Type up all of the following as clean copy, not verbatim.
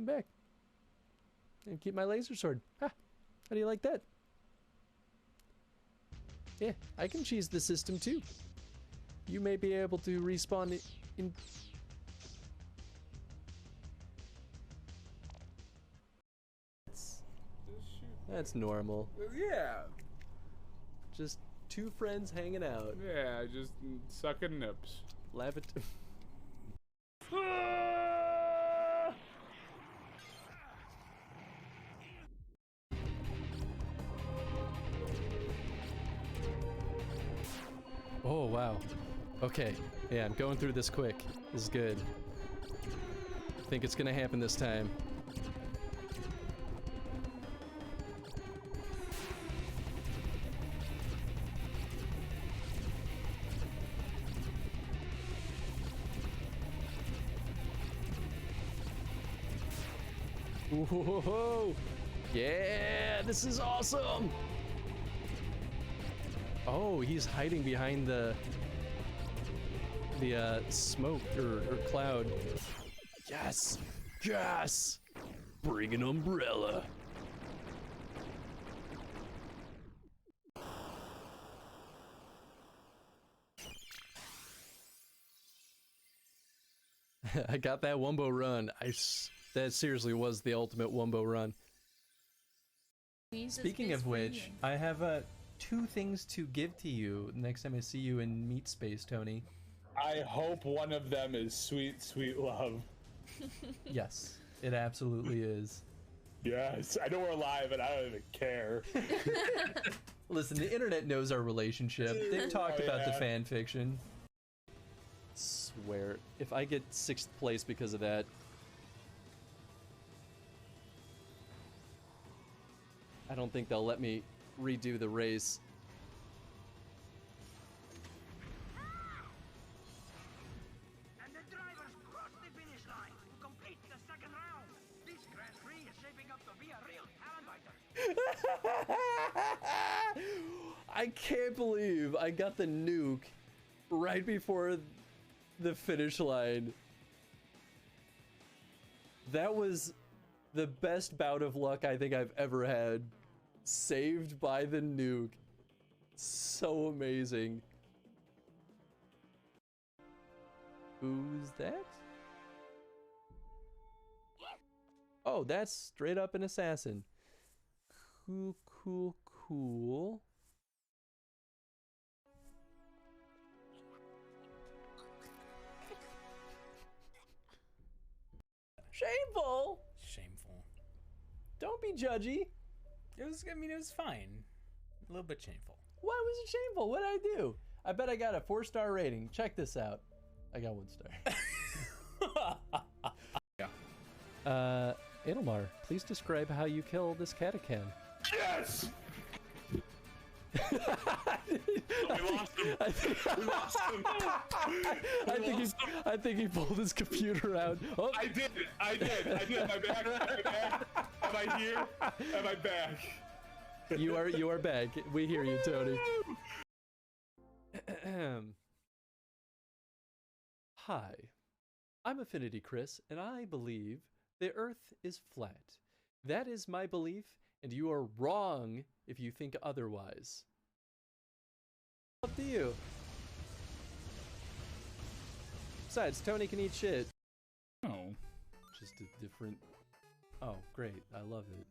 back. And keep my laser sword. Ha! How do you like that? Yeah, I can cheese the system too. You may be able to respawn in... That's normal. Yeah. Just two friends hanging out. Yeah, just sucking nips. Laugh at... Oh, wow. Okay. Yeah, I'm going through this quick. This is good. I think it's gonna happen this time. Whoa! Yeah, this is awesome! Oh, he's hiding behind the smoke or cloud. Yes! Yes! Bring an umbrella! I got that Wumbo run. That seriously was the ultimate Wumbo run. Speaking of which, I have two things to give to you next time I see you in Meat Space, Tony. I hope one of them is sweet, sweet love. Yes, it absolutely is. Yes, I know we're live and I don't even care. Listen, the internet knows our relationship. They've talked about the fan fiction. Swear, if I get 6th place because of that, I don't think they'll let me redo the race. And the drivers crossed the finish line to complete the second round. This Grand Prix is shaping up to be a real talent fighter. I can't believe I got the nuke right before the finish line. That was the best bout of luck I think I've ever had. Saved by the nuke. So amazing. Who's that? Oh, that's straight up an assassin. Cool, cool, cool. Shameful. Shameful. Don't be judgy. It was, I mean, it was fine. A little bit shameful. Why was it shameful? What did I do? I bet I got a 4-star rating. Check this out. I got 1 star. Yeah. Edelmar, please describe how you kill this catachan. Yes! We lost him. We lost him. I think he pulled his computer out. Oh. I did. Am I back? Am I here? Am I back? You are back. We hear you, Tony. Hi, I'm Affinity Chris, and I believe the Earth is flat. That is my belief, and you are wrong if you think otherwise. Up to you. Besides, Tony can eat shit. Oh. Just a different... Oh, great. I love it.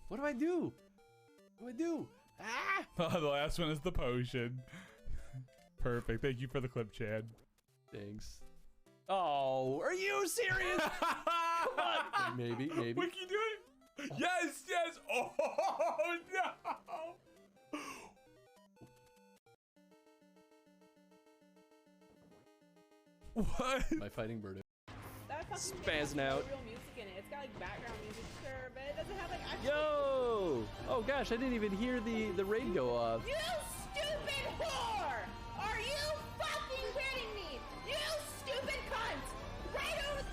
What do I do? What do I do? Ah! Oh, the last one is the potion. Perfect. Thank you for the clip, Chad. Thanks. Oh, are you serious? Come on. Maybe. Wiki, do it. Yes. Oh, no. What? My fighting bird. That Spazzing out. real music in it. It's got like background music, sure, but it doesn't have like actual. Yo! Oh gosh, I didn't even hear the raid go off. You stupid whore! Are you fucking kidding me? You stupid cunt! Right over.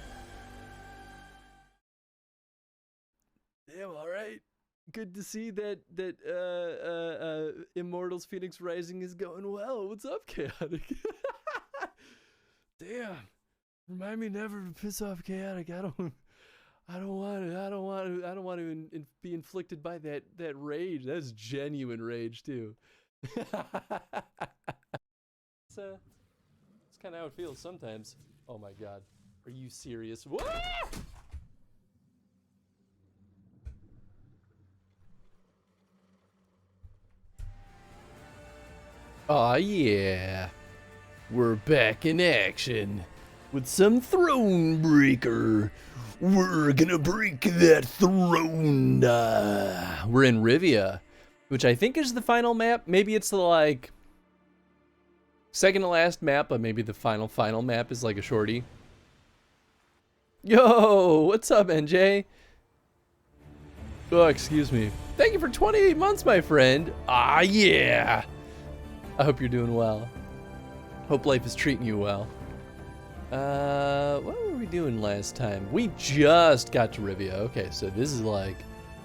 Damn, all right. Good to see that Immortals Phoenix Rising is going well. What's up, Chaotic? Damn. Remind me never to piss off Chaotic. I don't want to. I don't want to. I don't want to be inflicted by that rage. That's genuine rage too. It's kind of how it feels sometimes. Oh my god, are you serious? What? Aw, yeah. We're back in action with some Thronebreaker. We're gonna break that throne. We're in Rivia, which I think is the final map. Maybe it's the, like, second to last map, but maybe the final map is like a shorty. Yo, what's up, NJ? Oh, excuse me. Thank you for 28 months, my friend. Ah, yeah. I hope you're doing well. Hope life is treating you well. What were we doing last time? We just got to Rivia. Okay, so this is like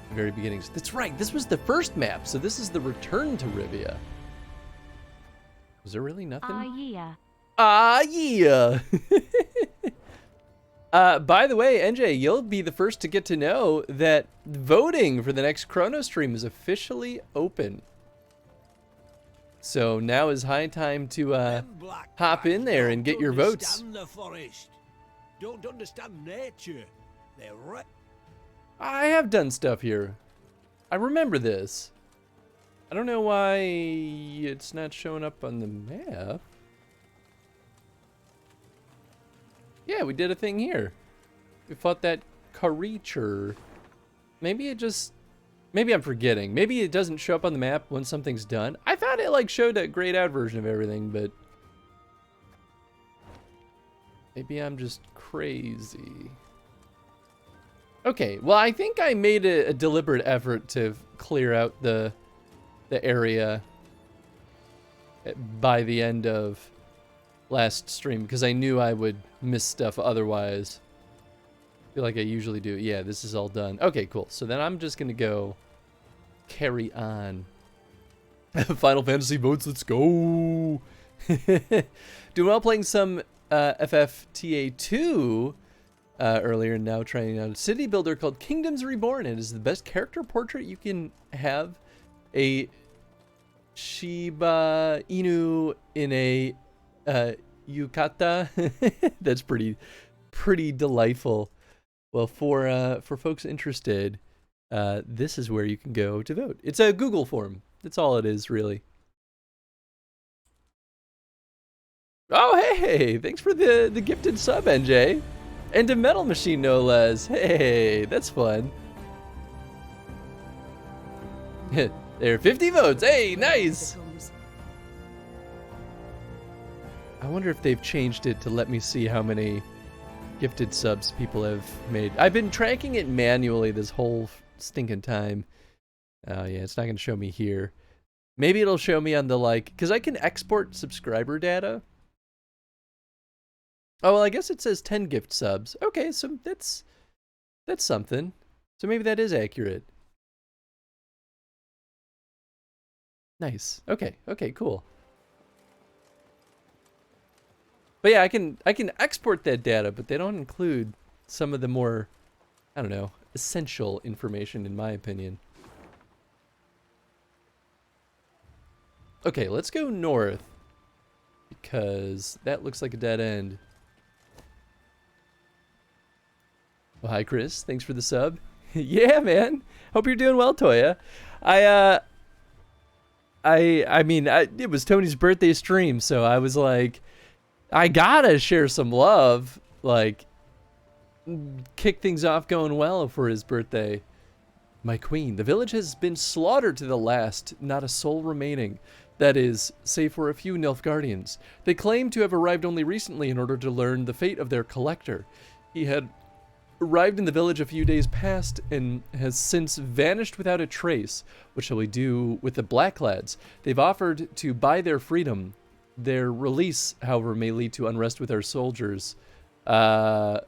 the very beginning. That's right, this was the first map, so this is the return to Rivia. Was there really nothing? Ah, yeah. Ah, yeah. By the way, NJ, you'll be the first to get to know that voting for the next chronostream is officially open. So now is high time to hop in there and get your votes. The forest. Don't understand nature. They're right. I have done stuff here. I remember this. I don't know why it's not showing up on the map. Yeah, we did a thing here. We fought that creature. Maybe it just... Maybe I'm forgetting. Maybe it doesn't show up on the map when something's done. I thought it like showed a grayed out version of everything, but maybe I'm just crazy. Okay, well, I think I made a deliberate effort to clear out the area by the end of last stream because I knew I would miss stuff otherwise. I feel like I usually do. Yeah, this is all done. Okay, cool. So then I'm just gonna go carry on. Final Fantasy votes, let's go. Doing well, playing some FFTA2 earlier, and now trying out a city builder called Kingdoms Reborn. It is the best character portrait you can have. A Shiba Inu in a yukata. That's pretty delightful. Well, for folks interested, this is where you can go to vote. It's a Google form. That's all it is, really. Oh, hey! Thanks for the gifted sub, NJ. And a metal machine, no less. Hey, that's fun. There are 50 votes. Hey, nice! I wonder if they've changed it to let me see how many gifted subs people have made. I've been tracking it manually this whole stinking time. Oh yeah, it's not gonna show me here. Maybe it'll show me on the, like, because I can export subscriber data. Oh, well, I guess it says 10 gift subs. Okay, so that's something. So maybe that is accurate. Nice. Okay, cool. But yeah, I can export that data, but they don't include some of the more, I don't know, essential information in my opinion. Okay, let's go north because that looks like a dead end. Well, hi Chris, thanks for the sub. Yeah, man. Hope you're doing well, Toya. I mean, it was Tony's birthday stream, so I was like, I gotta share some love, like, kick things off going well for his birthday. My queen, the village has been slaughtered to the last, not a soul remaining. That is, save for a few Nilfgaardians. They claim to have arrived only recently in order to learn the fate of their collector. He had arrived in the village a few days past and has since vanished without a trace. What shall we do with the black lads? They've offered to buy their freedom. Their release, however, may lead to unrest with our soldiers. Have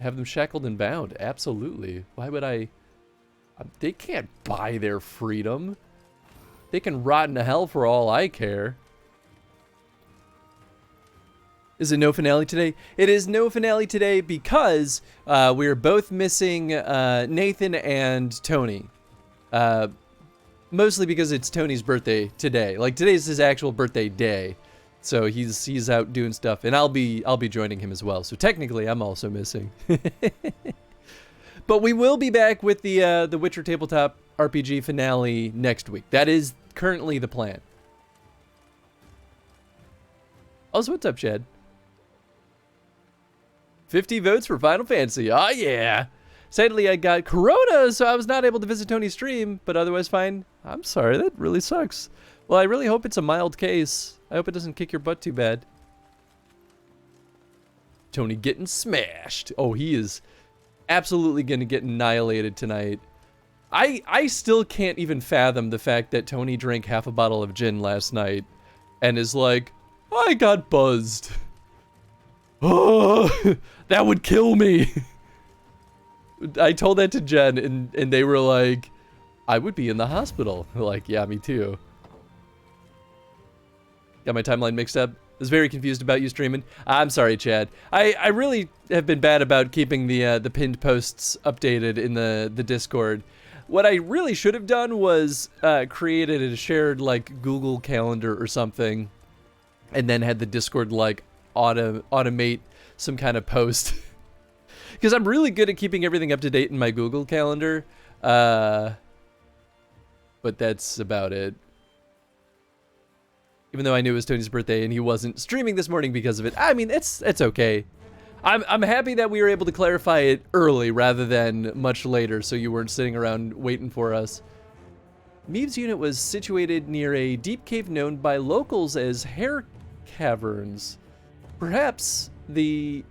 them shackled and bound. Absolutely. Why would I... They can't buy their freedom. They can rot in hell for all I care. Is it no finale today? It is no finale today because we're both missing Nathan and Tony. Mostly because it's Tony's birthday today. Like, today's his actual birthday day. So he's out doing stuff, and I'll be joining him as well. So technically, I'm also missing. But we will be back with the Witcher Tabletop RPG finale next week. That is currently the plan. Also, what's up, Chad? 50 votes for Final Fantasy. Oh, yeah. Sadly, I got Corona, so I was not able to visit Tony's stream, but otherwise fine. I'm sorry, that really sucks. Well, I really hope it's a mild case. I hope it doesn't kick your butt too bad. Tony getting smashed. Oh, he is absolutely going to get annihilated tonight. I still can't even fathom the fact that Tony drank half a bottle of gin last night and is like, I got buzzed. Oh, that would kill me. I told that to Jen, and they were like, I would be in the hospital. Like, yeah, me too. Got my timeline mixed up. Was very confused about you streaming. I'm sorry, Chad. I really have been bad about keeping the pinned posts updated in the Discord. What I really should have done was created a shared like Google Calendar or something, and then had the Discord like automate some kind of post. Because I'm really good at keeping everything up to date in my Google Calendar, but that's about it. Even though I knew it was Tony's birthday and he wasn't streaming this morning because of it, I mean, it's okay. I'm happy that we were able to clarify it early rather than much later, so you weren't sitting around waiting for us. Meeb's unit was situated near a deep cave known by locals as Hair Caverns. Perhaps the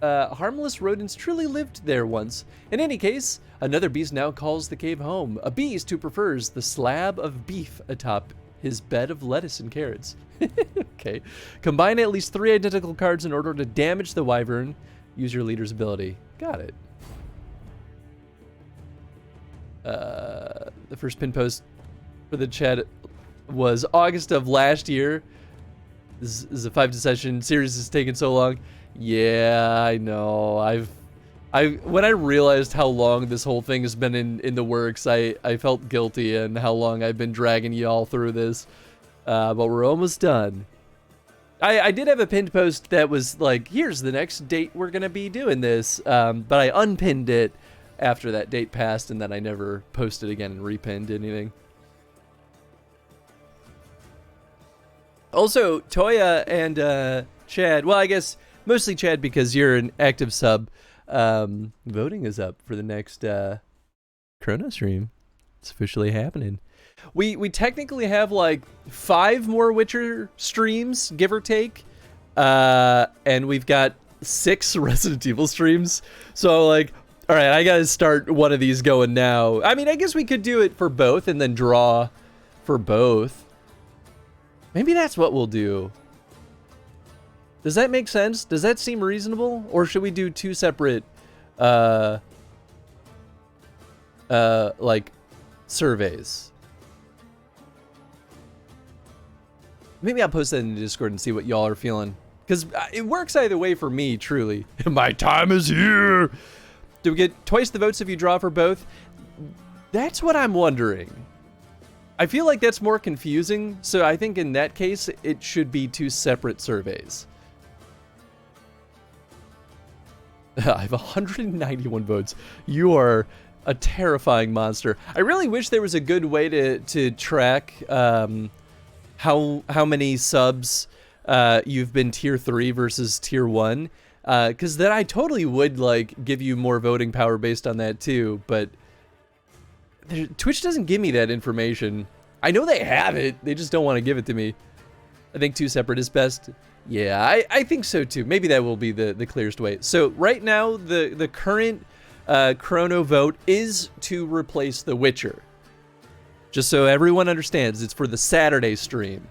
harmless rodents truly lived there once. In any case, another beast now calls the cave home. A beast who prefers the slab of beef atop his bed of lettuce and carrots. Okay. Combine at least 3 identical cards in order to damage the wyvern. Use your leader's ability. Got it. The first pin post for the chat was August of last year. This is a 5 session series has taken so long. Yeah, I know. When I realized how long this whole thing has been in the works, I felt guilty and how long I've been dragging y'all through this. But we're almost done. I did have a pinned post that was like, here's the next date we're going to be doing this. But I unpinned it after that date passed, and then I never posted again and repinned anything. Also, Toya and Chad, well, I guess mostly Chad because you're an active sub. Voting is up for the next chronostream. It's officially happening. We technically have like 5 more Witcher streams, give or take, and we've got 6 Resident Evil streams. So like, all right, I gotta start one of these going now. I mean, I guess we could do it for both and then draw for both. Maybe that's what we'll do. Does that make sense? Does that seem reasonable? Or should we do 2 separate, like, surveys? Maybe I'll post that in the Discord and see what y'all are feeling. Because it works either way for me, truly. My time is here! Do we get twice the votes if you draw for both? That's what I'm wondering. I feel like that's more confusing, so I think in that case, it should be 2 separate surveys. I have 191 votes. You are a terrifying monster. I really wish there was a good way to track how many subs you've been tier 3 versus tier 1. Because then I totally would like give you more voting power based on that too. But Twitch doesn't give me that information. I know they have it. They just don't want to give it to me. I think 2 separate is best. Yeah, I think so too. Maybe that will be the clearest way. So right now, the current chrono vote is to replace The Witcher. Just so everyone understands, it's for the Saturday stream.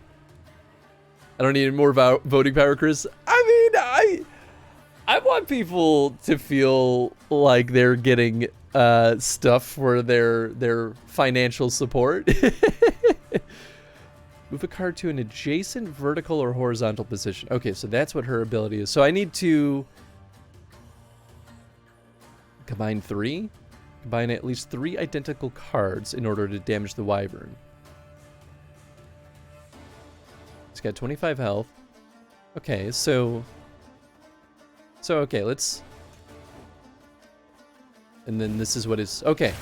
I don't need more voting power, Chris. I mean, I want people to feel like they're getting stuff for their financial support. Move a card to an adjacent vertical or horizontal position. Okay, so that's what her ability is. So I need to combine 3? Combine at least 3 identical cards in order to damage the wyvern. It's got 25 health. Okay, so okay, let's... And then this is what is... Okay.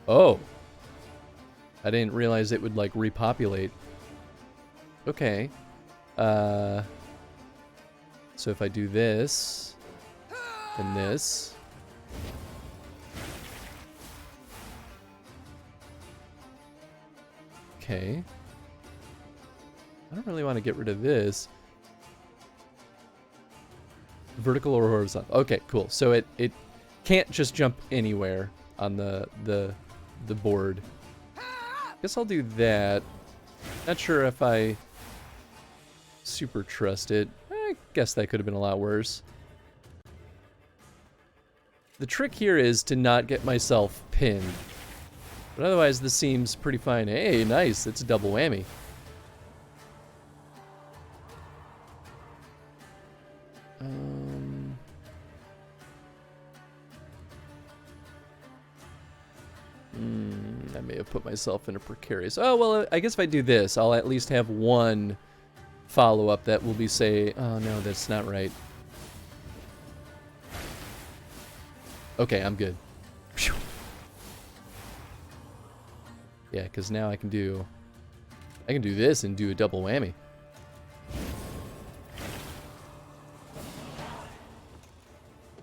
Oh. I didn't realize it would, like, repopulate. Okay. So if I do this... and this... Okay. I don't really want to get rid of this. Vertical or horizontal. Okay, cool. So it can't just jump anywhere on the board. Guess I'll do that. Not sure if I super trust it. I guess that could have been a lot worse. The trick here is to not get myself pinned. But otherwise, this seems pretty fine. Hey, nice. It's a double whammy. I may have put myself in a precarious... Oh, well, I guess if I do this, I'll at least have one follow-up that will be say... Oh, no, that's not right. Okay, I'm good. Phew. Yeah, because now I can do this and do a double whammy.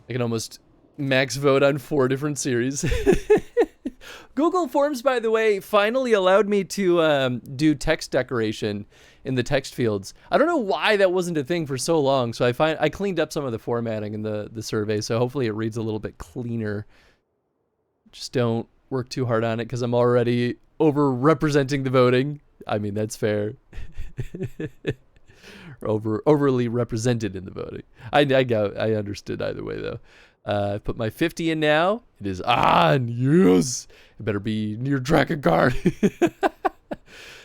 I can almost max vote on 4 different series. Google Forms, by the way, finally allowed me to do text decoration in the text fields. I don't know why that wasn't a thing for so long, so I cleaned up some of the formatting in the survey, so hopefully it reads a little bit cleaner. Just don't work too hard on it, because I'm already over-representing the voting. I mean, that's fair. Overly represented in the voting. I understood either way, though. I put my 50 in now. It is on. Yes. It better be near Drakengard.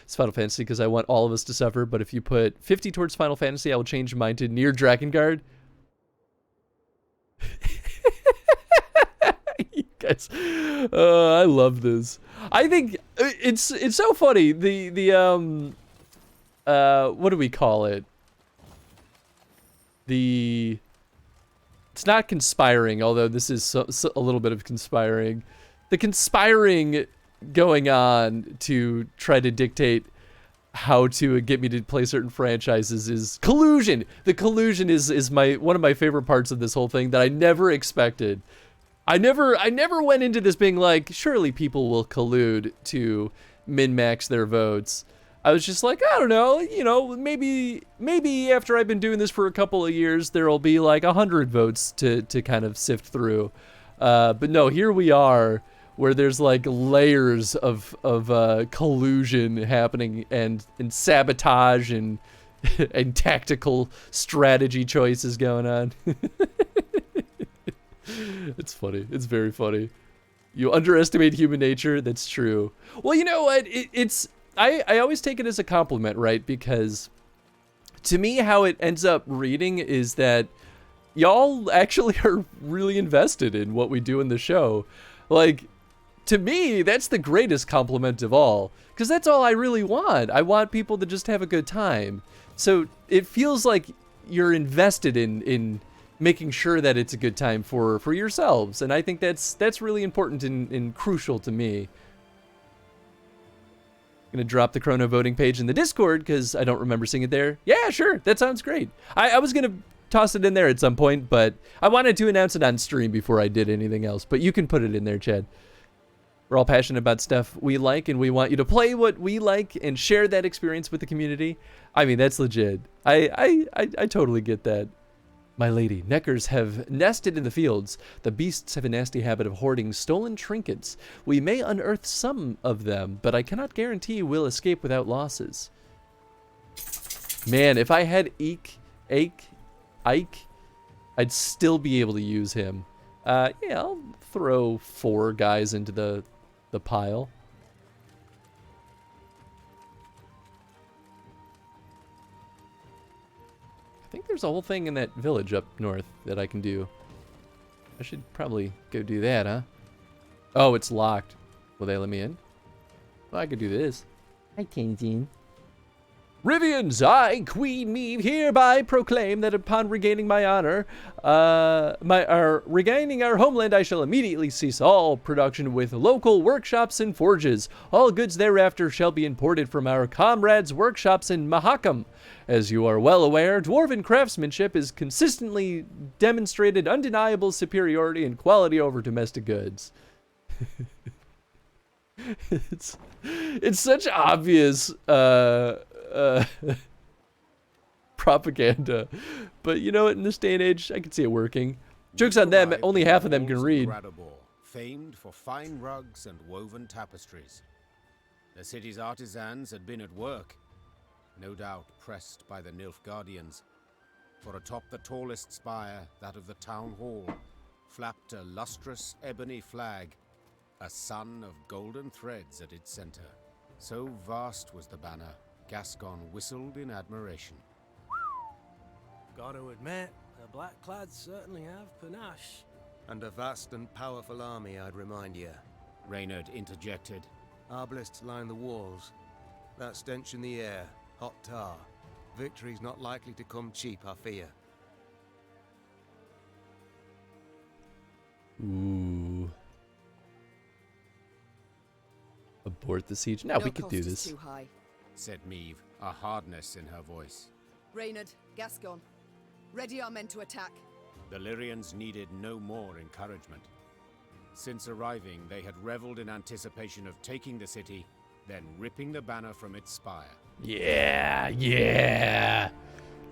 It's Final Fantasy because I want all of us to suffer. But if you put 50 towards Final Fantasy, I will change mine to near Drakengard. You guys, I love this. I think it's so funny. What do we call it? It's not conspiring, although this is a little bit of conspiring. The conspiring going on to try to dictate how to get me to play certain franchises is collusion. The collusion is one of my favorite parts of this whole thing that I never expected. I never went into this being like, surely people will collude to min-max their votes. I was just like, I don't know, you know, maybe after I've been doing this for a couple of years, there'll be like 100 votes to kind of sift through. But no, here we are, where there's like layers of collusion happening and sabotage and and tactical strategy choices going on. It's funny. It's very funny. You underestimate human nature. That's true. Well, you know what? I always take it as a compliment, right? Because to me, how it ends up reading is that y'all actually are really invested in what we do in the show. Like, to me, that's the greatest compliment of all. Because that's all I really want. I want people to just have a good time. So it feels like you're invested in making sure that it's a good time for yourselves. And I think that's really important and crucial to me. Gonna drop the chrono voting page in the Discord because I don't remember seeing it there. Yeah, sure, that sounds great. I was gonna toss it in there at some point, but I wanted to announce it on stream before I did anything else. But you can put it in there, Chad. We're all passionate about stuff we like, and we want you to play what we like and share that experience with the community. I mean, that's legit. I totally get that. My lady, neckers have nested in the fields. The beasts have a nasty habit of hoarding stolen trinkets. We may unearth some of them, but I cannot guarantee we'll escape without losses. Man, if I had Ike, I'd still be able to use him. Yeah, I'll throw 4 guys into the pile. there's a whole thing in that village up north that I can do. I should probably go do that, huh? Oh, it's locked. Will they let me in? Well, I could do this. Hi, Tintin. Rivians, I, Queen Meve, hereby proclaim that upon regaining my honor, regaining our homeland, I shall immediately cease all production with local workshops and forges. All goods thereafter shall be imported from our comrades' workshops in Mahakam. As you are well aware, dwarven craftsmanship is consistently demonstrated undeniable superiority and quality over domestic goods. it's such obvious propaganda, but you know what, in this day and age I can see it working. Joke's on them, only half of them can read. Famed for fine rugs and woven tapestries. The city's artisans had been at work, no doubt pressed by the Nilfgaardians, for atop the tallest spire, that of the town hall, flapped a lustrous ebony flag, a sun of golden threads at its center. So vast was the banner, Gascon whistled in admiration. Gotta admit, the Blackclads certainly have panache. And a vast and powerful army, I'd remind you. Reynard interjected. Arbalists line the walls. That stench in the air, hot tar. Victory's not likely to come cheap, I fear. Ooh. Abort the siege. Now we could do this. Too high. Said Meve, a hardness in her voice. Reynard, Gascon, ready our men to attack. The Lyrians needed no more encouragement. Since arriving, they had reveled in anticipation of taking the city, then ripping the banner from its spire. Yeah, yeah.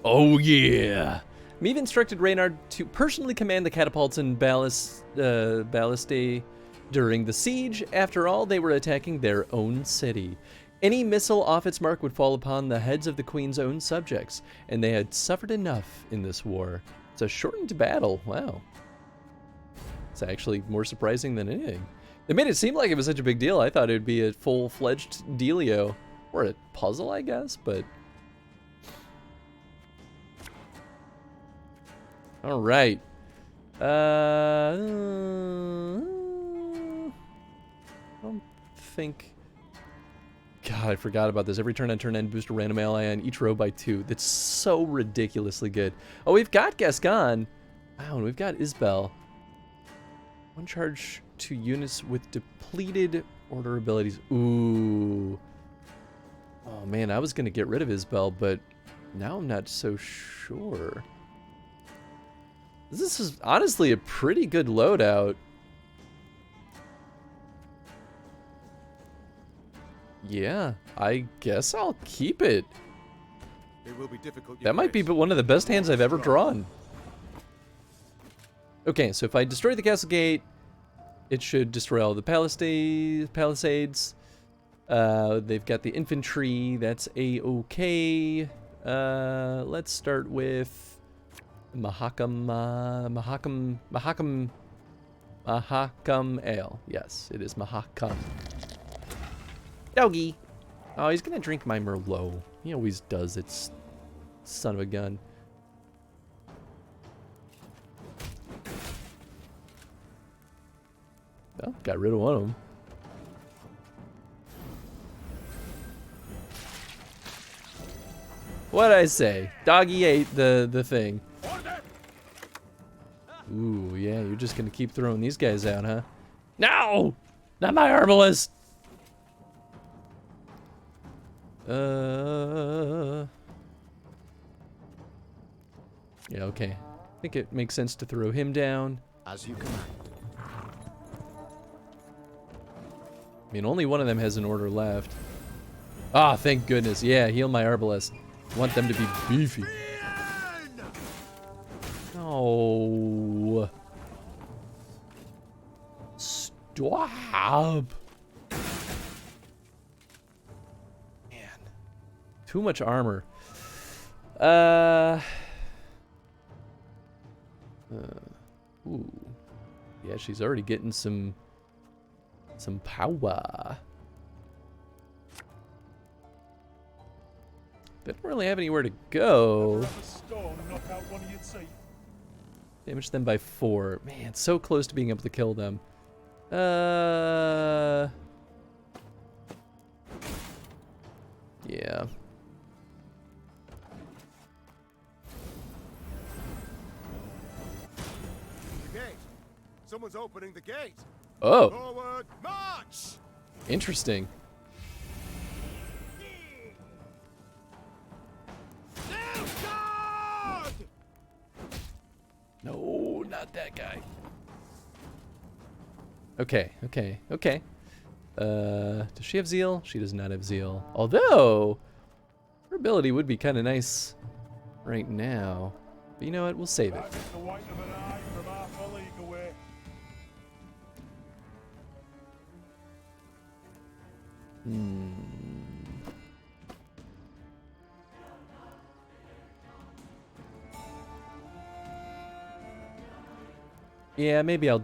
Oh, yeah. Meve instructed Reynard to personally command the catapults and ballistae during the siege. After all, they were attacking their own city. Any missile off its mark would fall upon the heads of the queen's own subjects, and they had suffered enough in this war. It's a shortened battle. Wow. It's actually more surprising than anything. They made it seem like it was such a big deal. I thought it would be a full-fledged dealio. Or a puzzle, I guess, but... Alright. I don't think... God, I forgot about this. Every turn on turn end, boost a random ally on each row by 2. That's so ridiculously good. Oh, we've got Gascon. Wow, and we've got Isbel. One charge to units with depleted order abilities. Ooh. Oh man, I was gonna get rid of Isbel, but now I'm not so sure. This is honestly a pretty good loadout. Yeah, I guess I'll keep it. It will be difficult. That might be one of the best hands I've ever drawn. Okay, so if I destroy the castle gate, it should destroy all the palisades. They've got the infantry. That's a-okay. Let's start with Mahakam Ale. Yes, it is Mahakam. Doggy. Oh, he's gonna drink my Merlot. He always does. It's son of a gun. Well, got rid of one of them. What'd I say? Doggy ate the thing. Ooh, yeah, you're just gonna keep throwing these guys out, huh? No! Not my herbalist! Yeah, okay. I think it makes sense to throw him down. As you command. I mean, only one of them has an order left. Ah, thank goodness. Yeah, heal my herbalist. Want them to be beefy. No. Stop. Man. Too much armor. Ooh. Yeah, she's already getting some power. They don't really have anywhere to go. Have a stone knock out one of your teeth. Damage them by 4. Man, so close to being able to kill them. Yeah. The gate. Someone's opening the gate. Oh, Forward, march! interesting. Guard! No, not that guy. Okay, okay, okay. Does she have zeal? She does not have zeal. Although, her ability would be kind of nice right now. But you know what? We'll save it. That is the white of an eye from half a league away. Yeah, maybe I'll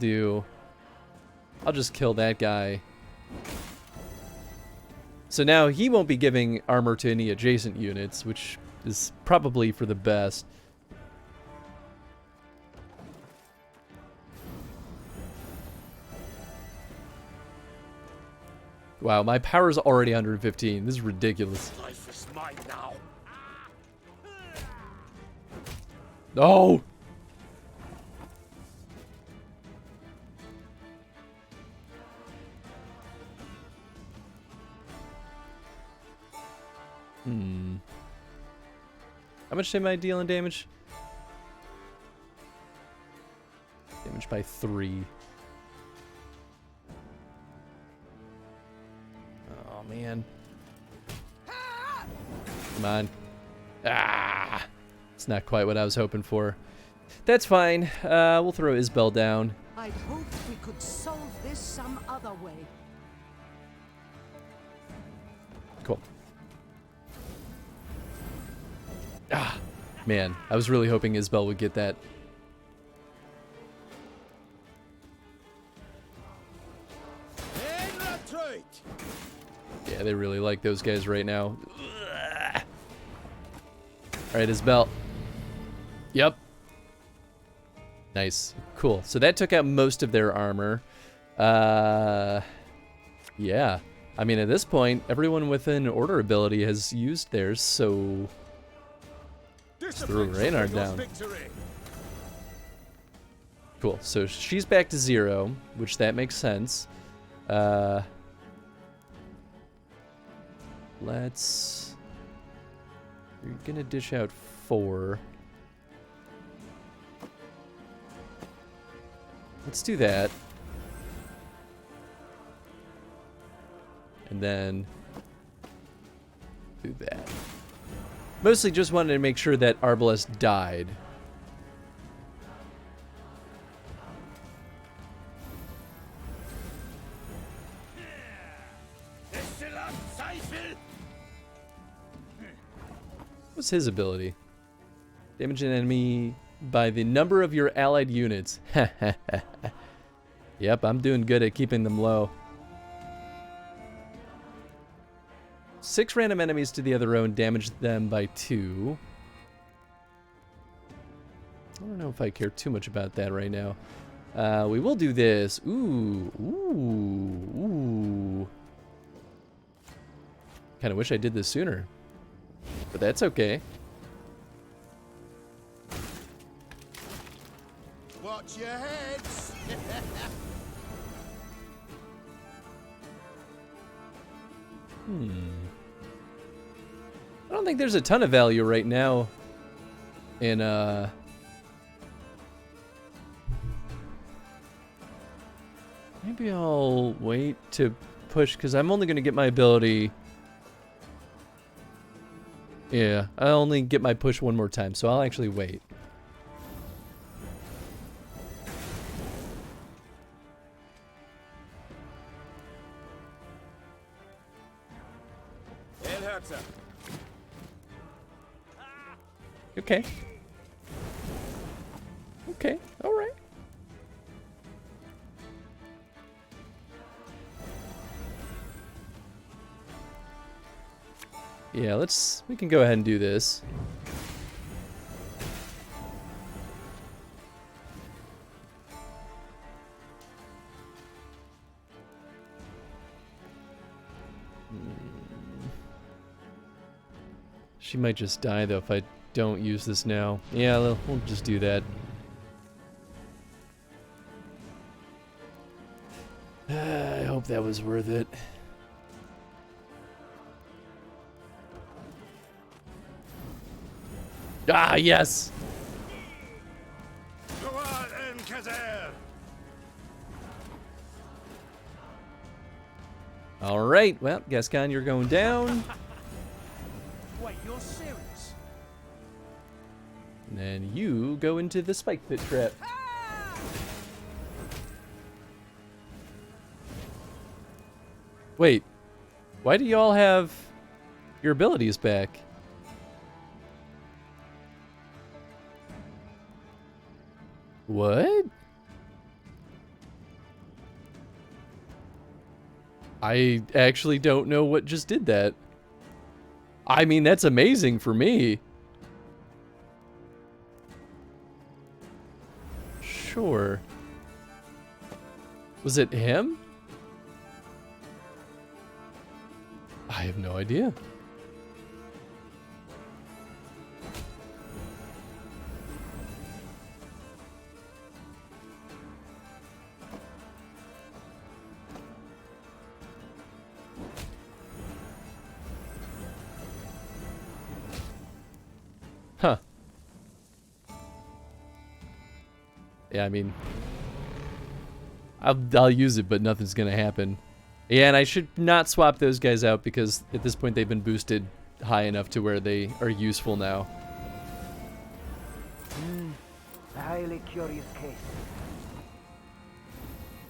just kill that guy. So now he won't be giving armor to any adjacent units, which is probably for the best. Wow, my power's already 115. This is ridiculous. Life is mine now. No! How much am I dealing damage? Damage by 3. Oh, man. Come on. Ah! It's not quite what I was hoping for. That's fine. We'll throw Isbel down. I'd hoped we could solve this some other way. Cool. Ah, man. I was really hoping Isbel would get that. Yeah, they really like those guys right now. Alright, Isbel. Yep. Nice. Cool. So that took out most of their armor. Yeah. I mean, at this point, everyone with an order ability has used theirs, so... Let's throw Reynard down. Cool. So she's back to 0, which that makes sense. Let's... You're gonna dish out 4. Let's do that. And then do that. Mostly just wanted to make sure that Arbalest died. What's his ability? Damage an enemy by the number of your allied units. Yep, I'm doing good at keeping them low. 6 random enemies to the other row and damage them by 2. I don't know if I care too much about that right now. We will do this. Ooh. Kind of wish I did this sooner. But that's okay. Watch your heads. I don't think there's a ton of value right now in maybe I'll wait to push because I'm only going to get my ability. Yeah, I only get my push one more time, so I'll actually wait. Okay. Okay, alright. Yeah, we can go ahead and do this. She might just die though if I don't use this now. Yeah, we'll just do that. I hope that was worth it. Ah, yes! Alright, well, Gascon, you're going down. Wait, you're serious? And then you go into the spike pit trap. Wait, why do y'all have your abilities back? What? I actually don't know what just did that. I mean, that's amazing for me. Sure. Was it him? I have no idea. Huh. Yeah, I mean, I'll use it, but nothing's gonna happen. Yeah, and I should not swap those guys out because at this point they've been boosted high enough to where they are useful now. A highly curious case.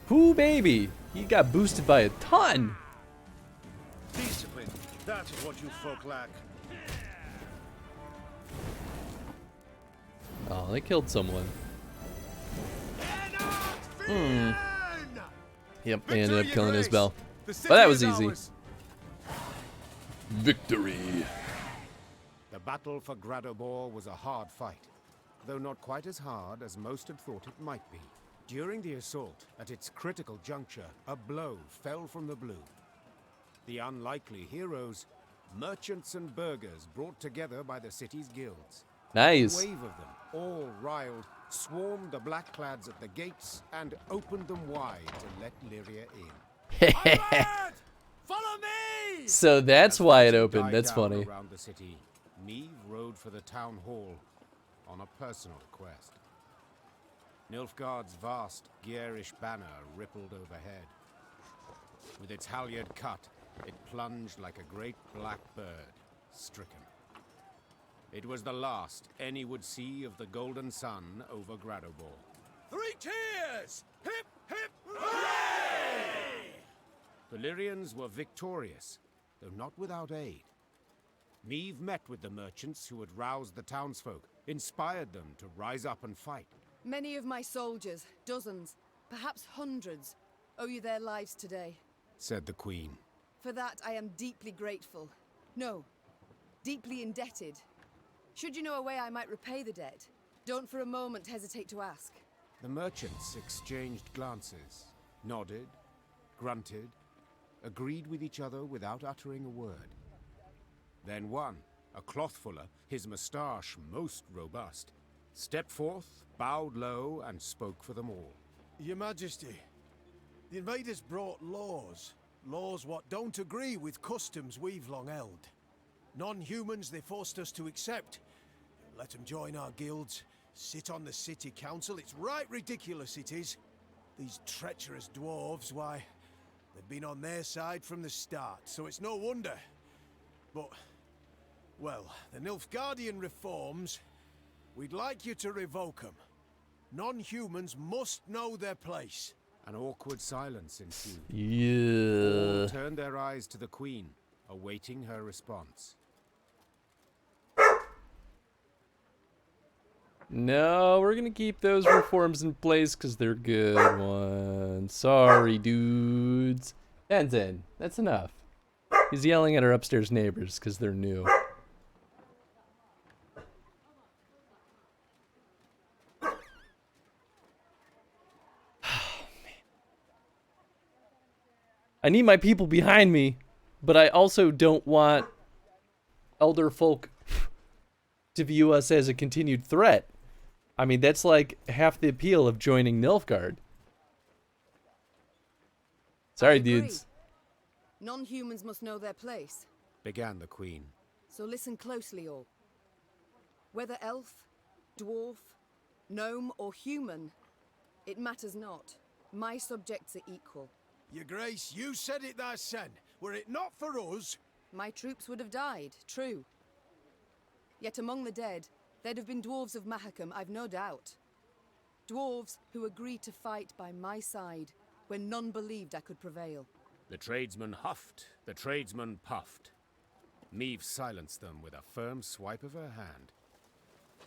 Whoo, baby! He got boosted by a ton! Discipline, that's what you folk lack. Oh, they killed someone. Yep, they ended up killing Isabel. But that was easy. Victory! The battle for Gradobor was a hard fight, though not quite as hard as most had thought it might be. During the assault, at its critical juncture, a blow fell from the blue. The unlikely heroes, merchants and burghers brought together by the city's guilds. Nice. A wave of them, all riled, swarmed the blackclads at the gates and opened them wide to let Lyria in. Follow me! So that's why it As opened. died That's down funny. Around the city, Meve rode for the town hall on a personal quest. Nilfgaard's vast, garish banner rippled overhead. With its halyard cut, it plunged like a great black bird, stricken. It was the last any would see of the golden sun over Gradobor. 3 cheers! Hip, hip, hooray! The Lyrians were victorious, though not without aid. Meve met with the merchants who had roused the townsfolk, inspired them to rise up and fight. Many of my soldiers, dozens, perhaps hundreds, owe you their lives today. Said the queen. For that, I am deeply grateful. No, deeply indebted. Should you know a way I might repay the debt, don't for a moment hesitate to ask. The merchants exchanged glances, nodded, grunted, agreed with each other without uttering a word. Then one, a clothfuller, his moustache most robust, stepped forth, bowed low, and spoke for them all. Your Majesty, the invaders brought laws. Laws what don't agree with customs we've long held. Non-humans they forced us to accept. Let them join our guilds, sit on the city council. It's right ridiculous it is. These treacherous dwarves, why, they've been on their side from the start, so it's no wonder. But, well, the Nilfgaardian reforms, we'd like you to revoke them. Non-humans must know their place. An awkward silence ensued. Yeah. All turned their eyes to the queen, awaiting her response. No, we're gonna keep those reforms in place because they're good ones. Sorry, dudes. Tenzin, that's enough. He's yelling at our upstairs neighbors because they're new. I need my people behind me, but I also don't want elder folk to view us as a continued threat. I mean, that's like half the appeal of joining Nilfgaard. Sorry, dudes. Non-humans must know their place. began the Queen. So listen closely, all. Whether elf, dwarf, gnome, or human, it matters not. My subjects are equal. Your Grace, you said it thysen. Were it not for us... My troops would have died, true. Yet among the dead, there'd have been dwarves of Mahakam, I've no doubt. Dwarves who agreed to fight by my side when none believed I could prevail. The tradesman huffed, the tradesman puffed. Meve silenced them with a firm swipe of her hand.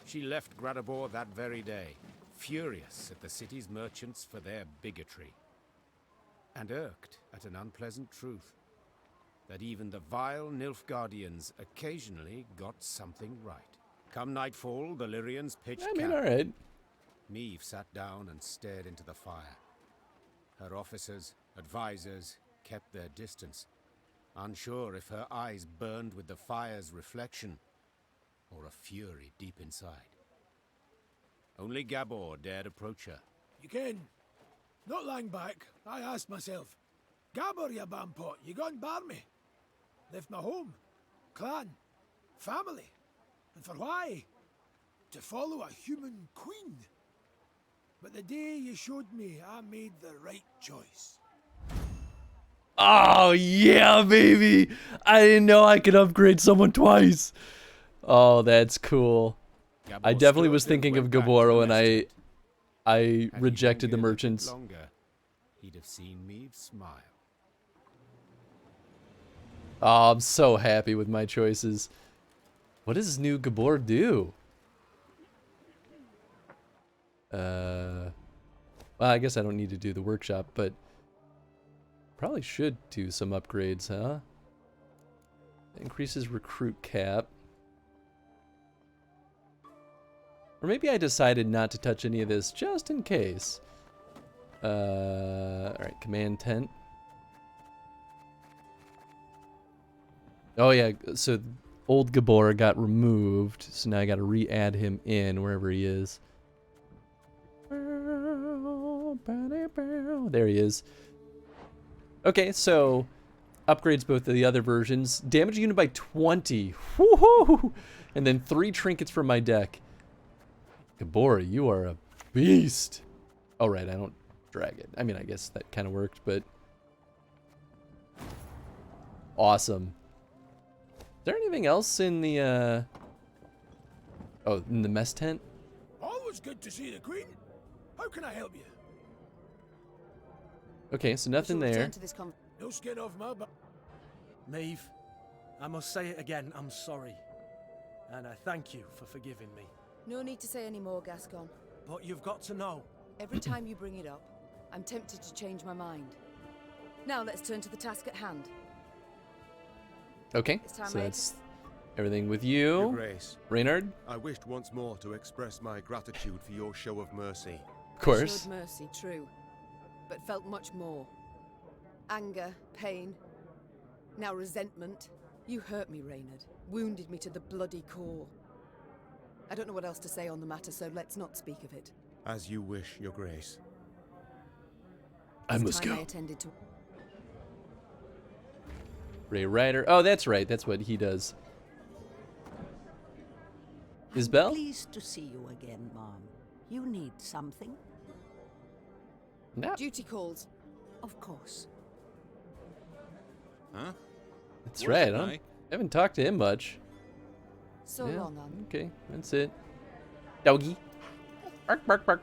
She left Gradabor that very day, furious at the city's merchants for their bigotry, and irked at an unpleasant truth, that even the vile Nilfgaardians occasionally got something right. Come nightfall, the Lyrians pitched camp. Alright. Meve sat down and stared into the fire. Her officers, advisors, kept their distance, unsure if her eyes burned with the fire's reflection or a fury deep inside. Only Gabor dared approach her. You ken, not long back, I asked myself, Gabor, you bampot, you gone bar me? Left my home, clan, family, and for why? To follow a human queen. But the day you showed me, I made the right choice. Oh, yeah, baby! I didn't know I could upgrade someone twice. Oh, that's cool. Gabor I definitely stood was and thinking of went back to Gaboro, and Mestet. I Had he rejected the lingered a bit merchants. longer, he'd have seen Meve smile. Oh, I'm so happy with my choices. What does new Gabor do? Well, I guess I don't need to do the workshop, but probably should do some upgrades, huh? Increases recruit cap. Or maybe I decided not to touch any of this just in case. Alright, command tent. Oh yeah, so old Gabor got removed, so now I gotta re-add him in wherever he is. There he is. Okay, so upgrades both of the other versions. Damage unit by 20. Woohoo! And then 3 trinkets from my deck. Gabor, you are a beast. Oh, right, I don't drag it. I mean, I guess that kind of worked, but... Awesome. Is there anything else in the, Oh, in the mess tent? Always good to see the Queen. How can I help you? Okay, so nothing We shall there. return to this No skin off my back. Maeve, I must say it again, I'm sorry. And I thank you for forgiving me. No need to say any more, Gascon. But you've got to know. Every time you bring it up, I'm tempted to change my mind. Now let's turn to the task at hand. Okay, It's time so I- that's everything with Your you. Grace, Reynard, I wished once more to express my gratitude for your show of mercy. of course. Showed mercy, true, but felt much more. Anger, pain, now resentment. You hurt me, Reynard. Wounded me to the bloody core. I don't know what else to say on the matter, so let's not speak of it. As you wish, Your Grace. I It's must time I go. attended to. Ray Ryder. Oh, that's right. That's what he does. Isabel? Pleased to see you again, Mom. You need something? No. Duty calls. Of course. Huh? That's Where's right. the I guy? haven't talked to him much. So Yeah, long on. Okay, that's it. Doggy. Bark, bark, bark.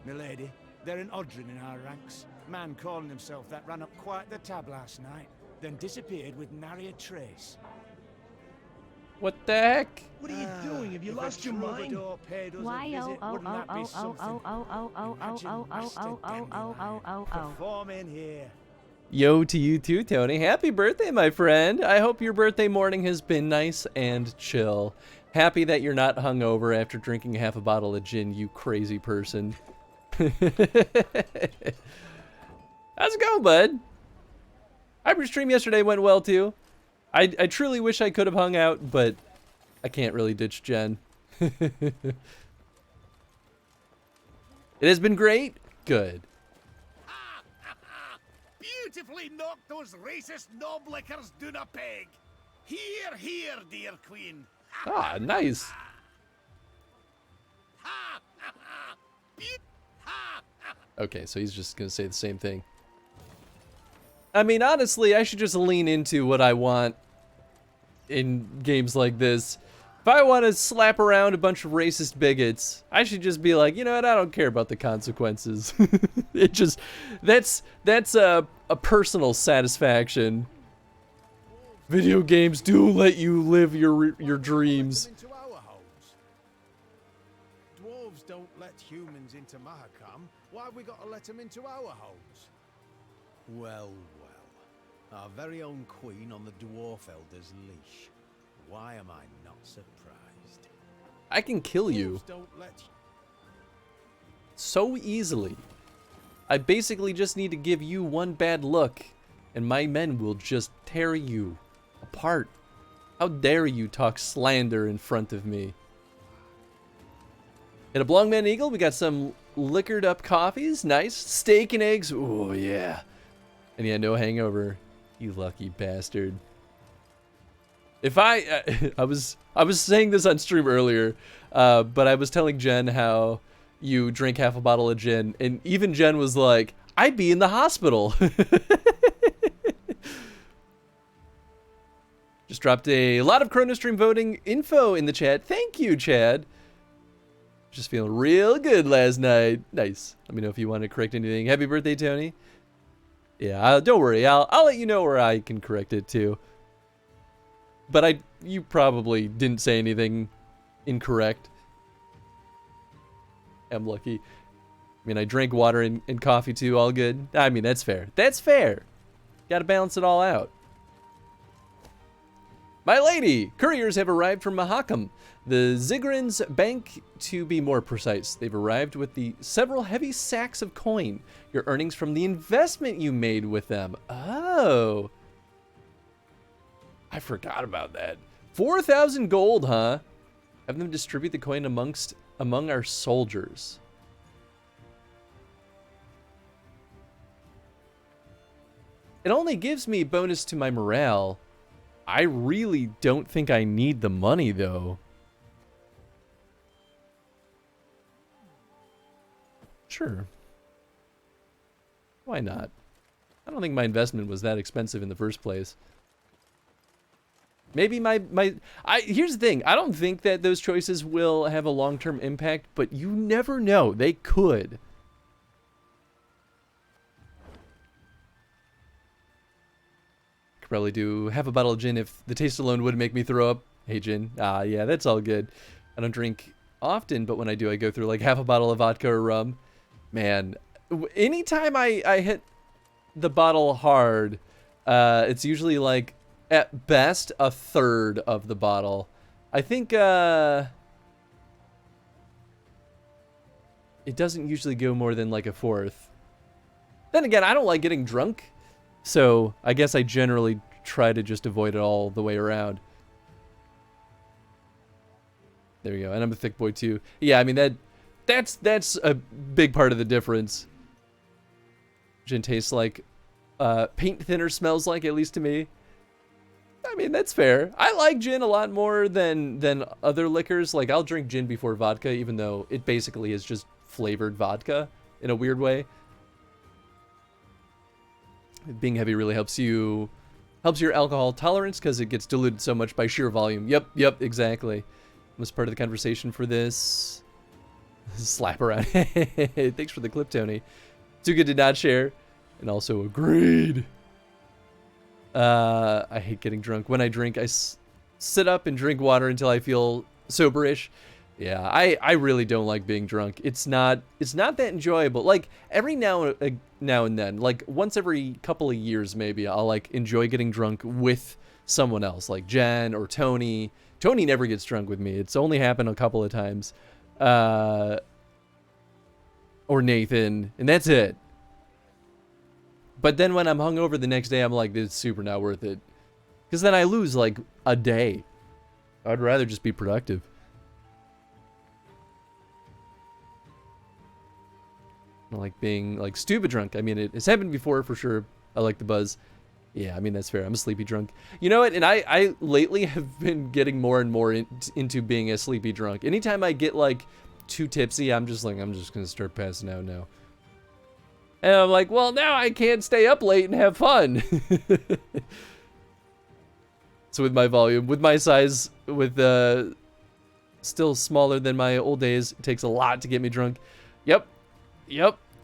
Milady, they're an Odrin in our ranks. Man calling himself that ran up quite the tab last night, then disappeared with nary a trace. What the heck? What are you doing? Have you If lost a your mind? troubadour paid us a Why, visit, wouldn't that be something? Imagine Master Daniel oh. performing here. Yo to you too, Tony. Happy birthday, my friend. I hope your birthday morning has been nice and chill. Happy that you're not hungover after drinking half a bottle of gin, you crazy person. How's it going, bud? Your stream yesterday went well too. I truly wish I could have hung out, but I can't really ditch Jen. It has been great. Good. Beautifully knocked those racist knob-lickers down a peg. Here, here, dear queen. Ah, nice. Okay, so he's just gonna say the same thing. I mean, honestly, I should just lean into what I want in games like this. If I want to slap around a bunch of racist bigots, I should just be like, you know what, I don't care about the consequences. It just, that's a personal satisfaction. Video games do let you live your dreams. Dwarves don't let humans into Mahakam. Why have we got to let them into our homes? Well, well. Our very own queen on the dwarf elder's leash. Why am I not surprised? I can kill you so easily. I basically just need to give you one bad look, and my men will just tear you apart. How dare you talk slander in front of me? At a Blongman Eagle, we got some liquored up coffees. Nice. Steak and eggs. Oh, yeah. And yeah, no hangover. You lucky bastard. If I was saying this on stream earlier, but I was telling Jen how you drink half a bottle of gin, and even Jen was like, I'd be in the hospital. Just dropped a lot of chronostream voting info in the chat. Thank you, Chad. Just feeling real good last night. Nice. Let me know if you want to correct anything. Happy birthday, Tony. Yeah, don't worry. I'll let you know where I can correct it too. But you probably didn't say anything incorrect. I'm lucky. I mean, I drank water and coffee too, all good. I mean, that's fair. That's fair. Gotta balance it all out. My lady, couriers have arrived from Mahakam, the Ziggurin's bank to be more precise. They've arrived with the several heavy sacks of coin, your earnings from the investment you made with them. Oh. I forgot about that. 4,000 gold, huh? Have them distribute the coin among our soldiers. It only gives me a bonus to my morale. I really don't think I need the money, though. Sure. Why not? I don't think my investment was that expensive in the first place. Maybe here's the thing. I don't think that those choices will have a long-term impact, but you never know. They could. Could probably do half a bottle of gin if the taste alone would make me throw up. Hey, gin. Yeah, that's all good. I don't drink often, but when I do, I go through like half a bottle of vodka or rum. Man, anytime I hit the bottle hard, it's usually like, at best, a third of the bottle. I think, it doesn't usually go more than like a fourth. Then again, I don't like getting drunk, so I guess I generally try to just avoid it all the way around. There we go, and I'm a thick boy too. Yeah, I mean, that's a big part of the difference. Gin tastes like paint thinner smells like, at least to me. I mean, that's fair. I like gin a lot more than other liquors. Like, I'll drink gin before vodka, even though it basically is just flavored vodka in a weird way. Being heavy really helps your alcohol tolerance because it gets diluted so much by sheer volume. Yep, exactly. Was part of the conversation for this. Slap around. Thanks for the clip, Tony. Too good to not share. And also agreed. I hate getting drunk. When I drink, I sit up and drink water until I feel soberish. Yeah, I really don't like being drunk. It's not that enjoyable. Like every now and then, like once every couple of years maybe, I'll like enjoy getting drunk with someone else, like Jen or Tony. Tony never gets drunk with me. It's only happened a couple of times. Or Nathan, and that's it. But then when I'm hungover the next day, I'm like, it's super not worth it. Because then I lose like a day. I'd rather just be productive. I like being like stupid drunk. I mean, it's happened before for sure. I like the buzz. Yeah, I mean, that's fair. I'm a sleepy drunk. You know what? And I lately have been getting more and more into being a sleepy drunk. Anytime I get like too tipsy, I'm just going to start passing out now. And I'm like, well, now I can't stay up late and have fun. So with my volume, with my size, with still smaller than my old days, it takes a lot to get me drunk. Yep.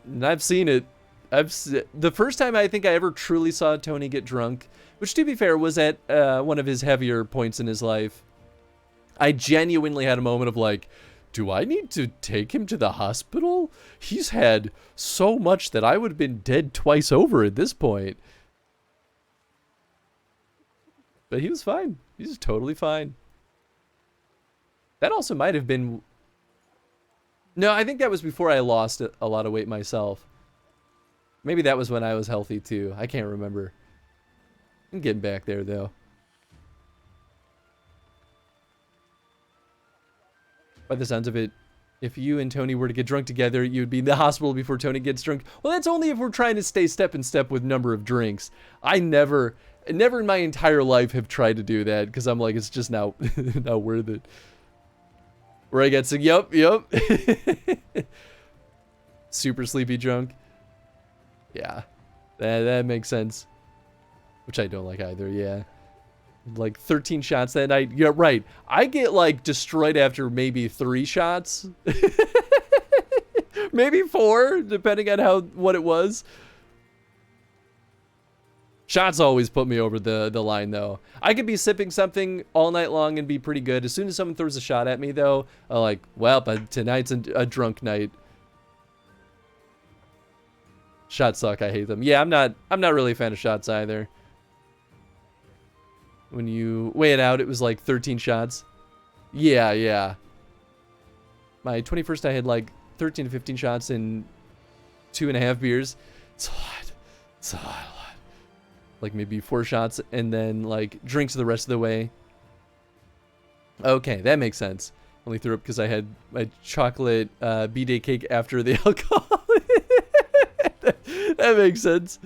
And I've seen it. The first time I think I ever truly saw Tony get drunk, which to be fair was at one of his heavier points in his life. I genuinely had a moment of like, do I need to take him to the hospital? He's had so much that I would have been dead twice over at this point. But he was fine. He was totally fine. That also might have been... No, I think that was before I lost a lot of weight myself. Maybe that was when I was healthy too. I can't remember. I'm getting back there though. By the sounds of it, if you and Tony were to get drunk together, you'd be in the hospital before Tony gets drunk. Well, that's only if we're trying to stay step in step with number of drinks. I never in my entire life have tried to do that because I'm like, it's just not worth it. Where I get sick, yep. Super sleepy drunk. Yeah, that makes sense. Which I don't like either, yeah. Like 13 shots that night. Yeah, right. I get like destroyed after maybe 3 shots. Maybe 4, depending on what it was. Shots always put me over the line though. I could be sipping something all night long and be pretty good. As soon as someone throws a shot at me though, I'm like, well, but tonight's a drunk night. Shots suck, I hate them. Yeah, I'm not really a fan of shots either. When you weigh it out, it was like 13 shots. Yeah. My 21st, I had like 13 to 15 shots in 2.5 beers. It's a lot. Like maybe 4 shots and then like drinks the rest of the way. Okay, that makes sense. Only threw up because I had my chocolate B-Day cake after the alcohol. That makes sense.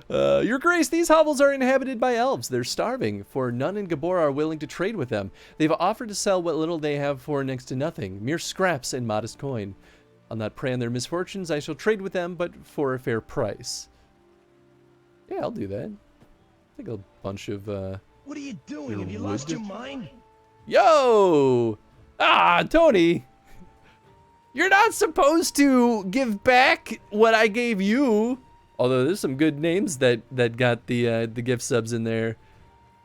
Your Grace, these hovels are inhabited by elves. They're starving, for none in Gabor are willing to trade with them. They've offered to sell what little they have for next to nothing, mere scraps and modest coin. I'll not prey on their misfortunes. I shall trade with them, but for a fair price. Yeah, I'll do that. Take a bunch of, What are you doing? Have you lost your mind? Yo! Ah, Tony! You're not supposed to give back what I gave you. Although there's some good names that got the gift subs in there.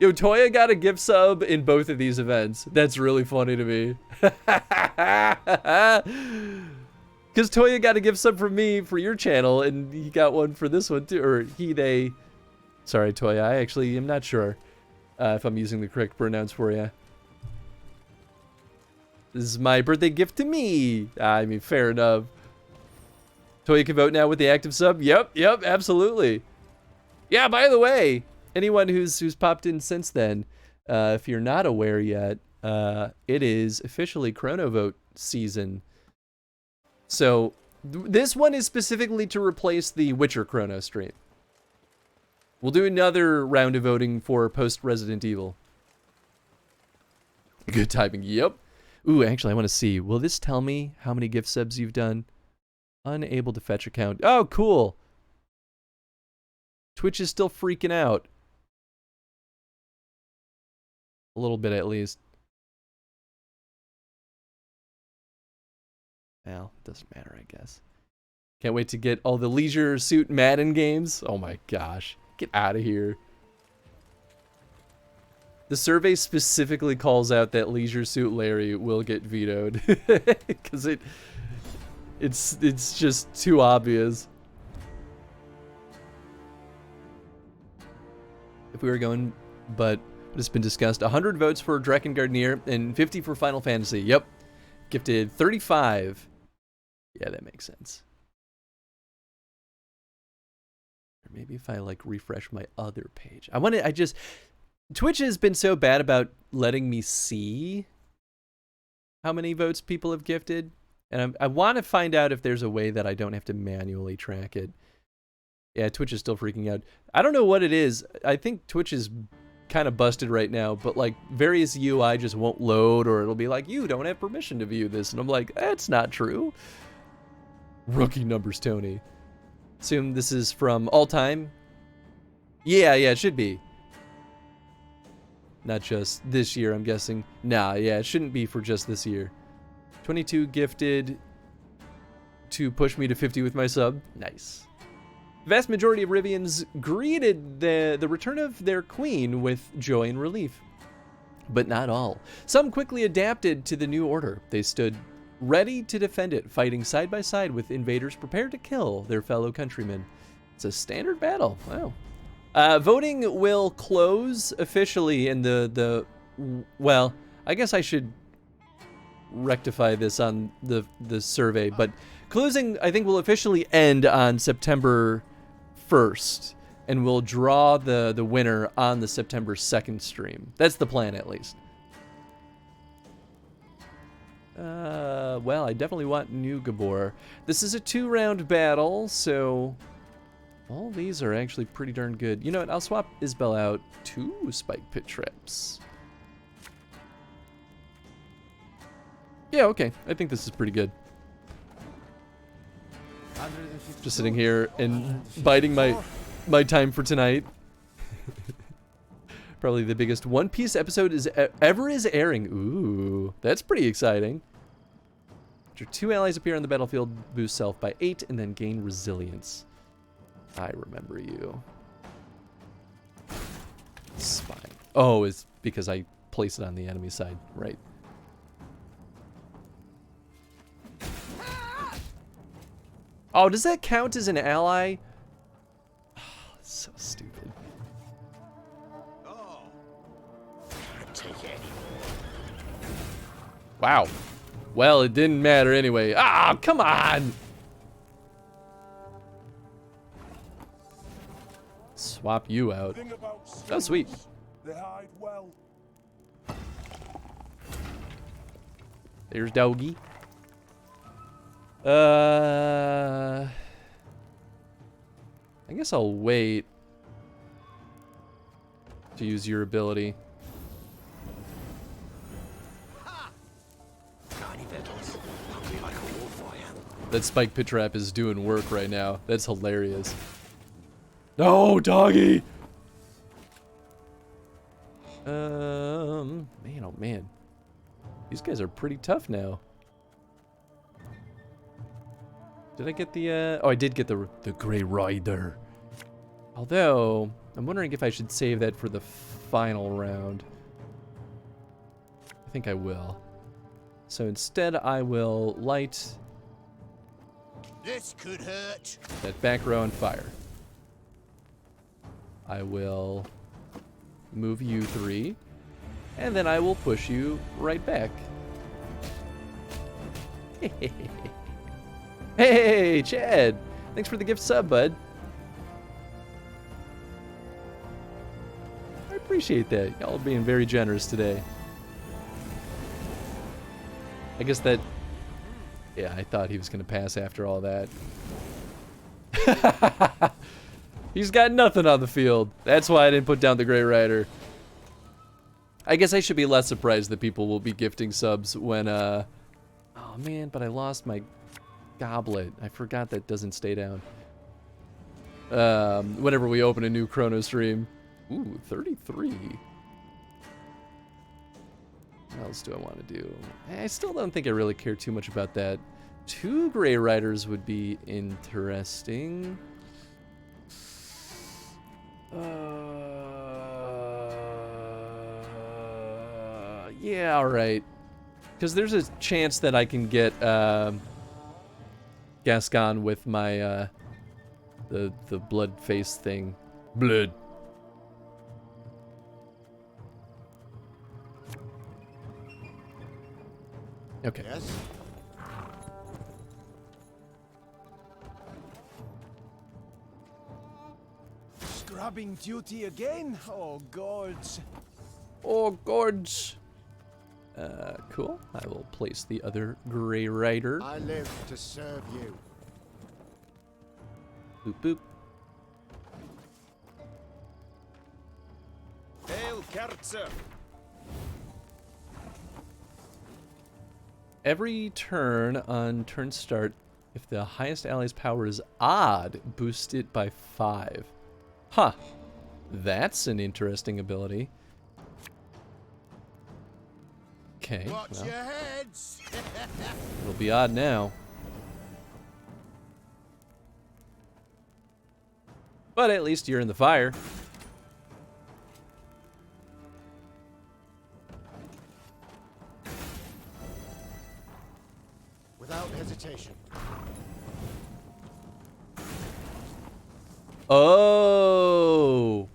Yo, Toya got a gift sub in both of these events. That's really funny to me. Because Toya got a gift sub from me for your channel, and he got one for this one too. Or they. Sorry, Toya. I actually am not sure if I'm using the correct pronouns for you. This is my birthday gift to me. I mean, fair enough. Toya can vote now with the active sub. Yep, absolutely. Yeah, by the way, anyone who's popped in since then, if you're not aware yet, it is officially Chrono Vote season. So this one is specifically to replace the Witcher Chrono stream. We'll do another round of voting for post Resident Evil. Good typing. Yep. Ooh, actually, I want to see. Will this tell me how many gift subs you've done? Unable to fetch account. Oh, cool. Twitch is still freaking out. A little bit, at least. Well, doesn't matter, I guess. Can't wait to get all the Leisure Suit Madden games. Oh my gosh. Get out of here. The survey specifically calls out that Leisure Suit Larry will get vetoed because it's just too obvious. If we were going, but it's been discussed. 100 votes for Drakengardnir and 50 for Final Fantasy. Yep, gifted 35. Yeah, that makes sense. Or maybe if I like refresh my other page. Twitch has been so bad about letting me see how many votes people have gifted. And I want to find out if there's a way that I don't have to manually track it. Yeah, Twitch is still freaking out. I don't know what it is. I think Twitch is kind of busted right now, but like various UI just won't load, or it'll be like, you don't have permission to view this. And I'm like, that's not true. Rookie numbers, Tony. Assume this is from all time. Yeah, it should be. Not just this year, I'm guessing. Nah, yeah, it shouldn't be for just this year. 22 gifted to push me to 50 with my sub. Nice. The vast majority of Rivians greeted the return of their queen with joy and relief. But not all. Some quickly adapted to the new order. They stood ready to defend it, fighting side by side with invaders prepared to kill their fellow countrymen. It's a standard battle. Wow. Voting will close officially in well, I guess I should rectify this on the survey, but closing I think will officially end on September 1st, and we'll draw the winner on the September 2nd stream. That's the plan, at least. Well, I definitely want New Gabor. This is a 2-round battle, so all these are actually pretty darn good. You know what? I'll swap Isbel out. 2 spike pit traps. Yeah, okay. I think this is pretty good. Just sitting here and biding my time for tonight. Probably the biggest One Piece episode ever is airing. Ooh, that's pretty exciting. After 2 allies appear on the battlefield, boost self by 8 and then gain resilience. I remember you. Spine. Oh, it's because I place it on the enemy side, right? Oh, does that count as an ally? Oh, so stupid. Wow. Well, it didn't matter anyway. Ah, come on! Swap you out. Oh, sweet. They hide well. There's Doggy. I guess I'll wait to use your ability. That spike pit trap is doing work right now. That's hilarious. No, Doggy! Man, oh man. These guys are pretty tough now. Did I get the, oh, I did get the Grey Rider. Although, I'm wondering if I should save that for the final round. I think I will. So instead, I will light... This could hurt. That back row on fire. I will move you 3, and then I will push you right back. Hey, Chad! Thanks for the gift sub, bud. I appreciate that. Y'all being very generous today. I guess that... Yeah, I thought he was going to pass after all that. He's got nothing on the field. That's why I didn't put down the Grey Rider. I guess I should be less surprised that people will be gifting subs when, Oh man, but I lost my goblet. I forgot that doesn't stay down. Whenever we open a new chrono stream. Ooh, 33. What else do I want to do? I still don't think I really care too much about that. 2 Grey Riders would be interesting. Yeah, alright. Because there's a chance that I can get Gascon with my the blood face thing. Blood. Okay. Yes. Scrubbing duty again? Oh, gods. Oh, gods. Cool. I will place the other Grey Rider. I live to serve you. Boop, boop. Hail, Kerzer. Every turn on turn start, if the highest ally's power is odd, boost it by 5. Huh. That's an interesting ability. Okay, Watch well, your heads. it'll be odd now. But at least you're in the fire. Without hesitation. Oh,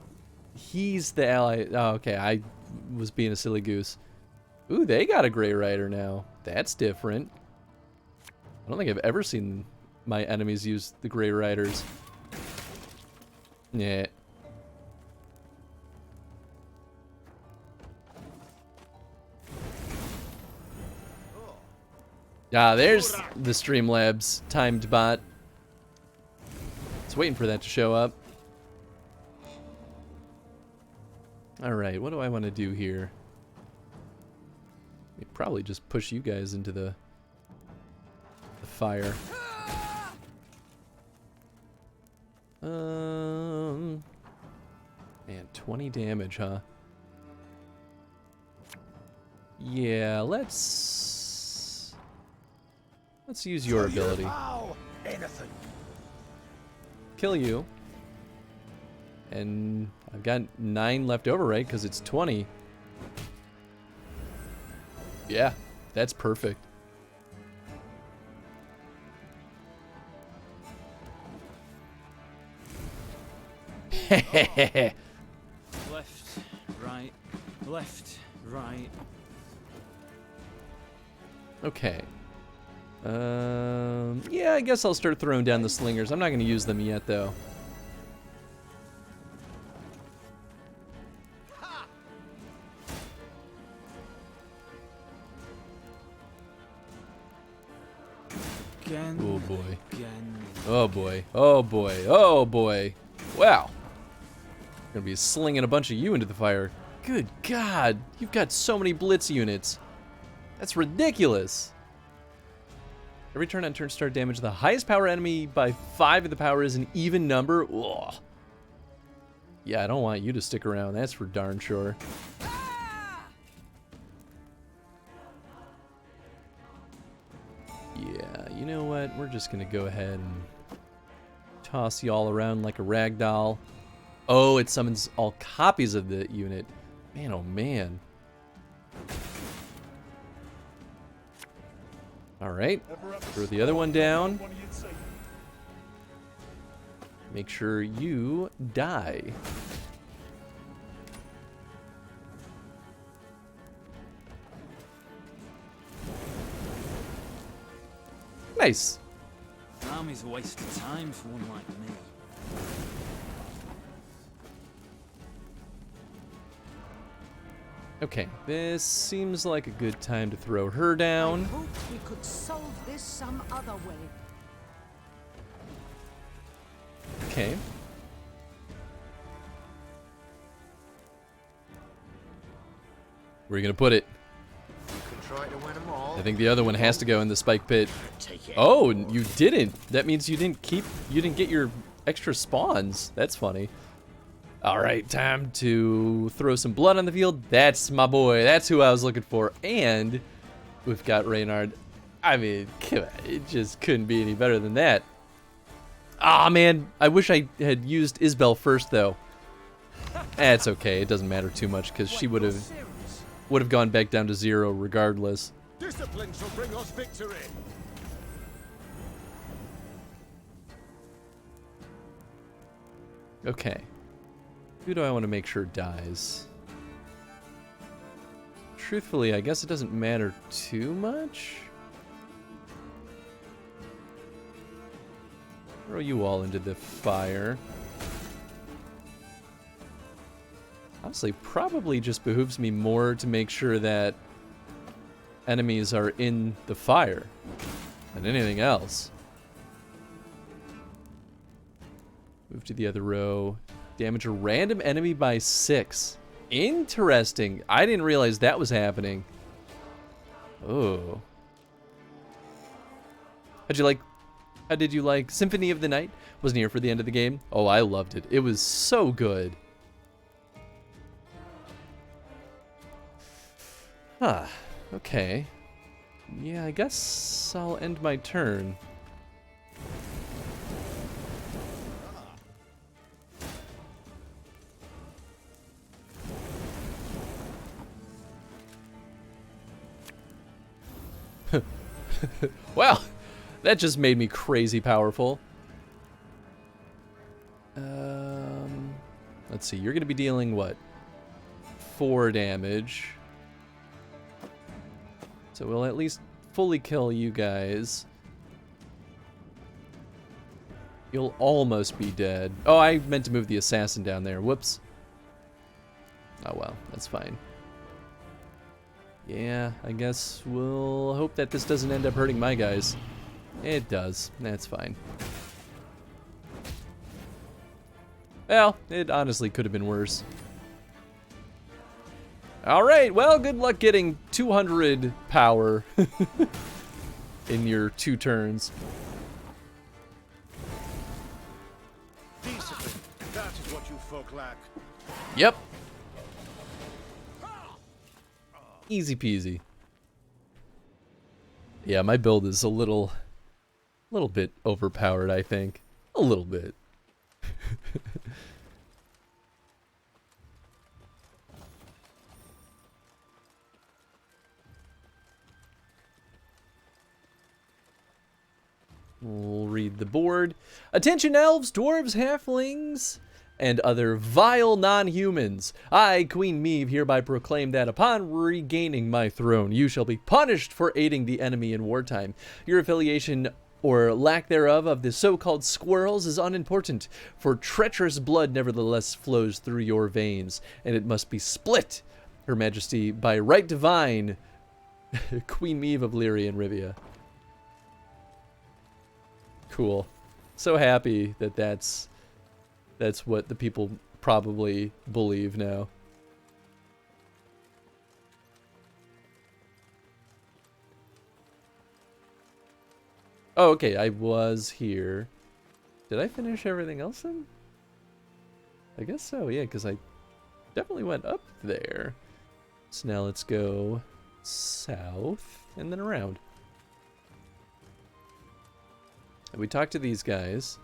he's the ally. Oh, okay, I was being a silly goose. Ooh, they got a Grey Rider now. That's different. I don't think I've ever seen my enemies use the Grey Riders. Yeah. Ah, there's the Streamlabs timed bot. It's waiting for that to show up. Alright, what do I want to do here? Probably just push you guys into the fire. Man, 20 damage, huh? Yeah, let's use your ability. Kill you. And I've got 9 left over, right? Because it's 20. Yeah, that's perfect. Left, right, left, right. Okay. Yeah, I guess I'll start throwing down the slingers. I'm not going to use them yet, though. Oh boy. Oh boy. Oh boy. Oh boy. Wow. Gonna be slinging a bunch of you into the fire. Good God. You've got so many blitz units. That's ridiculous. Every turn on turn start damage the highest power enemy by 5 of the power is an even number. Ugh. Yeah, I don't want you to stick around. That's for darn sure. Yeah, you know what? We're just gonna go ahead and toss you all around like a rag doll. Oh, it summons all copies of the unit. Man, oh man. Alright, throw the other one down. Make sure you die. Nice. Army's a waste of time for one like me. Okay, this seems like a good time to throw her down. I hoped we could solve this some other way. Okay. Where are you gonna put it? Try to win them all. I think the other one has to go in the spike pit. Oh, you didn't. That means you didn't get your extra spawns. That's funny. All right, time to throw some blood on the field. That's my boy. That's who I was looking for. And we've got Reynard. I mean, it just couldn't be any better than that. Ah, man. I wish I had used Isbel first, though. It's okay. It doesn't matter too much because she would have would have gone back down to 0 regardless. Discipline shall bring us victory. Okay. Who do I want to make sure dies? Truthfully, I guess it doesn't matter too much. Throw you all into the fire. Honestly, probably just behooves me more to make sure that enemies are in the fire than anything else. Move to the other row. Damage a random enemy by 6. Interesting. I didn't realize that was happening. Oh. How did you like Symphony of the Night? Wasn't here for the end of the game. Oh, I loved it. It was so good. Huh. Okay. Yeah, I guess I'll end my turn. Well, that just made me crazy powerful. Let's see, you're gonna be dealing what? 4 damage. So we'll at least fully kill you guys. You'll almost be dead. Oh, I meant to move the assassin down there. Whoops. Oh well, that's fine. Yeah, I guess we'll hope that this doesn't end up hurting my guys. It does. That's fine. Well, it honestly could have been worse. Alright, well, good luck getting 200 power in your 2 turns. Discipline, that is what you folk lack. Yep. Easy peasy. Yeah, my build is a little bit overpowered, I think. A little bit. We'll read the board. Attention elves, dwarves, halflings, and other vile non-humans. I, Queen Meve, hereby proclaim that upon regaining my throne, you shall be punished for aiding the enemy in wartime. Your affiliation or lack thereof of the so-called squirrels is unimportant, for treacherous blood nevertheless flows through your veins, and it must be split, Her Majesty, by right divine, Queen Meve of Lyria and Rivia. Cool. So happy that that's what the people probably believe now. Oh, okay, I was here. Did I finish everything else then? I guess so, yeah, because I definitely went up there. So now let's go south and then around. And we talked to these guys.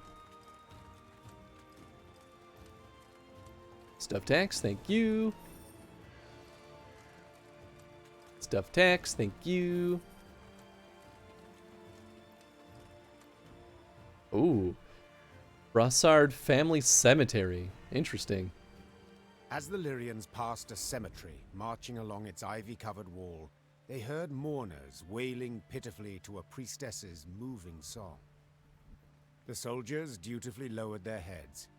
Stuff tax, thank you. Stuff tax, thank you. Ooh. Brossard Family Cemetery. Interesting. As the Lyrians passed a cemetery, marching along its ivy-covered wall, they heard mourners wailing pitifully to a priestess's moving song. The soldiers dutifully lowered their heads.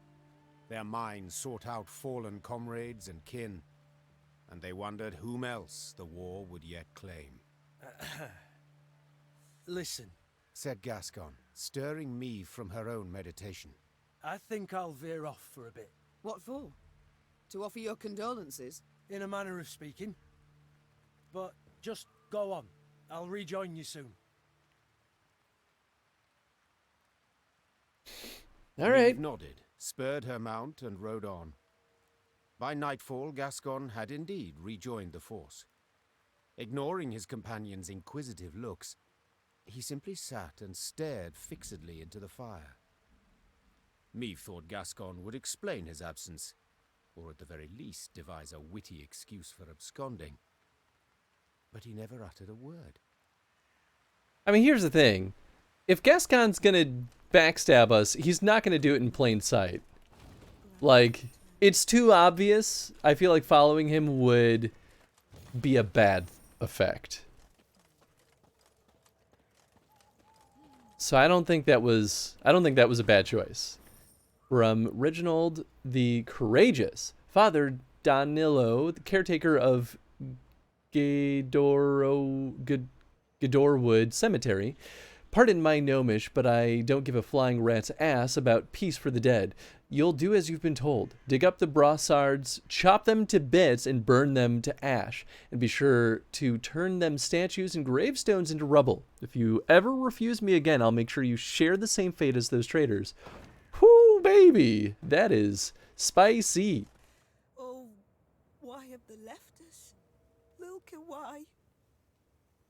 Their minds sought out fallen comrades and kin, and they wondered whom else the war would yet claim. Listen, said Gascon, stirring Meve from her own meditation. I think I'll veer off for a bit. What for? To offer your condolences? In a manner of speaking. But just go on. I'll rejoin you soon. All right. Meve nodded, spurred her mount, and rode on. By nightfall, Gascon had indeed rejoined the force. Ignoring his companion's inquisitive looks, he simply sat and stared fixedly into the fire. Meve thought Gascon would explain his absence, or at the very least devise a witty excuse for absconding. But he never uttered a word. I mean, here's the thing. If Gascon's gonna backstab us, he's not gonna do it in plain sight. Like, it's too obvious. I feel like following him would be a bad effect. So I don't think that was a bad choice. From Reginald the Courageous, Father Danilo, the caretaker of Gadorwood Cemetery. Pardon my gnomish, but I don't give a flying rat's ass about peace for the dead. You'll do as you've been told. Dig up the brossards, chop them to bits, and burn them to ash. And be sure to turn them statues and gravestones into rubble. If you ever refuse me again, I'll make sure you share the same fate as those traitors. Whoo, baby! That is spicy. Oh, why have they left us? Look at why.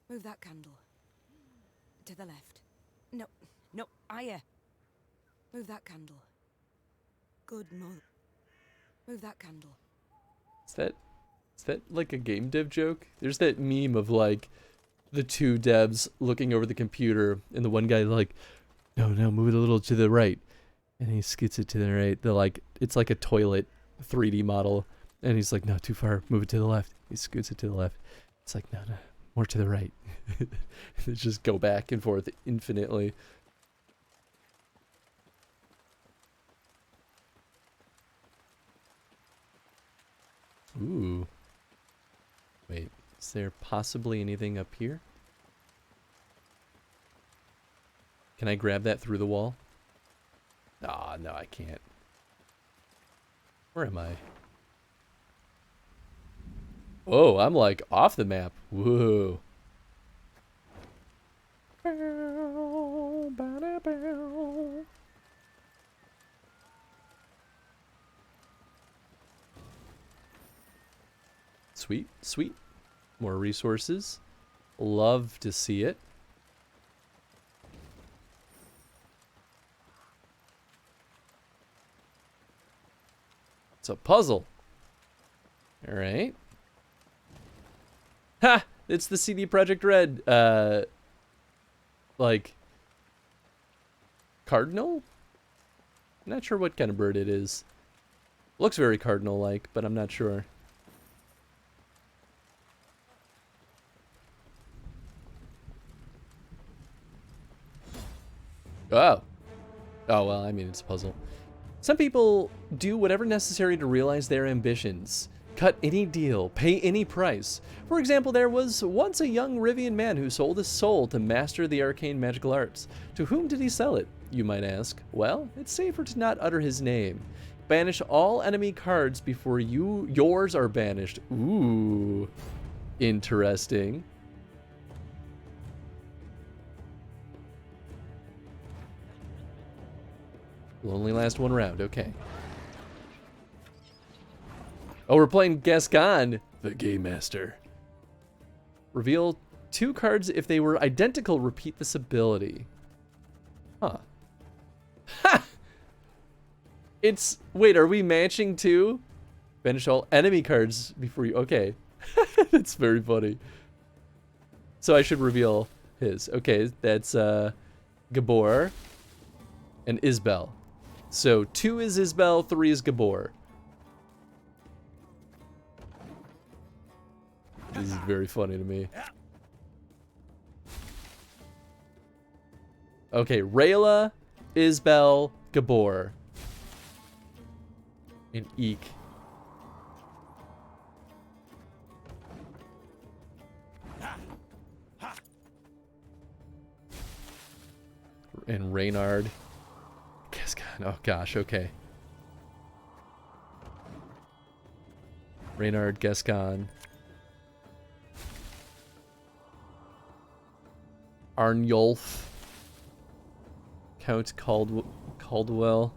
Move that candle. To the left. No, no, higher. Move that candle. Good mother. Move that candle. Is that like a game dev joke? There's that meme of like the two devs looking over the computer and the one guy like, no, move it a little to the right. And he skits it to the right. It's like a toilet 3D model. And he's like, no, too far, move it to the left. He scoots it to the left. It's like, no, more to the right. They just go back and forth infinitely. Ooh. Wait, is there possibly anything up here? Can I grab that through the wall? Ah, no, I can't. Where am I? Oh, I'm like off the map. Whoa. Sweet, sweet. More resources. Love to see it. It's a puzzle. All right. Ha! It's the CD Projekt Red, like, cardinal? I'm not sure what kind of bird it is. Looks very cardinal-like, but I'm not sure. Oh. Oh, well, I mean, it's a puzzle. Some people do whatever necessary to realize their ambitions. Cut any deal, pay any price. For example, there was once a young Rivian man who sold his soul to master the arcane magical arts. To whom did he sell it, you might ask? Well, it's safer to not utter his name. Banish all enemy cards before yours are banished. Ooh, interesting. Will only last one round, okay. Oh, we're playing Gascon, the Game Master. Reveal 2 cards if they were identical. Repeat this ability. Huh. Ha! It's... Wait, are we matching 2? Banish all enemy cards before you... Okay. That's very funny. So I should reveal his. Okay, that's Gabor and Isbel. So 2 is Isbel, 3 is Gabor. This is very funny to me. Okay, Rayla, Isbel, Gabor, and Eek. And Reynard. Oh gosh, okay. Reynard, Gascon. Arnulf. Count Caldwell.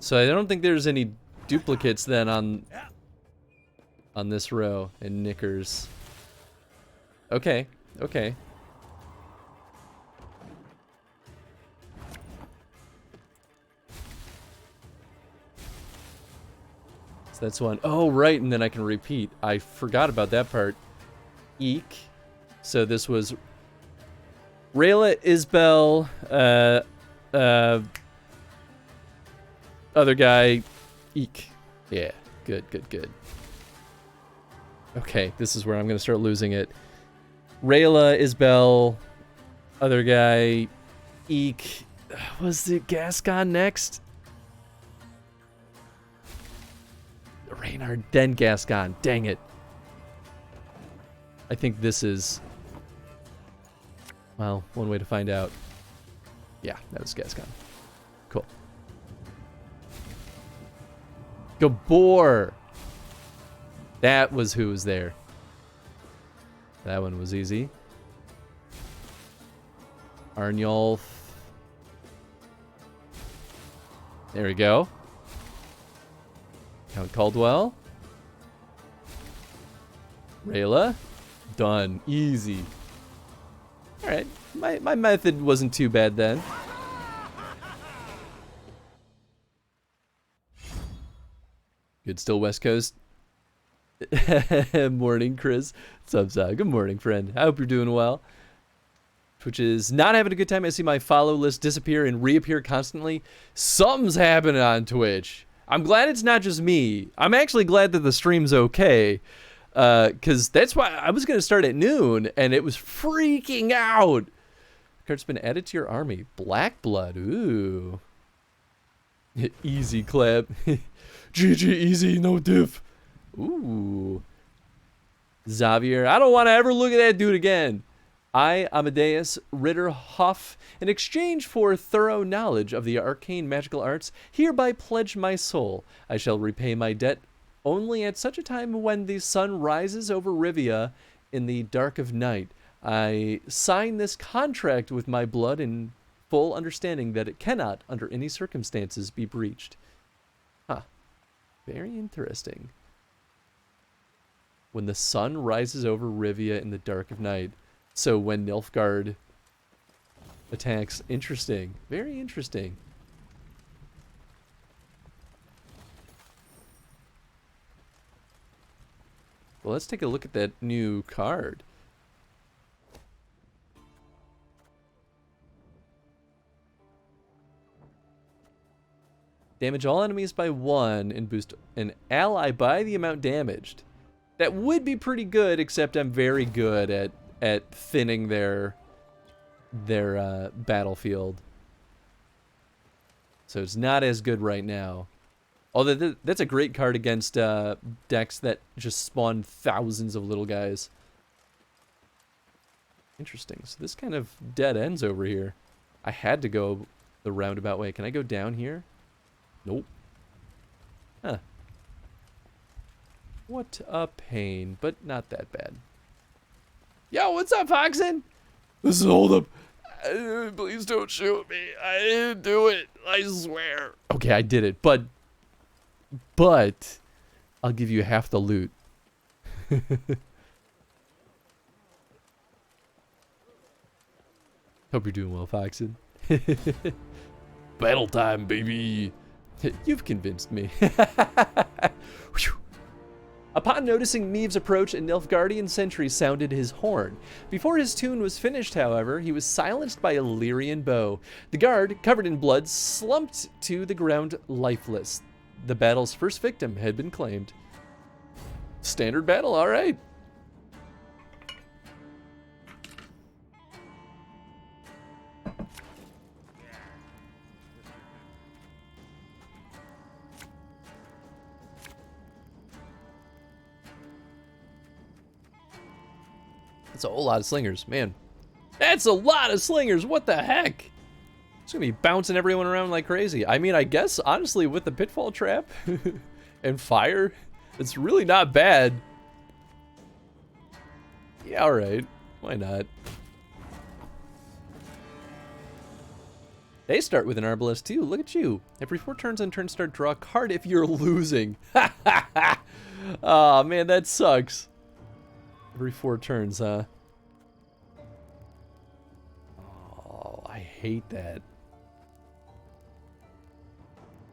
So I don't think there's any duplicates then on this row. And Knickers. Okay, okay. So that's one. Oh, right, and then I can repeat. I forgot about that part. Eek. So this was Rayla, Isbel, other guy, Eek. Yeah, good, good, good. Okay, this is where I'm going to start losing it. Rayla, Isbel, other guy, Eek. Was the Gascon next? Reynard, then Gascon. Dang it. I think this is... Well, one way to find out. Yeah, that was Gascon. Cool. Gabor! That was who was there. That one was easy. Arnulf. There we go. Count Caldwell. Rayla. Done. Easy. Alright. My method wasn't too bad then. Good, still West Coast. Morning, Chris. What's up, Zah? Good morning, friend. I hope you're doing well. Twitch is not having a good time. I see my follow list disappear and reappear constantly. Something's happening on Twitch. I'm glad it's not just me. I'm actually glad that the stream's okay. Because that's why I was going to start at noon, and it was freaking out. Card's been added to your army. Black blood. Ooh. Easy clap. GG easy, no diff. Ooh. Xavier. I don't want to ever look at that dude again. I, Amadeus Ritter Huff, in exchange for thorough knowledge of the arcane magical arts, hereby pledge my soul. I shall repay my debt only at such a time when the sun rises over Rivia in the dark of night. I sign this contract with my blood in full understanding that it cannot, under any circumstances, be breached. Huh. Very interesting. When the sun rises over Rivia in the dark of night. So when Nilfgaard attacks. Interesting. Very interesting. Well, let's take a look at that new card. Damage all enemies by 1 and boost an ally by the amount damaged. That would be pretty good, except I'm very good at thinning their battlefield. So it's not as good right now. Although that's a great card against decks that just spawn thousands of little guys. Interesting. So this kind of dead ends over here. I had to go the roundabout way. Can I go down here? Nope. Huh. What a pain, but not that bad. Yo, what's up, Foxen? This is Hold Up. Please don't shoot me. I didn't do it. I swear. Okay, I did it, but I'll give you half the loot. Hope you're doing well, Foxen. Battle time, baby. You've convinced me. Upon noticing Meave's approach, a Nilfgaardian sentry sounded his horn. Before his tune was finished, however, he was silenced by a Lyrian bow. The guard, covered in blood, slumped to the ground lifeless. The battle's first victim had been claimed. Standard battle, all right. That's a whole lot of slingers, man. That's a lot of slingers. What the heck? It's gonna be bouncing everyone around like crazy. I mean, I guess, honestly, with the pitfall trap and fire, it's really not bad. Yeah, alright. Why not? They start with an Arbalest too. Look at you. Every 4 turns on turn start, draw a card if you're losing. Oh man, that sucks. Every 4 turns, huh? Oh, I hate that.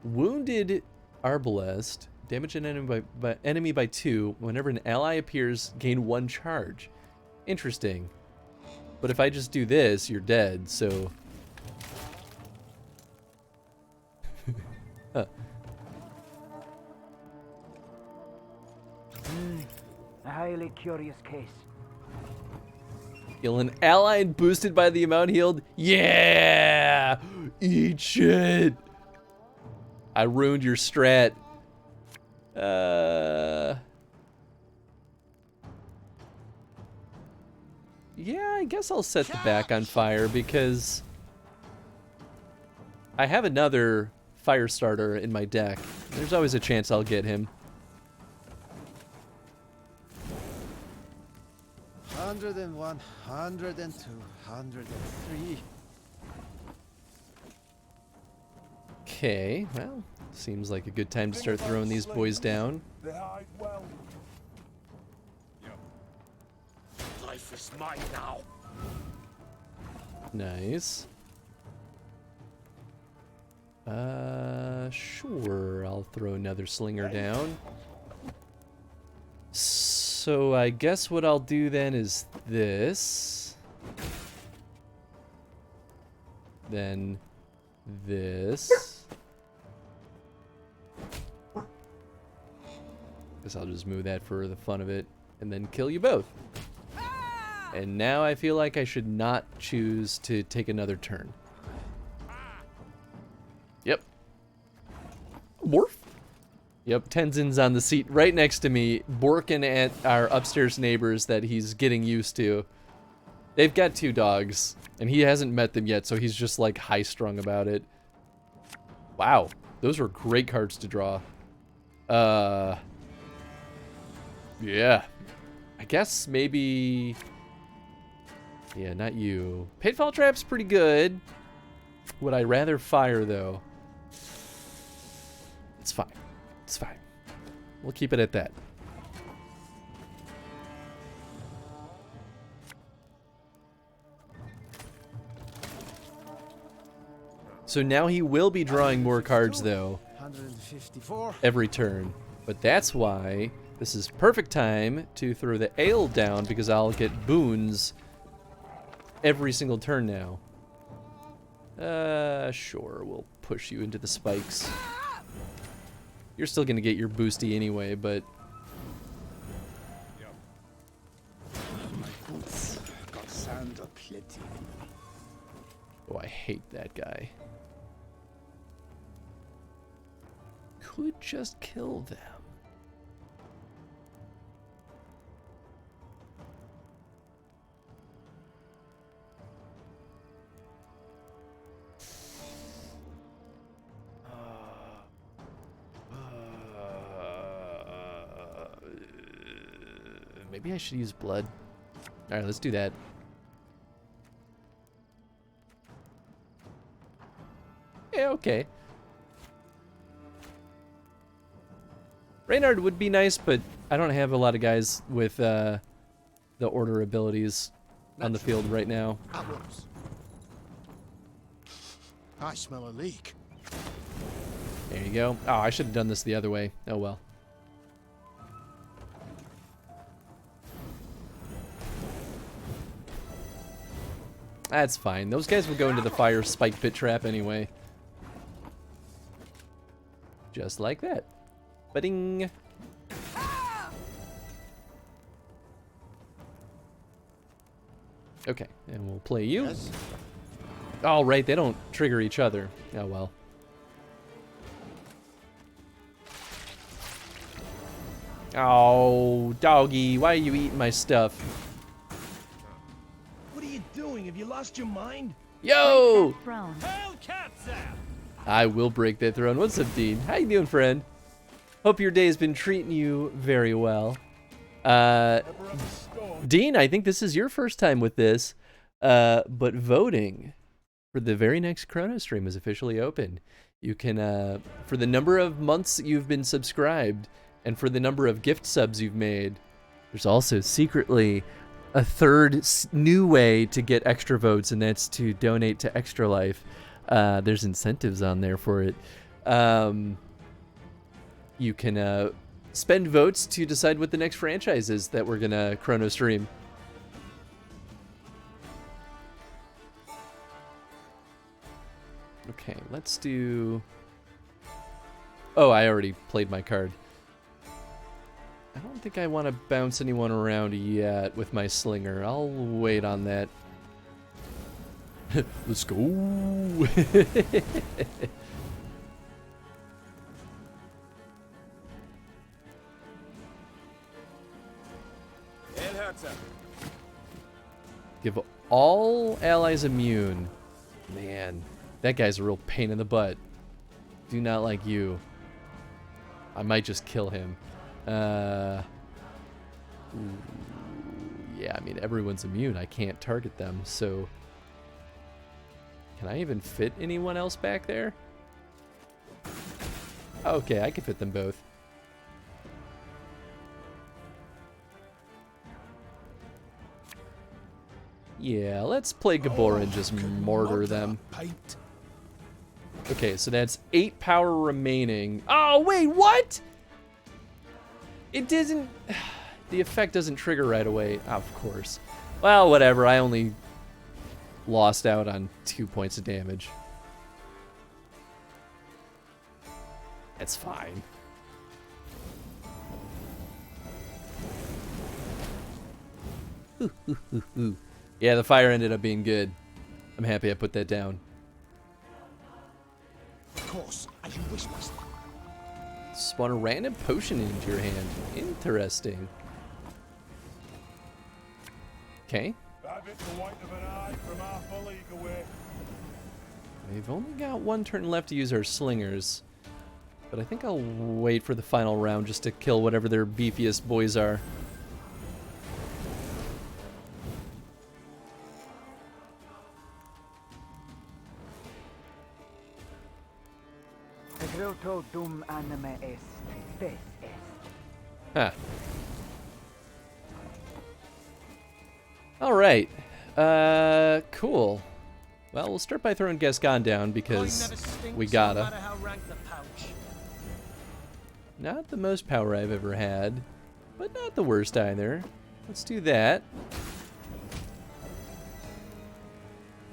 Wounded Arbalest Damage an enemy by 2. Whenever an ally appears, gain 1 charge. Interesting. But if I just do this, you're dead, so... huh. A highly curious case. Heal an ally and boosted by the amount healed. Yeah! Eat shit! I ruined your strat. Yeah, I guess I'll set the back on fire because I have another fire starter in my deck. There's always a chance I'll get him. 101, 102, 103. Okay, well, seems like a good time to start throwing these boys down. Life is mine now. Nice. Sure, I'll throw another slinger down. So I guess what I'll do then is this. Then this. Guess I'll just move that for the fun of it and then kill you both. And now I feel like I should not choose to take another turn. Yep. Morph. Yep, Tenzin's on the seat right next to me, borking at our upstairs neighbors that he's getting used to. They've got 2 dogs, and he hasn't met them yet, so he's just like high-strung about it. Wow, those were great cards to draw. Yeah. I guess maybe... Yeah, not you. Pitfall Trap's pretty good. Would I rather fire, though? It's fine. It's fine. We'll keep it at that. So now he will be drawing more cards, though, 154. every turn. But that's why this is perfect time to throw the ale down, because I'll get boons every single turn now. Sure, we'll push you into the spikes. You're still gonna get your boosty anyway, but... Got sand aplenty. Oh, I hate that guy. Could just kill them. Maybe I should use blood. Alright, let's do that. Yeah, okay. Reynard would be nice, but I don't have a lot of guys with the order abilities on the field right now. Apples. I smell a leak. There you go. Oh, I should have done this the other way. Oh well. That's fine. Those guys will go into the fire spike pit trap anyway. Just like that. Ba-ding. Okay, and we'll play you. Yes. Oh, right, they don't trigger each other. Oh, well. Oh, doggy, why are you eating my stuff? What are you doing? Have you lost your mind? Yo! Hellcats out! I will break that throne. What's up, Dean? How you doing, friend? Hope your day has been treating you very well. Dean, I think this is your first time with this, but voting for the very next Chrono stream is officially open. You can, for the number of months you've been subscribed, and for the number of gift subs you've made, there's also secretly a third new way to get extra votes, and that's to donate to Extra Life. There's incentives on there for it. you can spend votes to decide what the next franchise is that we're gonna chrono stream. Okay, let's do... Oh, I already played my card. I don't think I want to bounce anyone around yet with my slinger. I'll wait on that. Let's go. Give all allies immune. Man, that guy's a real pain in the butt. Do not like you. I might just kill him. Yeah, I mean, everyone's immune. I can't target them, so... Can I even fit anyone else back there? Okay, I can fit them both. Yeah, let's play Gabor and just mortar them. Okay, so that's 8 power remaining. Oh, wait, what? It doesn't... The effect doesn't trigger right away. Of course. Well, whatever. I only lost out on 2 points of damage. That's fine. Yeah, the fire ended up being good. I'm happy I put that down. Of course, as you wish, master. Spawn a random potion into your hand. Interesting. Okay. We've only got 1 turn left to use our slingers. But I think I'll wait for the final round just to kill whatever their beefiest boys are. Huh. Alright. Cool. Well, we'll start by throwing Gascon down because we gotta. Not the most power I've ever had, but not the worst either. Let's do that.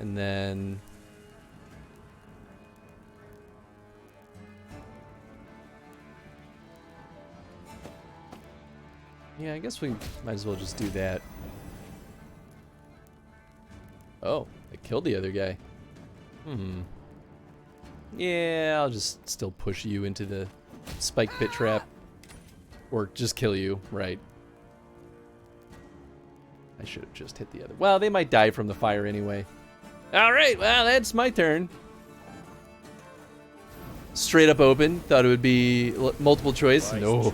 And then... Yeah, I guess we might as well just do that. Oh, I killed the other guy. Yeah, I'll just still push you into the spike pit trap. Or just kill you, right. I should have just hit the other. Well, they might die from the fire anyway. Alright, well, that's my turn. Straight up open. Thought it would be multiple choice. No.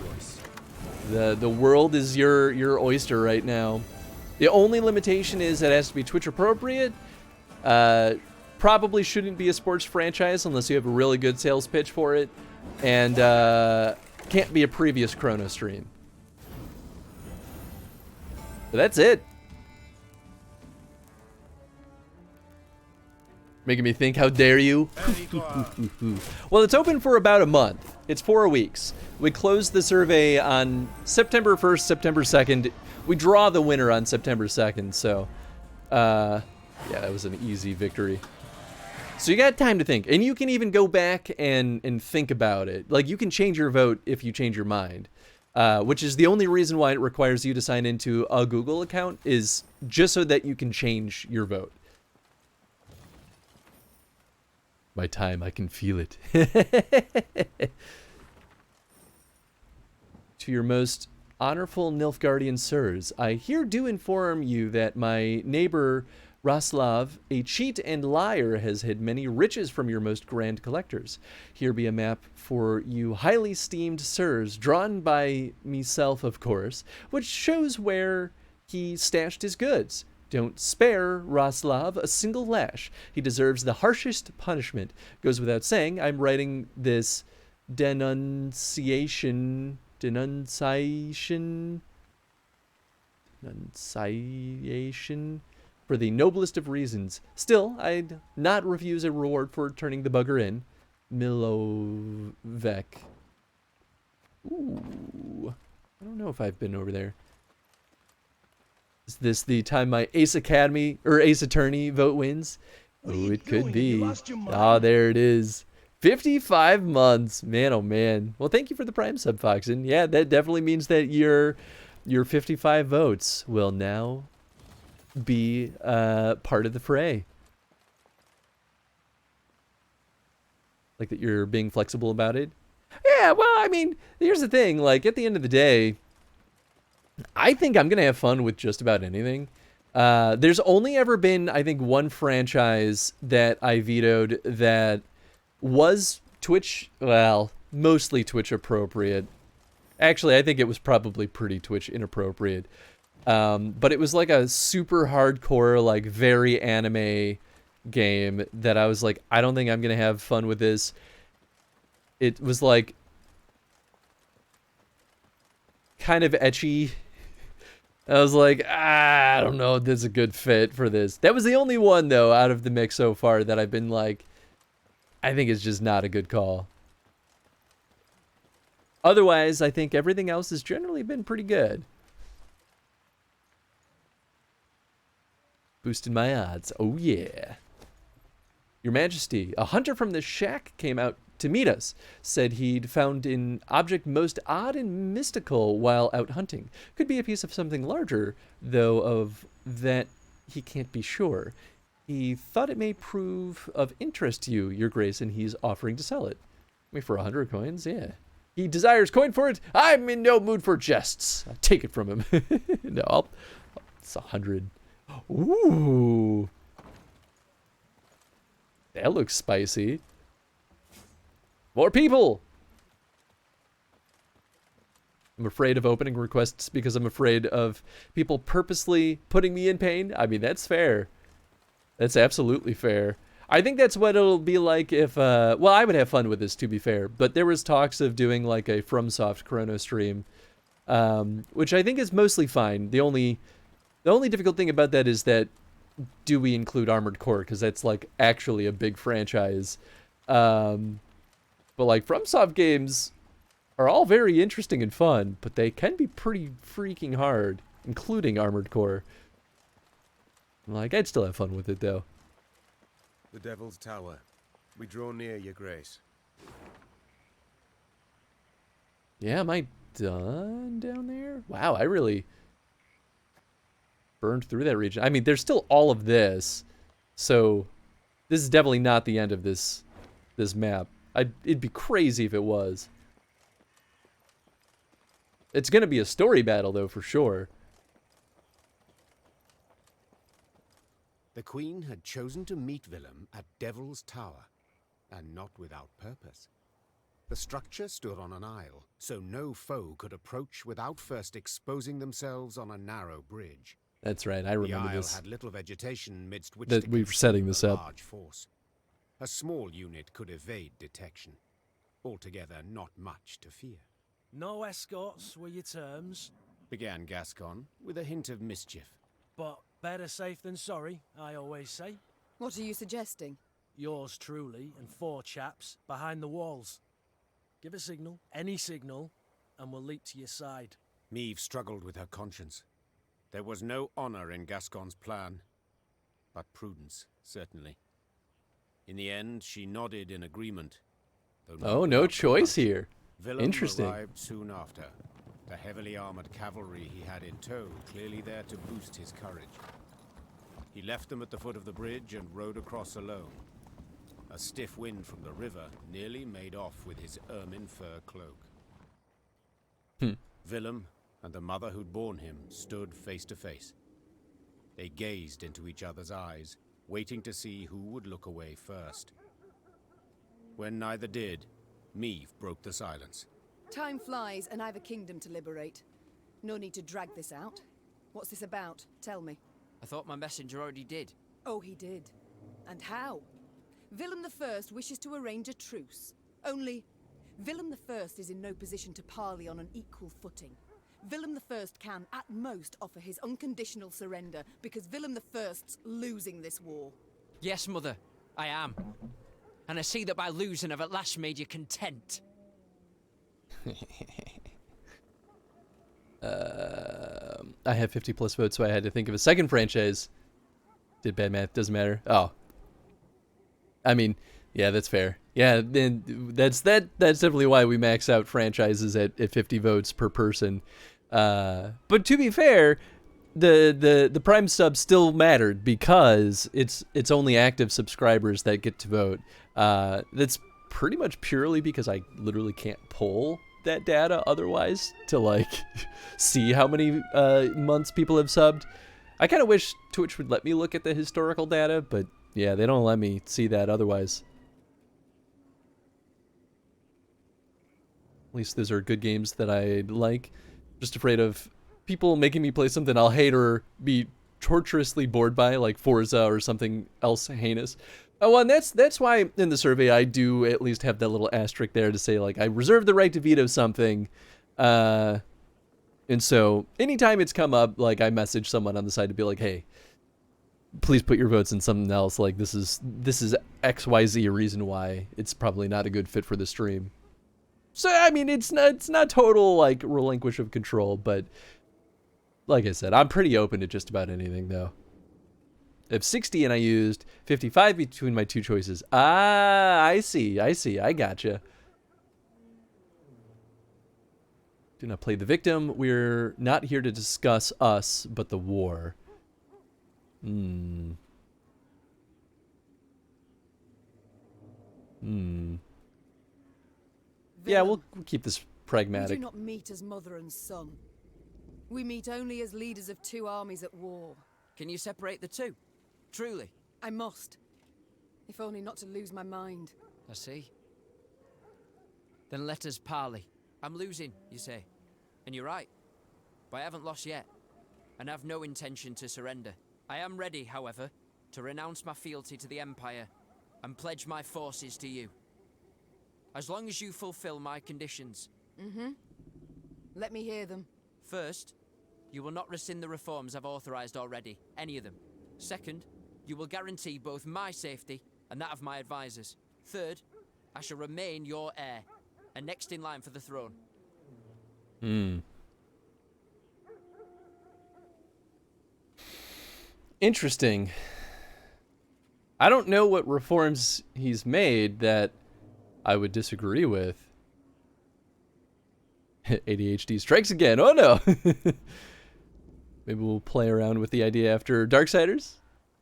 The world is your oyster right now. The only limitation is that it has to be Twitch appropriate. Probably shouldn't be a sports franchise unless you have a really good sales pitch for it. And can't be a previous chrono stream. But that's it. Making me think, how dare you? Well, it's open for about a month. It's 4 weeks. We closed the survey on September 1st, September 2nd. We draw the winner on September 2nd, so... yeah, that was an easy victory. So you got time to think. And you can even go back and think about it. Like, you can change your vote if you change your mind. Which is the only reason why it requires you to sign into a Google account, is just so that you can change your vote. My time, I can feel it. To your most honorful Nilfgaardian sirs, I here do inform you that my neighbor Raslav, a cheat and liar, has hid many riches from your most grand collectors. Here be a map for you highly esteemed sirs, drawn by meself, of course, which shows where he stashed his goods. Don't spare Raslav a single lash. He deserves the harshest punishment. Goes without saying, I'm writing this denunciation for the noblest of reasons. Still, I'd not refuse a reward for turning the bugger in. Milovek. Ooh. I don't know if I've been over there. Is this the time my Ace Academy or Ace Attorney vote wins? Oh, it could be. Ah, there it is. 55 months. Man, oh man. Well, thank you for the Prime sub, Foxen. Yeah, that definitely means that your 55 votes will now be part of the fray. Like that you're being flexible about it. Yeah, well, I mean, here's the thing. Like, at the end of the day, I think I'm going to have fun with just about anything. There's only ever been, I think, one franchise that I vetoed that was Twitch, well, mostly Twitch appropriate. Actually, I think it was probably pretty Twitch inappropriate. But it was like a super hardcore, like very anime game that I was like, I don't think I'm going to have fun with this. It was like kind of ecchi. I was like, I don't know if this is a good fit for this. That was the only one, though, out of the mix so far that I've been like, I think it's just not a good call. Otherwise, I think everything else has generally been pretty good. Boosted my odds. Oh, yeah. Your Majesty, a hunter from the shack came out to meet us. Said he'd found an object most odd and mystical while out hunting. Could be a piece of something larger, though of that he can't be sure. He thought it may prove of interest to you, Your Grace, and he's offering to sell it. I mean, for 100 coins, yeah. He desires coin for it. I'm in no mood for jests. I'll take it from him. No, it's 100. Ooh. That looks spicy. More people! I'm afraid of opening requests because I'm afraid of people purposely putting me in pain. I mean, that's fair. That's absolutely fair. I think that's what it'll be like if, well, I would have fun with this, to be fair, but there was talks of doing like a FromSoft chrono stream, which I think is mostly fine. The only difficult thing about that is that, do we include Armored Core? Because that's like actually a big franchise. But like FromSoft games are all very interesting and fun, but they can be pretty freaking hard, including Armored Core. Like, I'd still have fun with it, though. The Devil's Tower. We draw near, Your Grace. Yeah, am I done down there? Wow, I really burned through that region. I mean, there's still all of this, so this is definitely not the end of this map. It'd be crazy if it was. It's gonna be a story battle, though, for sure. The Queen had chosen to meet Willem at Devil's Tower, and not without purpose. The structure stood on an isle, so no foe could approach without first exposing themselves on a narrow bridge. That's right, I remember the this. isle had little vegetation midst which that we were setting this up. Large force. A small unit could evade detection. Altogether, not much to fear. No escorts were your terms, Began Gascon, with a hint of mischief. but better safe than sorry, I always say. What are you suggesting? Yours truly and 4 chaps behind the walls. Give a signal, any signal, and we'll leap to your side. Meve struggled with her conscience. There was no honor in Gascon's plan, but prudence, certainly. In the end, she nodded in agreement. Oh, no choice here. Willem Interesting. arrived soon after. The heavily armored cavalry he had in tow, clearly there to boost his courage. He left them at the foot of the bridge and rode across alone. A stiff wind from the river nearly made off with his ermine fur cloak. Willem and the mother who'd borne him stood face to face. They gazed into each other's eyes, waiting to see who would look away first. When neither did, Meve broke the silence. Time flies, and I've a kingdom to liberate. No need to drag this out. What's this about? Tell me. I thought my messenger already did. Oh, he did. And how? Willem I wishes to arrange a truce. Only, Willem I is in no position to parley on an equal footing. Willem I can, at most, offer his unconditional surrender, because Willem I's losing this war. Yes, Mother, I am. And I see that by losing I've at last made you content. I have 50 plus votes, so I had to think of a second franchise. Did bad math, doesn't matter. Oh. I mean, yeah, that's fair. Yeah, then that's definitely why we max out franchises at 50 votes per person. But to be fair, the Prime sub still mattered because it's only active subscribers that get to vote. That's pretty much purely because I literally can't pull that data otherwise to like see how many months people have subbed. I kind of wish Twitch would let me look at the historical data, but yeah, they don't let me see that otherwise. At least those are good games that I like. Just afraid of people making me play something I'll hate or be torturously bored by, like Forza or something else heinous. Oh, and that's why in the survey I do at least have that little asterisk there to say, like, I reserve the right to veto something. And so anytime it's come up, like, I message someone on the side to be like, hey, please put your votes in something else. Like, this is XYZ a reason why it's probably not a good fit for the stream. So, I mean, it's not total, like, relinquish of control, but like I said, I'm pretty open to just about anything, though. I have 60 and I used 55 between my two choices. Ah, I see. I gotcha. Do not play the victim. We're not here to discuss us, but the war. Yeah, we'll keep this pragmatic. We do not meet as mother and son. We meet only as leaders of two armies at war. Can you separate the two? Truly? I must. If only not to lose my mind. I see. Then let us parley. I'm losing, you say. And you're right. But I haven't lost yet. And have no intention to surrender. I am ready, however, to renounce my fealty to the Empire and pledge my forces to you. As long as you fulfill my conditions. Let me hear them. First, you will not rescind the reforms I've authorized already, any of them. Second, you will guarantee both my safety and that of my advisors. Third, I shall remain your heir, and next in line for the throne. Interesting. I don't know what reforms he's made that I would disagree with. ADHD strikes again. Oh no. Maybe we'll play around with the idea after Darksiders.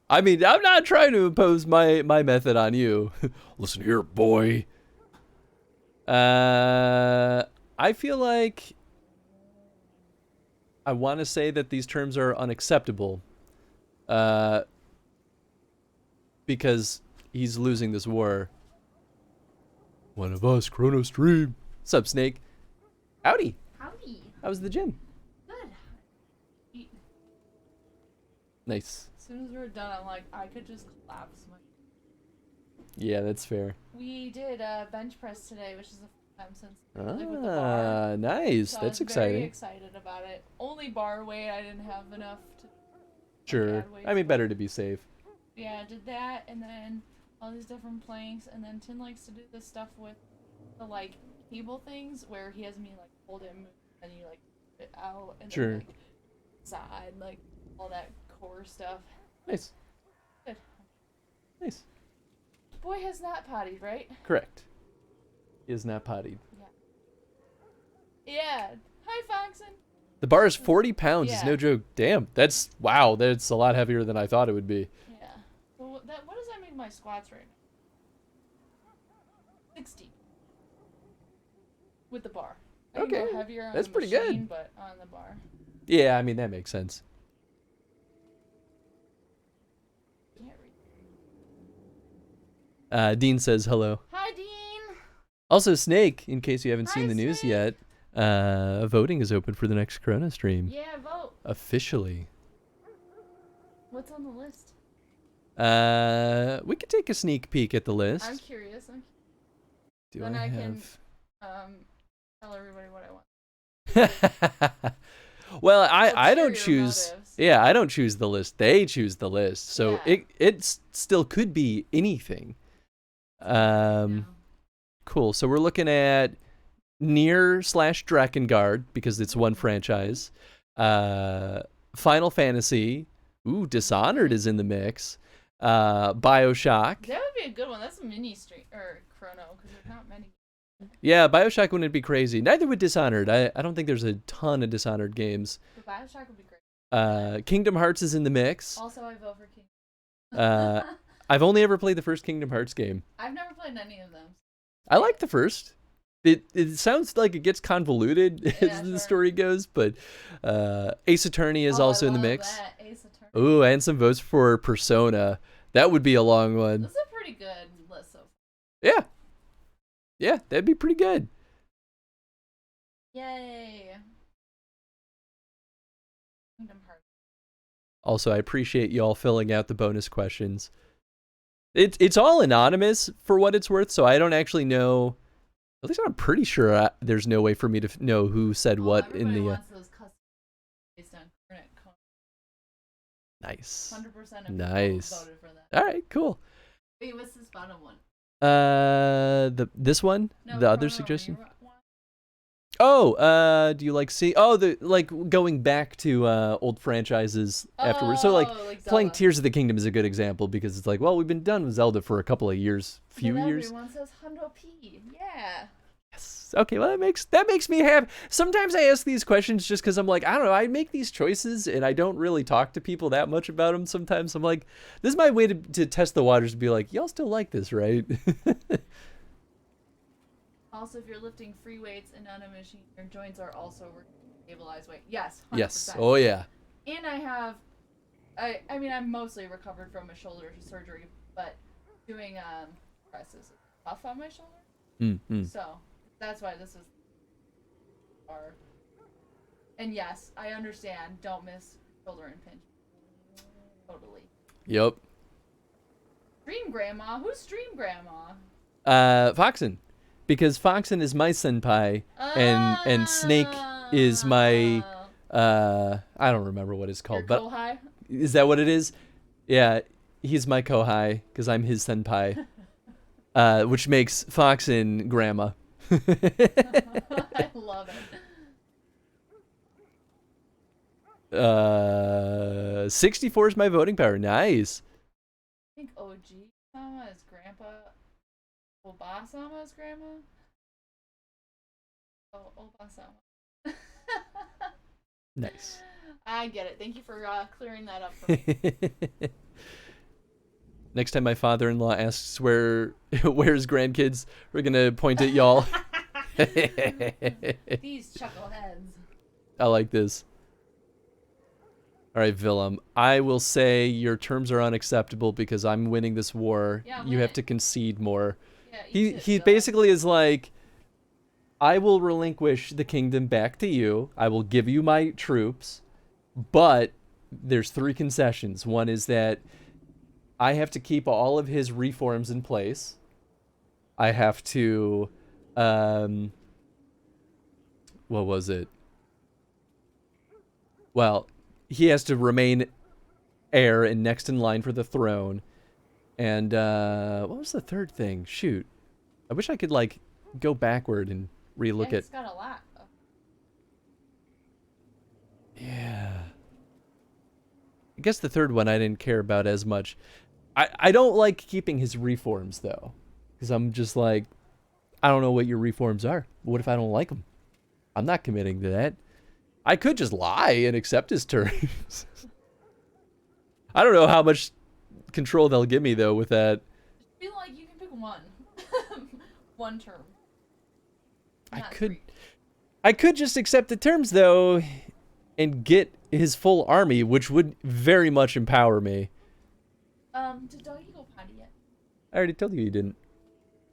I mean, I'm not trying to impose my method on you. Listen here, boy. I feel like I want to say that these terms are unacceptable. Because he's losing this war. One of us, chronostream. Sup, Snake? Howdy. Howdy. How was the gym? Good. Nice. As soon as we were done, I'm like, I could just collapse my... Yeah, that's fair. We did bench press today, which is the first time since like, with the bar. Ah, nice. So That's I was exciting. very excited about it. Only bar weight, I didn't have enough to... Sure. I mean, better to be safe. Yeah, I did that, and then all these different planks, and then Tin likes to do this stuff with the, like, cable things, where he has me, like, hold him, and you, like, put it out, and Sure. then, like, side, like, all that core stuff. Nice. Good. Nice. Boy has not pottied, right? Correct. He is not pottied. Yeah. Hi, Foxen. The bar is 40 pounds. Yeah. It's no joke. Damn. That's, wow. That's a lot heavier than I thought it would be. Yeah. Well, what does that make my squats right now? 60. With the bar. I can Okay. go heavier on That's the pretty machine, good. But on the bar. Yeah, I mean, that makes sense. Dean says hello. Hi, Dean. Also, Snake, in case you haven't seen the news yet, voting is open for the next Corona stream. Yeah, vote. Officially. What's on the list? We could take a sneak peek at the list. I'm curious. Do then I can have... tell everybody what I want. Well, I don't Ulterior choose. motives. Yeah, I don't choose the list. They choose the list. So it still could be anything. Cool. So we're looking at Nier / Drakengard, because it's one franchise. Final Fantasy. Ooh, Dishonored is in the mix. Bioshock. That would be a good one. That's a mini stream or chrono because there's not many. Yeah, Bioshock wouldn't be crazy. Neither would Dishonored. I don't think there's a ton of Dishonored games. But Bioshock would be great. Kingdom Hearts is in the mix. Also, I vote for Kingdom. I've only ever played the first Kingdom Hearts game. I've never played any of them. I like the first. It sounds like it gets convoluted as the story goes, but Ace Attorney is also in the mix. Ace Attorney. Ooh, and some votes for Persona. That would be a long one. That's a pretty good list so far. Yeah. Yeah, that'd be pretty good. Yay. Kingdom Hearts. Also, I appreciate y'all filling out the bonus questions. It's all anonymous for what it's worth, so I don't actually know. At least I'm pretty sure there's no way for me to know who said what in the. Wants those custom based on current code. Nice. 100% of nice. people voted for that. All right, cool. Wait, what's this bottom one? This one, no, the other suggestion. Oh, do you like going back to old franchises afterwards? So like playing Tears of the Kingdom is a good example because it's like, well, we've been done with Zelda for a couple of years, few years. Everyone says Hundo P. Yeah. Yes. Okay, well that makes me happy. Sometimes I ask these questions just because I'm like, I don't know, I make these choices and I don't really talk to people that much about them. Sometimes I'm like, this is my way to test the waters to be like, y'all still like this, right? Also, if you're lifting free weights and on a machine, your joints are also working to stabilize weight. Yes, 100%. Yes. Oh yeah. And I mean, I'm mostly recovered from a shoulder surgery, but doing presses is tough on my shoulder. Mm-hmm. So that's why this is hard. And yes, I understand. Don't miss shoulder impingement. Totally. Yep. Stream Grandma? Who's Stream Grandma? Foxen. Because Foxen is my senpai, and Snake is my, I don't remember what it's called, but kohai? Is that what it is? Yeah, he's my kohai, because I'm his senpai, which makes Foxen grandma. I love it. 64 is my voting power. Nice. I think OG-sama is grandpa. Obasama's grandma? Oh, Obasama. Nice. I get it. Thank you for clearing that up for me. Next time my father-in-law asks where's grandkids, we're going to point at y'all. These chuckleheads. I like this. All right, Willem. I will say your terms are unacceptable because I'm winning this war. Yeah, you have to concede more. Yeah, he basically is like, I will relinquish the kingdom back to you. I will give you my troops, but there's 3 concessions. One is that I have to keep all of his reforms in place. I have to, what was it? Well, he has to remain heir and next in line for the throne. And what was the third thing? Shoot. I wish I could like go backward and relook Yeah, at. it's got a lot. Yeah. I guess the third one I didn't care about as much. I don't like keeping his reforms though, because I'm just like, I don't know what your reforms are. What if I don't like them? I'm not committing to that. I could just lie and accept his terms. I don't know how much control they'll give me though with that. I feel like you can pick one. One term. I could just accept the terms though and get his full army, which would very much empower me. Did Doggy go potty yet? I already told you didn't.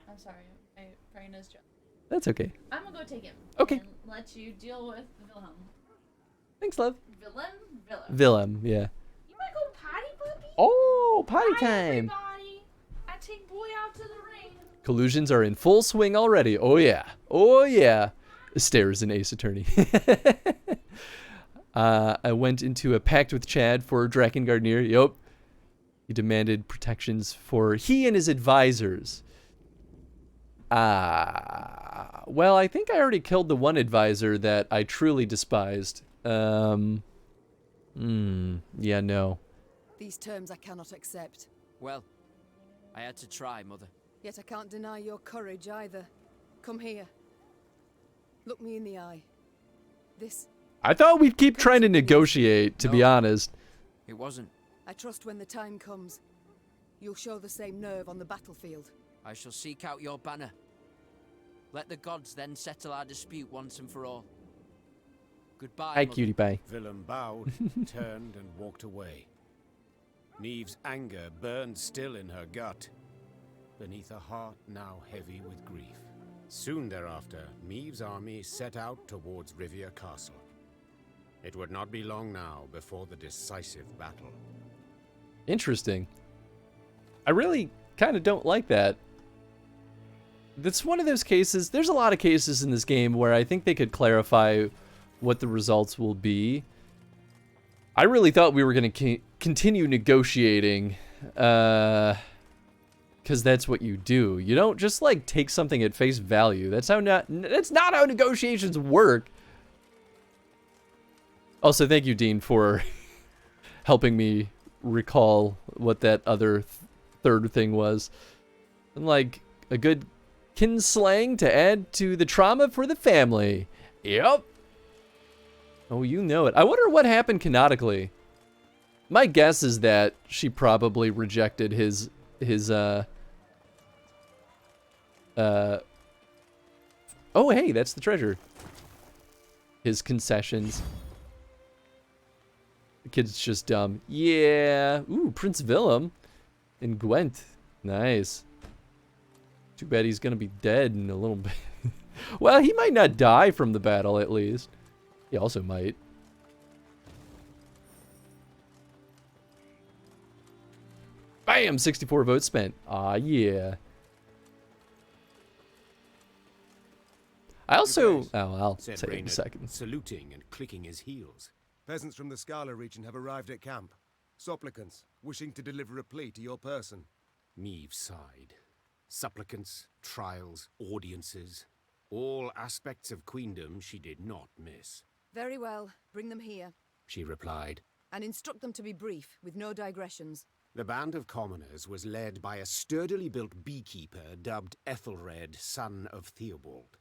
I'm sorry, my brain is just. That's okay. I'm gonna go take him. Okay. And let you deal with Wilhelm. Thanks, love. Willem? Willem, yeah. You wanna go potty, puppy? Oh, potty Hi, time. everybody. I take boy out to the ring. Collusions are in full swing already. Oh yeah. Oh yeah. Stares in Ace Attorney. I went into a pact with Chad for Drakengard. Yup. He demanded protections for he and his advisors. Well, I think I already killed the one advisor that I truly despised. Yeah, no. These terms I cannot accept. Well, I had to try, Mother. Yet I can't deny your courage either. Come here. Look me in the eye. This... I thought we'd keep trying to negotiate, to be honest. It wasn't. I trust when the time comes, you'll show the same nerve on the battlefield. I shall seek out your banner. Let the gods then settle our dispute once and for all. Goodbye, Hi, Mother. cutie pie. Willem bowed, turned, and walked away. Neve's anger burned still in her gut, beneath a heart now heavy with grief. Soon thereafter, Neve's army set out towards Rivia Castle. It would not be long now before the decisive battle. Interesting. I really kind of don't like that. That's one of those cases. There's a lot of cases in this game where I think they could clarify what the results will be. I really thought we were going to continue negotiating, because that's what you do. You don't just like take something at face value. That's not how negotiations work. Also, thank you, Dean, for helping me recall what that other third thing was. And like a good kinslaying to add to the trauma for the family. Yep. Oh, you know it. I wonder what happened canonically. My guess is that she probably rejected his oh, hey, that's the treasure. His concessions. The kid's just dumb. Yeah. Ooh, Prince Willem and Gwent. Nice. Too bad he's gonna be dead in a little bit. Well, he might not die from the battle, at least. He also might. Bam! 64 votes spent. Ah, yeah. I also... Oh, I'll say it in a second. Saluting and clicking his heels. Peasants from the Scala region have arrived at camp. Supplicants, wishing to deliver a plea to your person. Neve sighed. Supplicants, trials, audiences. All aspects of queendom she did not miss. Very well. Bring them here. She replied. And instruct them to be brief, with no digressions. The band of commoners was led by a sturdily built beekeeper dubbed Ethelred, son of Theobald.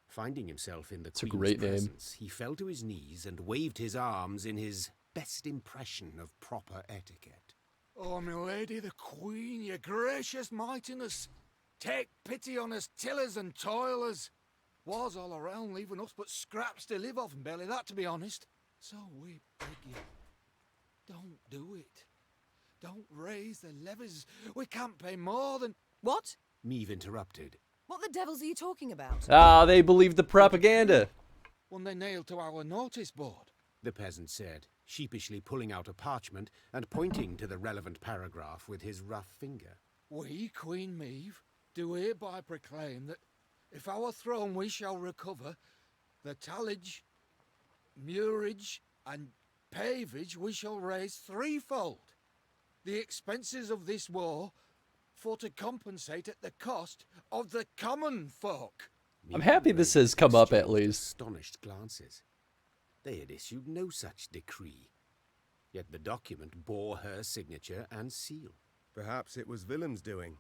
Finding himself in the Queen's presence, he fell to his knees and waved his arms in his best impression of proper etiquette. Oh, my lady, the Queen, your gracious mightiness, take pity on us tillers and toilers. Wars all around, leaving us but scraps to live off, and barely that, to be honest. So we beg you, don't do it. Don't raise the levies. We can't pay more than... What? Neve interrupted. What the devils are you talking about? Ah, they believe the propaganda. One they nailed to our notice board. The peasant said, sheepishly pulling out a parchment and pointing to the relevant paragraph with his rough finger. We, Queen Meve, do hereby proclaim that if our throne we shall recover, the tallage, murage, and pavage we shall raise threefold. The expenses of this war for to compensate at the cost of the common folk. I'm happy this has come up at least. Astonished glances. They had issued no such decree. Yet the document bore her signature and seal. Perhaps it was Willem's doing.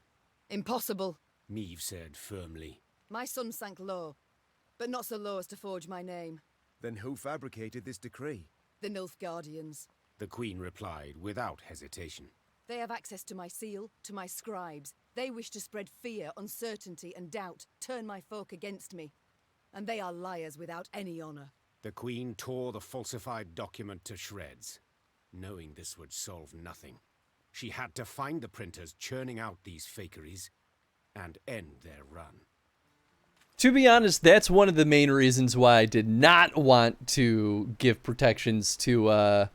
Impossible. Meve said firmly. My son sank low, but not so low as to forge my name. Then who fabricated this decree? The Nilfgaardians. The Queen replied without hesitation. They have access to my seal, to my scribes. They wish to spread fear, uncertainty, and doubt, turn my folk against me. And they are liars without any honor. The Queen tore the falsified document to shreds. Knowing this would solve nothing, she had to find the printers churning out these fakeries and end their run. To be honest, that's one of the main reasons why I did not want to give protections to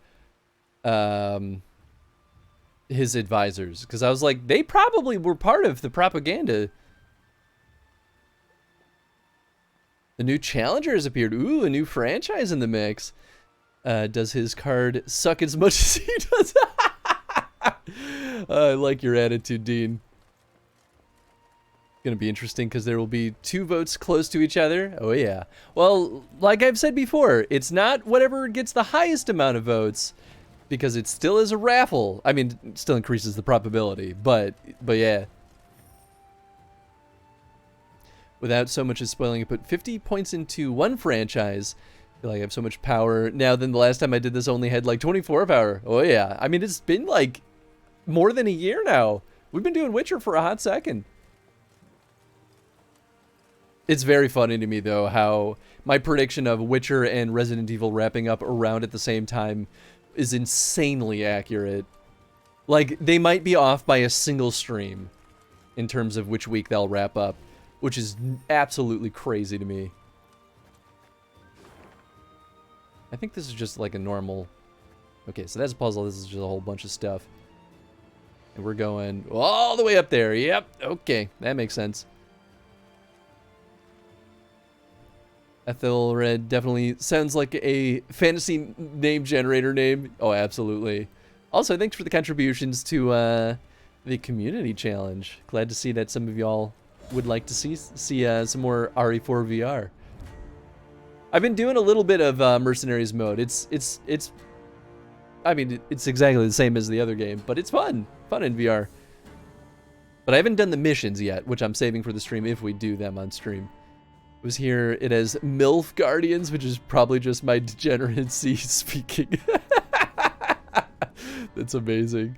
his advisors, because I was like, they probably were part of the propaganda. The new challenger has appeared. Ooh, a new franchise in the mix. Does his card suck as much as he does? I like your attitude, Dean. going to be interesting because there will be 2 votes close to each other. Oh, yeah. Well, like I've said before, it's not whatever gets the highest amount of votes because it still is a raffle. I mean, it still increases the probability, but yeah. Without so much as spoiling it, put 50 points into one franchise. I feel like I have so much power now than the last time I did this only had like 24 power. Oh, yeah. I mean, it's been like more than a year now. We've been doing Witcher for a hot second. It's very funny to me, though, how my prediction of Witcher and Resident Evil wrapping up around at the same time is insanely accurate. Like, they might be off by a single stream in terms of which week they'll wrap up, which is absolutely crazy to me. I think this is just like a normal... Okay, so that's a puzzle. This is just a whole bunch of stuff. And we're going all the way up there. Yep, okay, that makes sense. Ethelred definitely sounds like a fantasy name generator name. Oh, absolutely. Also, thanks for the contributions to the community challenge. Glad to see that some of y'all would like to see some more RE4 VR. I've been doing a little bit of Mercenaries mode. I mean, it's exactly the same as the other game, but it's fun in VR. But I haven't done the missions yet, which I'm saving for the stream if we do them on stream. It was here, it has MILF Guardians, which is probably just my degeneracy speaking. That's amazing.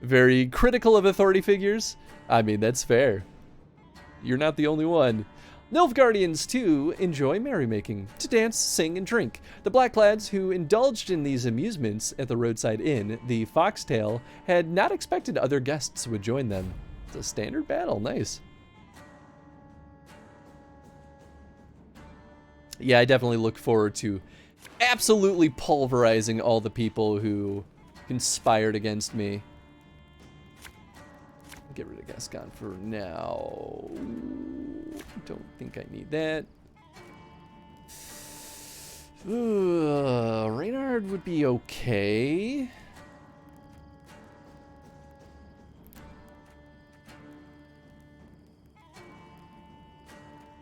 Very critical of authority figures. I mean, that's fair. You're not the only one. Nilfgaardians, too, enjoy merrymaking, to dance, sing, and drink. The Blacklads who indulged in these amusements at the roadside inn, the Foxtail, had not expected other guests would join them. It's a standard battle, nice. Yeah, I definitely look forward to absolutely pulverizing all the people who conspired against me. Get rid of Gascon for now. Don't think I need that. Reynard would be okay.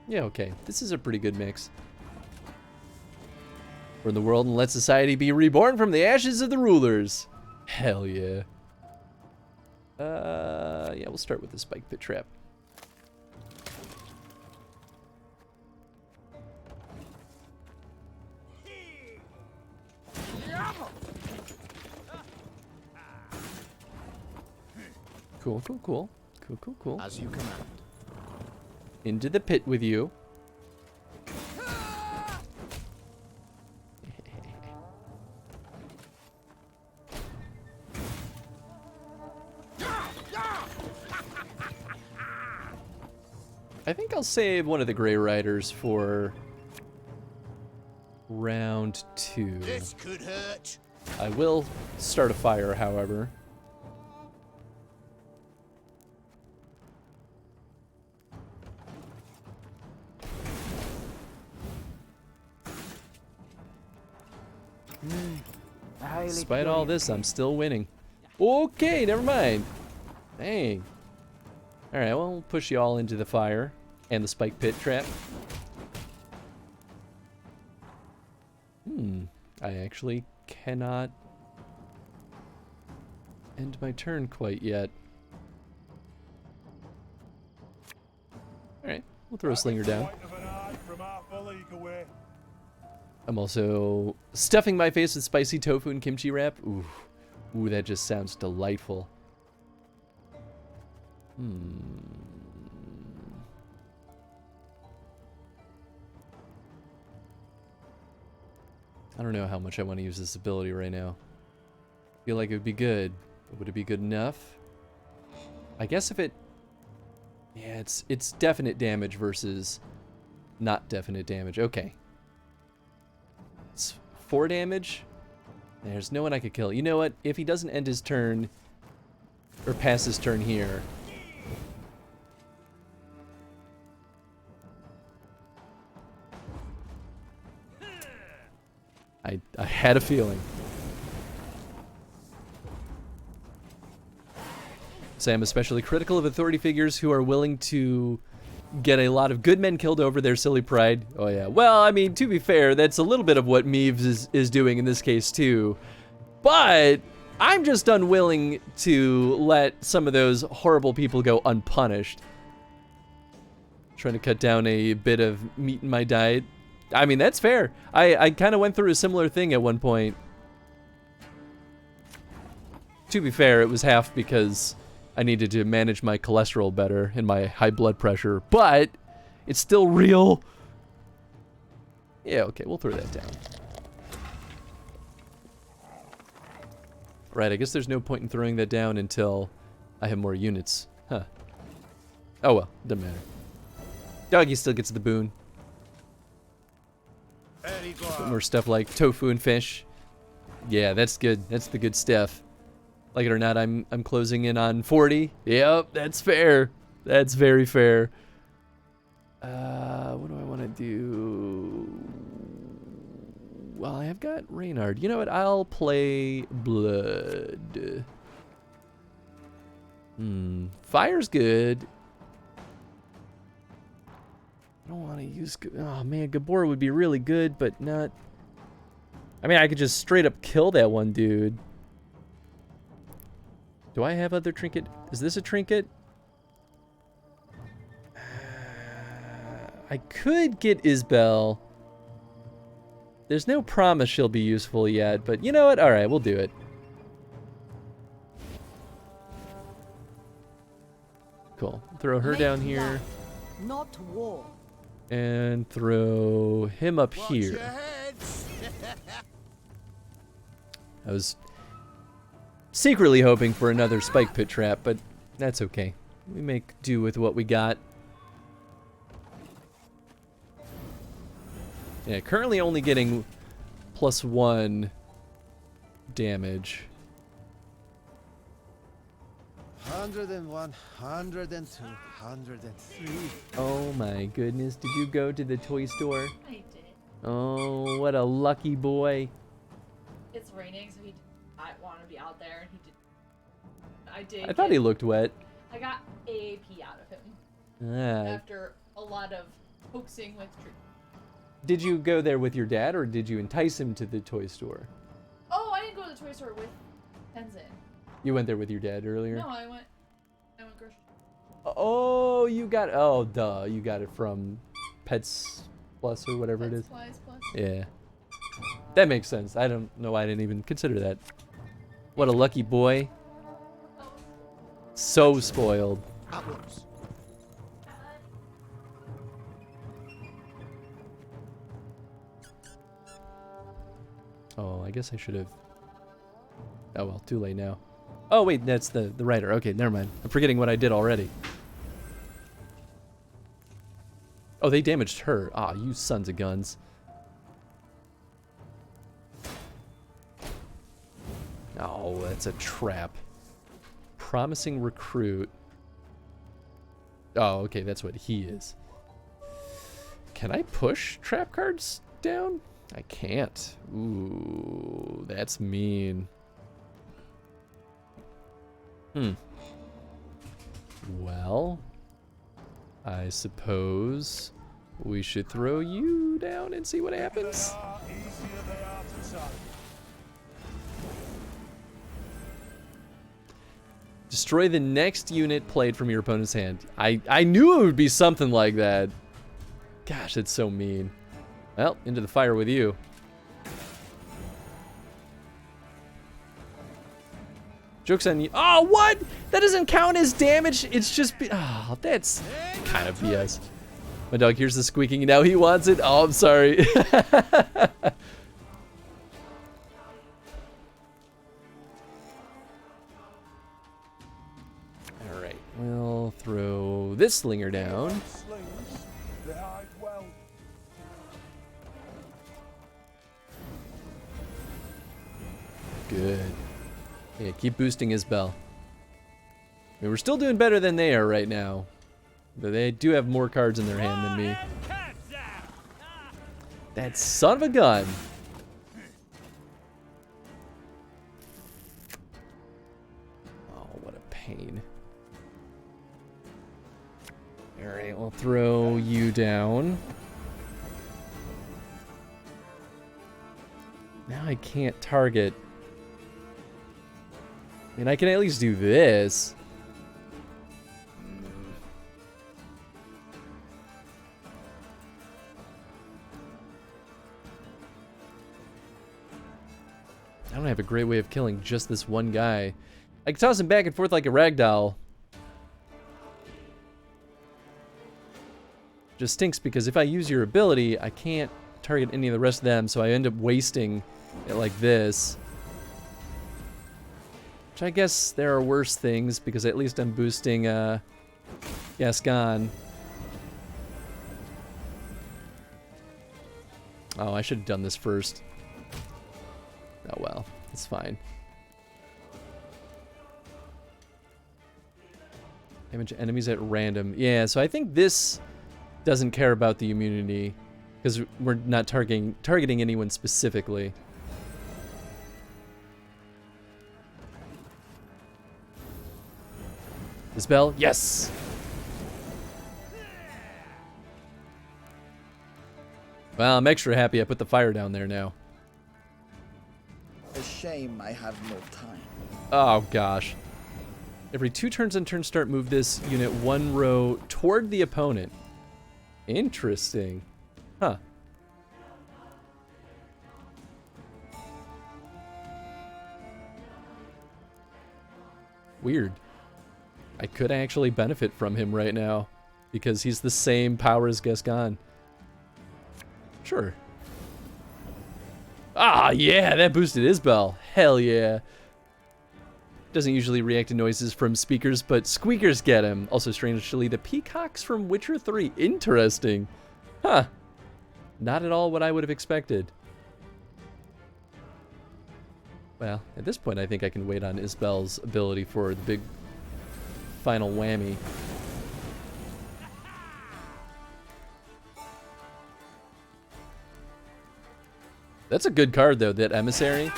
Yeah, okay. This is a pretty good mix. We're in the world and let society be reborn from the ashes of the rulers. Hell yeah. Yeah, we'll start with the spike pit trap. Cool, cool, cool. Cool, cool, cool. As you command. Into the pit with you. I think I'll save one of the Grey Riders for round 2. This could hurt. I will start a fire, however. Despite all this, I'm still winning. Okay, never mind. Dang. Alright, well, we'll push you all into the fire and the spike pit trap. I actually cannot end my turn quite yet. Alright, we'll throw a slinger down. I'm also stuffing my face with spicy tofu and kimchi wrap. Ooh, ooh, that just sounds delightful. I don't know how much I want to use this ability right now. I feel like it would be good, but would it be good enough? I guess if it... Yeah, it's definite damage versus not definite damage. Okay. It's 4 damage. There's no one I could kill. You know what? If he doesn't end his turn, or pass his turn here... I had a feeling. Say I'm especially critical of authority figures who are willing to get a lot of good men killed over their silly pride. Oh yeah, well, I mean, to be fair, that's a little bit of what Meeves is doing in this case too. But I'm just unwilling to let some of those horrible people go unpunished. Trying to cut down a bit of meat in my diet. I mean, that's fair. I kind of went through a similar thing at one point. To be fair, it was half because I needed to manage my cholesterol better and my high blood pressure, but it's still real. Yeah, okay, we'll throw that down. Right, I guess there's no point in throwing that down until I have more units. Huh. Oh well, doesn't matter. Doggy still gets the boon. Put more stuff like tofu and fish. Yeah, that's good. That's the good stuff. Like it or not, I'm closing in on 40. Yep, that's fair. That's very fair. What do I want to do? Well, I have got Reynard. You know what? I'll play Blood. Fire's good. I don't want to use... Oh, man, Gabor would be really good, but not... I mean, I could just straight up kill that one dude. Do I have other trinket? Is this a trinket? I could get Isbel. There's no promise she'll be useful yet, but you know what? Alright, we'll do it. Cool. Throw her down here. Not war. And throw him up here. I was secretly hoping for another spike pit trap, but that's okay. We make do with what we got. Yeah, currently only getting +1 damage. 101, 102, 103. Oh my goodness, did you go to the toy store? I did. Oh, what a lucky boy. It's raining, so he did not want to be out there, and he did. I did. I thought he looked wet. I got a pee out of him. Ah. After a lot of coaxing with treat. Did you go there with your dad, or did you entice him to the toy store? Oh, I didn't go to the toy store with Tenzin. You went there with your dad earlier? No, I went grocery. Oh, you got... Oh, duh. You got it from Pets Plus or whatever it is. Supplies Plus? Yeah. That makes sense. I don't know why I didn't even consider that. What a lucky boy. So spoiled. Oh, I guess I should have... Oh well, too late now. Oh wait, that's the writer. Okay, never mind. I'm forgetting what I did already. Oh, they damaged her. Ah, you sons of guns. Oh, that's a trap. Promising recruit. Oh, okay, that's what he is. Can I push trap cards down? I can't. Ooh, that's mean. Well, I suppose we should throw you down and see what happens. Destroy the next unit played from your opponent's hand. I knew it would be something like that. Gosh, it's so mean. Well, into the fire with you. Joke's on you. Oh, what? That doesn't count as damage. It's just... Oh, that's kind of BS. My dog hears the squeaking. Now he wants it. Oh, I'm sorry. Alright, we'll throw this slinger down. Good. Yeah, keep boosting his bell. I mean, we're still doing better than they are right now. But they do have more cards in their hand than me. That son of a gun. Oh, what a pain. throw you down. Now I can't target. I mean, I can at least do this. I don't have a great way of killing just this one guy. I can toss him back and forth like a ragdoll. Just stinks because if I use your ability, I can't target any of the rest of them, so I end up wasting it like this. Which I guess there are worse things, because at least I'm boosting Gascon. Oh, I should have done this first. Oh well, it's fine. Damage enemies at random. Yeah, so I think this doesn't care about the immunity, because we're not targeting anyone specifically. Dispel? Yes! Well, I'm extra happy I put the fire down there now. A shame I have no time. Oh gosh. Every 2 turns on turn start, move this unit 1 row toward the opponent. Interesting. Huh. Weird. I could actually benefit from him right now, because he's the same power as Gascon. Sure. Ah, yeah, that boosted Isbell. Hell yeah. Doesn't usually react to noises from speakers, but squeakers get him. Also, strangely, the peacocks from Witcher 3. Interesting. Huh. Not at all what I would have expected. Well, at this point, I think I can wait on Isbell's ability for the big final whammy. That's a good card, though, that Emissary.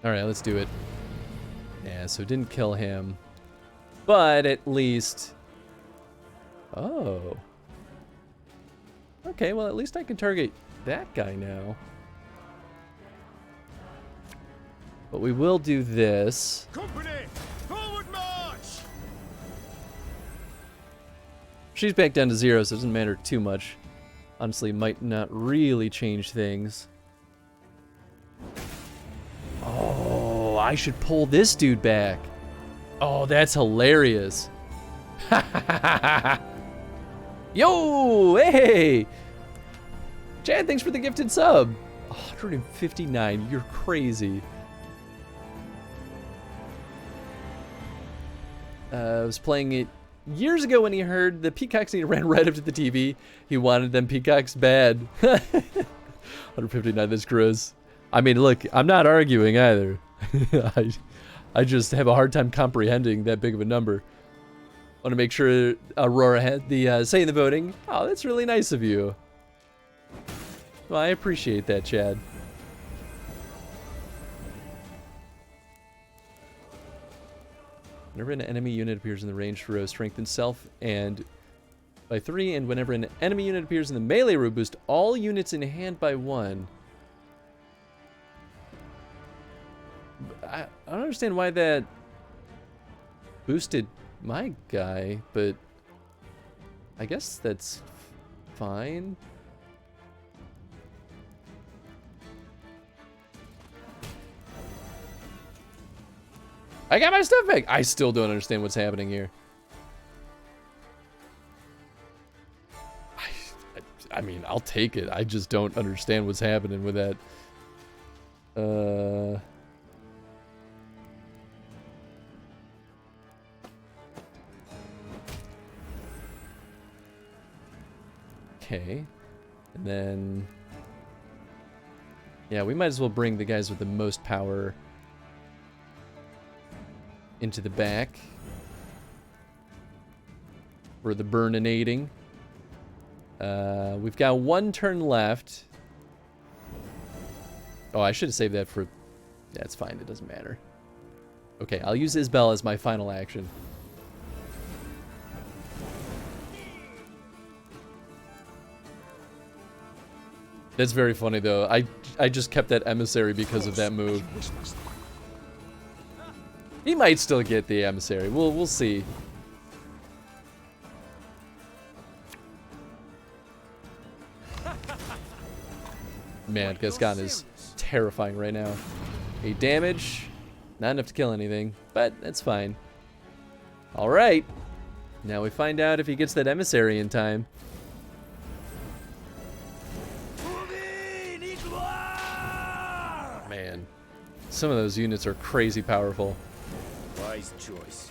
Alright, let's do it. Yeah, so it didn't kill him. But at least... Oh. Okay, well at least I can target that guy now. But we will do this. Company, forward march! She's back down to 0, so it doesn't matter too much. Honestly, might not really change things. Oh, I should pull this dude back. Oh, that's hilarious. Yo, hey! Chad, thanks for the gifted sub. 159, you're crazy. I was playing it years ago when he heard the peacocks, and he ran right up to the TV. He wanted them peacocks bad. 159, that's gross. I mean, look, I'm not arguing either. I just have a hard time comprehending that big of a number. Want to make sure Aurora had the say in the voting. Oh, that's really nice of you. Well, I appreciate that, Chad. Whenever an enemy unit appears in the ranged row, strengthen self and by 3, and whenever an enemy unit appears in the melee row, boost all units in hand by 1. I don't understand why that boosted my guy, but I guess that's fine. I got my stuff back. I still don't understand what's happening here. I mean, I'll take it. I just don't understand what's happening with that. Okay. And then... yeah, we might as well bring the guys with the most power into the back. for the burninating. We've got 1 turn left. Oh, I should have saved that for... That's fine, it doesn't matter. Okay, I'll use Isbel as my final action. That's very funny, though. I just kept that emissary because of that move. He might still get the emissary. We'll see. Man, Gascon is terrifying right now. 8 damage. Not enough to kill anything, but that's fine. Alright. Now we find out if he gets that emissary in time. Man. Some of those units are crazy powerful. Wise choice.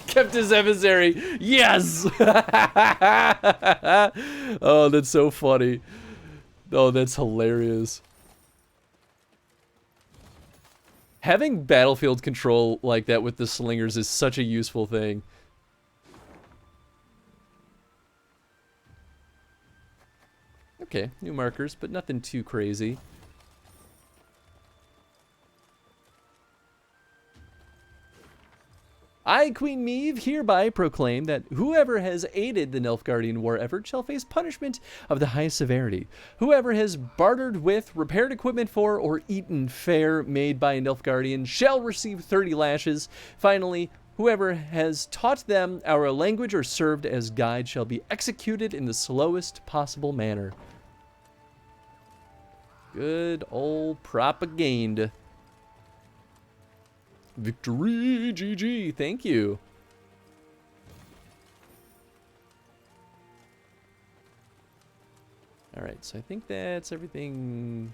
Kept his emissary. Yes! Oh, that's so funny. Oh, that's hilarious. Having battlefield control like that with the slingers is such a useful thing. Okay, new markers, but nothing too crazy. I, Queen Meve, hereby proclaim that whoever has aided the Nilfgaardian war effort shall face punishment of the highest severity. Whoever has bartered with, repaired equipment for, or eaten fare made by a Nilfgaardian shall receive 30 lashes. Finally, whoever has taught them our language or served as guide shall be executed in the slowest possible manner. Good old propaganda. Victory, GG, thank you. Alright, so I think that's everything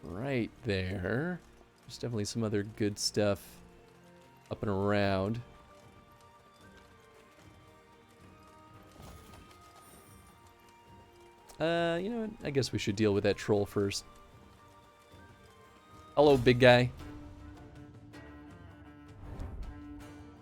right there. There's definitely some other good stuff up and around. You know what? I guess we should deal with that troll first. Hello, big guy.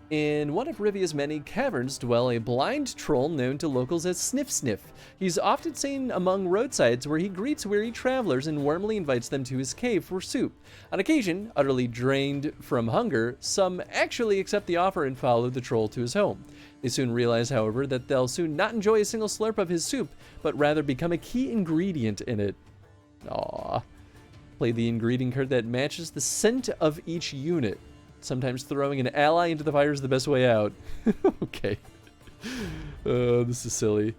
In one of Rivia's many caverns dwell a blind troll known to locals as Sniff Sniff. He's often seen among roadsides where he greets weary travelers and warmly invites them to his cave for soup. On occasion, utterly drained from hunger, some actually accept the offer and follow the troll to his home. They soon realize, however, that they'll soon not enjoy a single slurp of his soup, but rather become a key ingredient in it. Aww. Play the ingredient card that matches the scent of each unit. Sometimes throwing an ally into the fire is the best way out. Okay. This is silly.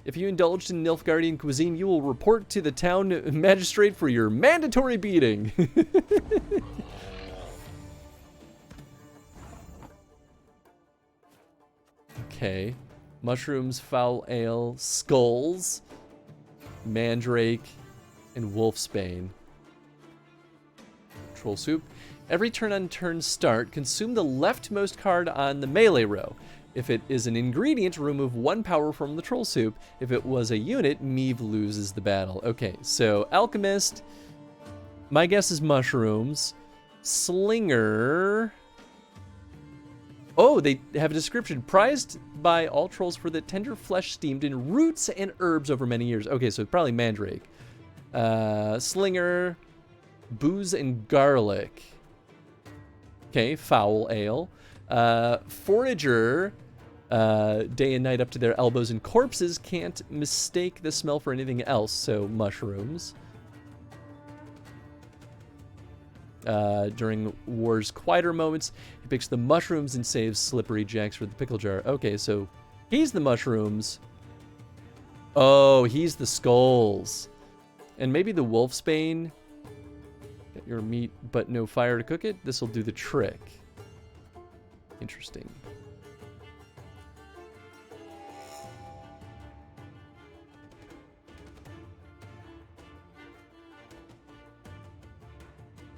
If you indulged in Nilfgaardian cuisine, you will report to the town magistrate for your mandatory beating. Okay. Mushrooms, foul ale, skulls, mandrake, and wolfsbane. Troll soup. Every turn-on-turn start, consume the leftmost card on the melee row. If it is an ingredient, remove 1 power from the troll soup. If it was a unit, Meve loses the battle. Okay, so Alchemist, my guess is mushrooms. Slinger. Oh, they have a description. Prized by all trolls for the tender flesh steamed in roots and herbs over many years. Okay, so probably mandrake. Slinger, booze and garlic. Okay, foul ale. Forager, day and night up to their elbows in corpses, can't mistake the smell for anything else, so mushrooms. During war's quieter moments, he picks the mushrooms and saves Slippery Jacks for the pickle jar. Okay, so he's the mushrooms. Oh, he's the skulls. And maybe the wolfsbane. Get your meat, but no fire to cook it. This will do the trick. Interesting.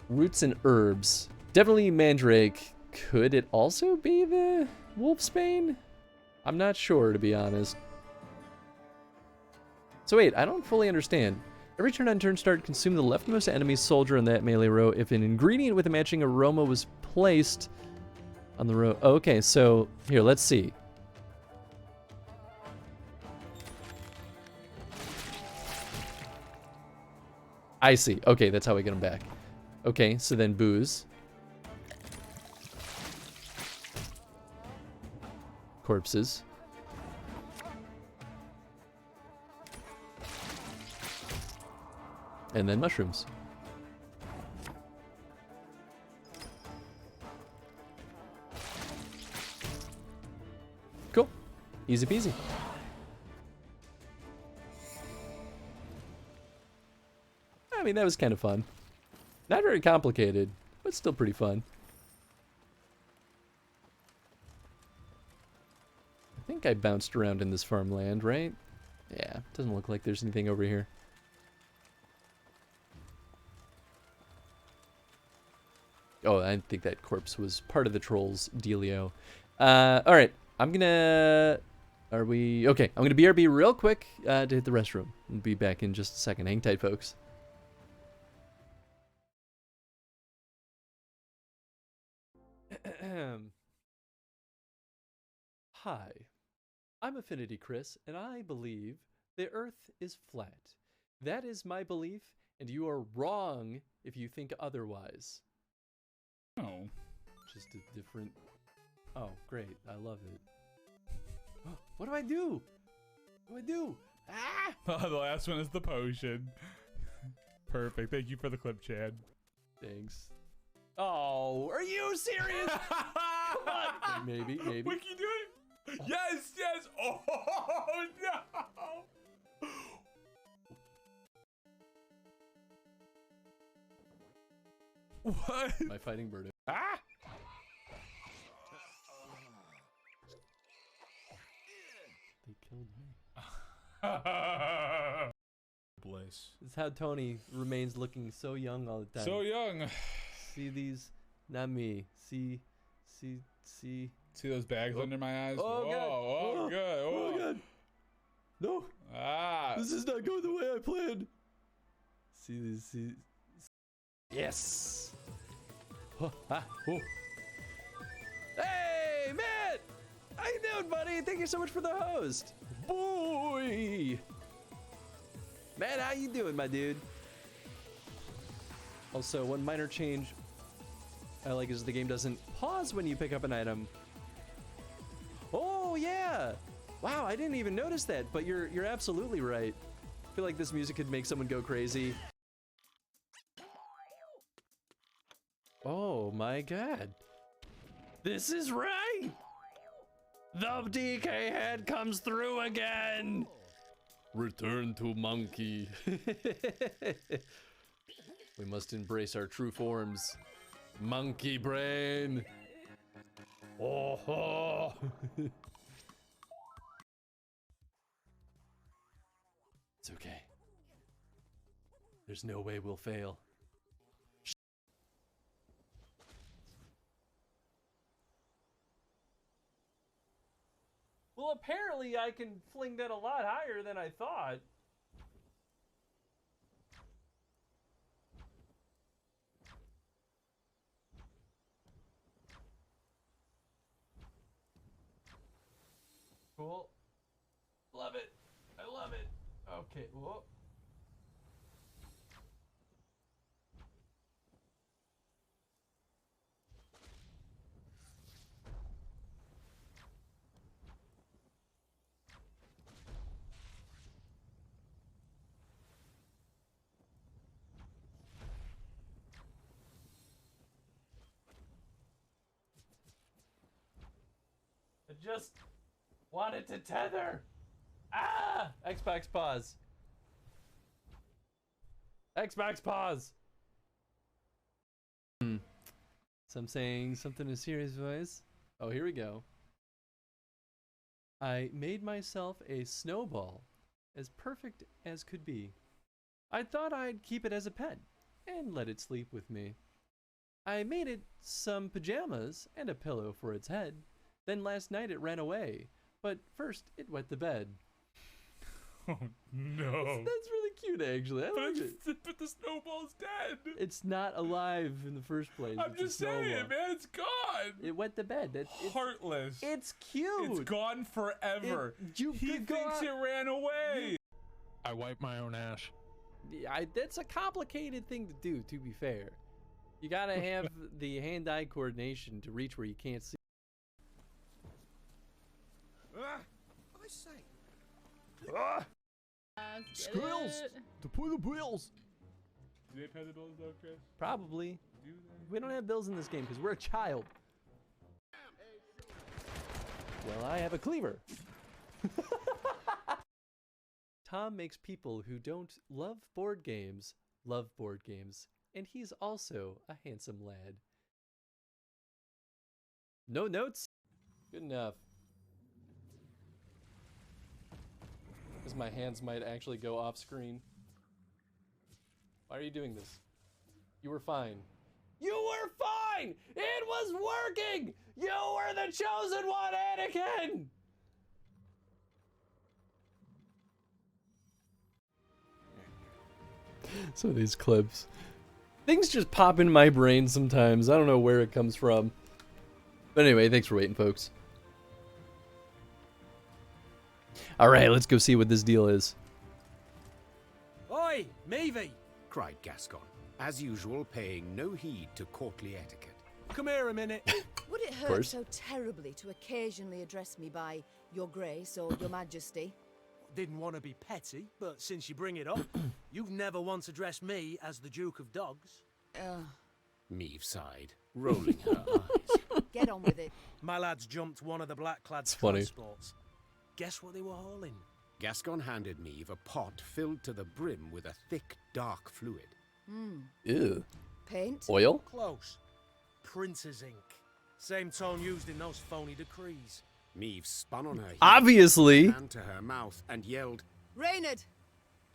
Roots and herbs. Definitely mandrake. Could it also be the wolfsbane? I'm not sure, to be honest. So wait, I don't fully understand. Every turn on turn start, consume the leftmost enemy soldier in that melee row if an ingredient with a matching aroma was placed on the row. Okay, so here, let's see. I see. Okay, that's how we get them back. Okay, so then booze. Corpses. And then mushrooms. Cool. Easy peasy. I mean, that was kind of fun. Not very complicated, but still pretty fun. I think I bounced around in this farmland, right? Yeah, doesn't look like there's anything over here. Oh, I think that corpse was part of the troll's dealio. Alright, I'm gonna... Are we... Okay, I'm gonna BRB real quick to hit the restroom. We'll be back in just a second. Hang tight, folks. Hi, I'm Affinity Chris, and I believe the Earth is flat. That is my belief, and you are wrong if you think otherwise. Oh. Just a different... Oh, great. I love it. What do I do? What do I do? Ah! The last one is the potion. Perfect. Thank you for the clip, Chad. Thanks. Oh, are you serious? Come on. Maybe. What can you do it? Yes. Oh, no. What? My fighting bird. Ah! They killed me. Bliss. This is how Tony remains looking so young all the time. So young. See these? Not me. See. See those bags under my eyes? Oh, God. Oh, good. Oh, God. No. Ah. This is not going the way I planned. See these? Yes. Oh. Hey, Matt! How you doing, buddy? Thank you so much for the host. Boy. Matt, how you doing, my dude? Also, one minor change I like is the game doesn't pause when you pick up an item. Oh, yeah. Wow, I didn't even notice that, but you're absolutely right. I feel like this music could make someone go crazy. Oh my God. This is right. The DK head comes through again. Return to monkey. We must embrace our true forms. Monkey brain. Oh. Oh. It's okay. There's no way we'll fail. Well, apparently I can fling that a lot higher than I thought. Cool. Love it. I love it. Okay. Whoa. I just wanted to tether. Ah! Xbox pause. Xbox pause. So I'm saying something in a serious voice. Oh, here we go. I made myself a snowball, as perfect as could be. I thought I'd keep it as a pet and let it sleep with me. I made it some pajamas and a pillow for its head. Then last night it ran away, but first it wet the bed. Oh no. That's really cute, actually. I like it. But the snowball's dead. It's not alive in the first place. I'm It's a just saying, snowball. man, it's gone. It went to bed. It's Heartless. It's cute. It's gone forever. You he could go thinks out- it ran away. I wipe my own ass. That's a complicated thing to do, to be fair. You gotta have the hand-eye coordination to reach where you can't see. I say. Squirrels! To put the bills! Do they pay the bills though, Chris? Probably. We don't have bills in this game because we're a child. Well, I have a cleaver. Tom makes people who don't love board games, and he's also a handsome lad. No notes? Good enough. Because my hands might actually go off screen. Why are you doing this? You were fine. You were fine! It was working! You were the chosen one, Anakin! Some of these clips. Things just pop in my brain sometimes. I don't know where it comes from. But anyway, thanks for waiting, folks. Alright, let's go see what this deal is. Oi, Meavy! Cried Gascon, as usual paying no heed to courtly etiquette. Come here a minute. Would it hurt course. so terribly to occasionally address me by Your Grace or Your Majesty? Didn't want to be petty, but since you bring it up, you've never once addressed me as the Duke of Dogs. Meave sighed, rolling her eyes. Get on with it. My lads jumped one of the black-clad funny. transports. Guess what they were hauling? Gascon handed Meave a pot filled to the brim with a thick, dark fluid. Ew. Paint? Oil? Close. Printer's ink. Same tone used in those phony decrees. Meave spun on her heel, Obviously. hand to her mouth, and yelled. Reynard,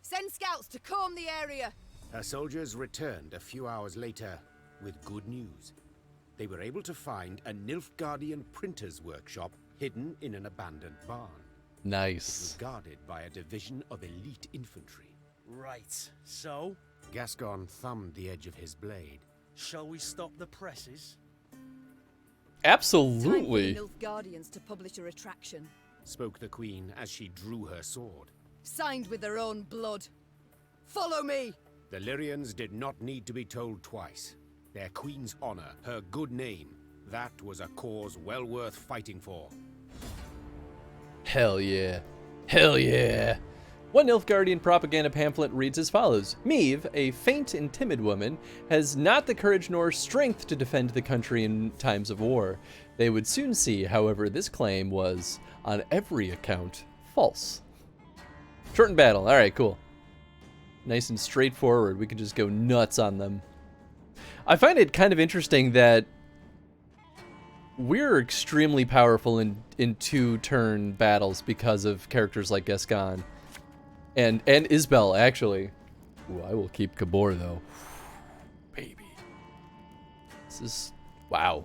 send scouts to comb the area. Her soldiers returned a few hours later with good news. They were able to find a Nilfgaardian printer's workshop hidden in an abandoned barn. It was Nice. guarded by a division of elite infantry. Right, so, Gascon thumbed the edge of his blade. shall we stop the presses? Absolutely. Time for the Nilfgaardians to publish a retraction. Spoke the queen as she drew her sword. Signed with their own blood. Follow me! The Lyrians did not need to be told twice. Their queen's honor, her good name, that was a cause well worth fighting for. Hell yeah. Hell yeah. One Nilfgaardian propaganda pamphlet reads as follows. Meave, a faint and timid woman, has not the courage nor strength to defend the country in times of war. They would soon see, however, this claim was, on every account, false. Shortened battle. Alright, cool. Nice and straightforward. We could just go nuts on them. I find it kind of interesting that we're extremely powerful in two-turn battles because of characters like Gascon. And Isbel, actually. Ooh, I will keep Gabor, though. Baby. This is... Wow.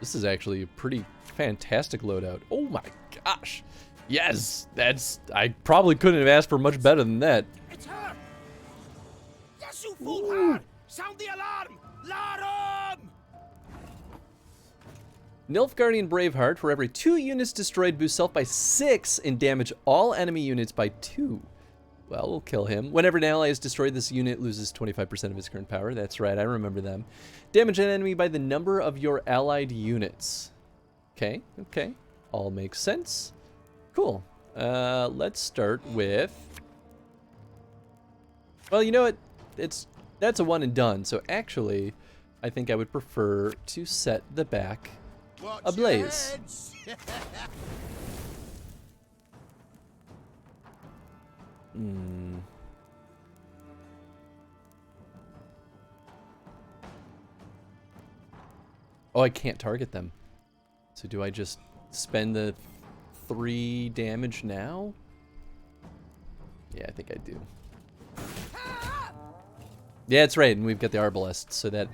This is actually a pretty fantastic loadout. Oh my gosh. Yes! That's... I probably couldn't have asked for much better than that. It's her! Yes, you foolhard! Sound the alarm! Larum! Nilfgaardian Braveheart, for every 2 units destroyed, boosts self by 6 and damage all enemy units by 2. Well, we'll kill him. Whenever an ally is destroyed, this unit loses 25% of its current power. That's right, I remember them. Damage an enemy by the number of your allied units. Okay, okay. All makes sense. Cool. Let's start with... Well, you know what? That's a one and done. So actually, I think I would prefer to set the back ablaze. Oh, I can't target them. So do I just spend the 3 damage now? Yeah, I think I do. Yeah, that's right, and we've got the Arbalest, so that...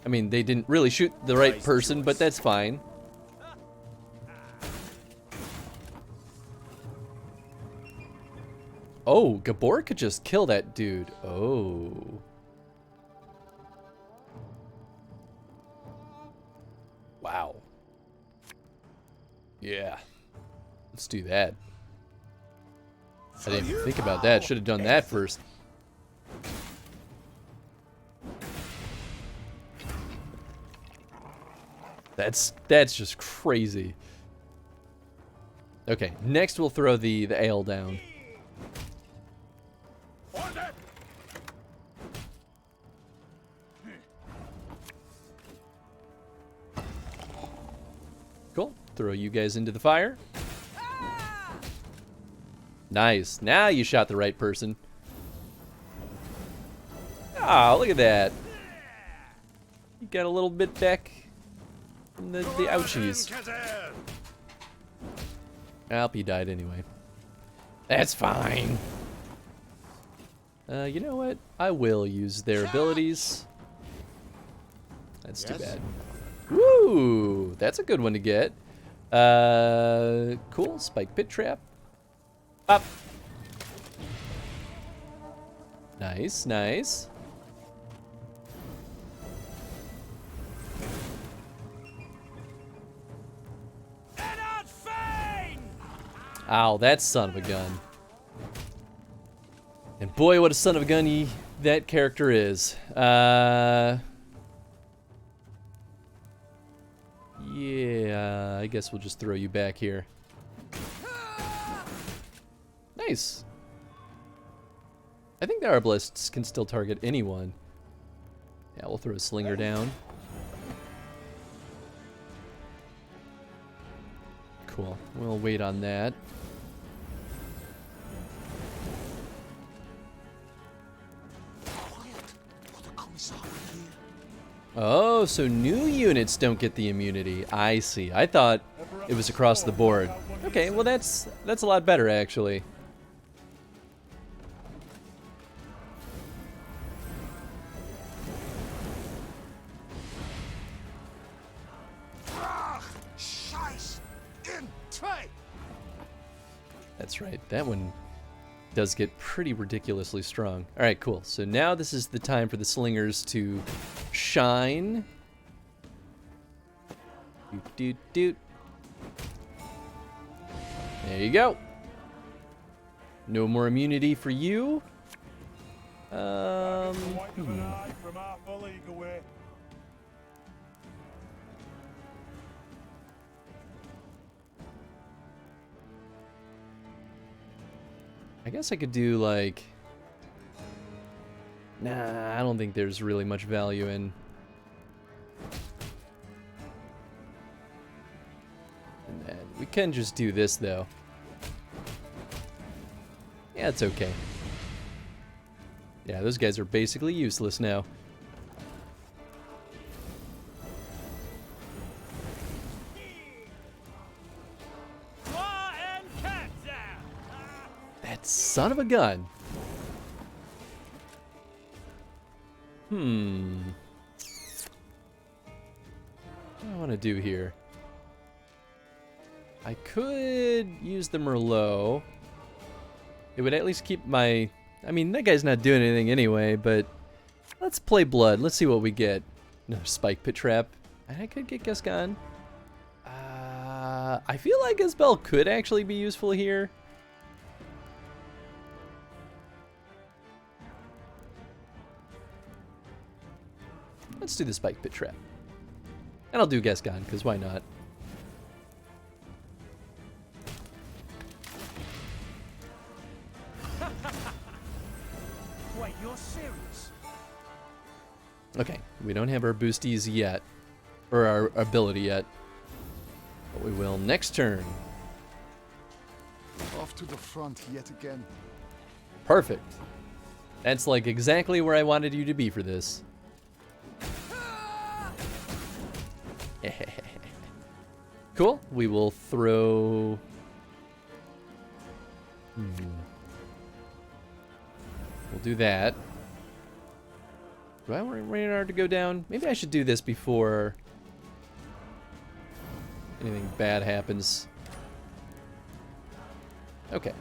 I mean, they didn't really shoot the right person, but that's fine. Oh, Gabor could just kill that dude. Oh. Wow. Yeah. Let's do that. I didn't even think about that. Should have done that first. That's just crazy. Okay, next we'll throw the ale down. Cool. Throw you guys into the fire. Nice. Now you shot the right person. Ah, look at that. You got a little bit back from the ouchies. Alp, you died anyway. That's fine. You know what? I will use their abilities. That's too bad. Woo! That's a good one to get. Cool. Spike pit trap. Up. Nice, nice. Ow, that son of a gun. And boy, what a son of a gun that character is. Yeah, I guess we'll just throw you back here. Nice. I think the arbalists can still target anyone. Yeah, we'll throw a slinger down. Cool. We'll wait on that. Oh, so new units don't get the immunity. I see. I thought it was across the board. Okay, well that's a lot better actually. That's right. That one does get pretty ridiculously strong. All right, cool. So now this is the time for the slingers to shine. Doot, doot, doot. There you go. No more immunity for you. I guess I could do like... Nah, I don't think there's really much value in... that. We can just do this though. Yeah, it's okay. Yeah, those guys are basically useless now. That son of a gun. What do I want to do here? I could use the Merlot. It would at least keep my... I mean, that guy's not doing anything anyway, but let's play blood. Let's see what we get. Another spike pit trap. I could get Gascon. I feel like Isbel could actually be useful here. Let's do the spike pit trap. And I'll do Gascon, because why not? Wait, you're serious? Okay, we don't have our boosties yet. Or our ability yet. But we will next turn. Off to the front yet again. Perfect. That's like exactly where I wanted you to be for this. Cool. We will throw... We'll do that. Do I want Reynard to go down? Maybe I should do this before anything bad happens. Okay.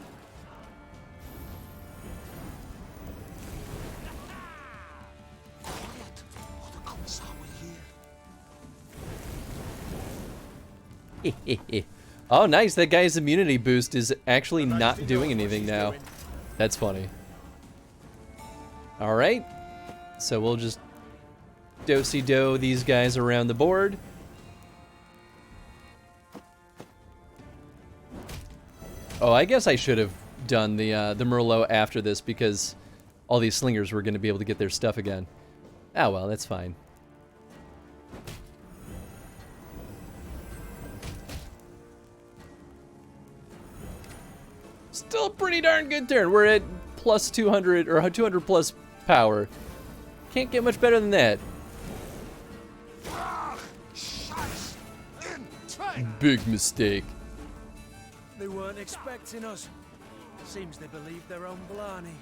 Oh, nice. That guy's immunity boost is actually not doing anything now. That's funny. All right. So we'll just do-si-do these guys around the board. Oh, I guess I should have done the Merlot after this because all these slingers were going to be able to get their stuff again. Ah, well, that's fine. Still a pretty darn good turn. We're at plus 200 or 200 plus power. Can't get much better than that. Big mistake. They weren't expecting us. Seems they believe their own blarney.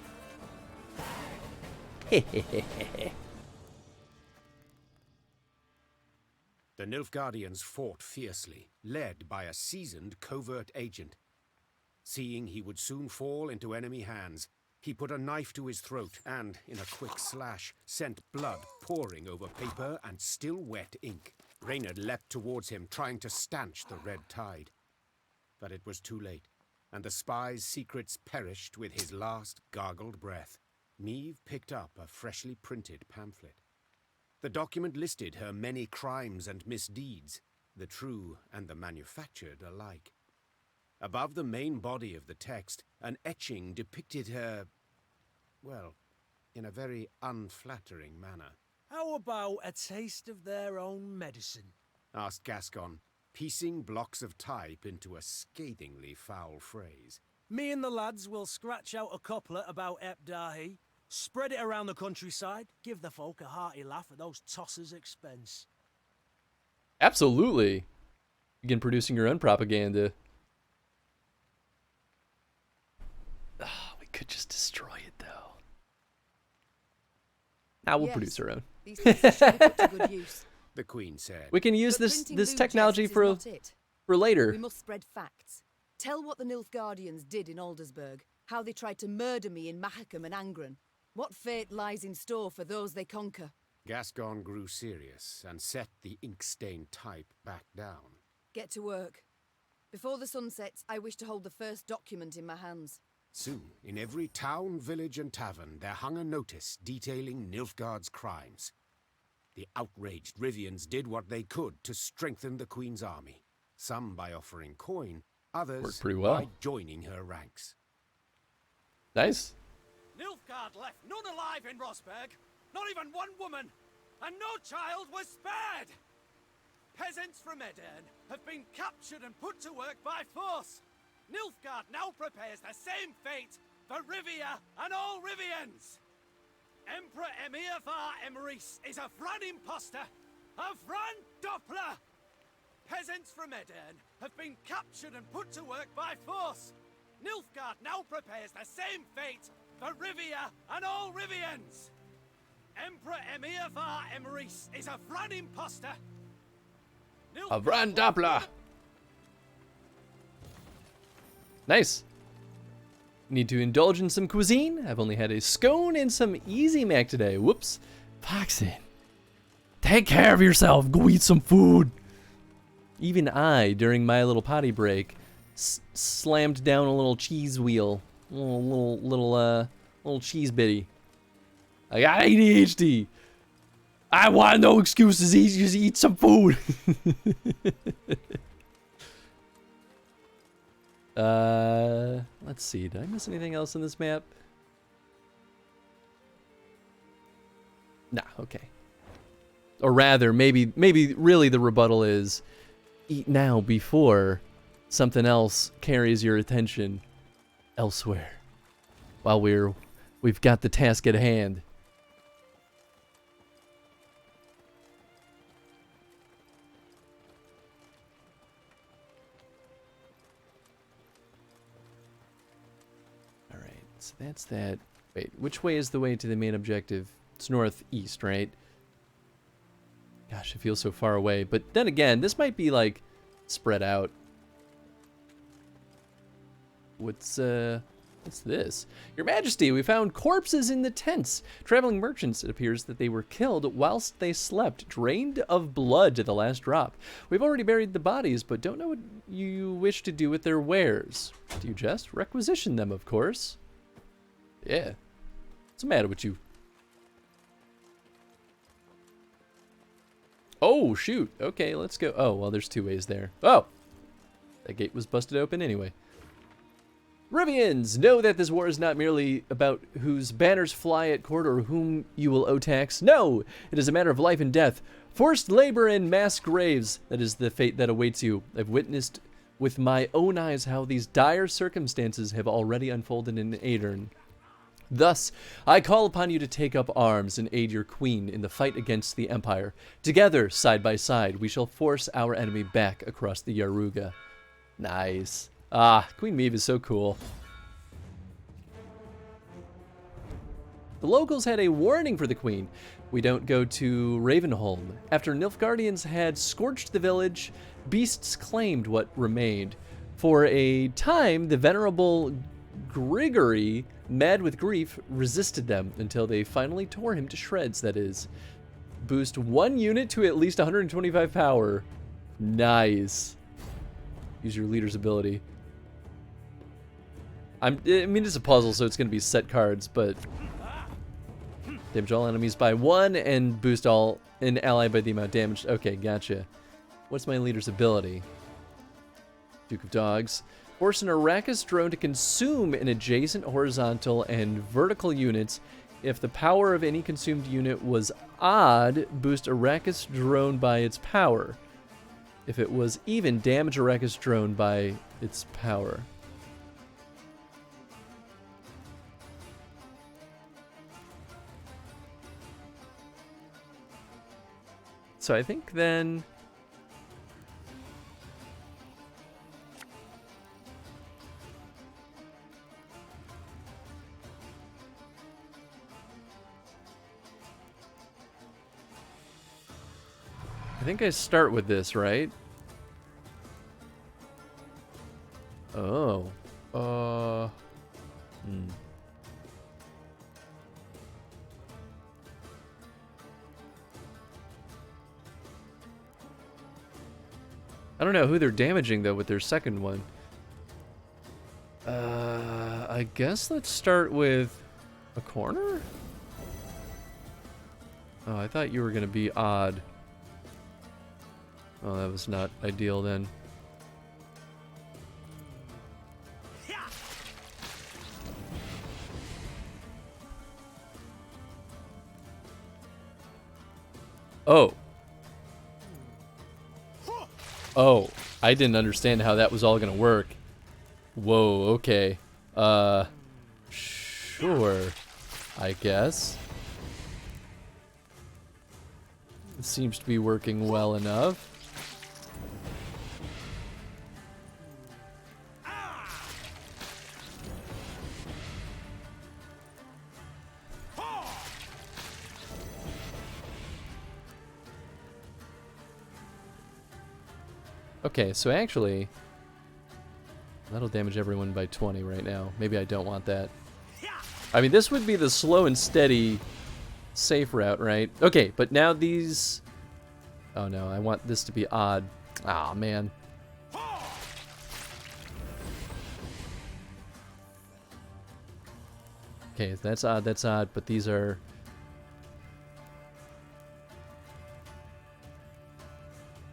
The Nilfgaardians fought fiercely, led by a seasoned covert agent. Seeing he would soon fall into enemy hands, he put a knife to his throat and, in a quick slash, sent blood pouring over paper and still wet ink. Reynard leapt towards him, trying to stanch the red tide. But it was too late, and the spy's secrets perished with his last gargled breath. Meve picked up a freshly printed pamphlet. The document listed her many crimes and misdeeds, the true and the manufactured alike. Above the main body of the text, an etching depicted her, well, in a very unflattering manner. How about a taste of their own medicine? Asked Gascon, piecing blocks of type into a scathingly foul phrase. Me and the lads will scratch out a couplet about Epdahi, spread it around the countryside, give the folk a hearty laugh at those tossers' expense. Absolutely. Begin producing your own propaganda. We could just destroy it, though. Now we'll produce our own. These pieces should be put to good use. The Queen said. We can use But this printing technology lewd for jests is not it. later. We must spread facts. Tell what the Nilfgaardians did in Aldersburg, how they tried to murder me in Mahakam and Angren. What fate lies in store for those they conquer. Gascon grew serious and set the ink-stained type back down. Get to work. Before the sun sets, I wish to hold the first document in my hands. Soon, in every town, village, and tavern, there hung a notice detailing Nilfgaard's crimes. The outraged Rivians did what they could to strengthen the Queen's army. Some by offering coin, others worked pretty well. by joining her ranks. Nice. Nilfgaard left none alive in Rosberg, not even one woman, and no child was spared! Peasants from Edern have been captured and put to work by force. Nilfgaard now prepares the same fate for Rivia and all Rivians. Emperor Emir var Emrys is a Vran imposter, a Vran Doppler. Peasants from Edern have been captured and put to work by force. Nilfgaard now prepares the same fate for Rivia and all Rivians. Emperor Emir var Emrys is a Vran imposter. A Vran Doppler. Nice. Need to indulge in some cuisine. I've only had a scone and some Easy Mac today. Whoops. Foxen, take care of yourself. Go eat some food. Even I, during my little potty break, slammed down a little cheese wheel. Little cheese bitty. I got ADHD. I want no excuses. Just eat some food. Let's see. Did I miss anything else in this map? Nah, okay. Or rather, maybe really the rebuttal is eat now before something else carries your attention elsewhere. While we've got the task at hand. So that's that. Wait, which way is the way to the main objective? It's northeast, right? Gosh, it feels so far away. But then again, this might be like spread out. What's What's this? Your Majesty, we found corpses in the tents. Traveling merchants, it appears that they were killed whilst they slept, drained of blood to the last drop. We've already buried the bodies, but don't know what you wish to do with their wares. Do you jest? Requisition them, of course. Yeah. What's the matter with you? Oh, shoot. Okay, let's go. Oh, well, there's 2 ways there. Oh! That gate was busted open anyway. Rivians, know that this war is not merely about whose banners fly at court or whom you will owe tax. No, it is a matter of life and death. Forced labor and mass graves, that is the fate that awaits you. I've witnessed with my own eyes how these dire circumstances have already unfolded in Aedirn. Thus, I call upon you to take up arms and aid your queen in the fight against the Empire. Together, side by side, we shall force our enemy back across the Yaruga. Nice. Ah, Queen Maeve is so cool. The locals had a warning for the queen. We don't go to Ravenholm. After Nilfgaardians had scorched the village, beasts claimed what remained. For a time, the venerable Grigory, mad with grief, resisted them until they finally tore him to shreds, that is. Boost 1 unit to at least 125 power. Nice. Use your leader's ability. I mean, it's a puzzle, so it's going to be set cards, but damage all enemies by 1 and boost all an ally by the amount damaged. Okay, gotcha. What's my leader's ability? Duke of Dogs. Force an Arrakis drone to consume an adjacent horizontal and vertical units. If the power of any consumed unit was odd, boost Arrakis drone by its power. If it was even, damage Arrakis drone by its power. So I think then... I think I start with this, right? Oh. I don't know who they're damaging, though, with their second one. I guess let's start with a corner? Oh, I thought you were going to be odd. Oh, that was not ideal then. Oh. Oh, I didn't understand how that was all gonna work. Whoa, okay. Sure, I guess. It seems to be working well enough. Okay, so actually, that'll damage everyone by 20 right now. Maybe I don't want that. I mean, this would be the slow and steady safe route, right? Okay, but now these... Oh no, I want this to be odd. Ah, man. Okay, that's odd, but these are...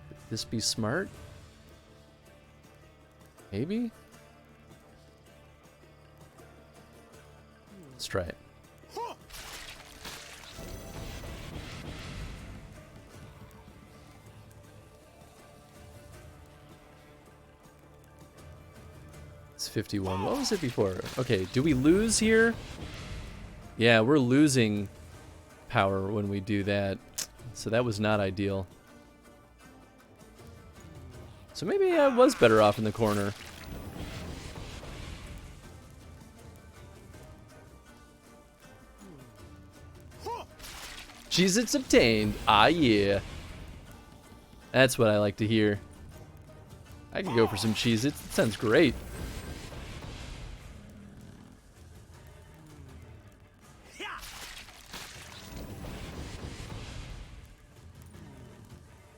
Could this be smart? Maybe? Let's try it. It's 51. What was it before? Okay, do we lose here? Yeah, we're losing power when we do that. So that was not ideal. So maybe I was better off in the corner. Cheez-Its obtained. Ah, yeah. That's what I like to hear. I could go for some Cheez-Its. It sounds great.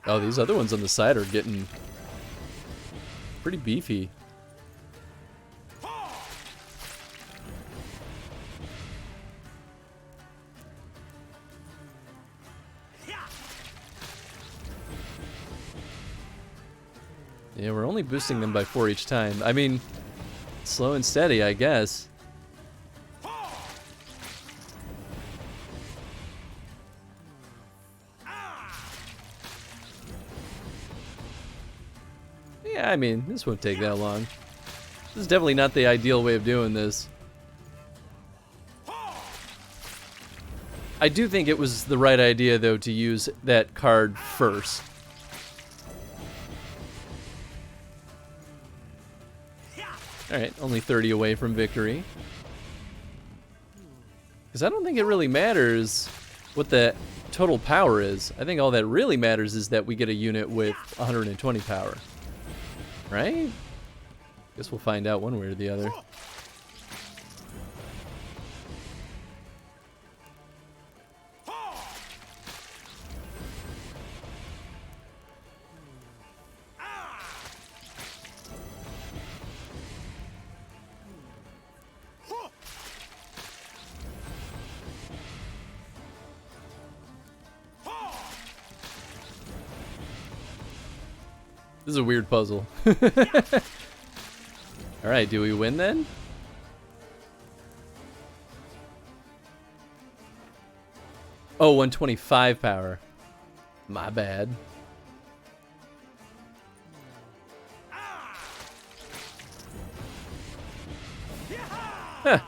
Oh, these other ones on the side are getting pretty beefy. Yeah, we're only boosting them by 4 each time. I mean, slow and steady, I guess. Yeah, I mean, this won't take that long. This is definitely not the ideal way of doing this. I do think it was the right idea, though, to use that card first. Alright, only 30 away from victory. Because I don't think it really matters what the total power is. I think all that really matters is that we get a unit with 120 power. Right? Guess we'll find out one way or the other. This is a weird puzzle. Alright, do we win then? Oh, 125 power. My bad. Huh.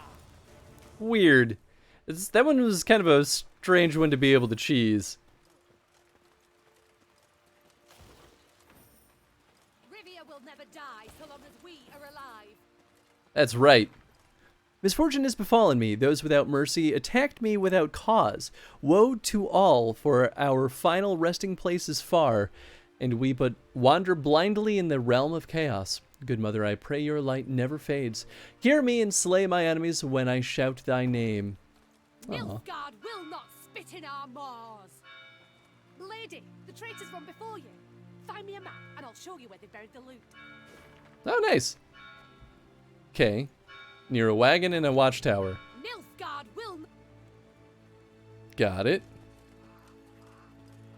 Weird. That one was kind of a strange one to be able to cheese. That's right. Misfortune has befallen me. Those without mercy attacked me without cause. Woe to all, for our final resting place is far, and we but wander blindly in the realm of chaos. Good mother, I pray your light never fades. Hear me and slay my enemies when I shout thy name. Nilfgaard will not spit in our maws. Lady, the traitors from before you. Find me a map, and I'll show you where they buried the loot. Oh, nice. Okay. Near a wagon and a watchtower. Nilfgaard will. Got it.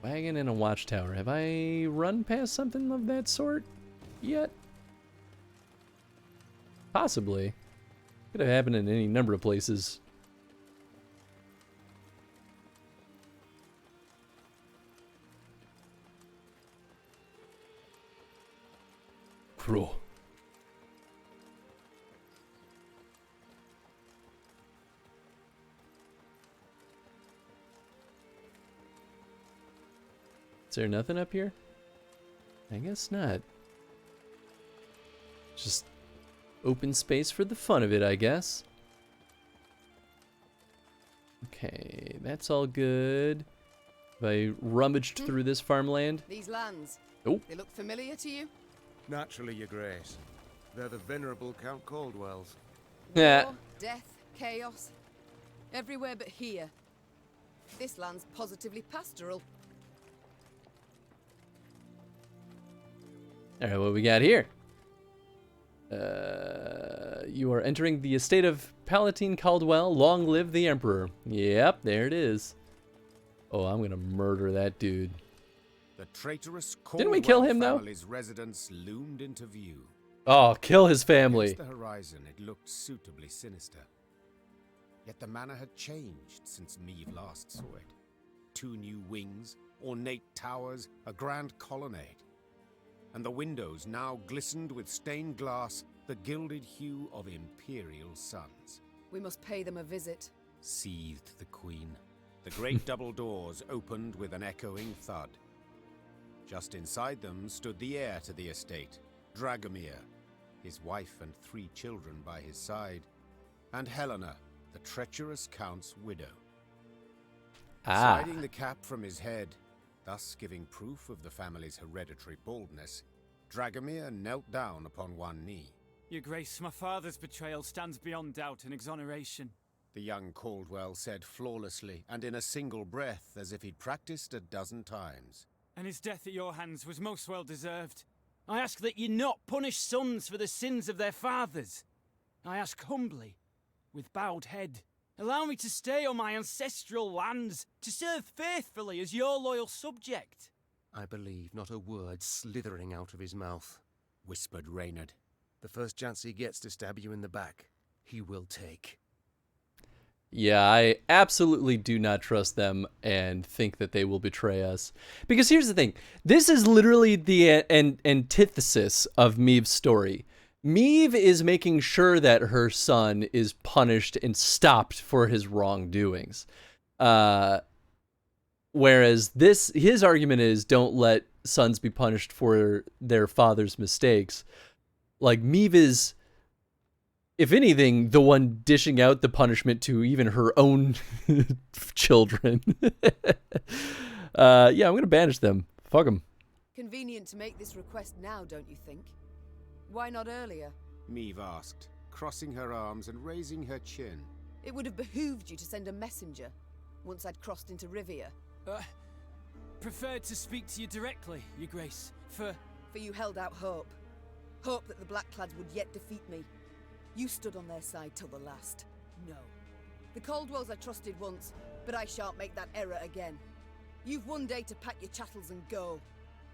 Wagon and a watchtower. Have I run past something of that sort yet? Possibly. Could have happened in any number of places. Bro. Is there nothing up here? I guess not. Just open space for the fun of it, I guess. Okay, that's all good. Have I rummaged through this farmland? These lands. Oh. They look familiar to you? Naturally, Your Grace. They're the venerable Count Caldwell's. Yeah. War, death, chaos. Everywhere but here. This land's positively pastoral. Alright, what we got here? You are entering the estate of Palatine Caldwell. Long live the Emperor. Yep, there it is. Oh, I'm gonna murder that dude. The traitorous Didn't we kill him, though? family's residence loomed into view. Oh, kill his family. Against the horizon, it looked suitably sinister. Yet the manor had changed since Meve last saw it. 2 new wings, ornate towers, a grand colonnade. And the windows now glistened with stained glass, the gilded hue of imperial suns. We must pay them a visit. Seethed the queen. The great double doors opened with an echoing thud. Just inside them stood the heir to the estate, Dragomir, his wife and 3 children by his side, and Helena, the treacherous count's widow. Sliding the cap from his head, thus giving proof of the family's hereditary baldness, Dragomir knelt down upon one knee. Your Grace, my father's betrayal stands beyond doubt and exoneration. The young Caldwell said flawlessly and in a single breath, as if he'd practiced a dozen times. and his death at your hands was most well deserved. I ask that ye not punish sons for the sins of their fathers. I ask humbly, with bowed head, allow me to stay on my ancestral lands, to serve faithfully as your loyal subject. I believe not a word slithering out of his mouth, whispered Reynard. The first chance he gets to stab you in the back, he will take. Yeah, I absolutely do not trust them and think that they will betray us. Because here's the thing. This is literally the antithesis of Meave's story. Meave is making sure that her son is punished and stopped for his wrongdoings. Whereas his argument is don't let sons be punished for their father's mistakes. Like, Meave is, if anything, the one dishing out the punishment to even her own children. Yeah, I'm going to banish them. Fuck them. Convenient to make this request now, don't you think? Why not earlier? Meave asked, crossing her arms and raising her chin. It would have behooved you to send a messenger, once I'd crossed into Rivia. Preferred to speak to you directly, Your Grace, For you held out hope. Hope that the Blackclads would yet defeat me. You stood on their side till the last. No. The Caldwells I trusted once, but I shan't make that error again. You've one day to pack your chattels and go.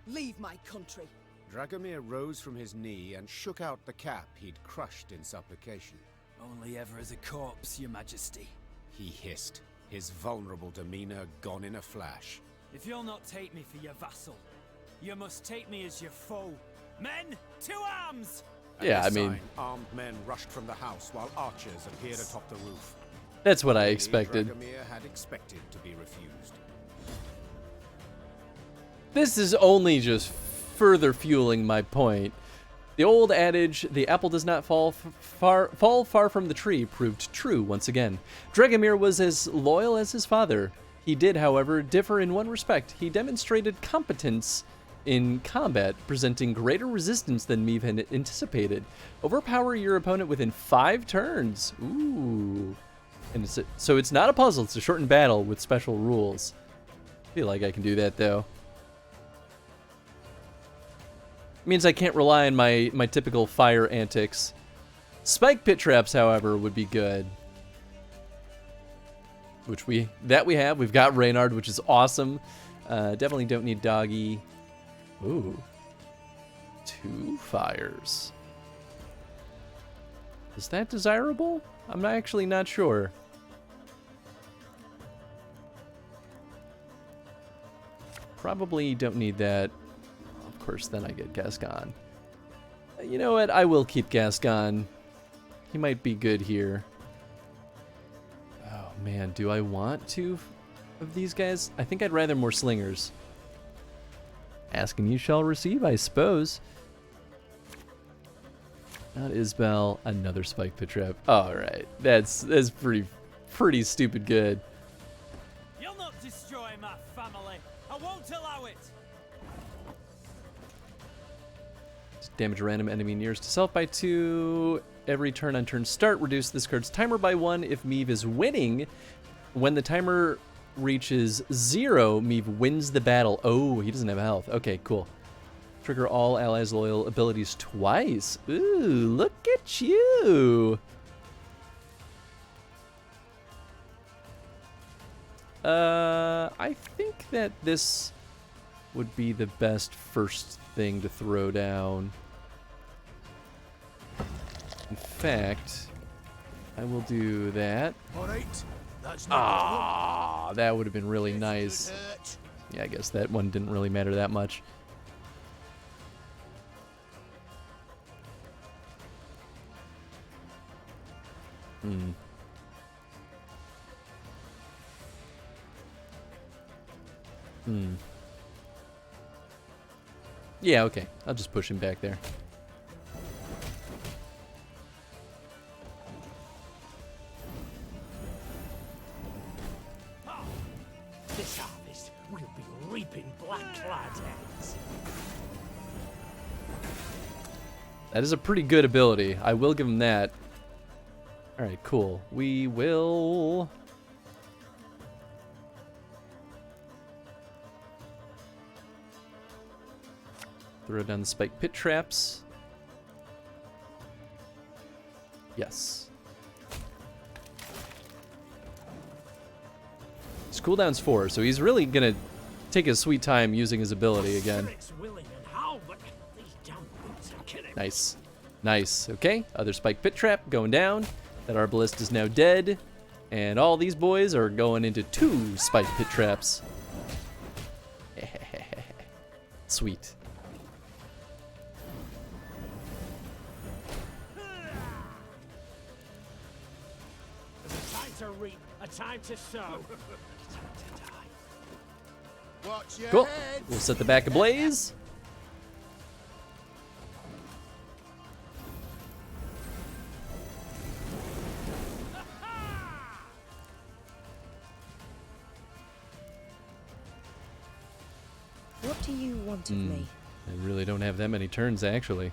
Leave my country. Dragomir rose from his knee and shook out the cap he'd crushed in supplication. Only ever as a corpse, Your Majesty. He hissed, his vulnerable demeanor gone in a flash. If you'll not take me for your vassal, you must take me as your foe. Men, to arms! Yeah, I mean, armed men rushed from the house while archers appeared atop the roof. That's what I expected. Dragomir had expected to be refused. This is only just further fueling my point. The old adage, the apple does not fall far from the tree, proved true once again. Dragomir was as loyal as his father. He did, however, differ in one respect. He demonstrated competence in combat, presenting greater resistance than Meave had anticipated. Overpower your opponent within 5 turns. Ooh. And so it's not a puzzle, it's a shortened battle with special rules. I feel like I can do that, though. Means I can't rely on my typical fire antics. Spike pit traps, however, would be good. Which we have. We've got Reynard, which is awesome. Definitely don't need Doggy. Ooh. 2 fires. Is that desirable? I'm actually not sure. Probably don't need that. Of course, then I get Gascon. You know what? I will keep Gascon. He might be good here. Oh, man. Do I want 2 of these guys? I think I'd rather more slingers. Ask and you shall receive, I suppose. Not Isbel. Another spike pit trap. Alright. That's pretty stupid good. You'll not destroy my family. I won't allow it. Damage random enemy nearest to self by 2. Every turn on turn start. Reduce this card's timer by 1 if Meave is winning. When the timer reaches 0, Meave wins the battle. Oh, he doesn't have health. Okay, cool. Trigger all allies' loyal abilities twice. Ooh, look at you. I think that this would be the best first thing to throw down. In fact, I will do that. All right. That's That would have been really nice. Yeah, I guess that one didn't really matter that much. Yeah, okay. I'll just push him back there. This harvest, we'll be reaping Blackclad heads. That is a pretty good ability. I will give him that. Alright, cool. We will... Throw down the spike pit traps. Yes. His cooldown's 4, so he's really gonna take his sweet time using his ability again. Nice. Nice. Okay, other spike pit trap going down. That arbalist is now dead. And all these boys are going into 2 spike pit traps. Sweet. There's a time to reap, a time to sow. Watch your Cool. head. We'll set the back ablaze. What do you want of me? I really don't have that many turns, actually.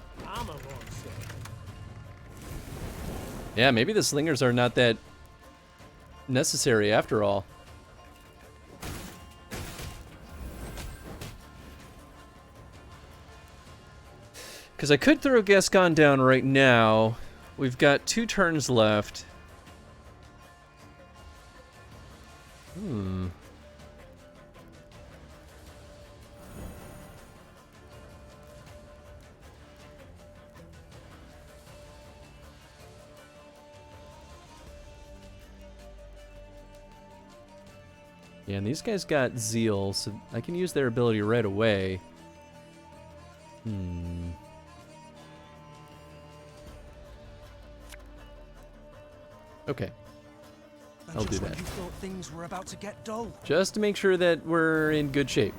Yeah, maybe the slingers are not that necessary after all. Because I could throw Gascon down right now. We've got 2 turns left. Yeah, and these guys got Zeal, so I can use their ability right away. Okay. I'll do that. You thought things were about to get dull. Just to make sure that we're in good shape.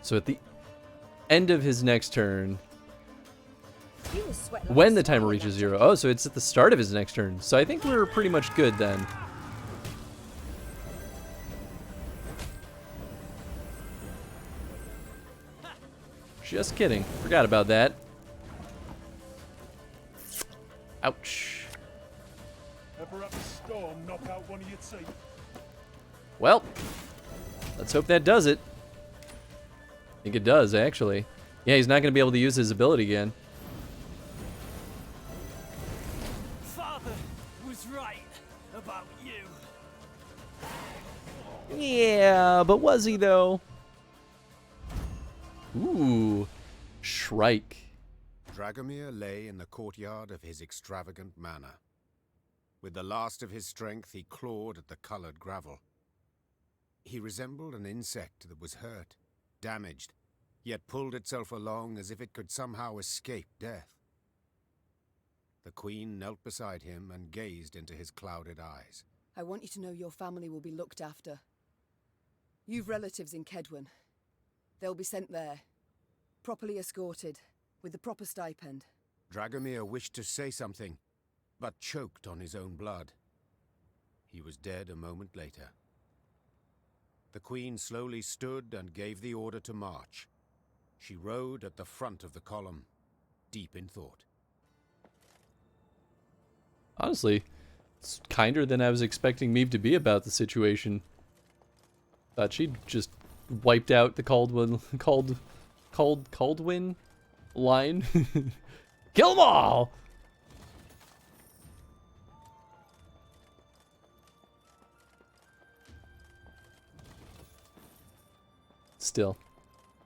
So at the end of his next turn, when the timer reaches 0. Oh, so it's at the start of his next turn. So I think we're pretty much good then. Just kidding. Forgot about that. Ouch. Ever up a storm, knock out one of your teeth. Well, let's hope that does it. I think it does, actually. Yeah, he's not going to be able to use his ability again. Father was right about you. Yeah, but was he, though? Ooh, Shrike. Dragomir lay in the courtyard of his extravagant manor. With the last of his strength, he clawed at the colored gravel. He resembled an insect that was hurt, damaged, yet pulled itself along as if it could somehow escape death. The queen knelt beside him and gazed into his clouded eyes. I want you to know your family will be looked after. You've relatives in Kedwen. They'll be sent there, properly escorted, with the proper stipend. Dragomir wished to say something, but choked on his own blood. He was dead a moment later. The queen slowly stood and gave the order to march. She rode at the front of the column, deep in thought. Honestly, it's kinder than I was expecting Meave to be about the situation. Thought she'd just wiped out the Caldwin line. Kill them all! Still,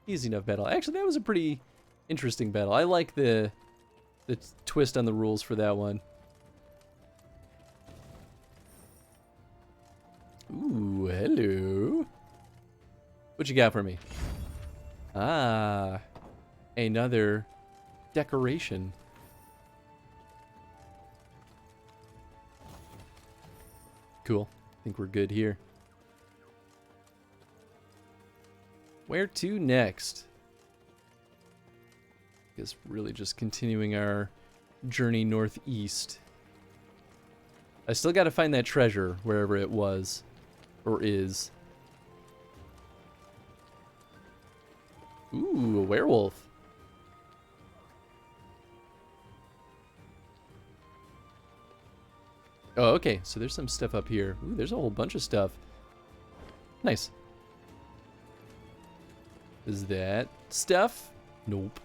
easy enough battle. Actually, that was a pretty interesting battle. I like the twist on the rules for that one. Ooh, hello. What you got for me? Ah, another decoration. Cool. I think we're good here. Where to next? I guess really just continuing our journey northeast. I still got to find that treasure wherever it was or is. Ooh, a werewolf. Oh, okay. So there's some stuff up here. Ooh, there's a whole bunch of stuff. Nice. Is that stuff? Nope.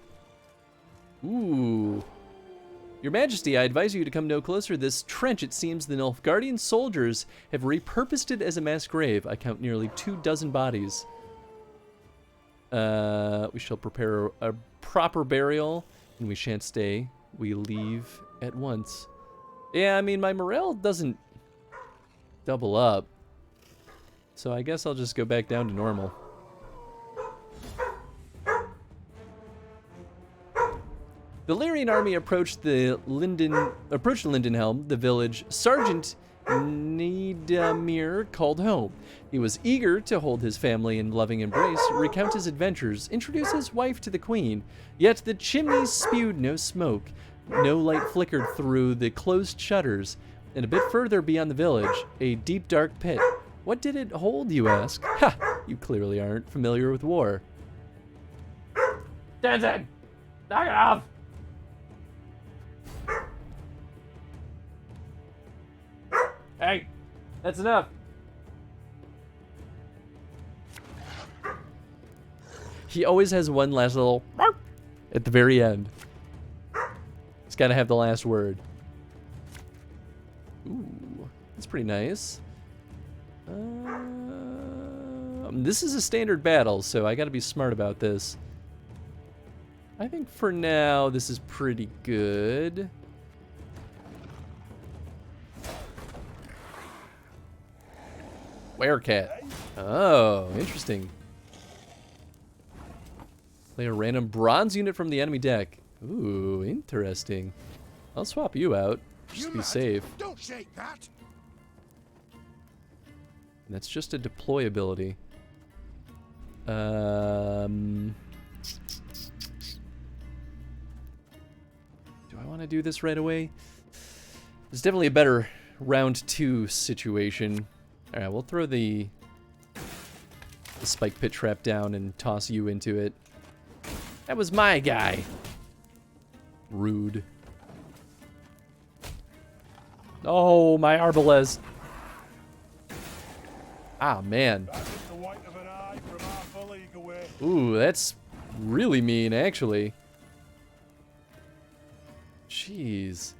Ooh. Your Majesty, I advise you to come no closer. This trench, it seems the Nilfgaardian soldiers have repurposed it as a mass grave. I count nearly 24 bodies. We shall prepare a proper burial, and we shan't stay. We leave at once. Yeah, I mean, my morale doesn't double up. So I guess I'll just go back down to normal. The Lyrian army approached Lindenhelm, the village Sergeant Niedamir called home. He was eager to hold his family in loving embrace, recount his adventures, introduce his wife to the queen. Yet the chimneys spewed no smoke, no light flickered through the closed shutters, and a bit further beyond the village, a deep dark pit. What did it hold, you ask? Ha! You clearly aren't familiar with war. Danzig! Knock it off! Hey, that's enough. He always has one last little at the very end. He's got to have the last word. Ooh, that's pretty nice. This is a standard battle, so I got to be smart about this. I think for now, this is pretty good. Werecat. Oh, interesting. Play a random bronze unit from the enemy deck. Ooh, interesting. I'll swap you out. Just be safe. Don't shake that. And that's just a deploy ability. Do I want to do this right away? It's definitely a better round 2 situation. Alright, we'll throw the spike pit trap down and toss you into it. That was my guy. Rude. Oh, my Arbalez. Ah, man. Ooh, that's really mean, actually. Jeez.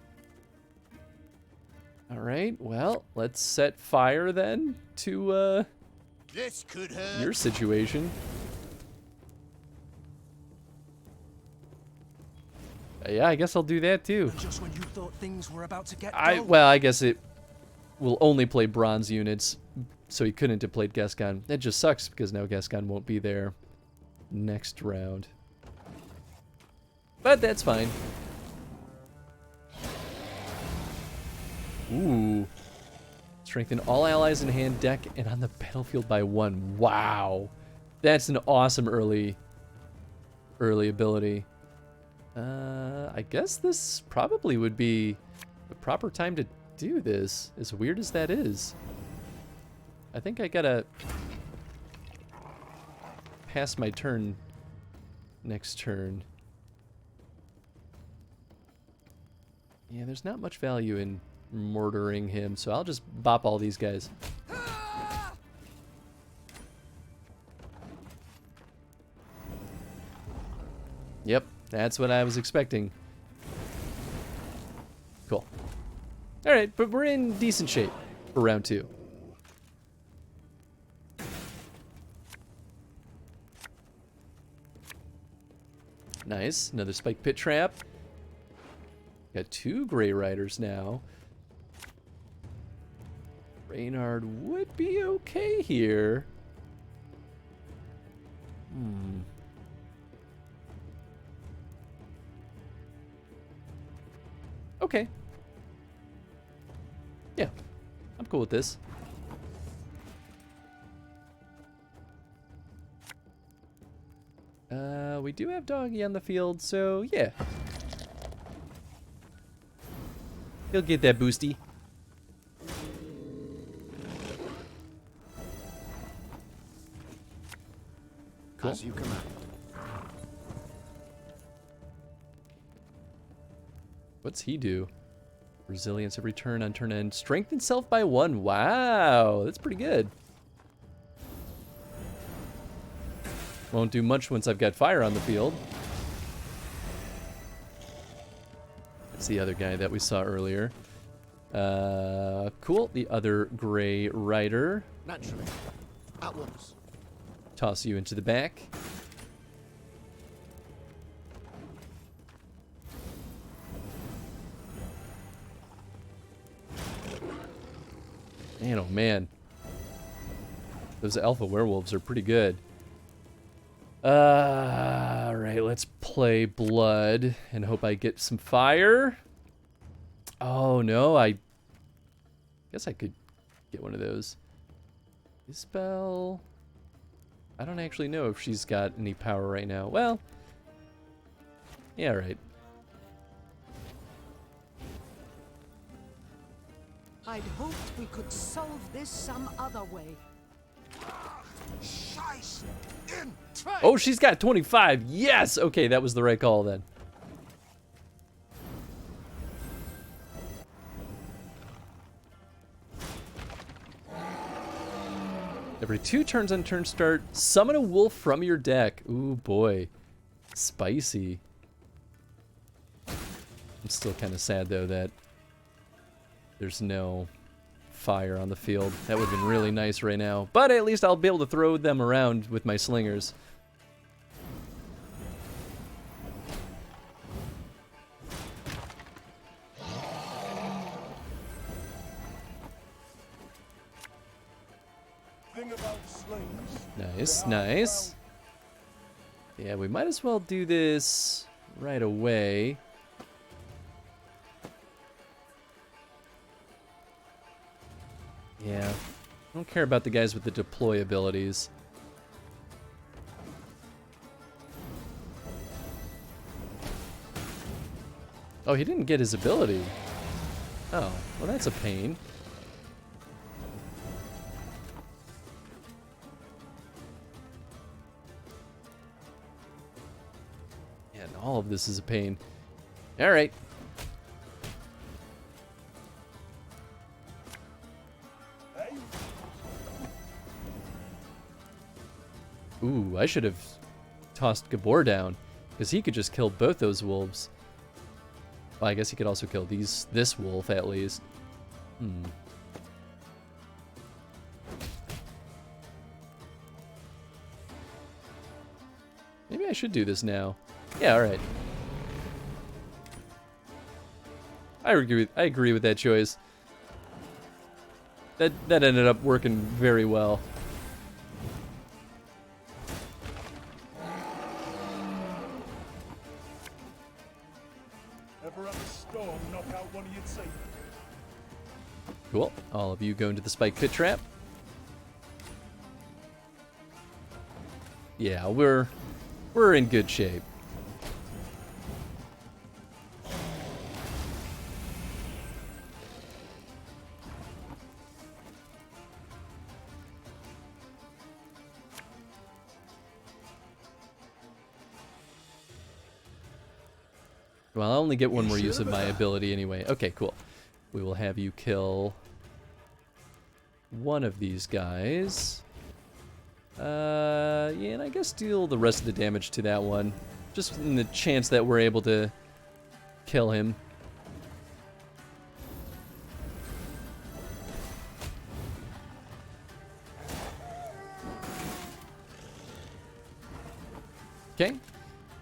Alright, well, let's set fire then to, this could hurt. Your situation. Yeah, I guess I'll do that too. Just when you thought things were about to get Well, I guess it will only play bronze units, so he couldn't have played Gascon. That just sucks because now Gascon won't be there next round. But that's fine. Ooh. Strengthen all allies in hand, deck, and on the battlefield by 1. Wow. That's an awesome early ability. I guess this probably would be the proper time to do this, as weird as that is. I think I gotta pass my turn next turn. Yeah, there's not much value in murdering him, so I'll just bop all these guys. Yep, that's what I was expecting. Cool. Alright, but we're in decent shape for round 2. Nice, another spike pit trap. Got 2 Grey Riders now. Reynard would be okay here. Okay. Yeah, I'm cool with this. We do have Doggy on the field, so yeah. He'll get that boosty. Cool. As you command. What's he do? Resilience every turn on turn end. Strengthen self by 1. Wow, that's pretty good. Won't do much once I've got fire on the field. That's the other guy that we saw earlier. Cool. The other Grey Rider. Naturally. At once. Toss you into the back. Man, oh man. Those alpha werewolves are pretty good. Alright, let's play blood and hope I get some fire. Oh no, I guess I could get one of those. Dispel. I don't actually know if she's got any power right now. Well, yeah, right. I'd hoped we could solve this some other way. Oh, she's got 25. Yes! Okay, that was the right call then. Every 2 turns on turn start, summon a wolf from your deck. Ooh, boy. Spicy. I'm still kind of sad, though, that there's no fire on the field. That would have been really nice right now. But at least I'll be able to throw them around with my slingers. Nice, nice. Yeah, we might as well do this right away. Yeah, I don't care about the guys with the deploy abilities. Oh, he didn't get his ability. Oh, well that's a pain. Yeah, and all of this is a pain. All right. Ooh, I should have tossed Gabor down, because he could just kill both those wolves. Well, I guess he could also kill this wolf, at least. Maybe I should do this now. Yeah, alright. I agree with that choice. That ended up working very well. Cool. All of you go into the spike pit trap. Yeah, we're in good shape. Well, I'll only get one more use of my ability anyway. Okay, cool. We will have you kill one of these guys. Yeah, and I guess deal the rest of the damage to that one. Just in the chance that we're able to kill him. Okay.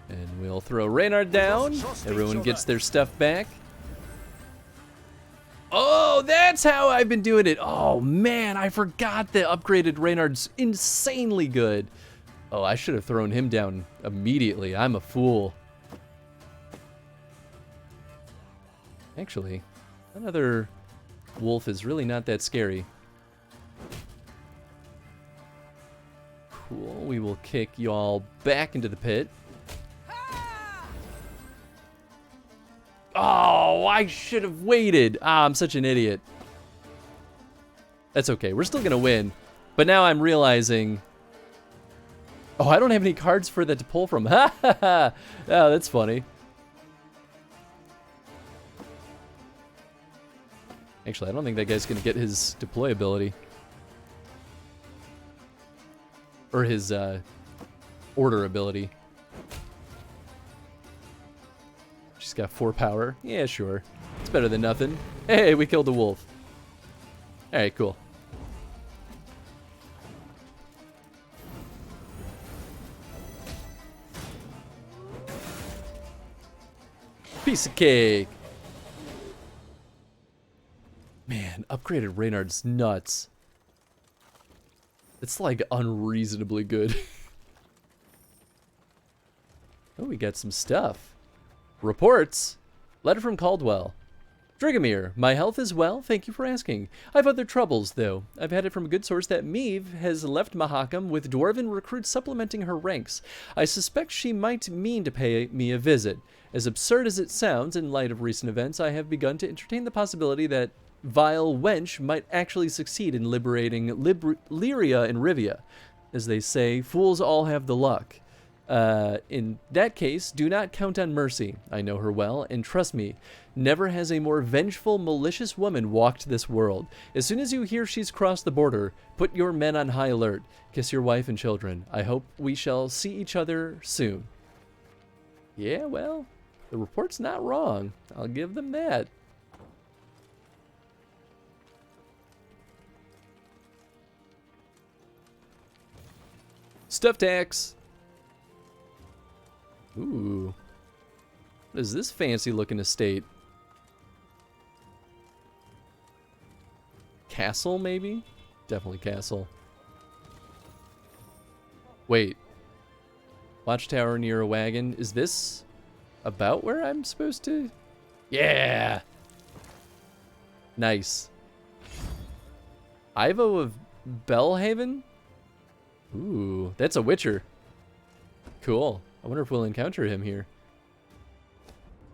And we'll throw Reynard down. Everyone gets their stuff back. Oh, that's how I've been doing it. Oh, man, I forgot that upgraded Reynard's insanely good. Oh, I should have thrown him down immediately. I'm a fool. Actually, another wolf is really not that scary. Cool, we will kick y'all back into the pit. Oh, I should have waited. Ah, I'm such an idiot. That's okay. We're still going to win. But now I'm realizing... Oh, I don't have any cards for that to pull from. Ha ha ha. Oh, that's funny. Actually, I don't think that guy's going to get his deploy ability. Or his order ability. She's got 4 power. Yeah, sure. It's better than nothing. Hey, we killed a wolf. Alright, cool. Piece of cake. Man, upgraded Reynard's nuts. It's like unreasonably good. Oh, we got some stuff. Reports. Letter from Caldwell. Drigomir, my health is well, thank you for asking. I've other troubles, though. I've had it from a good source that Meve has left Mahakam with dwarven recruits supplementing her ranks. I suspect she might mean to pay me a visit. As absurd as it sounds, in light of recent events, I have begun to entertain the possibility that vile wench might actually succeed in liberating Lyria and Rivia. As they say, fools all have the luck. In that case, do not count on mercy. I know her well, and trust me, never has a more vengeful, malicious woman walked this world. As soon as you hear she's crossed the border, put your men on high alert. Kiss your wife and children. I hope we shall see each other soon. Yeah, well, the report's not wrong. I'll give them that. Stuff tax. Ooh. What is this fancy looking estate? Castle, maybe? Definitely castle. Wait. Watchtower near a wagon. Is this about where I'm supposed to? Yeah! Nice. Ivo of Bellhaven? Ooh, that's a Witcher. Cool. I wonder if we'll encounter him here.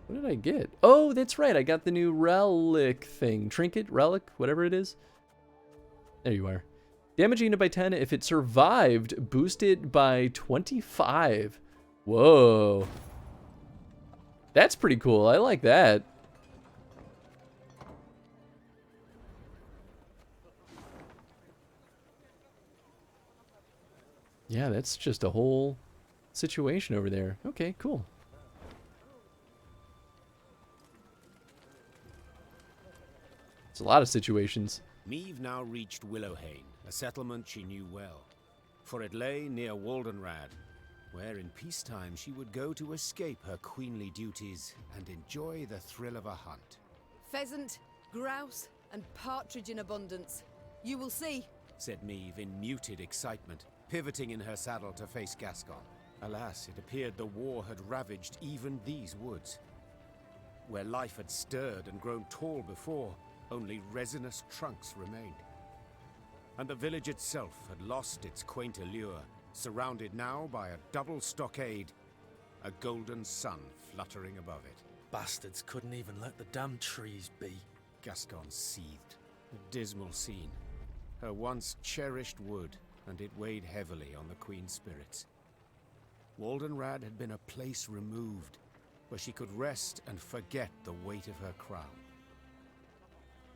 What did I get? Oh, that's right. I got the new relic thing. Trinket, relic, whatever it is. There you are. Damage unit by 10 if it survived, boosted by 25. Whoa. That's pretty cool. I like that. Yeah, that's just a whole situation over there. Okay, cool. It's a lot of situations. Meve now reached Willowhain, a settlement she knew well, for it lay near Waldenrad, where in peacetime she would go to escape her queenly duties and enjoy the thrill of a hunt. Pheasant, grouse, and partridge in abundance. You will see, said Meve in muted excitement, pivoting in her saddle to face Gascon. Alas, it appeared the war had ravaged even these woods. Where life had stirred and grown tall before, only resinous trunks remained. And the village itself had lost its quaint allure, surrounded now by a double stockade, a golden sun fluttering above it. Bastards couldn't even let the damn trees be. Gascon seethed. A dismal scene. Her once cherished wood, and it weighed heavily on the Queen's spirits. Waldenrad had been a place removed, where she could rest and forget the weight of her crown.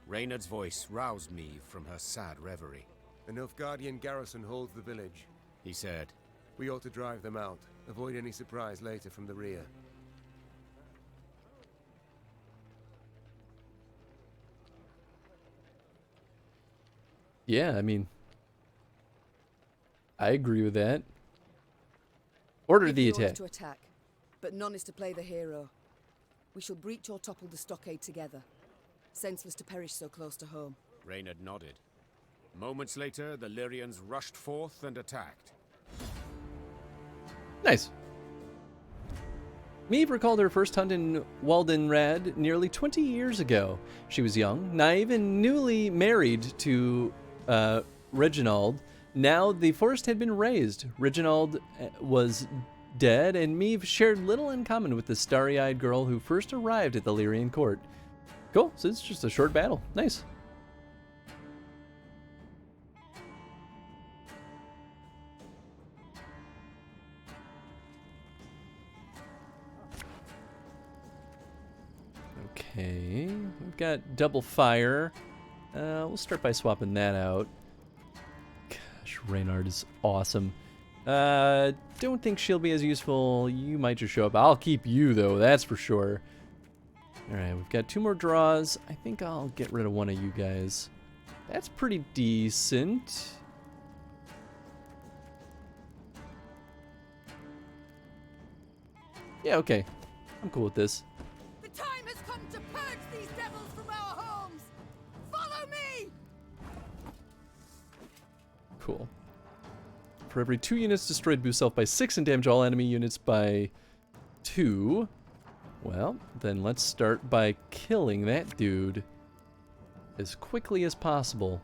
Reynard's voice roused Meve from her sad reverie. The Nilfgaardian garrison holds the village, he said. We ought to drive them out, avoid any surprise later from the rear. Yeah, I mean, I agree with that. Order the attack. To attack, but none is to play the hero. We shall breach or topple the stockade together. Senseless to perish so close to home. Reynard nodded. Moments later, the Lyrians rushed forth and attacked. Nice. Meve recalled her first hunt in Waldenrad nearly 20 years ago. She was young, naive, and newly married to Reginald. Now the forest had been razed. Reginald was dead, and Meve shared little in common with the starry-eyed girl who first arrived at the Lyrian court. Cool, so it's just a short battle. Nice. Okay, we've got double fire. We'll start by swapping that out. Gosh, Reynard is awesome. Don't think she'll be as useful. You might just show up. I'll keep you, though, that's for sure. Alright, we've got 2 more draws. I think I'll get rid of one of you guys. That's pretty decent. Yeah, okay. I'm cool with this. The time has come to purge these devils from our homes! Follow me! Cool. For every 2 units destroyed, boost self by 6 and damage all enemy units by 2. Well, then let's start by killing that dude as quickly as possible.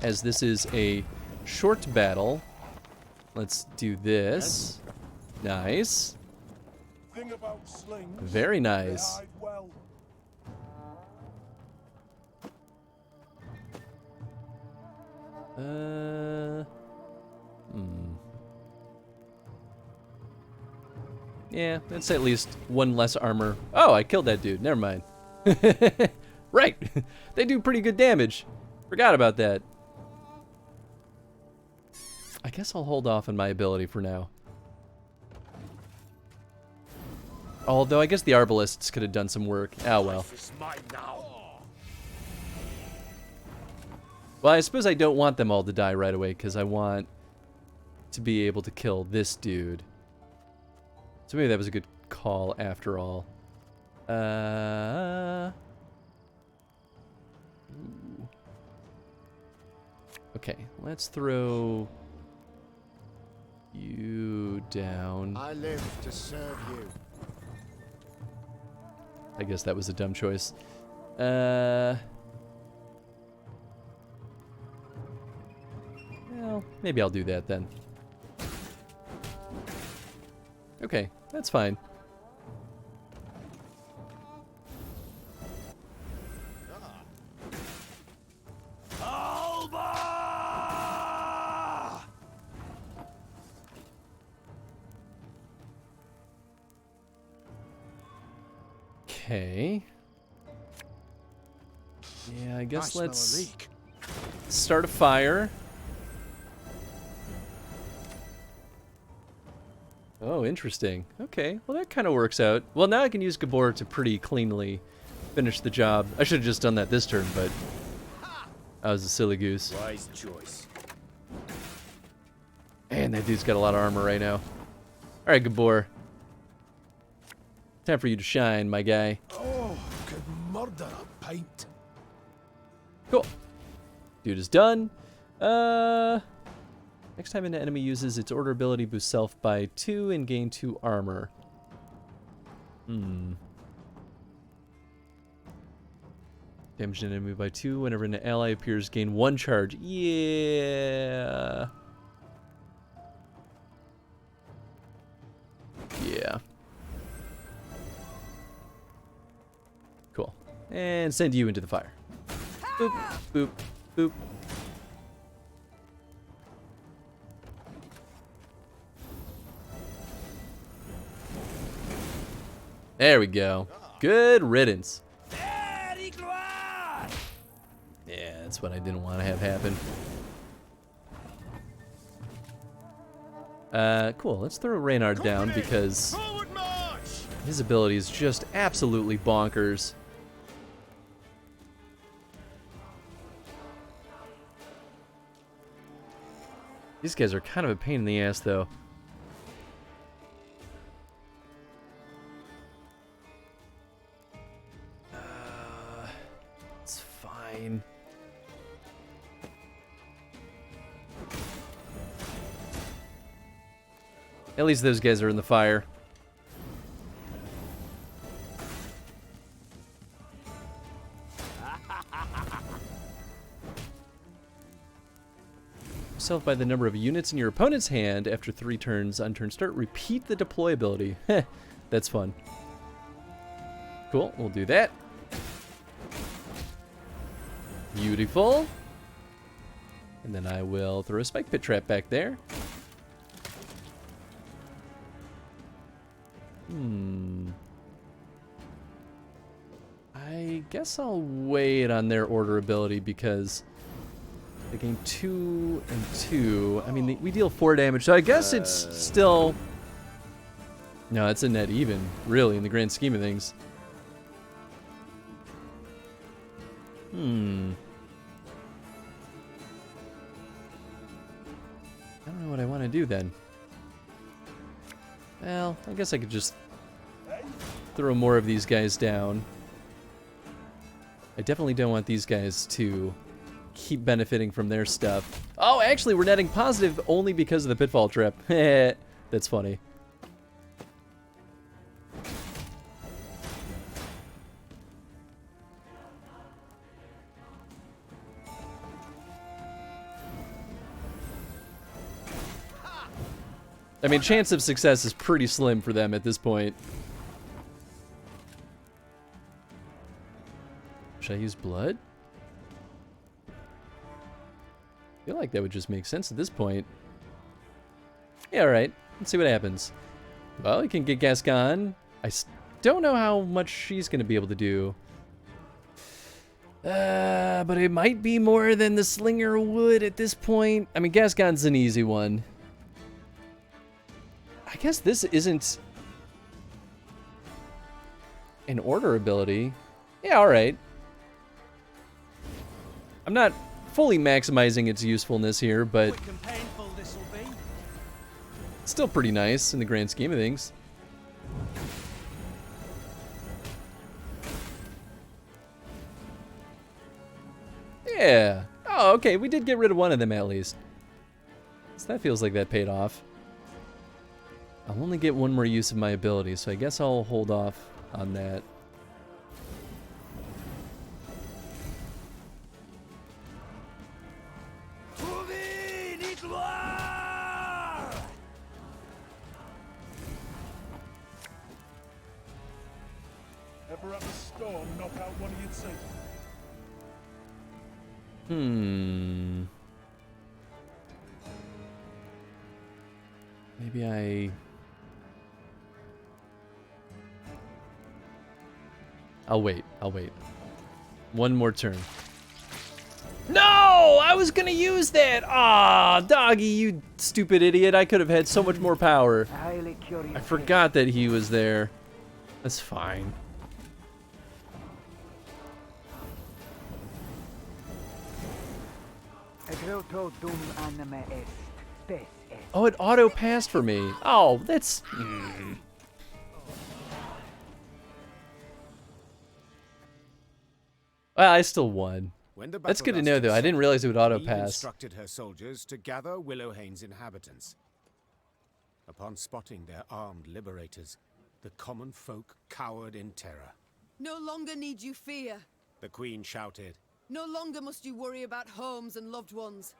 As this is a short battle, let's do this. Nice. Thing about slings, Very they nice. hide well. Yeah, that's at least 1 less armor. Oh, I killed that dude. Never mind. Right. They do pretty good damage. Forgot about that. I guess I'll hold off on my ability for now. Although I guess the Arbalists could have done some work. Oh well. Well, I suppose I don't want them all to die right away because I want to be able to kill this dude. So maybe that was a good call after all. Ooh. Okay, let's throw you down. I live to serve you. I guess that was a dumb choice. Well, maybe I'll do that then. Okay, that's fine. Okay. Yeah, I guess let's start a fire. Oh, interesting. Okay, well that kind of works out. Well, now I can use Gabor to pretty cleanly finish the job. I should have just done that this turn, but I was a silly goose. Wise choice. Man, that dude's got a lot of armor right now. All right, Gabor. Time for you to shine, my guy. Oh, could murder a pint. Cool. Dude is done. Next time an enemy uses its order ability, boost self by 2 and gain 2 armor. Damage an enemy by 2. Whenever an ally appears, gain 1 charge. Yeah. Yeah. Cool. And send you into the fire. Boop, boop, boop. There we go. Good riddance. Yeah, that's what I didn't want to have happen. Cool. Let's throw Reynard down because his ability is just absolutely bonkers. These guys are kind of a pain in the ass, though. It's fine. At least those guys are in the fire. Self by the number of units in your opponent's hand after 3 turns. On turn start, repeat the deploy ability. Heh, that's fun. Cool, we'll do that. Beautiful. And then I will throw a spike pit trap back there. I guess I'll wait on their order ability because They gain 2 and 2. I mean, we deal 4 damage, so I guess it's still... No, it's a net even, really, in the grand scheme of things. I don't know what I want to do then. Well, I guess I could just throw more of these guys down. I definitely don't want these guys to keep benefiting from their stuff. Oh, actually, we're netting positive only because of the pitfall trip. That's funny. I mean, chance of success is pretty slim for them at this point. Should I use blood? I feel like that would just make sense at this point. Yeah, alright. Let's see what happens. Well, we can get Gascon. I don't know how much she's going to be able to do. But it might be more than the Slinger would at this point. I mean, Gascon's an easy one. I guess this isn't an order ability. Yeah, alright. I'm not fully maximizing its usefulness here, but still pretty nice in the grand scheme of things. Yeah. Oh, okay, we did get rid of one of them at least. So that feels like that paid off. I'll only get one more use of my ability, so I guess I'll hold off on that. Ever have a storm knock out one of your team? Maybe I'll wait. One more turn. No! I was gonna use that! Ah, doggy, you stupid idiot. I could have had so much more power. I forgot that he was there. That's fine. Oh, it auto-passed for me. Oh, that's... Well, I still won. That's good to know, though. I didn't realize it would auto-pass. Instructed her soldiers to gather Willowhane's inhabitants. Upon spotting their armed liberators, the common folk cowered in terror. No longer need you fear. The Queen shouted. No longer must you worry about homes and loved ones.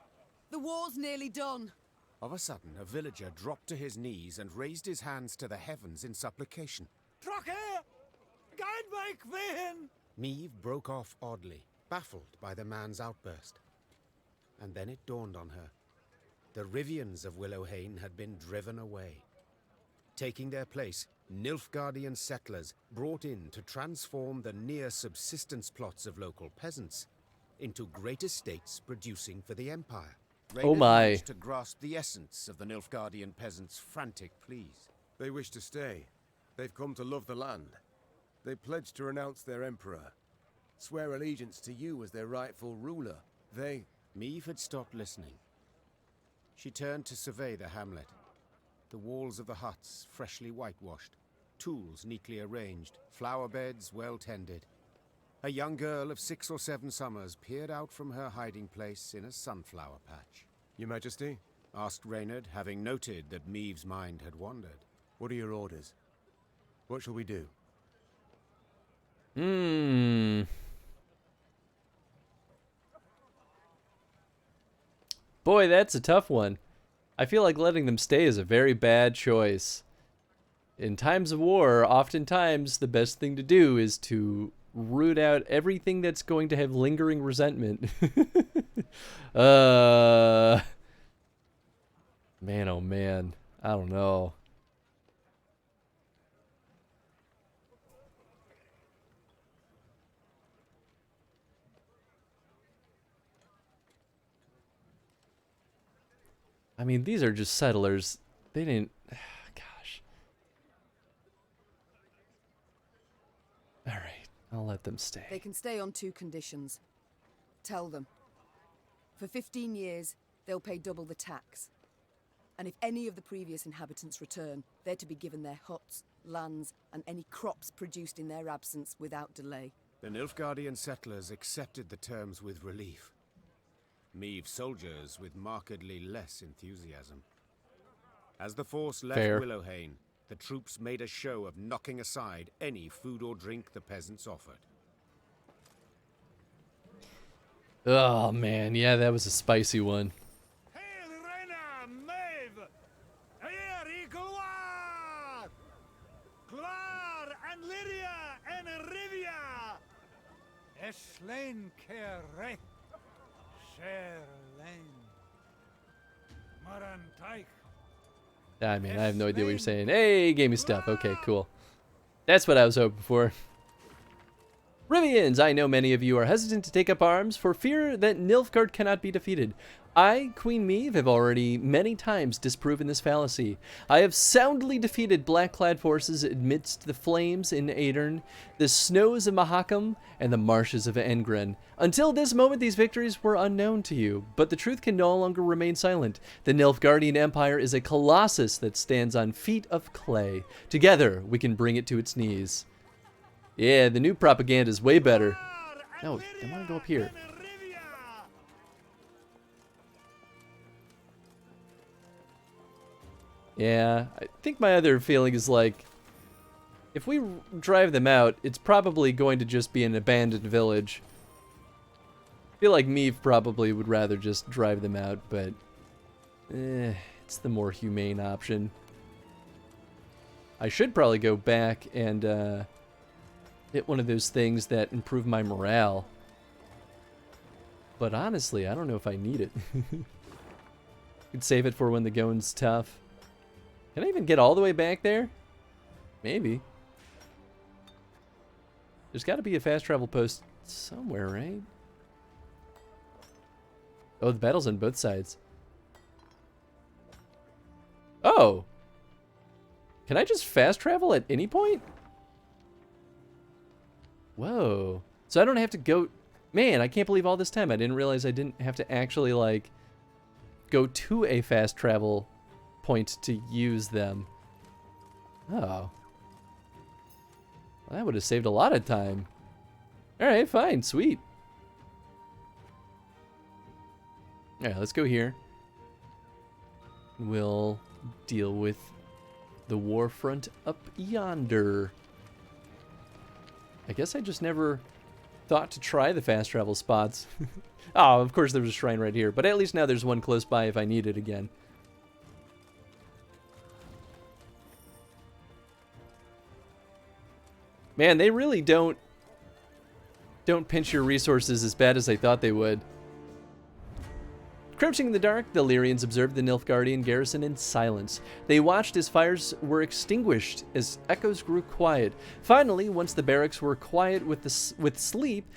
The war's nearly done. Of a sudden, a villager dropped to his knees and raised his hands to the heavens in supplication. Meve broke off oddly, baffled by the man's outburst. And then it dawned on her. The Rivians of Willowhane had been driven away. Taking their place, Nilfgaardian settlers brought in to transform the near-subsistence plots of local peasants into great estates producing for the Empire. Oh my. Managed to grasp the essence of the Nilfgaardian peasants' frantic pleas. They wish to stay. They've come to love the land. They pledged to renounce their emperor, swear allegiance to you as their rightful ruler. Meve had stopped listening. She turned to survey the hamlet. The walls of the huts freshly whitewashed, tools neatly arranged, flower beds well tended. A young girl of 6 or 7 summers peered out from her hiding place in a sunflower patch. Your Majesty? Asked Reynard, having noted that Meve's mind had wandered. What are your orders? What shall we do? Boy, that's a tough one. I feel like letting them stay is a very bad choice. In times of war, oftentimes the best thing to do is to root out everything that's going to have lingering resentment. Man, oh man. I don't know. I mean, these are just settlers. They didn't... Gosh. Alright, I'll let them stay. They can stay on 2 conditions. Tell them. For 15 years, they'll pay double the tax. And if any of the previous inhabitants return, they're to be given their huts, lands, and any crops produced in their absence without delay. The Nilfgaardian settlers accepted the terms with relief. Meve soldiers with markedly less enthusiasm. As the force left Willowhain, the troops made a show of knocking aside any food or drink the peasants offered. Oh man, yeah, that was a spicy one. Eslain Kere, Sherlain, Marantaich. I mean, I have no idea what you're saying. Hey, gave me stuff. Okay, cool. That's what I was hoping for. Rivians, I know many of you are hesitant to take up arms for fear that Nilfgaard cannot be defeated. I, Queen Meve, have already many times disproven this fallacy. I have soundly defeated black-clad forces amidst the flames in Aedern, the snows of Mahakam, and the marshes of Engren. Until this moment, these victories were unknown to you, but the truth can no longer remain silent. The Nilfgaardian Empire is a colossus that stands on feet of clay. Together, we can bring it to its knees. Yeah, the new propaganda is way better. No, I want to go up here. Yeah, I think my other feeling is like, if we drive them out, it's probably going to just be an abandoned village. I feel like Meve probably would rather just drive them out, but it's the more humane option. I should probably go back and hit one of those things that improve my morale. But honestly, I don't know if I need it. Could save it for when the going's tough. Can I even get all the way back there? Maybe. There's got to be a fast travel post somewhere, right? Oh, the battle's on both sides. Oh! Can I just fast travel at any point? Whoa. So I don't have to go... Man, I can't believe all this time I didn't realize I didn't have to actually, like, go to a fast travel point to use them. Oh. Well, that would have saved a lot of time. Alright, fine, sweet. Alright, let's go here. We'll deal with the war front up yonder. I guess I just never thought to try the fast travel spots. Oh, of course there was a shrine right here, but at least now there's one close by if I need it again. Man, they really don't pinch your resources as bad as I thought they would. Crouching in the dark, the Lyrians observed the Nilfgaardian garrison in silence. They watched as fires were extinguished, as echoes grew quiet. Finally, once the barracks were quiet with sleep,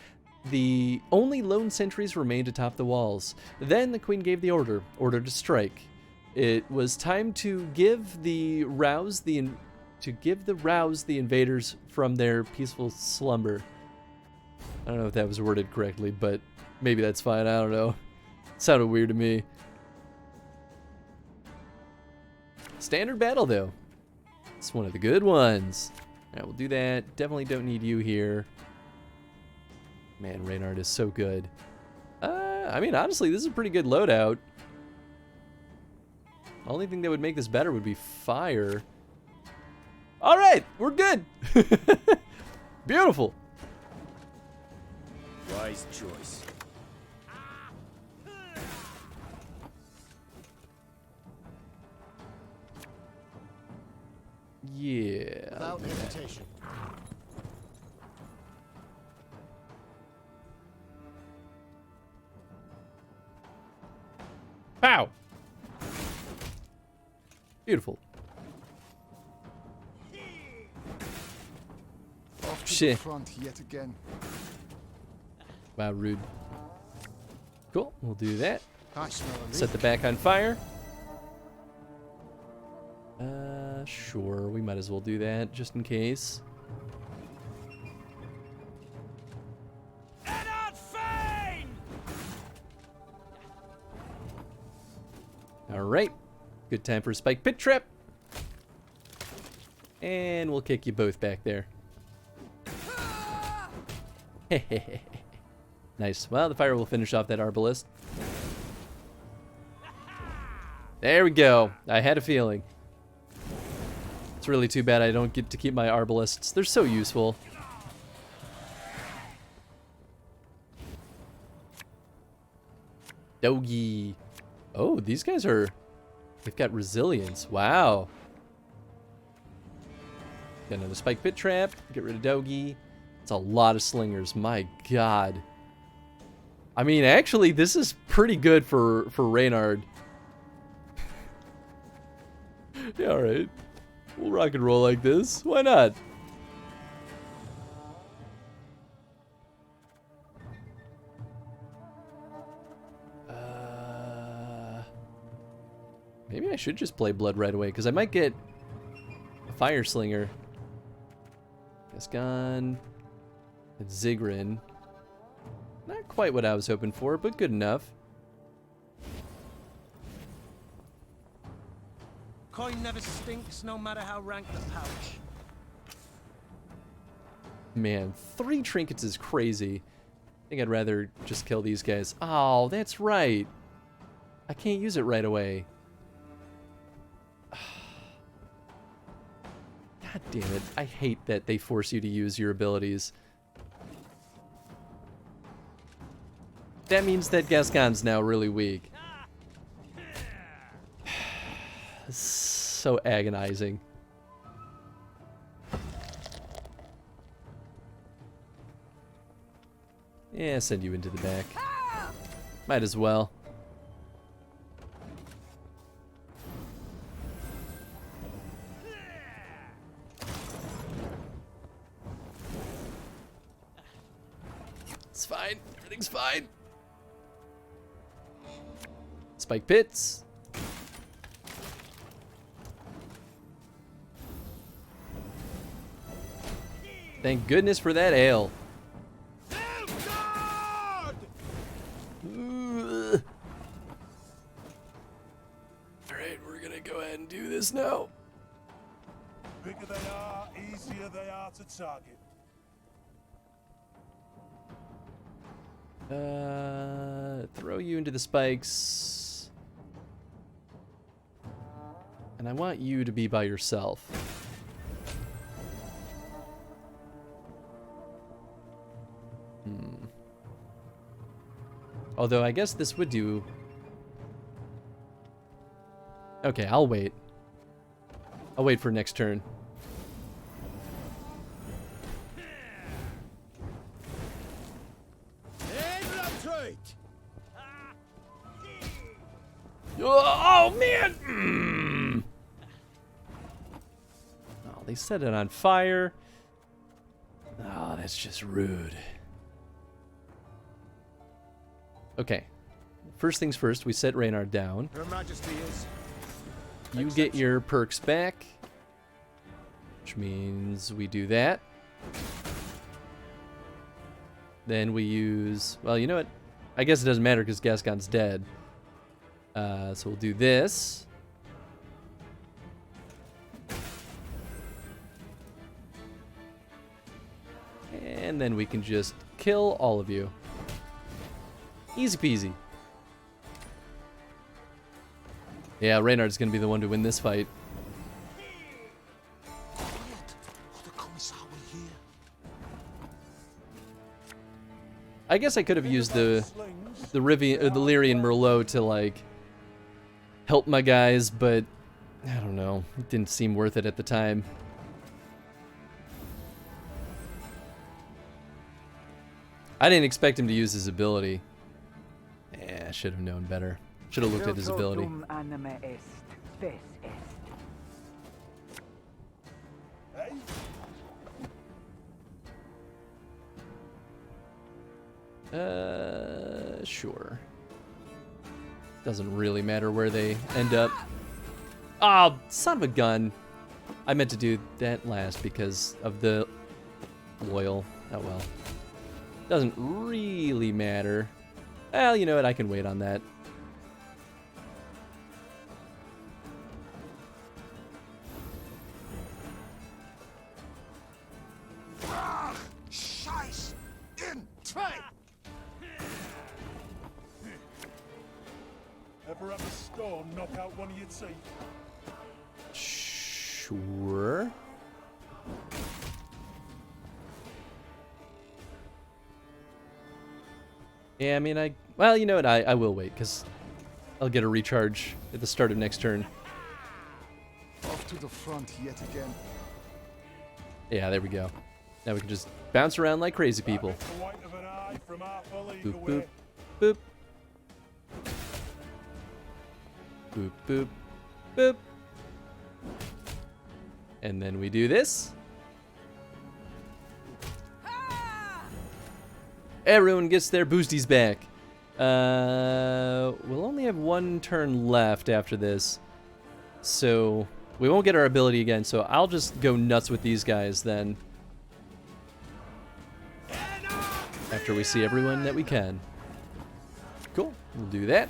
the only lone sentries remained atop the walls. Then the queen gave the order to strike. It was time to give the rouse the invaders from their peaceful slumber. I don't know if that was worded correctly, but maybe that's fine. I don't know. It sounded weird to me. Standard battle, though. It's one of the good ones. Alright, we'll do that. Definitely don't need you here. Man, Reynard is so good. I mean, honestly, this is a pretty good loadout. The only thing that would make this better would be fire. Alright, we're good. Beautiful. Wise choice. Yeah. Without hesitation. Pow. Beautiful. Off to Shit. the front yet again. Wow, rude. Cool, we'll do that. I smell a Set leak. the back on fire. Sure, we might as well do that, just in case. Alright. Good time for a spike pit trap. And we'll kick you both back there. Nice. Well, the fire will finish off that arbalist. There we go. I had a feeling. It's really too bad I don't get to keep my arbalists. They're so useful. Doggy. Oh, these guys are... They've got resilience. Wow. Got another spike pit trap. Get rid of Doggy. It's a lot of slingers. My god. I mean, actually, this is pretty good for Reynard. Yeah, alright. We'll rock and roll like this. Why not? Maybe I should just play Blood right away, because I might get a Fire Slinger. Gascon. And Zigrin. Not quite what I was hoping for, but good enough. Coin never stinks, no matter how rank the pouch. Man, 3 trinkets is crazy. I think I'd rather just kill these guys. Oh, that's right. I can't use it right away. God damn it. I hate that they force you to use your abilities. That means that Gascon's now really weak. So agonizing. Yeah, send you into the back. Might as well. It's fine. Everything's fine. Spike pits. Thank goodness for that ale. Alright, we're gonna go ahead and do this now. Bigger they are, easier they are to target. Throw you into the spikes. And I want you to be by yourself. Although I guess this would do... Okay, I'll wait. I'll wait for next turn. Oh, man! Oh, they set it on fire. Oh, that's just rude. Okay. First things first, we set Reynard down. Her Majesty is. You get your perks back. Which means we do that. Then we use... Well, you know what? I guess it doesn't matter because Gascon's dead. So we'll do this. And then we can just kill all of you. Easy peasy. Yeah, Reynard's gonna be the one to win this fight. I guess I could have used the Lyrian Merlot to like help my guys, but I don't know. It didn't seem worth it at the time. I didn't expect him to use his ability. Yeah, I should have known better. Should have looked at his ability. Sure. Doesn't really matter where they end up. Oh, son of a gun. I meant to do that last because of the loyal. Oh well. Doesn't really matter. Well, you know what? I can wait on that. Scheiß in Trey! Ever have a storm knock out one of your teeth? Sure. Yeah, I mean, well, you know what? I will wait, because I'll get a recharge at the start of next turn. Off to the front yet again. Yeah, there we go. Now we can just bounce around like crazy people. Boop, boop, boop. Boop, boop, boop. And then we do this. Everyone gets their boosties back. We'll only have one turn left after this. So we won't get our ability again, so I'll just go nuts with these guys then. After we see everyone that we can. Cool, we'll do that.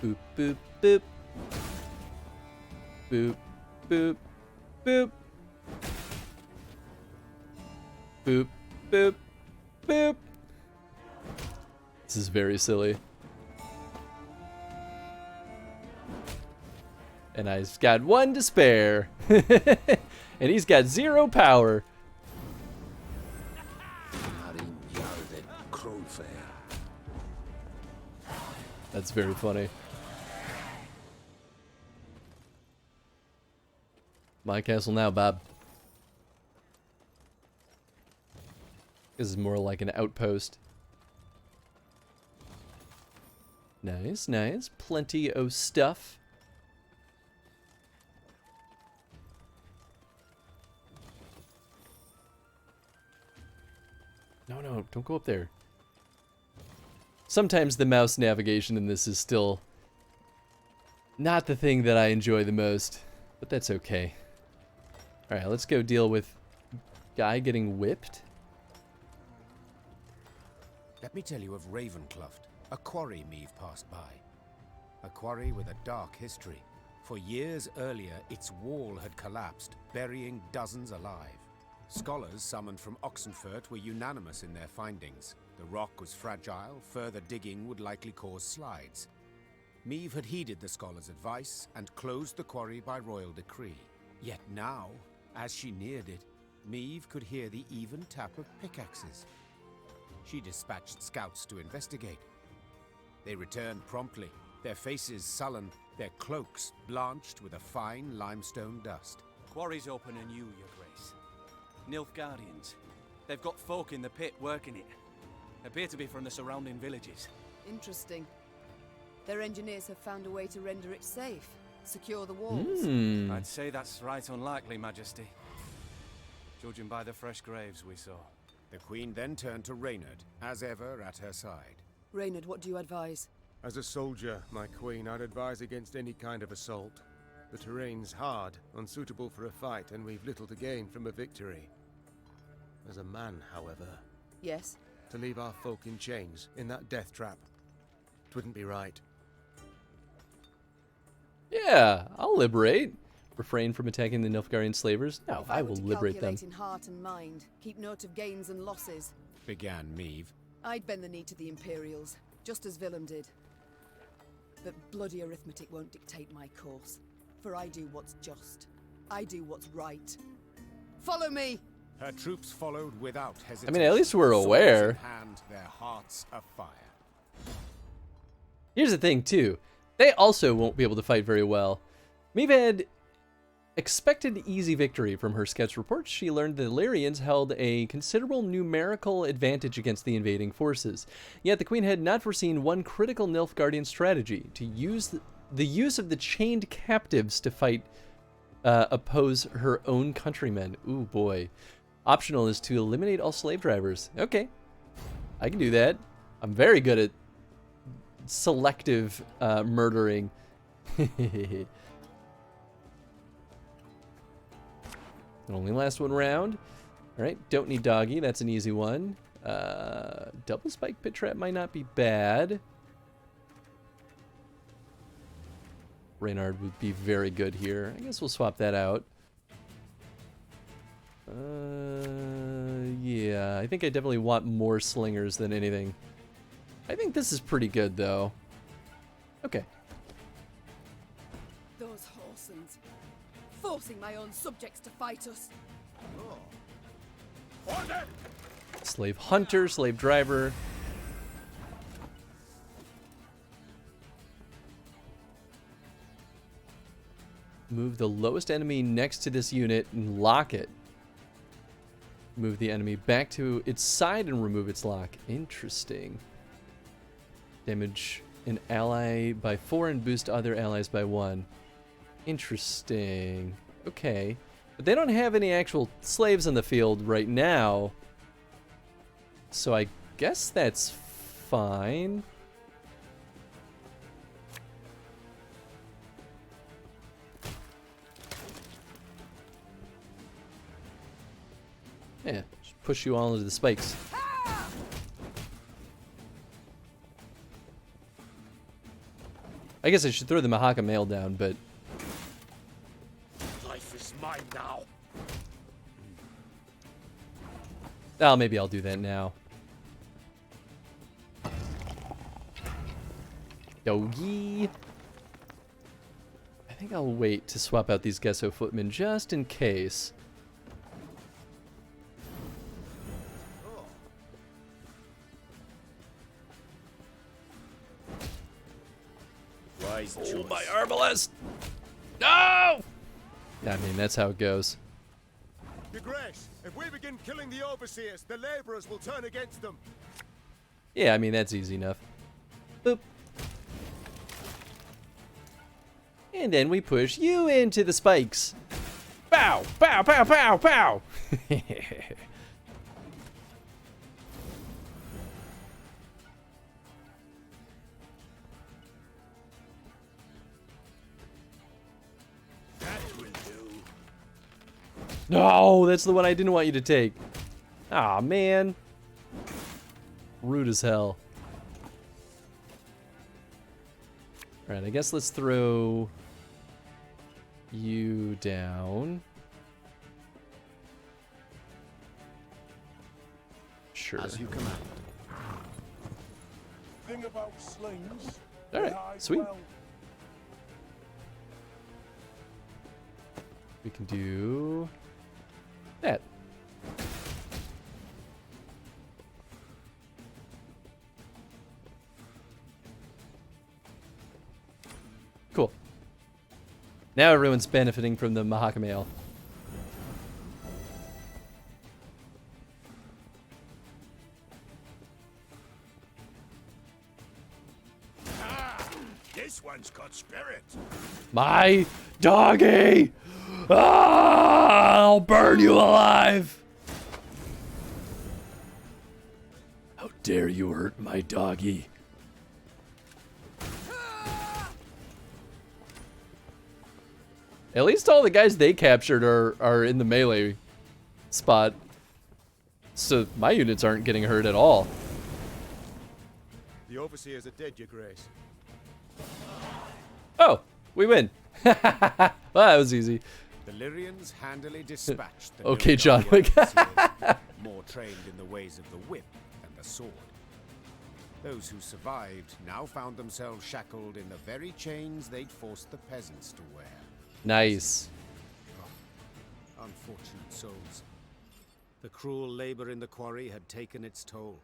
Boop, boop, boop. Boop, boop, boop. Boop, boop, boop. This is very silly. And I've got one to spare. And he's got 0 power. That's very funny. My castle now, Bob. This is more like an outpost. Nice, nice. Plenty of stuff. No, don't go up there. Sometimes the mouse navigation in this is still not the thing that I enjoy the most, but that's okay. Alright, let's go deal with guy getting whipped. Let me tell you of Ravencloft, a quarry Meve passed by. A quarry with a dark history. For years earlier, its wall had collapsed, burying dozens alive. Scholars summoned from Oxenfurt were unanimous in their findings. The rock was fragile, further digging would likely cause slides. Meve had heeded the scholars' advice and closed the quarry by royal decree. Yet now, as she neared it, Meve could hear the even tap of pickaxes. She dispatched scouts to investigate. They returned promptly, their faces sullen, their cloaks blanched with a fine limestone dust. Quarry's open anew, Your Grace. Nilfgaardians. They've got folk in the pit working it. Appear to be from the surrounding villages. Interesting. Their engineers have found a way to render it safe. Secure the walls. I'd say that's right unlikely, Majesty. Judging by the fresh graves we saw. The Queen then turned to Reynard, as ever at her side. Reynard, what do you advise? As a soldier, my Queen, I'd advise against any kind of assault. The terrain's hard, unsuitable for a fight, and we've little to gain from a victory. As a man, however... Yes? To leave our folk in chains, in that death trap. It wouldn't be right. Yeah, I'll liberate. Refrain from attacking the Nilfgaardian slavers? No, I will liberate them. In heart and mind, keep note of gains and losses. Began Meve. I'd bend the knee to the Imperials, just as Willem did. But bloody arithmetic won't dictate my course. For I do what's just. I do what's right. Follow me! Her troops followed without hesitation. I mean, at least we're aware. Swords in hand, their hearts afire. Here's the thing, too. They also won't be able to fight very well. Meve had expected easy victory from her sketch reports. She learned the Illyrians held a considerable numerical advantage against the invading forces. Yet the Queen had not foreseen one critical Nilfgaardian strategy, to use the use of the chained captives to fight, oppose her own countrymen. Ooh, boy. Optional is to eliminate all slave drivers. Okay. I can do that. I'm very good at selective murdering. It only lasts one round. All right, don't need doggy. That's an easy one. Double spike pit trap might not be bad. Reynard would be very good here. I guess we'll swap that out. Yeah, I think I definitely want more slingers than anything. I think this is pretty good, though. Okay. Those Horsons, forcing my own subjects to fight us. Slave hunter, slave driver. Move the lowest enemy next to this unit and lock it. Move the enemy back to its side and remove its lock. Interesting. Damage an ally by 4 and boost other allies by 1. Interesting. Okay. But they don't have any actual slaves in the field right now. So I guess that's fine. Yeah, just push you all into the spikes. I guess I should throw the Mahaka mail down, but... Life is mine now. Oh, maybe I'll do that now. Doggy. I think I'll wait to swap out these Gesso footmen just in case. Oh, my arbalest! No! I mean, that's how it goes. Your Grace, if we begin killing the overseers, the laborers will turn against them. Yeah, I mean, that's easy enough. Boop. And then we push you into the spikes. Bow! Bow! Bow! Bow! Bow! No, that's the one I didn't want you to take. Aw, man. Rude as hell. Alright, I guess let's throw you down. Sure. As you command. Thing about slings. Alright, sweet. Well. We can do that. Cool. Now everyone's benefiting from the Mahaka mail. This one's got spirit. My doggy! Ah, I'll burn you alive! How dare you hurt my doggy? At least all the guys they captured are in the melee spot. So my units aren't getting hurt at all. The overseers are dead, Your Grace. Oh, we win. Well, that was easy. The Lyrians handily dispatched the Okay, John Wick. more trained in the ways of the whip and the sword. Those who survived now found themselves shackled in the very chains they'd forced the peasants to wear. Nice. Oh, unfortunate souls. The cruel labor in the quarry had taken its toll.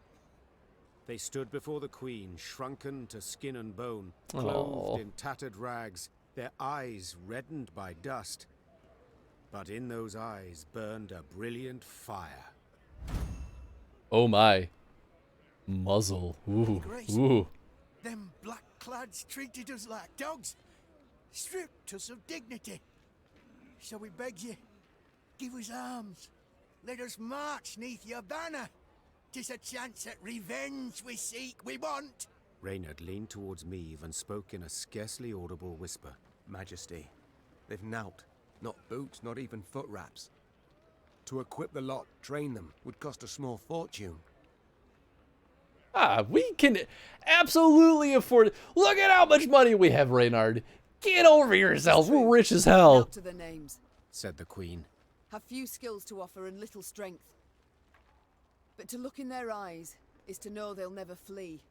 They stood before the queen, shrunken to skin and bone, clothed in tattered rags, their eyes reddened by dust. But in those eyes burned a brilliant fire. Oh my. Muzzle. Ooh. Grace, Ooh. them black-clads treated us like dogs, stripped us of dignity. So we beg you, give us arms. Let us march neath your banner. 'Tis a chance at revenge we seek, we want. Reynard leaned towards Meave and spoke in a scarcely audible whisper. Majesty, they've knout. Not boots, not even foot wraps. To equip the lot, train them, would cost a small fortune. Ah, we can absolutely afford it. Look at how much money we have, Reynard. Get over yourself. We're rich as hell. Knout to their names. Said the Queen. Have few skills to offer and little strength. But to look in their eyes is to know they'll never flee.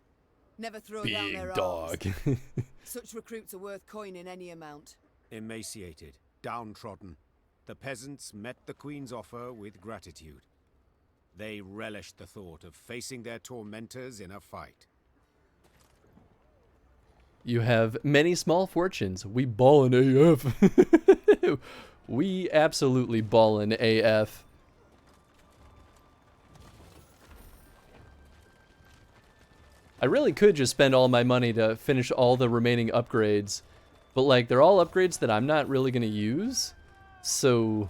Never throw down their dog. arms. Such recruits are worth coin in any amount. Emaciated, downtrodden, the peasants met the Queen's offer with gratitude. They relished the thought of facing their tormentors in a fight. You have many small fortunes. We ballin' AF. We absolutely ballin' AF. I really could just spend all my money to finish all the remaining upgrades, but like they're all upgrades that I'm not really gonna use, so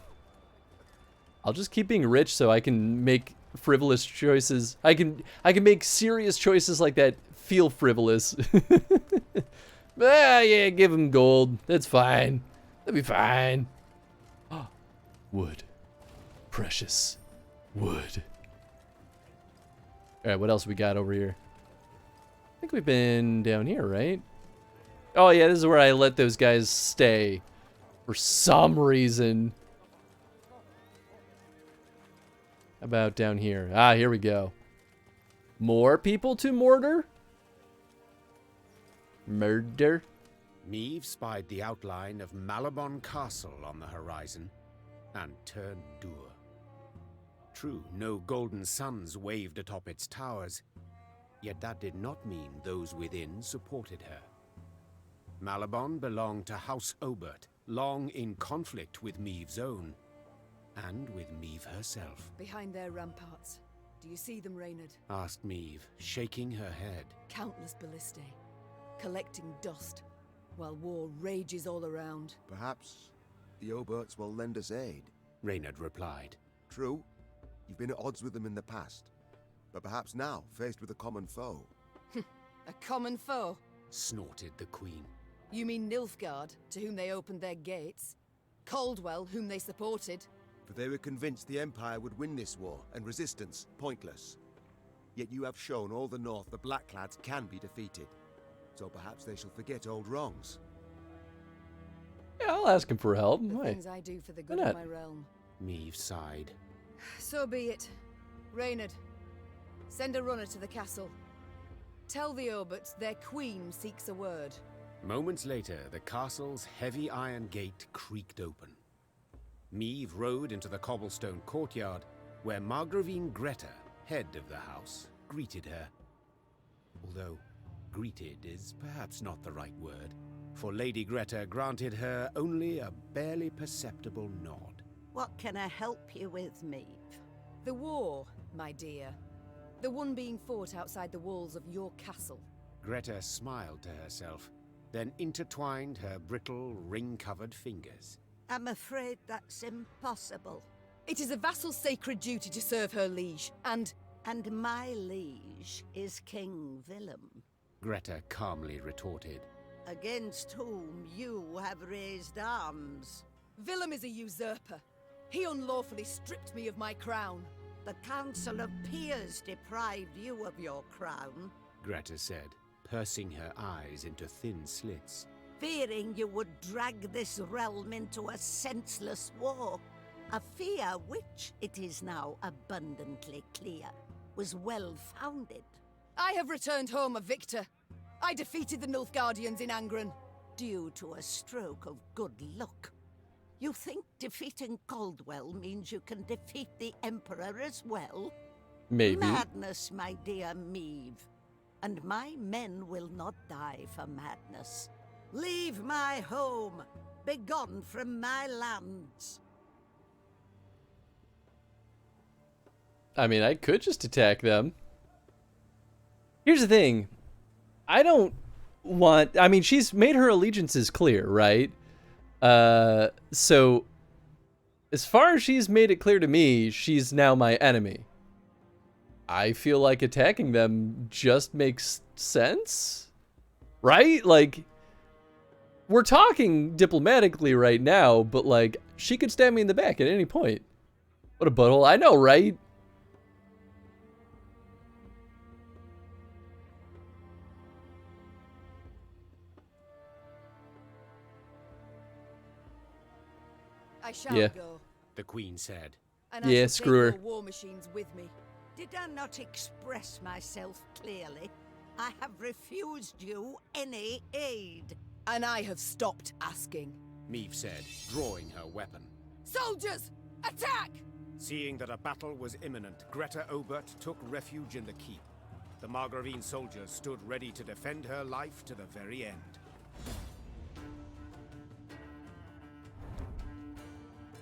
I'll just keep being rich so I can make frivolous choices. I can make serious choices like that feel frivolous. Yeah, give him gold. That's fine. That'll be fine. Wood. Precious wood. All right, what else we got over here? I think we've been down here, right? Oh yeah, this is where I let those guys stay for some reason. How about down here? Ah, here we go. More people to murder? Murder? Meave spied the outline of Malabon Castle on the horizon and turned dour. True, no golden suns waved atop its towers, yet that did not mean those within supported her. Malabon belonged to House Obert, long in conflict with Meave's own, and with Meave herself. Behind their ramparts. Do you see them, Reynard? Asked Meave, shaking her head. Countless ballistae, collecting dust, while war rages all around. Perhaps the Oberts will lend us aid. Reynard replied. True, you've been at odds with them in the past, but perhaps now, faced with a common foe. A common foe? Snorted the Queen. You mean Nilfgaard, to whom they opened their gates? Caldwell, whom they supported? For they were convinced the Empire would win this war, and resistance pointless. Yet you have shown all the North the Blackclads can be defeated. So perhaps they shall forget old wrongs. Yeah, I'll ask him for help. The Why? things I do for the good of my realm. Meave sighed. So be it. Reynard, send a runner to the castle. Tell the Oberts their queen seeks a word. Moments later, the castle's heavy iron gate creaked open. Meave rode into the cobblestone courtyard, where Margravine Greta, head of the house, greeted her. Although, greeted is perhaps not the right word, for Lady Greta granted her only a barely perceptible nod. What can I help you with, Meave? The war, my dear. The one being fought outside the walls of your castle. Greta smiled to herself, then intertwined her brittle, ring-covered fingers. I'm afraid that's impossible. It is a vassal's sacred duty to serve her liege, and my liege is King Willem. Greta calmly retorted. Against whom you have raised arms. Willem is a usurper. He unlawfully stripped me of my crown. The Council of Peers deprived you of your crown. Greta said, pursing her eyes into thin slits. Fearing you would drag this realm into a senseless war. A fear which, it is now abundantly clear, was well-founded. I have returned home a victor. I defeated the Nilfgaardians in Angren. Due to a stroke of good luck. You think defeating Caldwell means you can defeat the Emperor as well? Maybe. Madness, my dear Meave. And my men will not die for madness. Leave my home. Begone from my lands. I mean, I could just attack them. Here's the thing. I don't want... I mean, she's made her allegiances clear, right? So, as far as she's made it clear to me, she's now my enemy. I feel like attacking them just makes sense, right? Like, we're talking diplomatically right now, but like, she could stab me in the back at any point. What a butthole. I know, right? I shall Yeah. go. The Queen said. And I Yeah, shall screw her. take your war machines with me. Did I not express myself clearly? I have refused you any aid. And I have stopped asking. Meve said, drawing her weapon. Soldiers, attack! Seeing that a battle was imminent, Greta Obert took refuge in the keep. The Margravine soldiers stood ready to defend her life to the very end.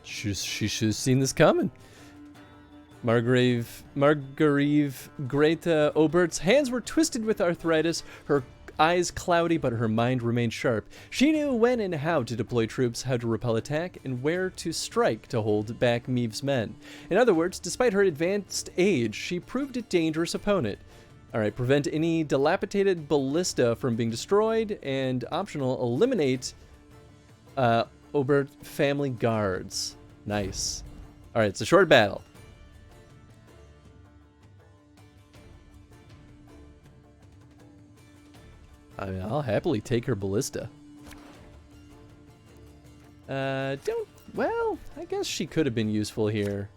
She should have seen this coming. Margarive Greta Obert's hands were twisted with arthritis, her eyes cloudy, but her mind remained sharp. She knew when and how to deploy troops, how to repel attack, and where to strike to hold back Meve's men. In other words, despite her advanced age, she proved a dangerous opponent. Alright, prevent any dilapidated ballista from being destroyed, and optional, eliminate Obert family guards. Nice. Alright, it's a short battle. I mean, I'll happily take her ballista. Well, I guess she could have been useful here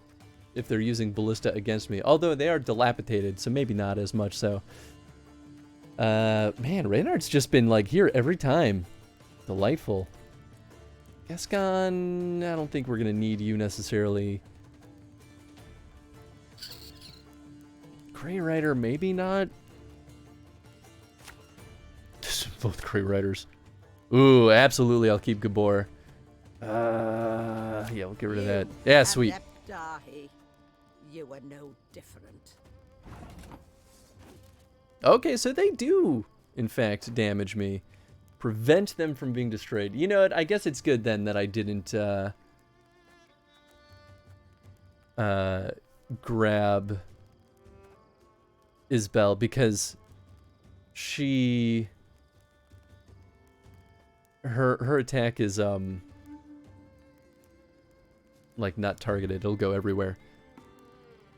if they're using ballista against me. Although they are dilapidated, so maybe not as much so. Man, Reynard's just been like here every time. Delightful. Gascon, I don't think we're gonna need you necessarily. Grey Rider, maybe not. Both Grey Riders. Ooh, absolutely, I'll keep Gabor. Yeah, we'll get rid of that. Yeah, sweet. You are no different. Okay, so they do, in fact, damage me. Prevent them from being destroyed. You know what? I guess it's good then that I didn't grab Isbel, because she... Her attack is, like, not targeted. It'll go everywhere.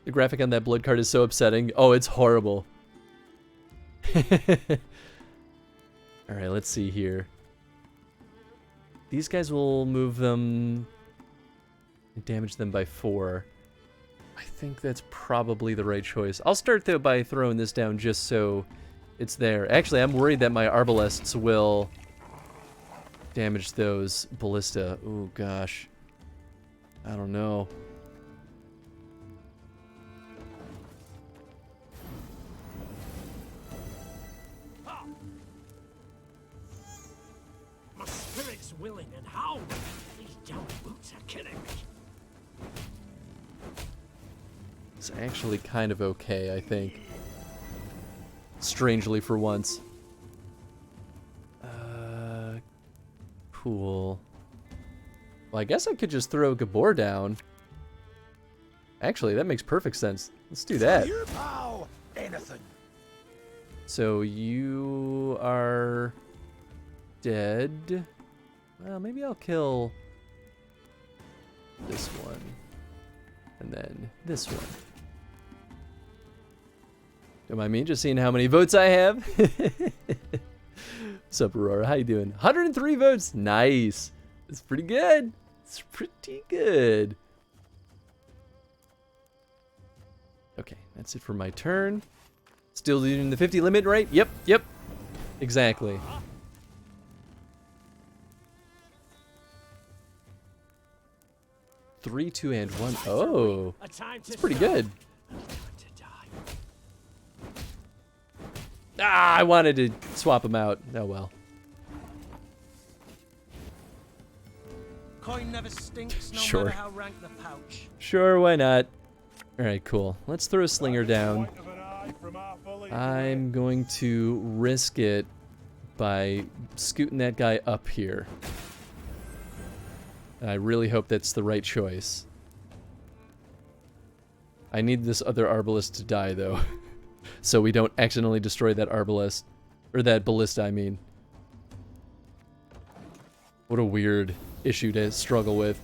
The graphic on that blood card is so upsetting. Oh, it's horrible. Alright, let's see here. These guys will move them... damage them by 4. I think that's probably the right choice. I'll start, though, by throwing this down just so it's there. Actually, I'm worried that my arbalests will... damage those ballista. Oh gosh. I don't know. My spirit's willing and how these damn boots are killing me. It's actually kind of okay, I think. Strangely for once. Cool. Well, I guess I could just throw Gabor down. Actually, that makes perfect sense. Let's do that. Anything. So you are dead. Well, maybe I'll kill this one. And then this one. Don't mind me just seeing how many votes I have. What's up, Aurora? How you doing? 103 votes. Nice. It's pretty good. It's pretty good. Okay, that's it for my turn. Still doing the 50 limit, right? Yep. Exactly. Three, 2, and 1. Oh, that's pretty good. Ah, I wanted to swap them out. Oh well. Coin never stinks, no Sure. matter how rank the pouch. Sure, why not? Alright, cool. Let's throw a slinger down. I'm going to risk it by scooting that guy up here. I really hope that's the right choice. I need this other arbalest to die, though. So we don't accidentally destroy that arbalest. Or that ballista, I mean. What a weird issue to struggle with.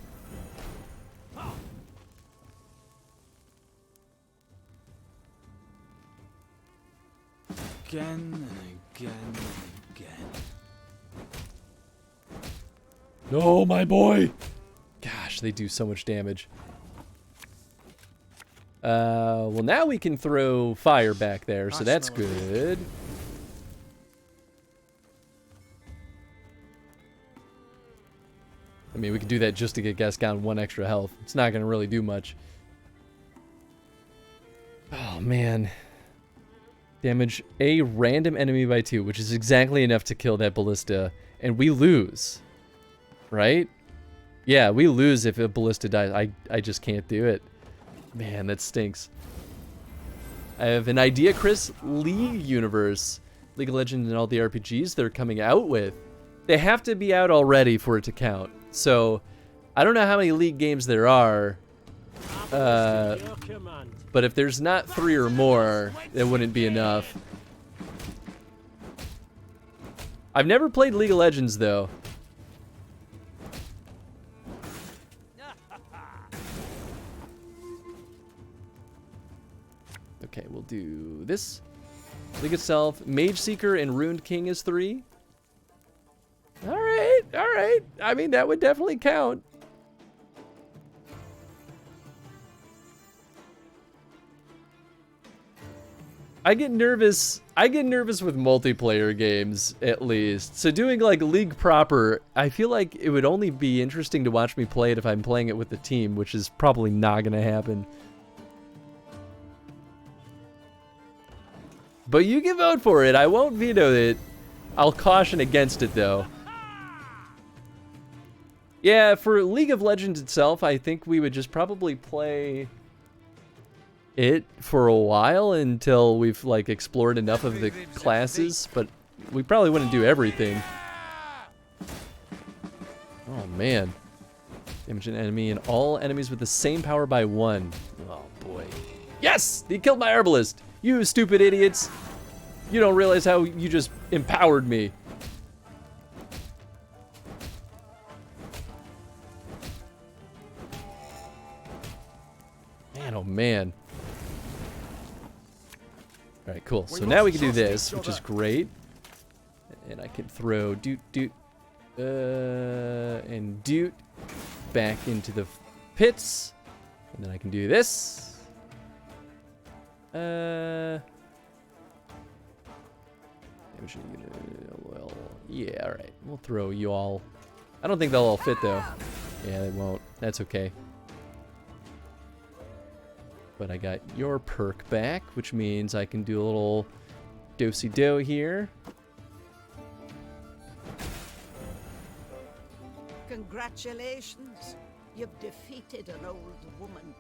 Again and again and again. No, my boy! Gosh, they do so much damage. Well, now we can throw fire back there, so that's good. I mean, we could do that just to get Gascon 1 extra health. It's not going to really do much. Oh, man. Damage a random enemy by 2, which is exactly enough to kill that ballista. And we lose. Right? Yeah, we lose if a ballista dies. I just can't do it. Man, that stinks. I have an idea, Chris. League universe. League of Legends and all the RPGs they're coming out with. They have to be out already for it to count. So, I don't know how many League games there are. But if there's not 3 or more, it wouldn't be enough. I've never played League of Legends, though. Okay, we'll do this. League itself. Mage Seeker and Ruined King is 3. Alright, alright. I mean, that would definitely count. I get nervous with multiplayer games, at least. So doing like League proper, I feel like it would only be interesting to watch me play it if I'm playing it with the team, which is probably not gonna happen. But you can vote for it. I won't veto it. I'll caution against it, though. Yeah, for League of Legends itself, I think we would just probably play it for a while until we've like explored enough of the classes, but we probably wouldn't do everything. Oh man. Damage an enemy and all enemies with the same power by 1. Oh boy. Yes! They killed my herbalist! You stupid idiots! You don't realize how you just empowered me. Man, oh man. Alright, cool. So now we can do this, which is great. And I can throw and doot back into the pits. And then I can do this. Well, yeah, alright. We'll throw you all. I don't think they'll all fit, though. Yeah, they won't. That's okay. But I got your perk back, which means I can do a little do-si-do here. Congratulations. You've defeated an old woman.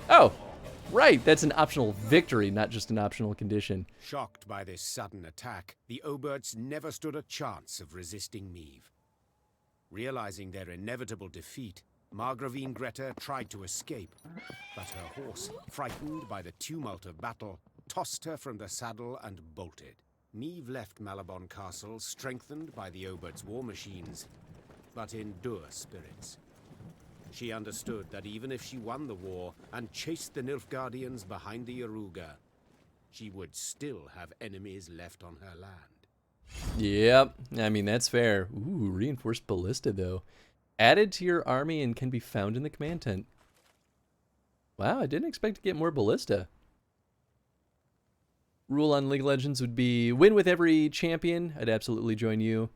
Oh, right. That's an optional victory, not just an optional condition. Shocked by this sudden attack, the Oberts never stood a chance of resisting Meve. Realizing their inevitable defeat, Margravine Greta tried to escape, but her horse, frightened by the tumult of battle, tossed her from the saddle and bolted. Meve left Malabon Castle strengthened by the Obert's war machines, but in dour spirits. She understood that even if she won the war and chased the Nilfgaardians behind the Yaruga, she would still have enemies left on her land. Yep, I mean, that's fair. Ooh, reinforced ballista, though. Added to your army and can be found in the command tent. Wow, I didn't expect to get more ballista. Rule on League of Legends would be win with every champion. I'd absolutely join you.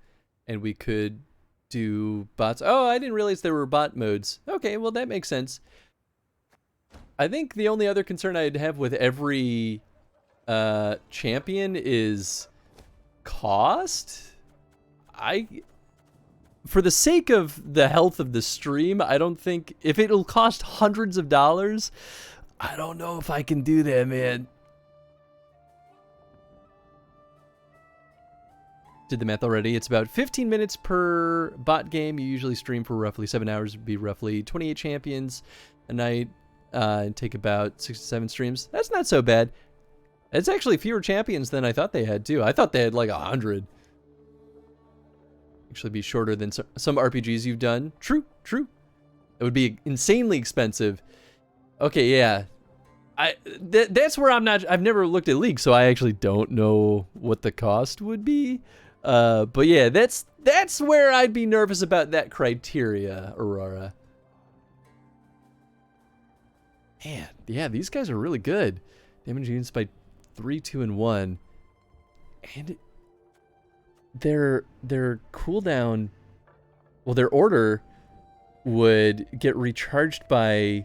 And we could do bots. Oh, I didn't realize there were bot modes. Okay, well, that makes sense. I think the only other concern I'd have with every champion is cost. For the sake of the health of the stream, I don't think, if it'll cost hundreds of dollars, I don't know if I can do that, man. Did the math already. It's about 15 minutes per bot game. You usually stream for roughly 7 hours. It would be roughly 28 champions a night. and take about 6 to 7 streams. That's not so bad. It's actually fewer champions than I thought they had, too. I thought they had like 100. Actually be shorter than some RPGs you've done. True. It would be insanely expensive. Okay, yeah. That's where I've never looked at League, so I actually don't know what the cost would be. But yeah, that's where I'd be nervous about that criteria, Aurora. Man, yeah, these guys are really good. Damage units by 3, 2, and 1. And their cooldown, well, their order would get recharged by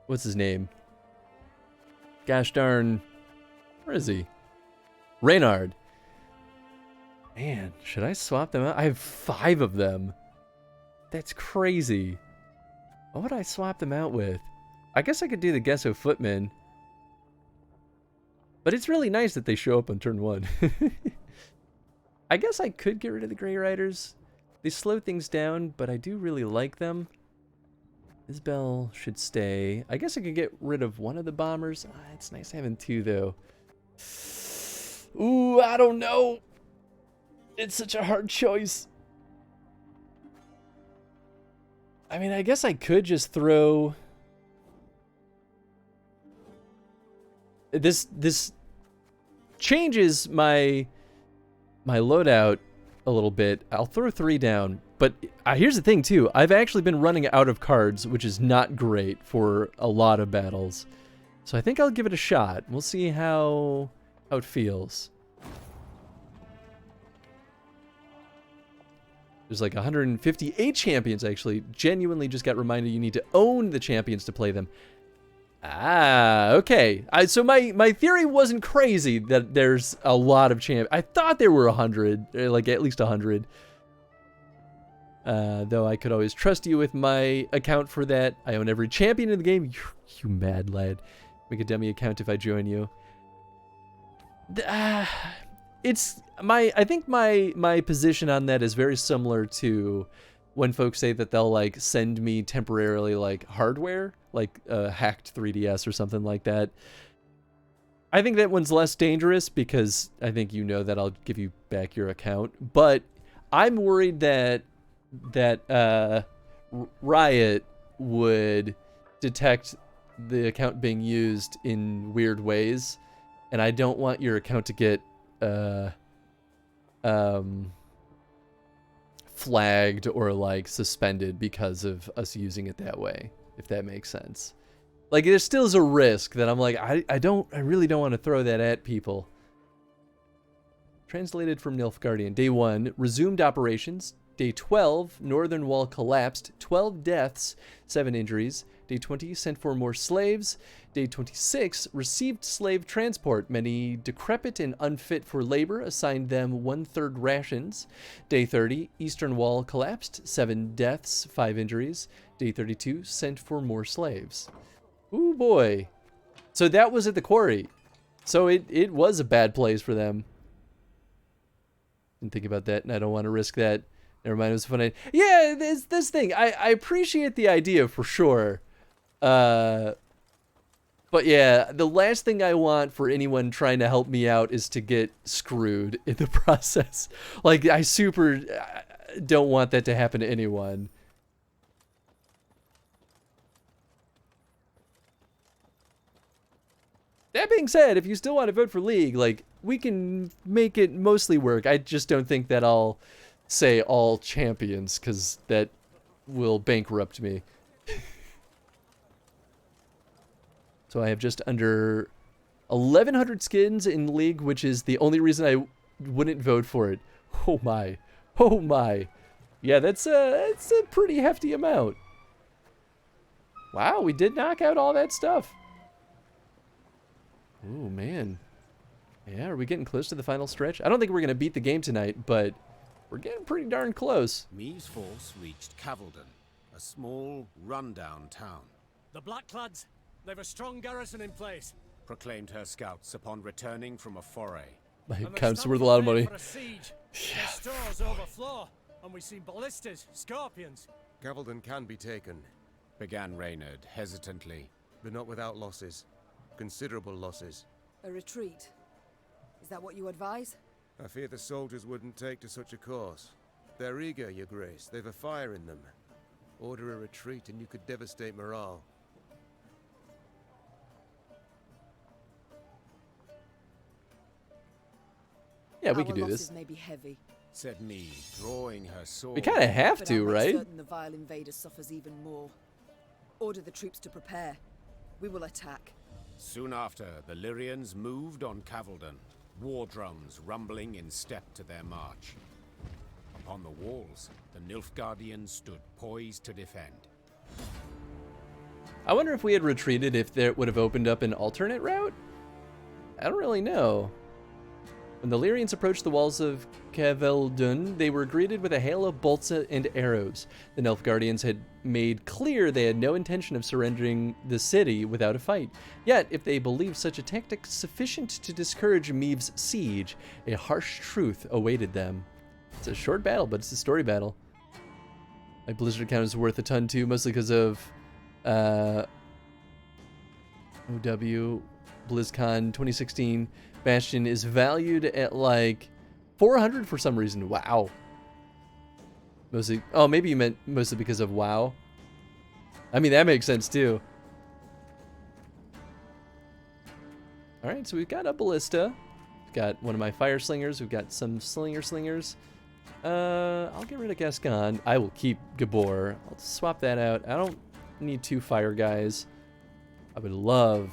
what's his name? Gosh darn, where is he? Reynard. Man, should I swap them out? I have 5 of them. That's crazy. What would I swap them out with? I guess I could do the Gesso Footman. But it's really nice that they show up on turn 1. I guess I could get rid of the Grey Riders. They slow things down, but I do really like them. Isabel should stay. I guess I could get rid of one of the bombers. It's nice having 2, though. Ooh, I don't know. It's such a hard choice. I mean, I guess I could just throw... This changes my loadout a little bit. I'll throw 3 down, but here's the thing too. I've actually been running out of cards, which is not great for a lot of battles. So I think I'll give it a shot. We'll see how it feels. There's like 158 champions, actually. Genuinely just got reminded you need to own the champions to play them. Ah, okay. So my theory wasn't crazy that there's a lot of champions. I thought there were 100, like at least 100. Though I could always trust you with my account for that. I own every champion in the game. You mad lad. Make a dummy account if I join you. I think my position on that is very similar to when folks say that they'll like send me temporarily like hardware, like a hacked 3DS or something like that. I think that one's less dangerous because I think you know that I'll give you back your account. But I'm worried that Riot would detect the account being used in weird ways, and I don't want your account to get flagged or like suspended because of us using it that way, if that makes sense. Like there still is a risk that I'm like, I really don't want to throw that at people. Translated from Nilfgaardian. Day 1, resumed operations. Day 12, northern wall collapsed. 12 deaths, 7 injuries. Day 20, sent for more slaves. Day 26, received slave transport. Many decrepit and unfit for labor, assigned them 1/3 rations. Day 30, eastern wall collapsed. 7 deaths, 5 injuries. Day 32, sent for more slaves. Ooh boy. So that was at the quarry. So it was a bad place for them. Didn't think about that, and I don't want to risk that. Never mind, it was funny. Yeah, this thing. I appreciate the idea for sure. But yeah, the last thing I want for anyone trying to help me out is to get screwed in the process. Like, I super don't want that to happen to anyone. That being said, if you still want to vote for League, like, we can make it mostly work. I just don't think that I'll say all champions, because that will bankrupt me. So I have just under 1,100 skins in League, which is the only reason I wouldn't vote for it. Oh my. Oh my. Yeah, that's a pretty hefty amount. Wow, we did knock out all that stuff. Oh, man. Yeah, are we getting close to the final stretch? I don't think we're going to beat the game tonight, but we're getting pretty darn close. Mee's force reached Cavaldon, a small, run-down town. The Blackclads, they've a strong garrison in place, proclaimed her scouts upon returning from a foray. It counts worth a lot of money. Their stores overflow. And we've seen ballistas, scorpions. Cavaldon can be taken, began Reynard hesitantly. but not without losses. Considerable losses. A retreat. Is that what you advise? I fear the soldiers wouldn't take to such a course. They're eager, Your Grace. They've a fire in them. Order a retreat and you could devastate morale. Yeah, we Our could do losses this. may be heavy. Said me, drawing her sword. We kind of have But to, I'm right? certain the vile invader suffers even more. Order the troops to prepare. We will attack. Soon after, the Lyrians moved on Cavaldon, war drums rumbling in step to their march. Upon the walls, the Nilfgaardians stood poised to defend. I wonder if we had retreated if there would have opened up an alternate route? I don't really know. When the Lyrians approached the walls of Cavaldun, they were greeted with a hail of bolts and arrows. The Nilfgaardians had made clear they had no intention of surrendering the city without a fight. Yet, if they believed such a tactic sufficient to discourage Meave's siege, a harsh truth awaited them. It's a short battle, but it's a story battle. My Blizzard account is worth a ton too, mostly because of OW, BlizzCon 2016. Bastion is valued at like 400 for some reason. Wow. Mostly, oh, maybe you meant mostly because of WoW. I mean, that makes sense too. All right, so we've got a ballista. We've got one of my fire slingers. We've got some slingers. I'll get rid of Gascon. I will keep Gabor. I'll swap that out. I don't need 2 fire guys. I would love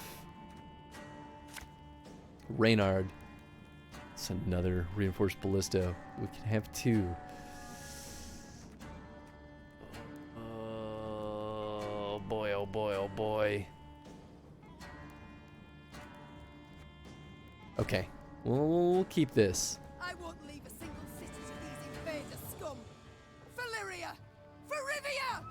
Reynard. It's another reinforced ballista. We can have 2. Oh boy, oh boy, oh boy. Okay, we'll keep this. I won't leave a single city to these invader scum. Valyria! For Rivia!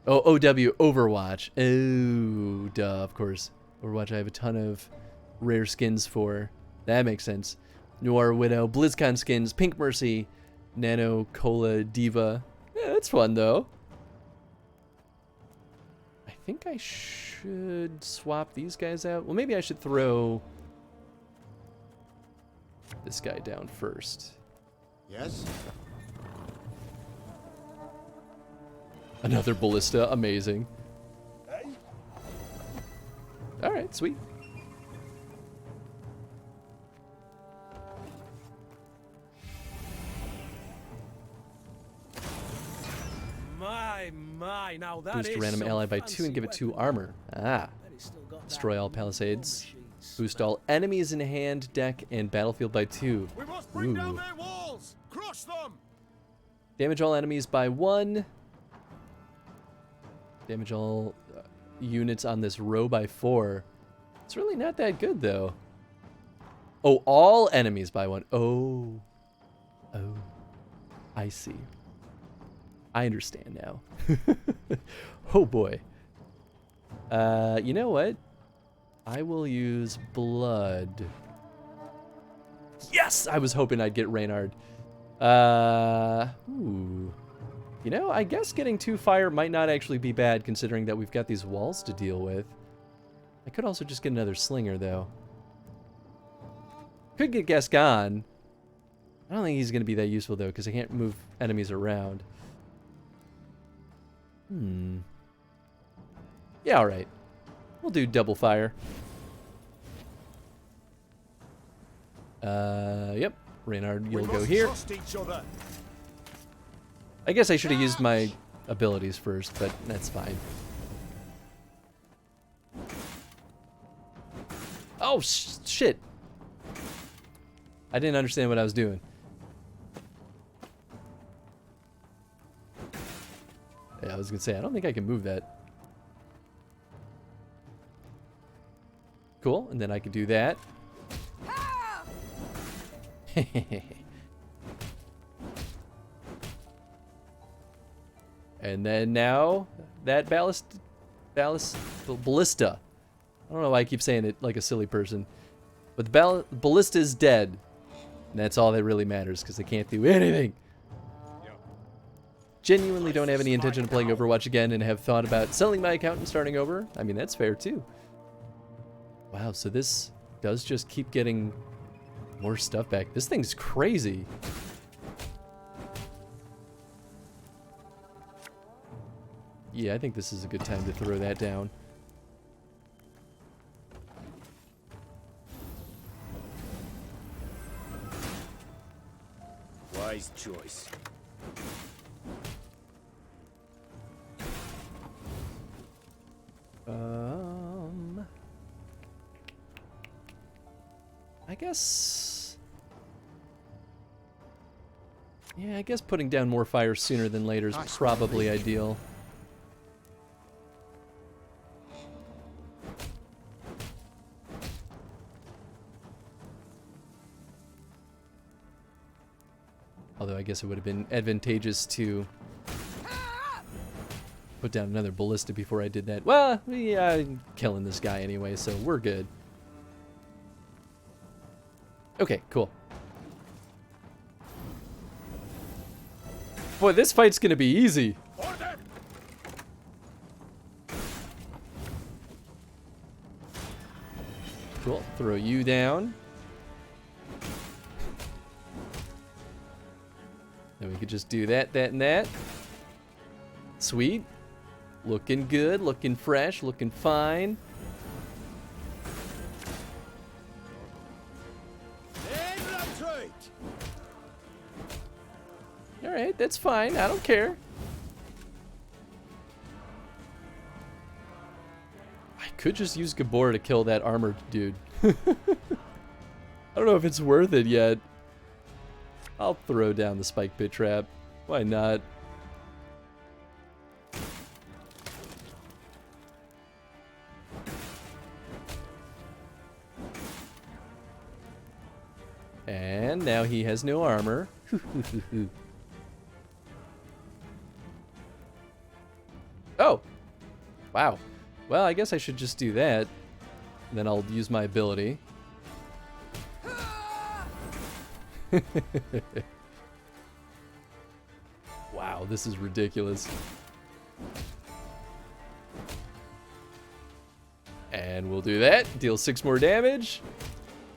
Oh, OW, Overwatch. Oh, duh, of course. Overwatch I have a ton of rare skins for. That makes sense. Noir Widow, BlizzCon skins, Pink Mercy, Nano Cola Diva. Yeah, that's fun, though. I think I should swap these guys out. Well, maybe I should throw this guy down first. Yes? Another ballista, amazing. All right, sweet. My, now that Boost a is random some ally by 2 and give it 2 armor. Ah. Destroy all palisades. Boost all enemies in hand, deck, and battlefield by 2. We must bring down their walls! Crush them! Damage all enemies by 1. Damage all units on this row by 4. It's really not that good, though. Oh, all enemies by 1. Oh. Oh. I see. I understand now. Oh, boy. You know what? I will use blood. Yes! I was hoping I'd get Reynard. Ooh. You know, I guess getting 2 fire might not actually be bad, considering that we've got these walls to deal with. I could also just get another slinger, though. Could get Gascon. I don't think he's going to be that useful, though, because I can't move enemies around. Yeah, alright. We'll do double fire. Yep. Reynard, you'll go here. I guess I should have used my abilities first, but that's fine. Oh, shit. I didn't understand what I was doing. Yeah, I was going to say, I don't think I can move that. Cool, and then I can do that. And then now, that ballista. I don't know why I keep saying it like a silly person. But the ballista is dead. And that's all that really matters, because they can't do anything. Genuinely don't have any intention of playing Overwatch again and have thought about selling my account and starting over. I mean, that's fair too. Wow, so this does just keep getting more stuff back. This thing's crazy. Yeah, I think this is a good time to throw that down. Wise choice. I guess... Yeah, I guess putting down more fire sooner than later is probably ideal. Although I guess it would have been advantageous to put down another ballista before I did that. Well, yeah, I'm killing this guy anyway, so we're good. Okay, cool. Boy, this fight's gonna be easy. Cool, throw you down. Then we could just do that, that, and that. Sweet. Looking good, looking fresh, looking fine. Alright, that's fine. I don't care. I could just use Gabor to kill that armored dude. I don't know if it's worth it yet. I'll throw down the spike pit trap. Why not? And now he has no armor. Oh! Wow. Well, I guess I should just do that. And then I'll use my ability. Wow, this is ridiculous. And we'll do that. Deal 6 more damage.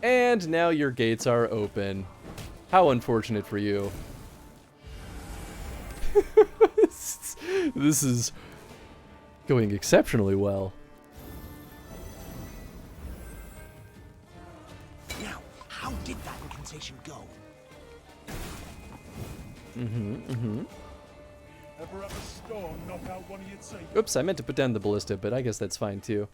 And now your gates are open. How unfortunate for you. This is going exceptionally well. Now, how did that incantation go? Ever have a storm knock out one of your teeth? Oops, I meant to put down the ballista, but I guess that's fine too.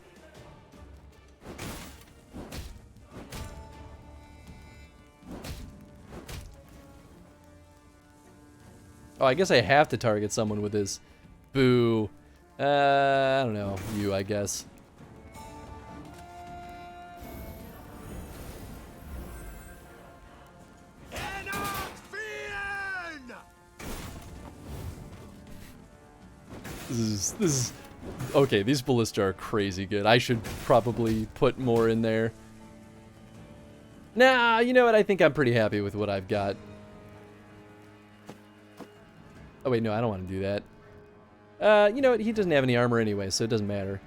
Oh, I guess I have to target someone with this. Boo. I don't know. You, I guess. This is okay. These ballista are crazy good. I should probably put more in there. Nah, you know what? I think I'm pretty happy with what I've got. Oh wait, no, I don't want to do that. You know what? He doesn't have any armor anyway, so it doesn't matter.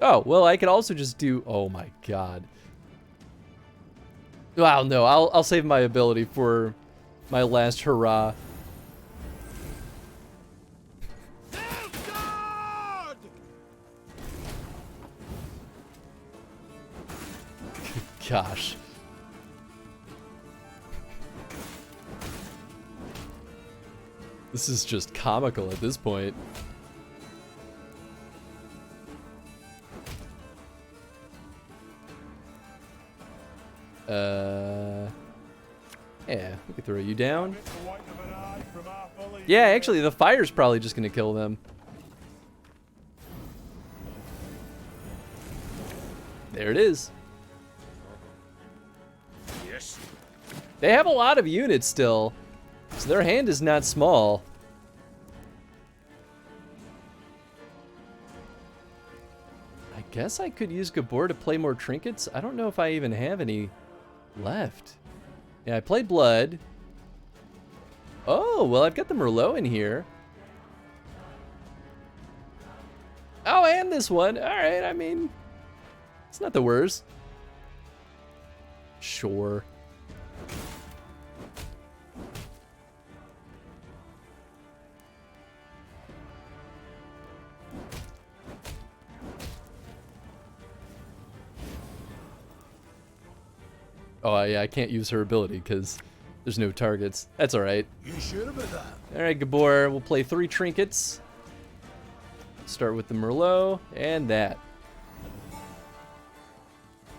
Oh, well, I could also just do... Oh my god. Wow, no, I'll save my ability for my last hurrah. Gosh. This is just comical at this point. Yeah, we could throw you down. Yeah, actually, the fire's probably just gonna kill them. There it is. Yes. They have a lot of units still, so their hand is not small. I guess I could use Gabor to play more trinkets. I don't know if I even have any left. Yeah, I played Blood. Oh, well, I've got the Merlot in here. Oh, and this one. All right, I mean, it's not the worst. Sure. Oh, yeah, I can't use her ability because there's no targets. That's all right. You sure about that? All right, Gabor, we'll play 3 trinkets. Start with the Merlot and that.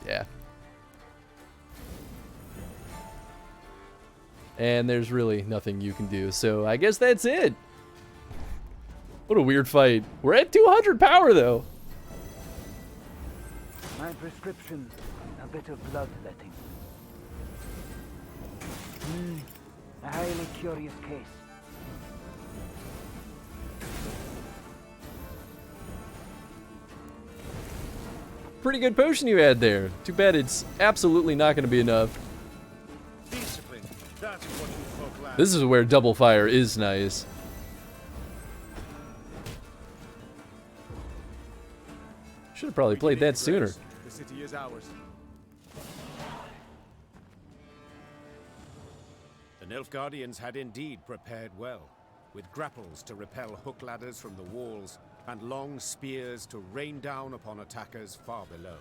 Yeah. And there's really nothing you can do, so I guess that's it. What a weird fight. We're at 200 power, though. My prescription, a bit of bloodletting. A highly curious case. Pretty good potion you had there. Too bad it's absolutely not going to be enough. Discipline. That's what you folk lack. This is where double fire is nice. Should have probably played that sooner. The city is ours. The Nilfgaardians had indeed prepared well, with grapples to repel hook ladders from the walls and long spears to rain down upon attackers far below.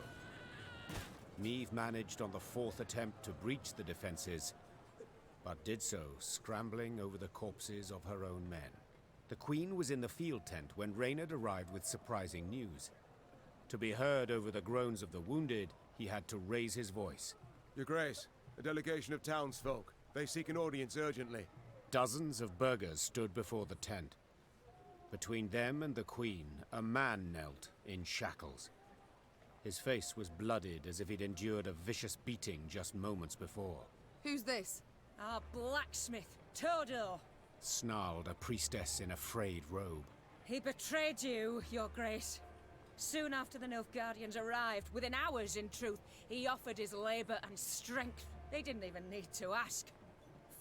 Meve managed on the 4th attempt to breach the defenses, but did so scrambling over the corpses of her own men. The Queen was in the field tent when Reynard arrived with surprising news. To be heard over the groans of the wounded, he had to raise his voice. Your Grace, a delegation of townsfolk. They seek an audience urgently. Dozens of burghers stood before the tent. Between them and the Queen, a man knelt in shackles. His face was blooded as if he'd endured a vicious beating just moments before. Who's this? Our blacksmith, Todor. Snarled a priestess in a frayed robe. He betrayed you, Your Grace. Soon after the Nilfgaardians arrived, within hours in truth, he offered his labor and strength. They didn't even need to ask.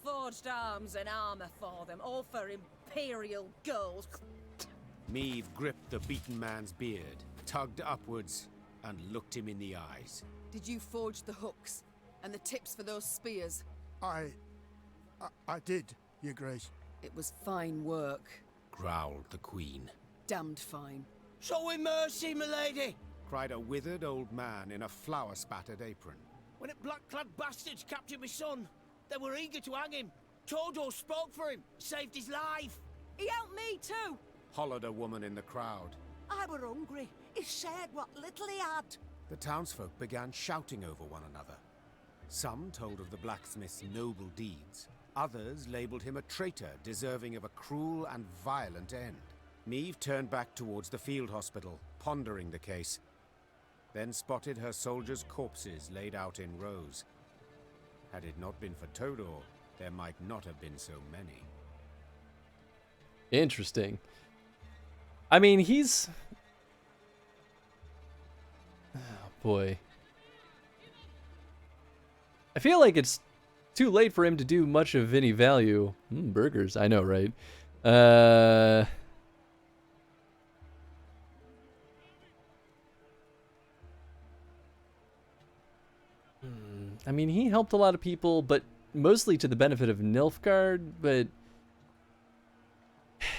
Forged arms and armor for them, all for imperial gold. Meve gripped the beaten man's beard, tugged upwards, and looked him in the eyes. Did you forge the hooks and the tips for those spears? I did, Your Grace. It was fine work. Growled the Queen. Damned fine. Show him mercy, milady! Cried a withered old man in a flour-spattered apron. When the black-clad bastards captured my son, they were eager to hang him. Todor spoke for him, saved his life. He helped me too! Hollered a woman in the crowd. I were hungry. He shared what little he had. The townsfolk began shouting over one another. Some told of the blacksmith's noble deeds. Others labeled him a traitor deserving of a cruel and violent end. Meve turned back towards the field hospital, pondering the case. Then spotted her soldiers' corpses laid out in rows. Had it not been for Todor, there might not have been so many. Interesting. I mean, he's... Oh, boy. I feel like it's too late for him to do much of any value. Burgers, I know, right? I mean, he helped a lot of people, but mostly to the benefit of Nilfgaard, but...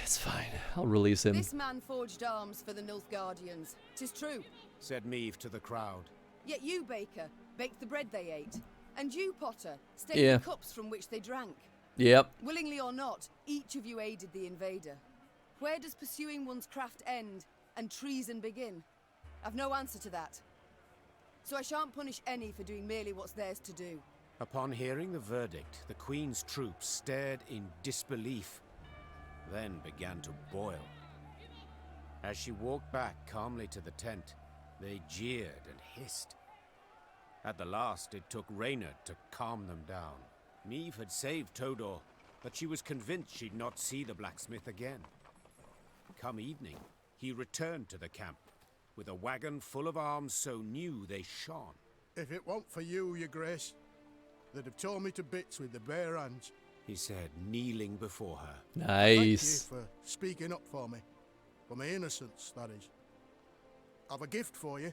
It's fine. I'll release him. This man forged arms for the Nilfgaardians. 'Tis true. Said Meve to the crowd. Yet you, Baker, baked the bread they ate. And you, Potter, staked Yeah. the cups from which they drank. Yep. Willingly or not, each of you aided the invader. Where does pursuing one's craft end and treason begin? I've no answer to that. So I shan't punish any for doing merely what's theirs to do. Upon hearing the verdict, the Queen's troops stared in disbelief, then began to boil. As she walked back calmly to the tent, they jeered and hissed. At the last, it took Reynard to calm them down. Meve had saved Todor, but she was convinced she'd not see the blacksmith again. Come evening, he returned to the camp, with a wagon full of arms so new they shone. If it weren't for you, your grace, they'd have torn me to bits with their bare hands. He said, kneeling before her. Nice. Thank you for speaking up for me. For my innocence, that is. I've a gift for you.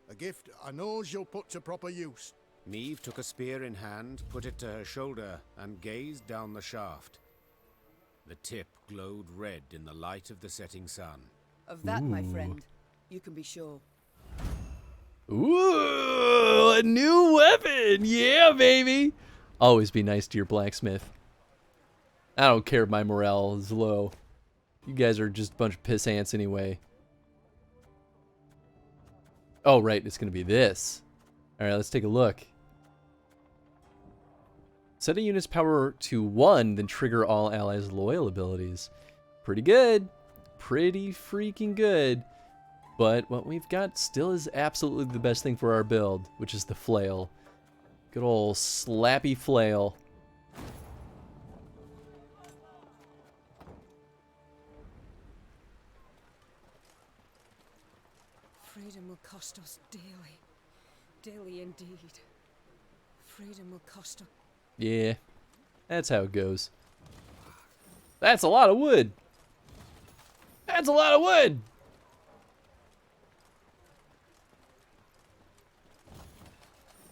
A gift I knows you'll put to proper use. Maeve took a spear in hand, put it to her shoulder, and gazed down the shaft. The tip glowed red in the light of the setting sun. Of that, my friend, you can be sure. Ooh, a new weapon! Yeah, baby! Always be nice to your blacksmith. I don't care if my morale is low. You guys are just a bunch of piss ants anyway. Oh, right, it's gonna be this. Alright, let's take a look. Set a unit's power to 1, then trigger all allies' loyal abilities. Pretty good. Pretty freaking good. But what we've got still is absolutely the best thing for our build, which is the flail. Good old slappy flail. Freedom will cost us dearly. Dearly indeed. Freedom will cost us. Yeah, that's how it goes. That's a lot of wood. That's a lot of wood.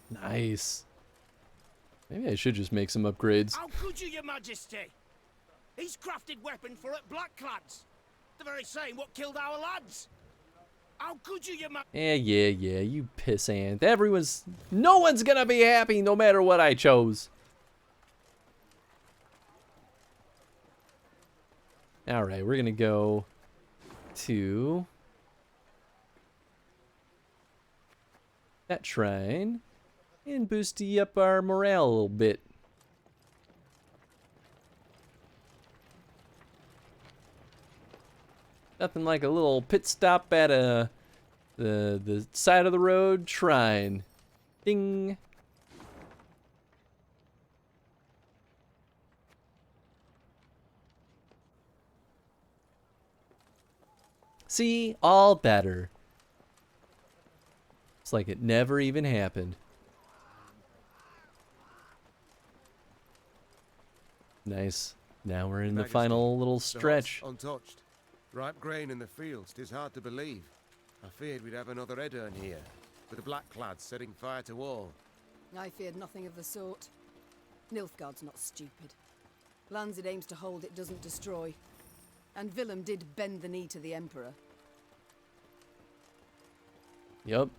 Nice. Maybe I should just make some upgrades. How could you, your majesty? He's crafted weapons for it blackclads. The very same what killed our lads. How could you, your Yeah, you pissant. No one's gonna be happy no matter what I chose. Alright, we're gonna go to that shrine and boost up our morale a little bit. Nothing like a little pit stop at the side of the road shrine. Ding. See, all better. It's like it never even happened. Nice. Now we're in the final little stretch. Untouched. Ripe grain in the fields, 'tis hard to believe. I feared we'd have another Edirn here, with the blackclads setting fire to all. I feared nothing of the sort. Nilfgaard's not stupid. Lands it aims to hold, it doesn't destroy. And Willem did bend the knee to the Emperor. Yup.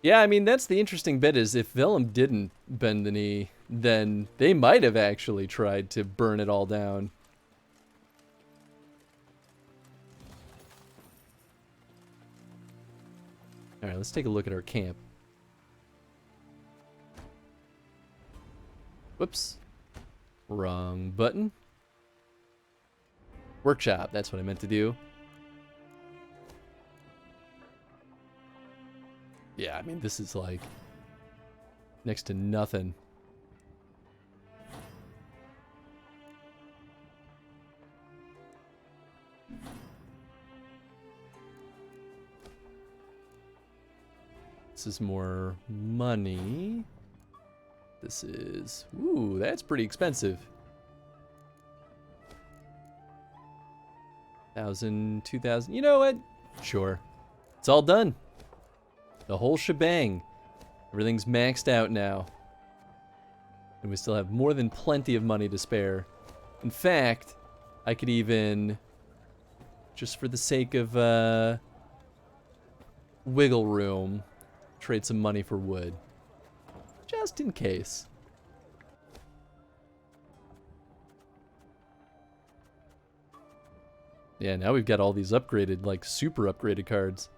Yeah, I mean, that's the interesting bit, is if Willem didn't bend the knee, then they might have actually tried to burn it all down. Alright, let's take a look at our camp. Whoops. Wrong button. Workshop, that's what I meant to do. Yeah, I mean, this is like next to nothing. This is more money. This is... Ooh, that's pretty expensive. 1,000, 2,000. You know what? Sure. It's all done. The whole shebang. Everything's maxed out now. And we still have more than plenty of money to spare. In fact, I could even, just for the sake of wiggle room, trade some money for wood. Just in case. Yeah, now we've got all these upgraded, like super upgraded cards.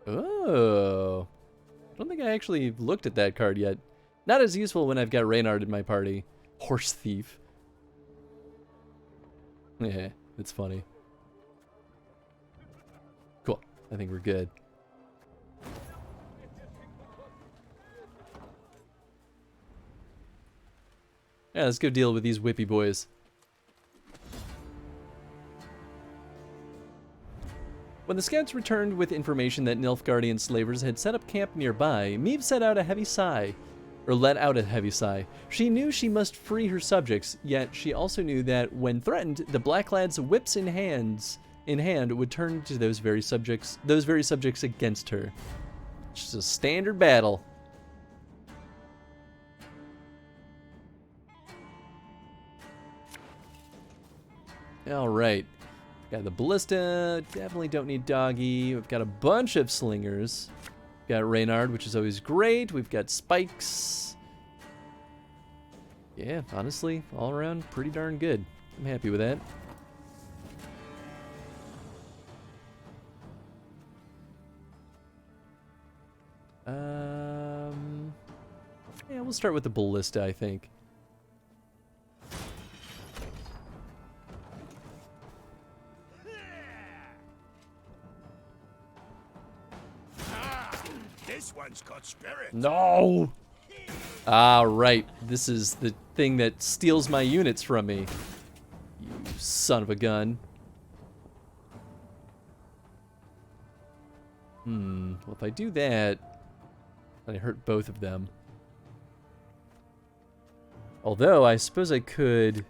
Oh. I don't think I actually looked at that card yet. Not as useful when I've got Reynard in my party. Horse Thief. Yeah, it's funny. Cool. I think we're good. Yeah, let's go deal with these whippy boys. When the scouts returned with information that Nilfgaardian slavers had set up camp nearby, Meave let out a heavy sigh. She knew she must free her subjects, yet she also knew that when threatened, the Black Lads, whips in hand, would turn to those very subjects against her. It's just a standard battle. All right. Got the ballista. Definitely don't need doggy. We've got a bunch of slingers. Got Reynard, which is always great. We've got spikes. Yeah, honestly, all around pretty darn good. I'm happy with that. Yeah, we'll start with the ballista, I think. This one's got spirit. No! Ah, right. This is the thing that steals my units from me. You son of a gun. Well, if I do that, then I hurt both of them. Although, I suppose I could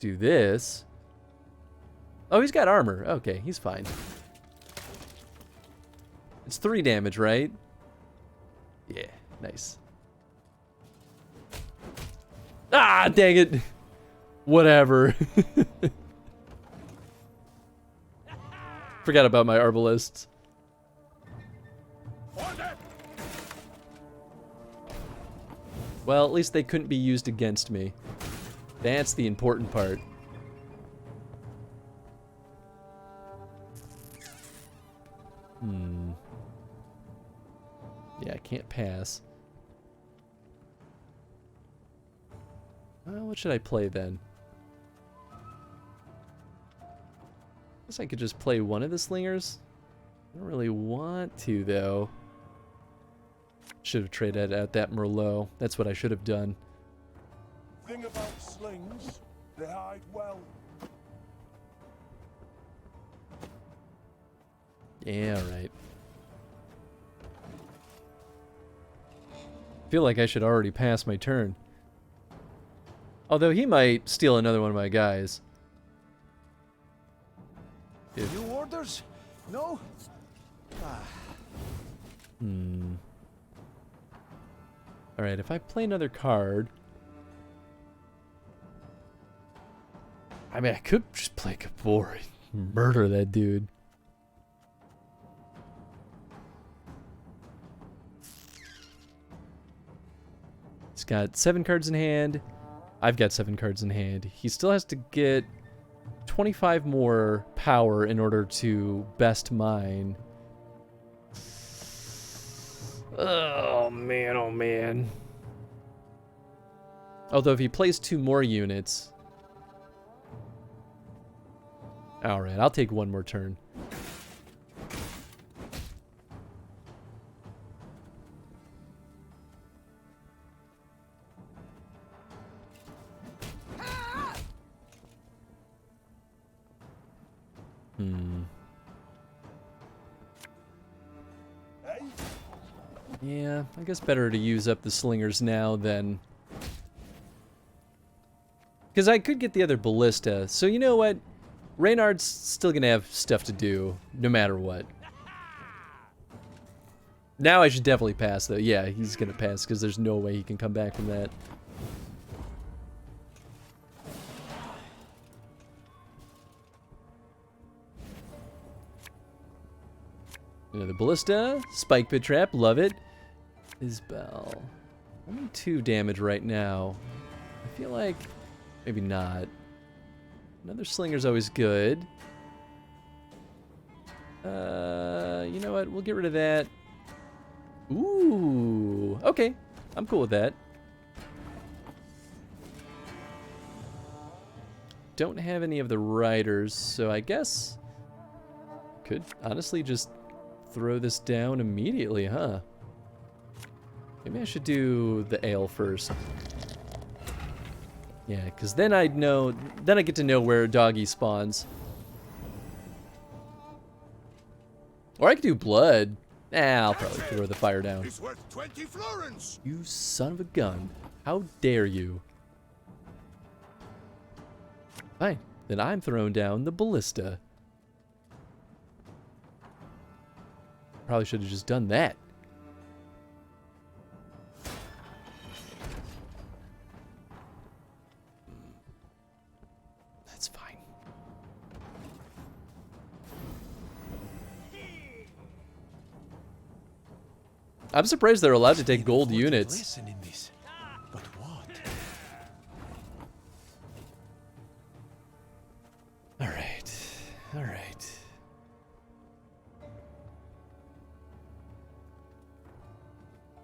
do this. Oh, he's got armor. Okay, he's fine. It's 3 damage, right? Yeah, nice. Ah, dang it. Whatever. Forgot about my arbalists. Well, at least they couldn't be used against me. That's the important part. Yeah, I can't pass. Well, what should I play then? Guess I could just play one of the slingers. I don't really want to, though. Should have traded out that Merlot. That's what I should have done. Thing about slings, they hide well. Yeah, right. Feel like I should already pass my turn. Although he might steal another one of my guys. New orders? No? Alright, if I play another card... I mean, I could just play Gabor and murder that dude. He's got 7 cards in hand. I've got 7 cards in hand. He still has to get 25 more power in order to best mine. Oh man, oh man. Although if he plays 2 more units... Alright, I'll take 1 more turn. Yeah, I guess better to use up the slingers now than... Because I could get the other ballista, so you know what? Reynard's still gonna have stuff to do, no matter what. Now I should definitely pass, though. Yeah, he's gonna pass, because there's no way he can come back from that. Another ballista, spike pit trap, love it. Isbell. Only 2 damage right now. I feel like maybe not. Another slinger's always good. You know what? We'll get rid of that. Ooh, okay. I'm cool with that. Don't have any of the riders, so I guess could honestly just throw this down immediately, huh? Maybe I should do the ale first. Yeah, because then I'd know. Then I get to know where doggy spawns. Or I could do blood. I'll probably throw the fire down. It's worth 20 florins. You son of a gun. How dare you? Fine. Then I'm throwing down the ballista. Probably should have just done that. That's fine. I'm surprised they're allowed to take gold units. Lesson in this. But what? Alright. Alright.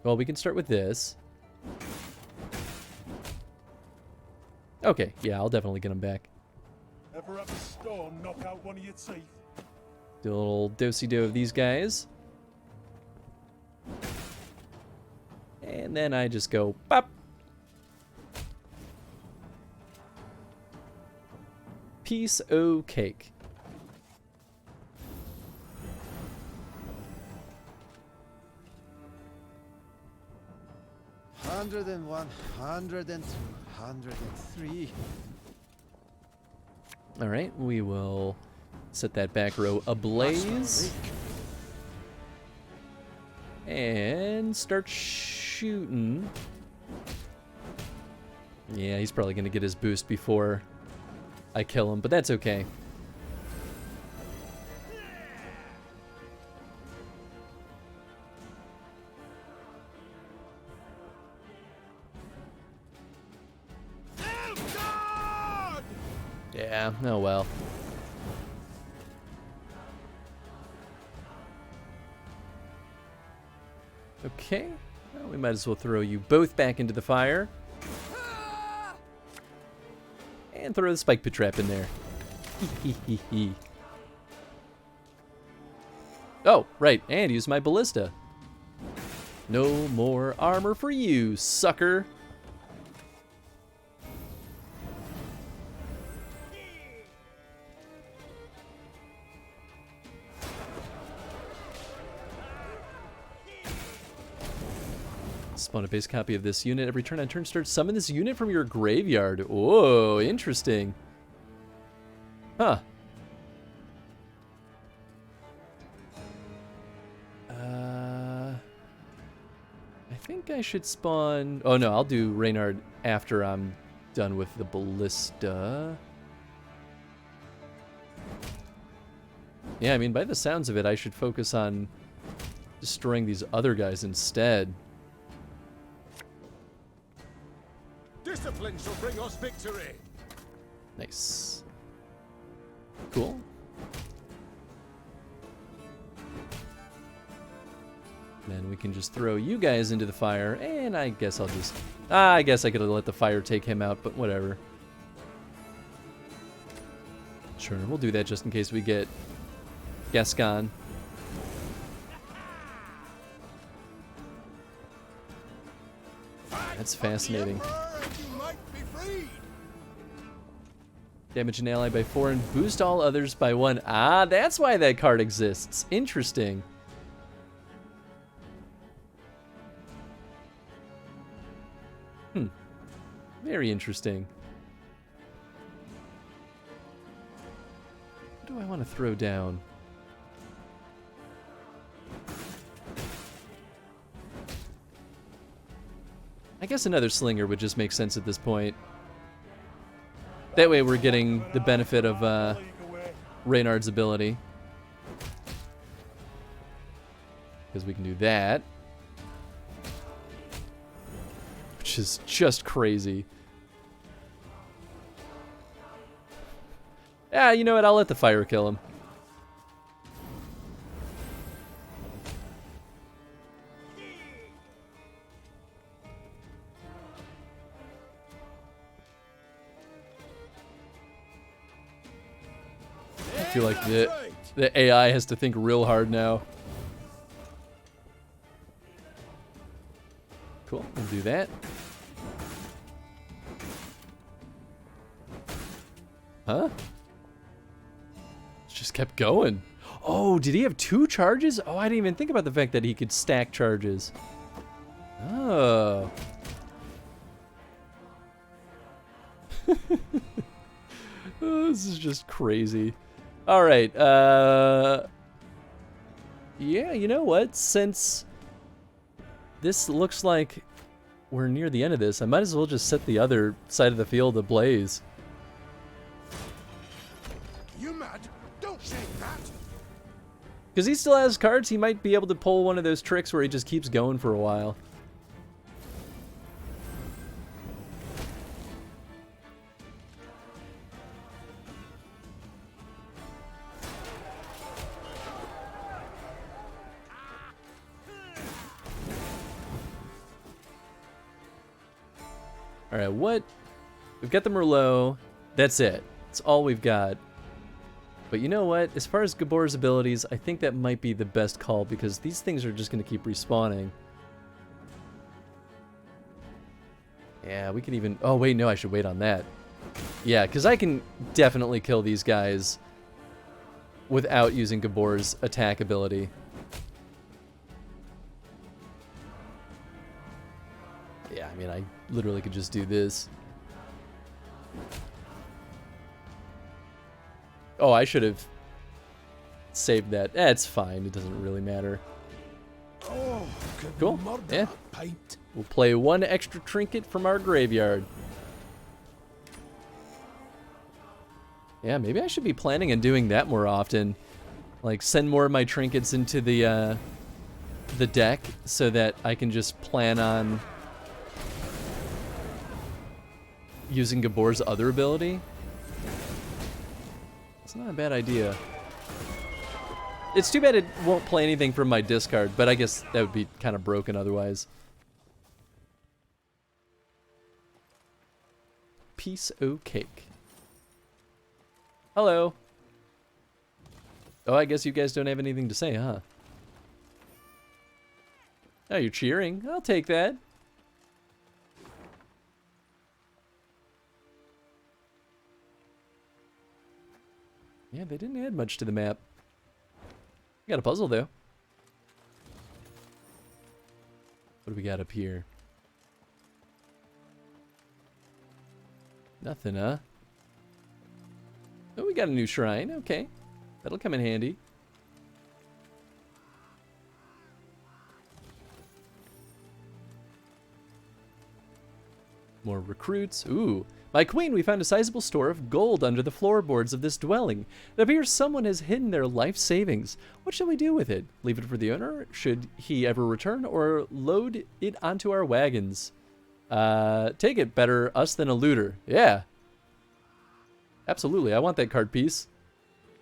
Well, we can start with this. Okay, yeah, I'll definitely get them back. Ever have a storm knock out one of your teeth? Do a little do-si-do of these guys. And then I just go pop. Piece o' cake. Hundred and 102, 103. All right, we will set that back row ablaze. And start shooting. Yeah, he's probably going to get his boost before I kill him, but that's okay. Yeah, oh well. Okay, well, we might as well throw you both back into the fire. And throw the spike pit trap in there. Oh, right, and use my ballista. No more armor for you, sucker. Spawn a base copy of this unit. Every turn on turn start, summon this unit from your graveyard. Whoa, interesting. Huh. I think I should spawn... Oh no, I'll do Reynard after I'm done with the ballista. Yeah, I mean, by the sounds of it, I should focus on destroying these other guys instead. Discipline shall bring us victory. Nice. Cool. Then we can just throw you guys into the fire, and I guess I'll just... I guess I could have let the fire take him out, but whatever. Sure, we'll do that just in case we get Gascon. That's fascinating. Damage an ally by 4 and boost all others by 1. Ah, that's why that card exists. Interesting. Very interesting. What do I want to throw down? I guess another slinger would just make sense at this point. That way we're getting the benefit of Reynard's ability. Because we can do that. Which is just crazy. Yeah, you know what? I'll let the fire kill him. I feel like the AI has to think real hard now. Cool, we'll do that. Huh? Just kept going. Oh, did he have 2 charges? Oh, I didn't even think about the fact that he could stack charges. Oh. Oh, this is just crazy. All right. Yeah, you know what? Since this looks like we're near the end of this, I might as well just set the other side of the field ablaze. You mad? Don't say that. Because he still has cards, he might be able to pull one of those tricks where he just keeps going for a while. Alright, what? We've got the Merlot. That's it. That's all we've got. But you know what? As far as Gabor's abilities, I think that might be the best call because these things are just going to keep respawning. Yeah, we could even... Oh, wait, no, I should wait on that. Yeah, because I can definitely kill these guys without using Gabor's attack ability. Yeah, I mean, I literally could just do this. Oh, I should have saved that. It's fine. It doesn't really matter. Oh, cool. Yeah. We'll play 1 extra trinket from our graveyard. Yeah, maybe I should be planning on doing that more often. Like, send more of my trinkets into the deck so that I can just plan on using Gabor's other ability. It's not a bad idea. It's too bad it won't play anything from my discard, but I guess that would be kind of broken otherwise. Piece o' cake. Hello. Oh, I guess you guys don't have anything to say, huh? Oh, you're cheering. I'll take that. Yeah, they didn't add much to the map. Got a puzzle, though. What do we got up here? Nothing, huh? Oh, we got a new shrine. Okay. That'll come in handy. More recruits. Ooh. My queen, we found a sizable store of gold under the floorboards of this dwelling. It appears someone has hidden their life savings. What shall we do with it? Leave it for the owner, should he ever return, or load it onto our wagons? Take it, better us than a looter. Yeah. Absolutely, I want that card piece.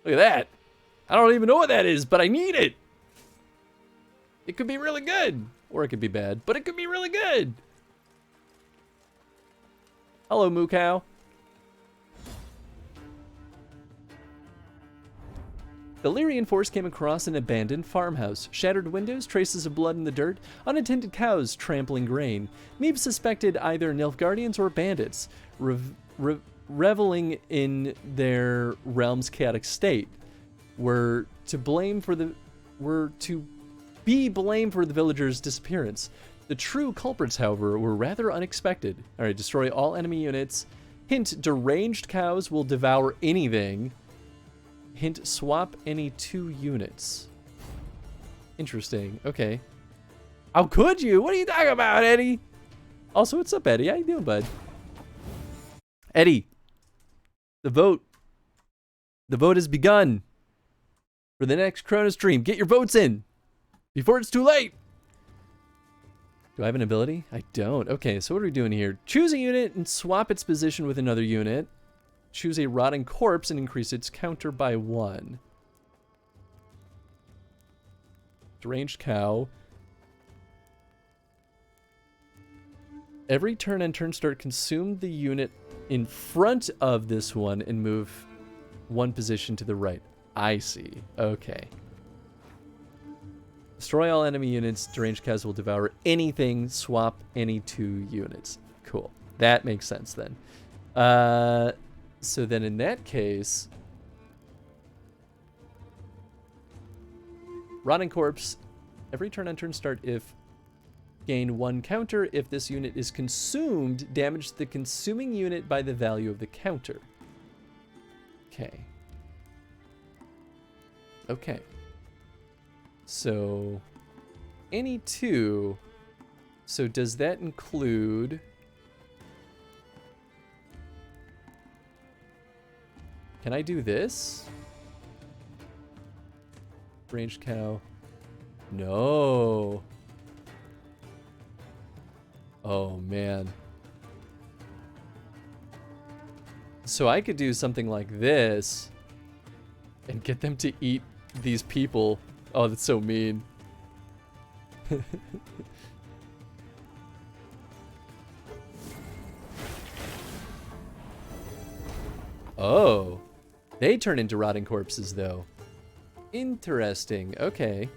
Look at that. I don't even know what that is, but I need it. It could be really good. Or it could be bad, but it could be really good. Hello, Moo Cow. The Lyrian force came across an abandoned farmhouse. Shattered windows, traces of blood in the dirt, unattended cows trampling grain. Meeb suspected either Nilfgaardians or bandits, reveling in their realm's chaotic state. Were to be blamed for the villagers' disappearance. The true culprits, however, were rather unexpected. Alright, destroy all enemy units. Hint, deranged cows will devour anything. Hint, swap any 2 units. Interesting. Okay. How could you? What are you talking about, Eddie? Also, what's up, Eddie? How you doing, bud? Eddie. The vote. The vote has begun. For the next chronostream. Get your votes in. Before it's too late. Do I have an ability? I don't. Okay, so what are we doing here? Choose a unit and swap its position with another unit. Choose a rotting corpse and increase its counter by 1. Deranged cow. Every turn and turn start, consume the unit in front of this one and move 1 position to the right. I see. Okay. Destroy all enemy units. Deranged cows will devour anything. Swap any 2 units. Cool. That makes sense then. So then in that case, Rotting Corpse, every turn on turn start if gain 1 counter. If this unit is consumed, damage the consuming unit by the value of the counter. Okay. Okay. So, any 2. So does that include... Can I do this? Ranged cow. No. Oh, man. So I could do something like this and get them to eat these people. Oh, that's so mean. Oh. They turn into rotting corpses, though. Interesting. Okay.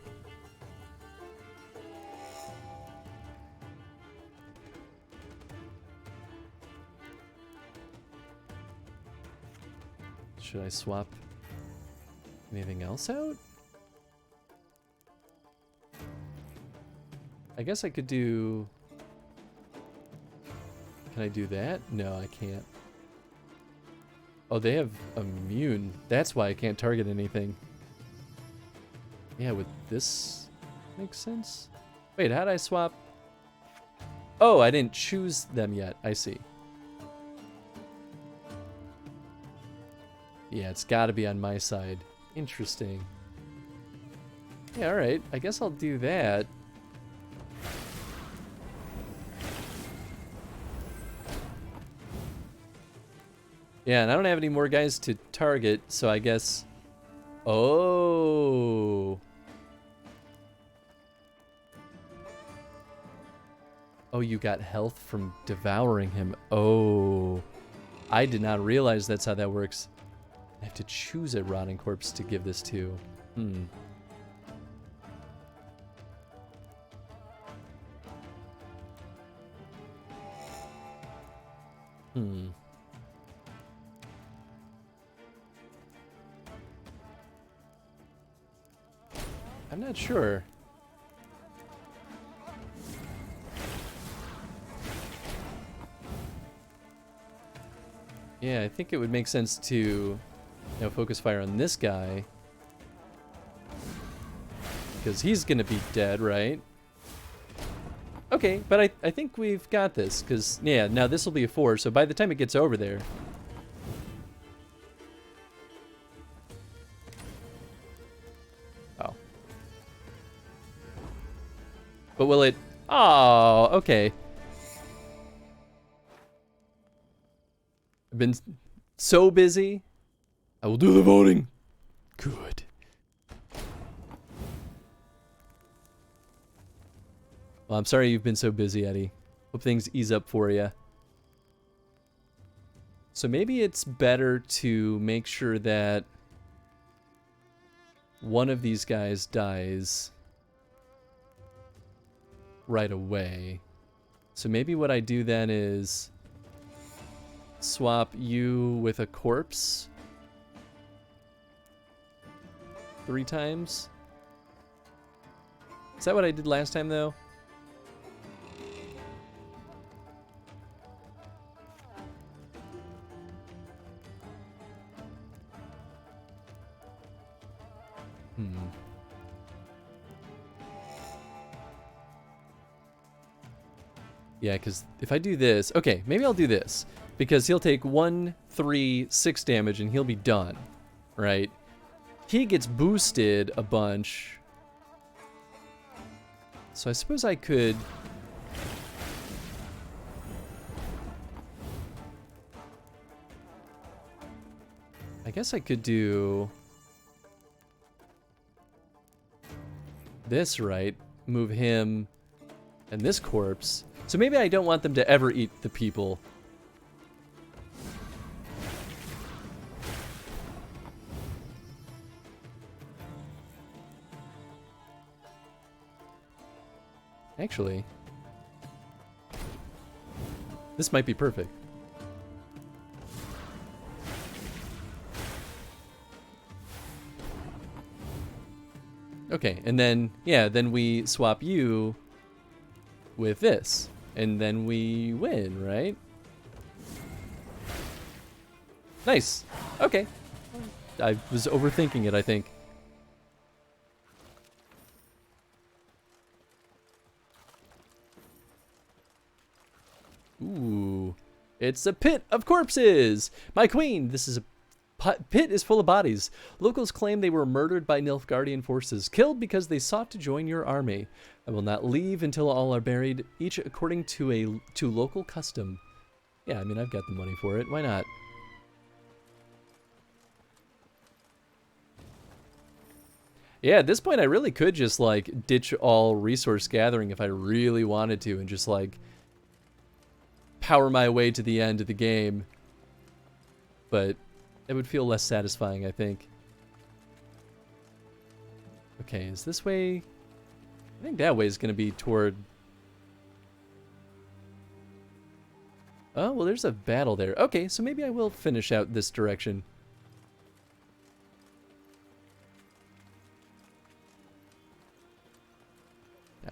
Should I swap anything else out? I guess I could do... Can I do that? No, I can't. Oh, they have immune. That's why I can't target anything. Yeah, would this make sense? Wait, how'd I swap? Oh, I didn't choose them yet. I see. Yeah, it's got to be on my side. Interesting. Yeah, alright. I guess I'll do that. Yeah, and I don't have any more guys to target, so I guess... Oh. Oh, you got health from devouring him. Oh. I did not realize that's how that works. I have to choose a rotting corpse to give this to. Hmm. Hmm. I'm not sure. Yeah, I think it would make sense to, you know, focus fire on this guy. Because he's gonna be dead, right? Okay, but I think we've got this, because, yeah, now this will be a 4, so by the time it gets over there... Oh. But will it... Oh, okay. I've been so busy. I will do the voting. Good. Well, I'm sorry you've been so busy, Eddie. Hope things ease up for you. So maybe it's better to make sure that one of these guys dies right away. So maybe what I do then is swap you with a corpse 3 times. Is that what I did last time, though? Yeah, because if I do this... Okay, maybe I'll do this. Because he'll take 1, 3, 6 damage and he'll be done. Right? He gets boosted a bunch. So I suppose I could... I guess I could do... this, right? Move him and this corpse. So maybe I don't want them to ever eat the people. Actually, this might be perfect. Okay, and then, yeah, then we swap you with this. And then we win, right? Nice. Okay. I was overthinking it, I think. Ooh. It's a pit of corpses! My queen, this is a pit is full of bodies. Locals claim they were murdered by Nilfgaardian forces, killed because they sought to join your army. I will not leave until all are buried, each according to local custom. Yeah, I mean, I've got the money for it. Why not? Yeah, at this point, I really could just, like, ditch all resource gathering if I really wanted to and just, like, power my way to the end of the game. But it would feel less satisfying, I think. Okay, is this way? I think that way is going to be toward... Oh, well, there's a battle there. Okay, so maybe I will finish out this direction.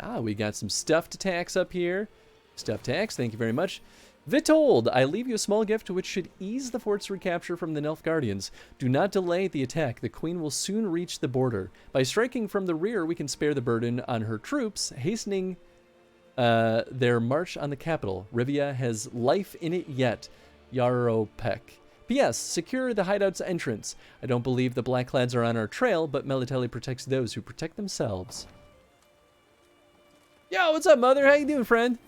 Ah, we got some stuffed attacks up here. Stuffed attacks, thank you very much. Vitold, I leave you a small gift which should ease the fort's recapture from the Nilfgaardians. Do not delay the attack. The queen will soon reach the border. By striking from the rear, we can spare the burden on her troops, hastening their march on the capital. Rivia has life in it yet. Yaropek. P.S. Secure the hideout's entrance. I don't believe the Blackclads are on our trail, but Melitelli protects those who protect themselves. Yo, what's up, mother? How you doing, friend?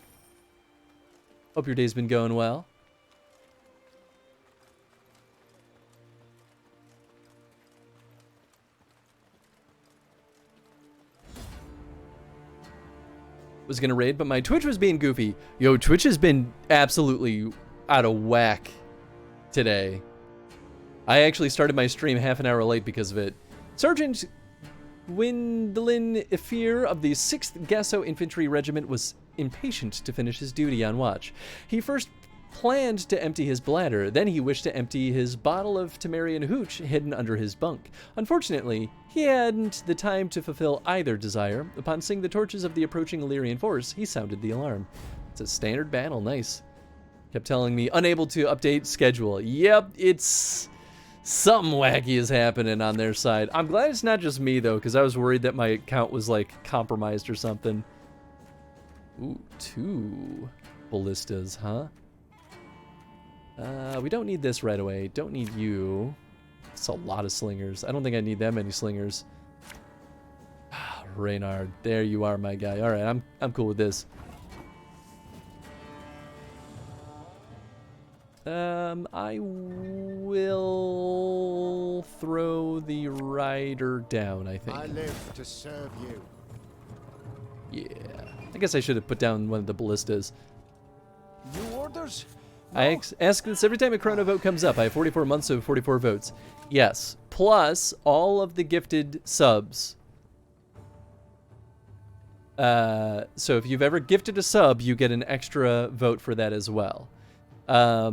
Hope your day's been going well. Was gonna raid, but my Twitch was being goofy. Yo, Twitch has been absolutely out of whack today. I actually started my stream half an hour late because of it. Sergeant Gwendolyn Ifir of the 6th Gasso Infantry Regiment was impatient to finish his duty on watch. He first planned to empty his bladder, then he wished to empty his bottle of Temerian hooch hidden under his bunk. Unfortunately, he hadn't the time to fulfill either desire. Upon seeing the torches of the approaching Illyrian force, he sounded the alarm. It's a standard battle, nice. Kept telling me, unable to update schedule. Yep, it's... something wacky is happening on their side. I'm glad it's not just me, though, because I was worried that my account was, like, compromised or something. Ooh, 2 ballistas, huh? We don't need this right away. Don't need you. It's a lot of slingers. I don't think I need that many slingers. Reynard, there you are, my guy. All right, I'm cool with this. I will throw the rider down, I think. I live to serve you. Yeah. I guess I should have put down one of the ballistas. New orders? I ask this every time a chrono vote comes up. I have 44 months, so 44 votes. Yes. Plus all of the gifted subs. So if you've ever gifted a sub, you get an extra vote for that as well. I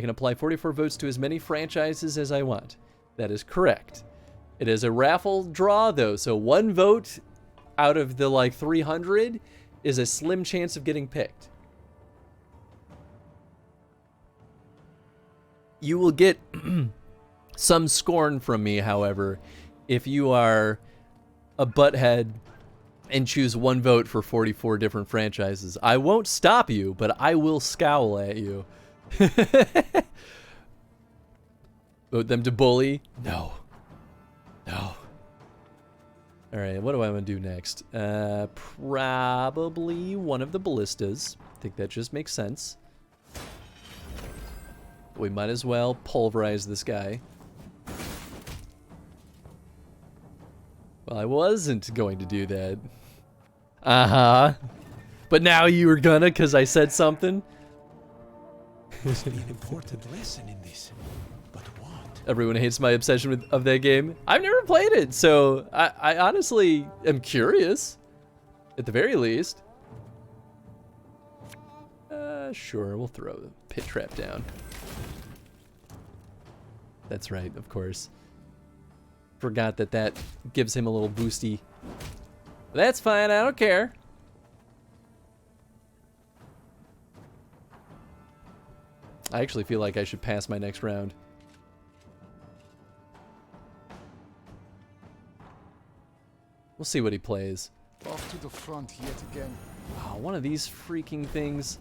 can apply 44 votes to as many franchises as I want. That is correct. It is a raffle draw, though, so 1 vote out of the, like, 300 is a slim chance of getting picked. You will get some scorn from me, however, if you are a butthead and choose 1 vote for 44 different franchises. I won't stop you, but I will scowl at you. Vote them to bully? No. No. Alright, what do I want to do next? Probably one of the ballistas. I think that just makes sense. We might as well pulverize this guy. Well, I wasn't going to do that. Uh-huh. But now you were gonna because I said something? Must be an important lesson in this. But what? Everyone hates my obsession of that game. I've never played it, so I honestly am curious. At the very least. Sure, we'll throw the pit trap down. That's right, of course. Forgot that that gives him a little boosty. That's fine, I don't care. I actually feel like I should pass my next round. We'll see what he plays. Off to the front yet again. Oh, one of these freaking things.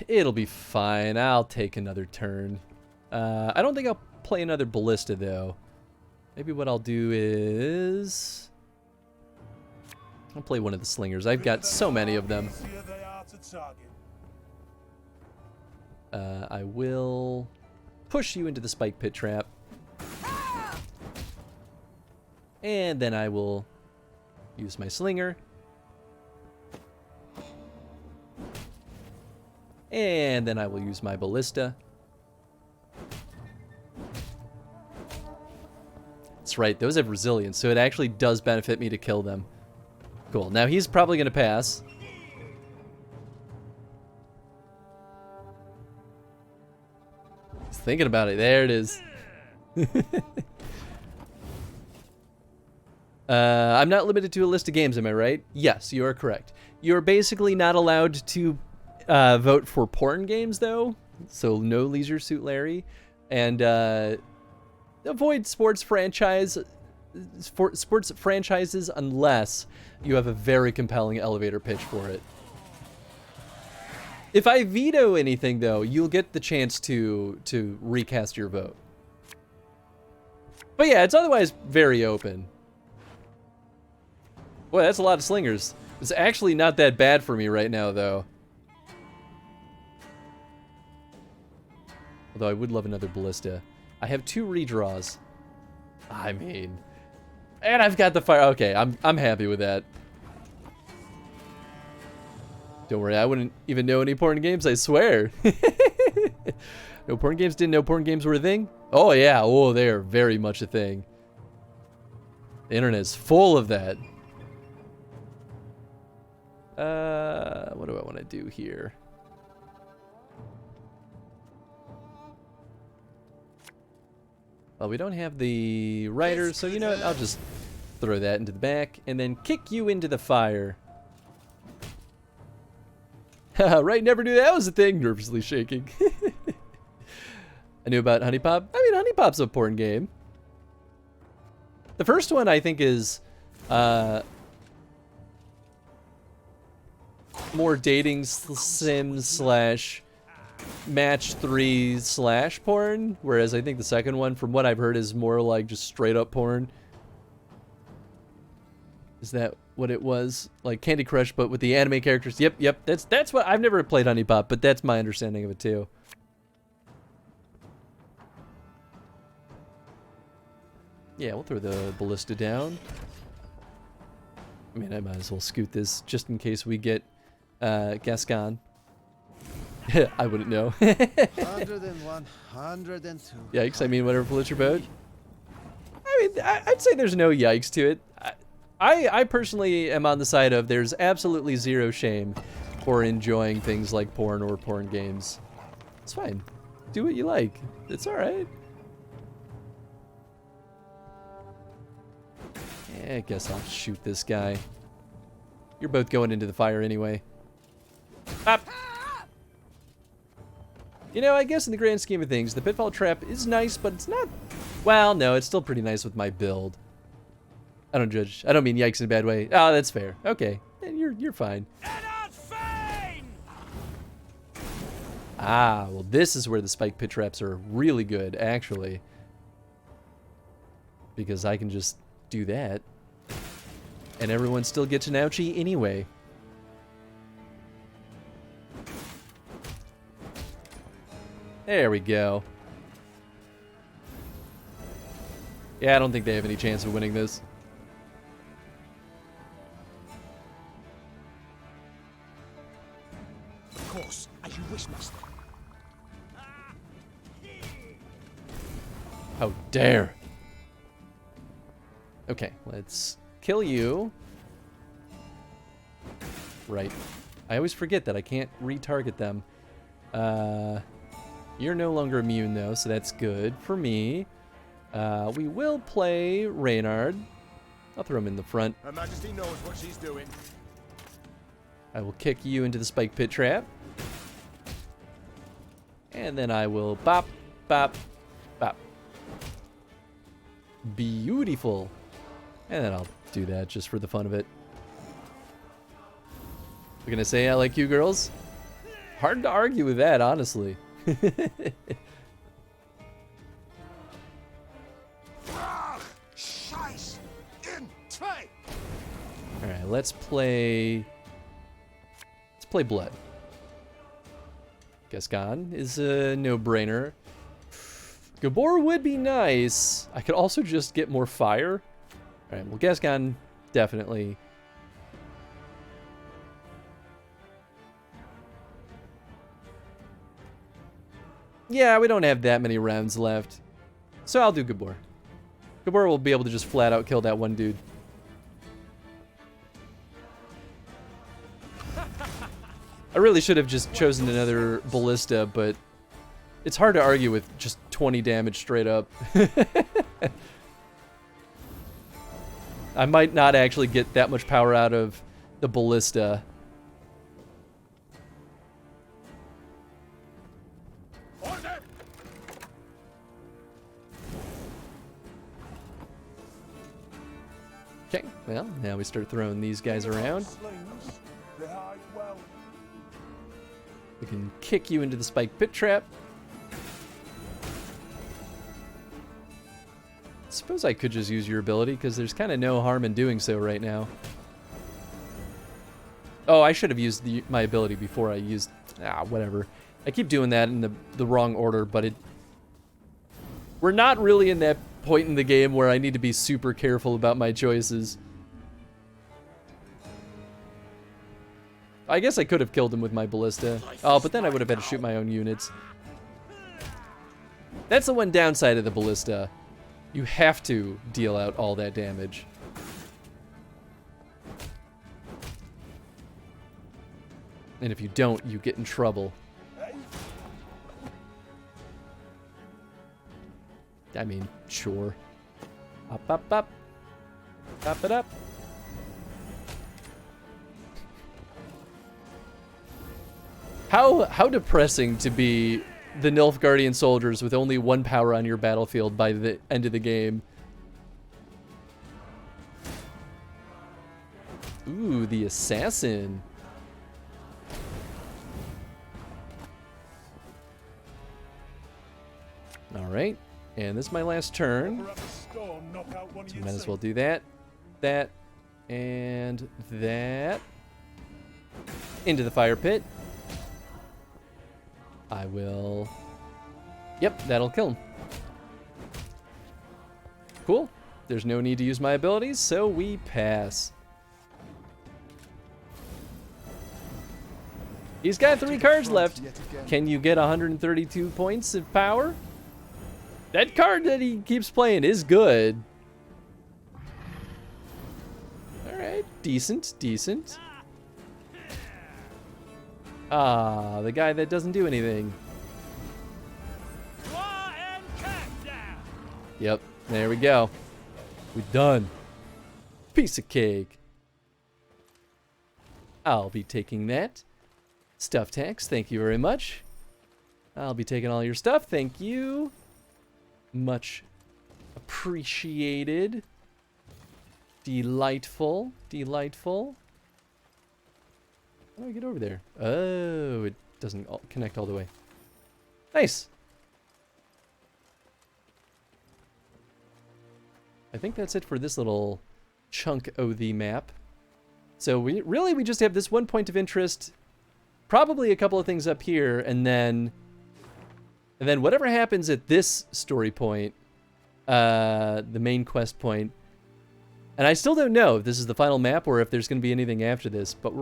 It'll be fine. I'll take another turn. I don't think I'll play another ballista, though. Maybe what I'll do is... I'll play one of the slingers. I've got so many of them. I will push you into the spike pit trap. And then I will use my slinger. And then I will use my ballista. That's right, those have resilience, so it actually does benefit me to kill them. Cool, now he's probably going to pass. He's thinking about it, there it is. I'm not limited to a list of games, am I right? Yes, you are correct. You're basically not allowed to vote for porn games, though. So no Leisure Suit Larry. And avoid sports franchises unless you have a very compelling elevator pitch for it. If I veto anything, though, you'll get the chance to recast your vote. But yeah, it's otherwise very open. Boy, that's a lot of slingers. It's actually not that bad for me right now, though. Although I would love another ballista. I have 2 redraws. I mean... And I've got the fire... Okay, I'm happy with that. Don't worry, I wouldn't even know any porn games, I swear. No porn games? Didn't know porn games were a thing? Oh yeah, oh, they are very much a thing. The internet is full of that. What do I want to do here? Well, we don't have the rider, so you know what? I'll just throw that into the back and then kick you into the fire. Haha, right, never knew that was a thing. Nervously shaking. I knew about Honey Pop. I mean, Honey Pop's a porn game. The first one, I think, is more dating sim slash match 3 slash porn, whereas I think the second one, from what I've heard, is more like just straight up porn. Is that what it was? Like Candy Crush, but with the anime characters? Yep. That's what I've never played Honey Pop, but that's my understanding of it too. Yeah, we'll throw the ballista down. I mean, I might as well scoot this just in case we get Gascon. I wouldn't know. 101, 102. Yikes, I mean, whatever floats your boat. I mean, I'd say there's no yikes to it. I personally am on the side of there's absolutely zero shame for enjoying things like porn or porn games. It's fine. Do what you like. It's alright. I guess I'll shoot this guy. You're both going into the fire anyway. Up! You know, I guess in the grand scheme of things, the pitfall trap is nice, but it's not... Well, no, it's still pretty nice with my build. I don't judge. I don't mean yikes in a bad way. Oh, that's fair. Okay. You're fine. Ah, well, this is where the spike pit traps are really good, actually. Because I can just do that. And everyone still gets an ouchie anyway. There we go. Yeah, I don't think they have any chance of winning this. Of course, as you wish, master. How dare. Okay, let's kill you. Right. I always forget that I can't retarget them. You're no longer immune, though, so that's good for me. We will play Reynard. I'll throw him in the front. Her Majesty knows what she's doing. I will kick you into the spike pit trap. And then I will bop, bop, bop. Beautiful. And then I'll do that just for the fun of it. We're gonna say I like you girls? Hard to argue with that, honestly. Alright, let's play Blood. Gascon is a no-brainer. Gabor would be nice. I could also just get more fire. Alright, well, Gascon, definitely. Yeah, we don't have that many rounds left. So I'll do Gabor. Gabor will be able to just flat out kill that one dude. I really should have just chosen another ballista, but it's hard to argue with just 20 damage straight up. I might not actually get that much power out of the ballista. Okay, well, now we start throwing these guys around. We can kick you into the spike pit trap. Suppose I could just use your ability, because there's kind of no harm in doing so right now. Oh, I should have used my ability before I used... whatever. I keep doing that in the wrong order, but we're not really in that point in the game where I need to be super careful about my choices. I guess I could have killed him with my ballista. Oh, but then I would have had to shoot my own units. That's the one downside of the ballista. You have to deal out all that damage. And if you don't, you get in trouble. I mean, sure. Up, up, up. Up it up. How depressing to be the Nilfgaardian soldiers with only one power on your battlefield by the end of the game. Ooh, the assassin. Alright, and this is my last turn. So might as well do that, that, and that. Into the fire pit. I will... Yep, that'll kill him. Cool. There's no need to use my abilities, so we pass. He's got 3 cards left. Can you get 132 points of power? That card that he keeps playing is good. Alright, decent, decent. Ah, the guy that doesn't do anything. Yep, there we go. We're done. Piece of cake. I'll be taking that. Stuff tax, thank you very much. I'll be taking all your stuff, thank you. Much appreciated. Delightful, delightful. How do I get over there? Oh, it doesn't connect all the way. Nice. I think that's it for this little chunk of the map. So we just have this one point of interest, probably a couple of things up here, and then whatever happens at this story point, the main quest point. And I still don't know if this is the final map or if there's going to be anything after this, but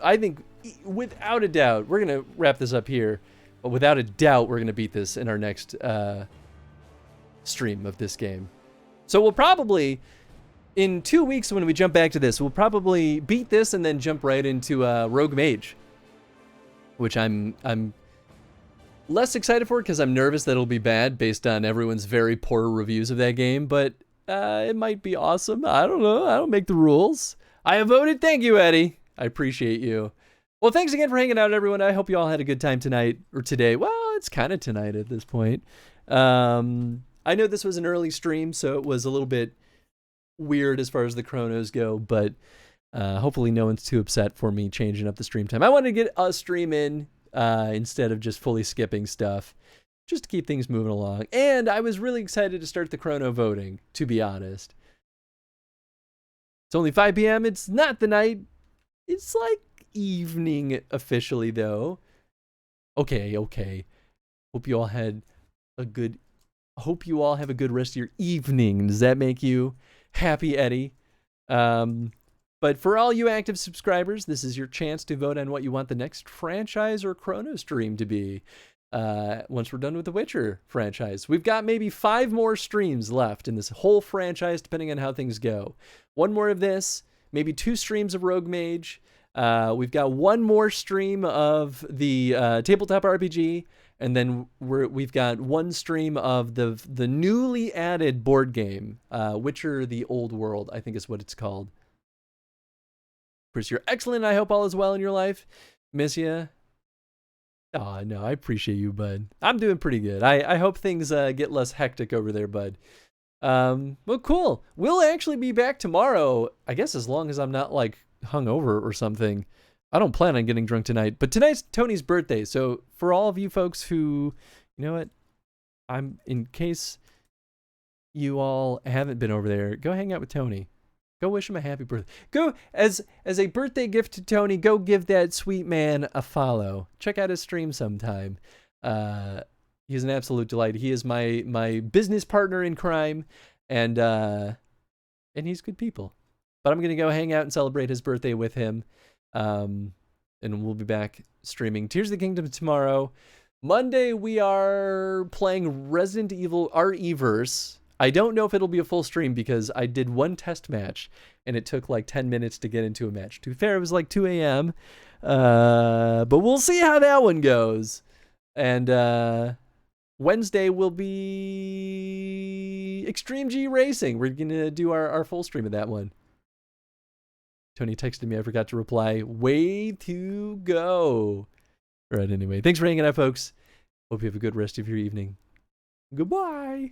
I think without a doubt, we're going to wrap this up here, but without a doubt, we're going to beat this in our next stream of this game. So we'll probably, in 2 weeks when we jump back to this, we'll probably beat this and then jump right into Rogue Mage, which I'm Less excited for it because I'm nervous that it'll be bad based on everyone's very poor reviews of that game, but it might be awesome. I don't know. I don't make the rules. I have voted. Thank you, Eddie. I appreciate you. Well, thanks again for hanging out, everyone. I hope you all had a good time tonight or today. Well, it's kind of tonight at this point. I know this was an early stream, so it was a little bit weird as far as the chronos go, but hopefully no one's too upset for me changing up the stream time. I wanted to get a stream in instead of just fully skipping stuff, just to keep things moving along. And I was really excited to start the chrono voting, to be honest. It's only 5 p.m. It's not the night. It's like evening officially, though. Okay. Hope you all have a good rest of your evening. Does that make you happy, Eddie? But for all you active subscribers, this is your chance to vote on what you want the next franchise or chrono stream to be. Once we're done with the Witcher franchise, we've got maybe 5 more streams left in this whole franchise, depending on how things go. 1 more of this, maybe 2 streams of Rogue Mage. We've got 1 more stream of the tabletop RPG, and then we've got 1 stream of the newly added board game, Witcher: The Old World, I think is what it's called. Chris, you're excellent. I hope all is well in your life. Miss ya. Oh, no, I appreciate you, bud. I'm doing pretty good. I hope things get less hectic over there, bud. Well, cool. We'll actually be back tomorrow, I guess, as long as I'm not, like, hungover or something. I don't plan on getting drunk tonight, but tonight's Tony's birthday. So for all of you folks who, you know what, in case you all haven't been over there, go hang out with Tony. Go wish him a happy birthday. Go, as a birthday gift to Tony, go give that sweet man a follow. Check out his stream sometime. He's an absolute delight. He is my business partner in crime, and he's good people. But I'm going to go hang out and celebrate his birthday with him. And we'll be back streaming Tears of the Kingdom tomorrow. Monday, we are playing Resident Evil RE-verse. I don't know if it'll be a full stream because I did 1 test match and it took like 10 minutes to get into a match. To be fair, it was like 2 a.m. But we'll see how that one goes. And Wednesday will be Extreme G Racing. We're going to do our full stream of that one. Tony texted me. I forgot to reply. Way to go. All right, anyway. Thanks for hanging out, folks. Hope you have a good rest of your evening. Goodbye.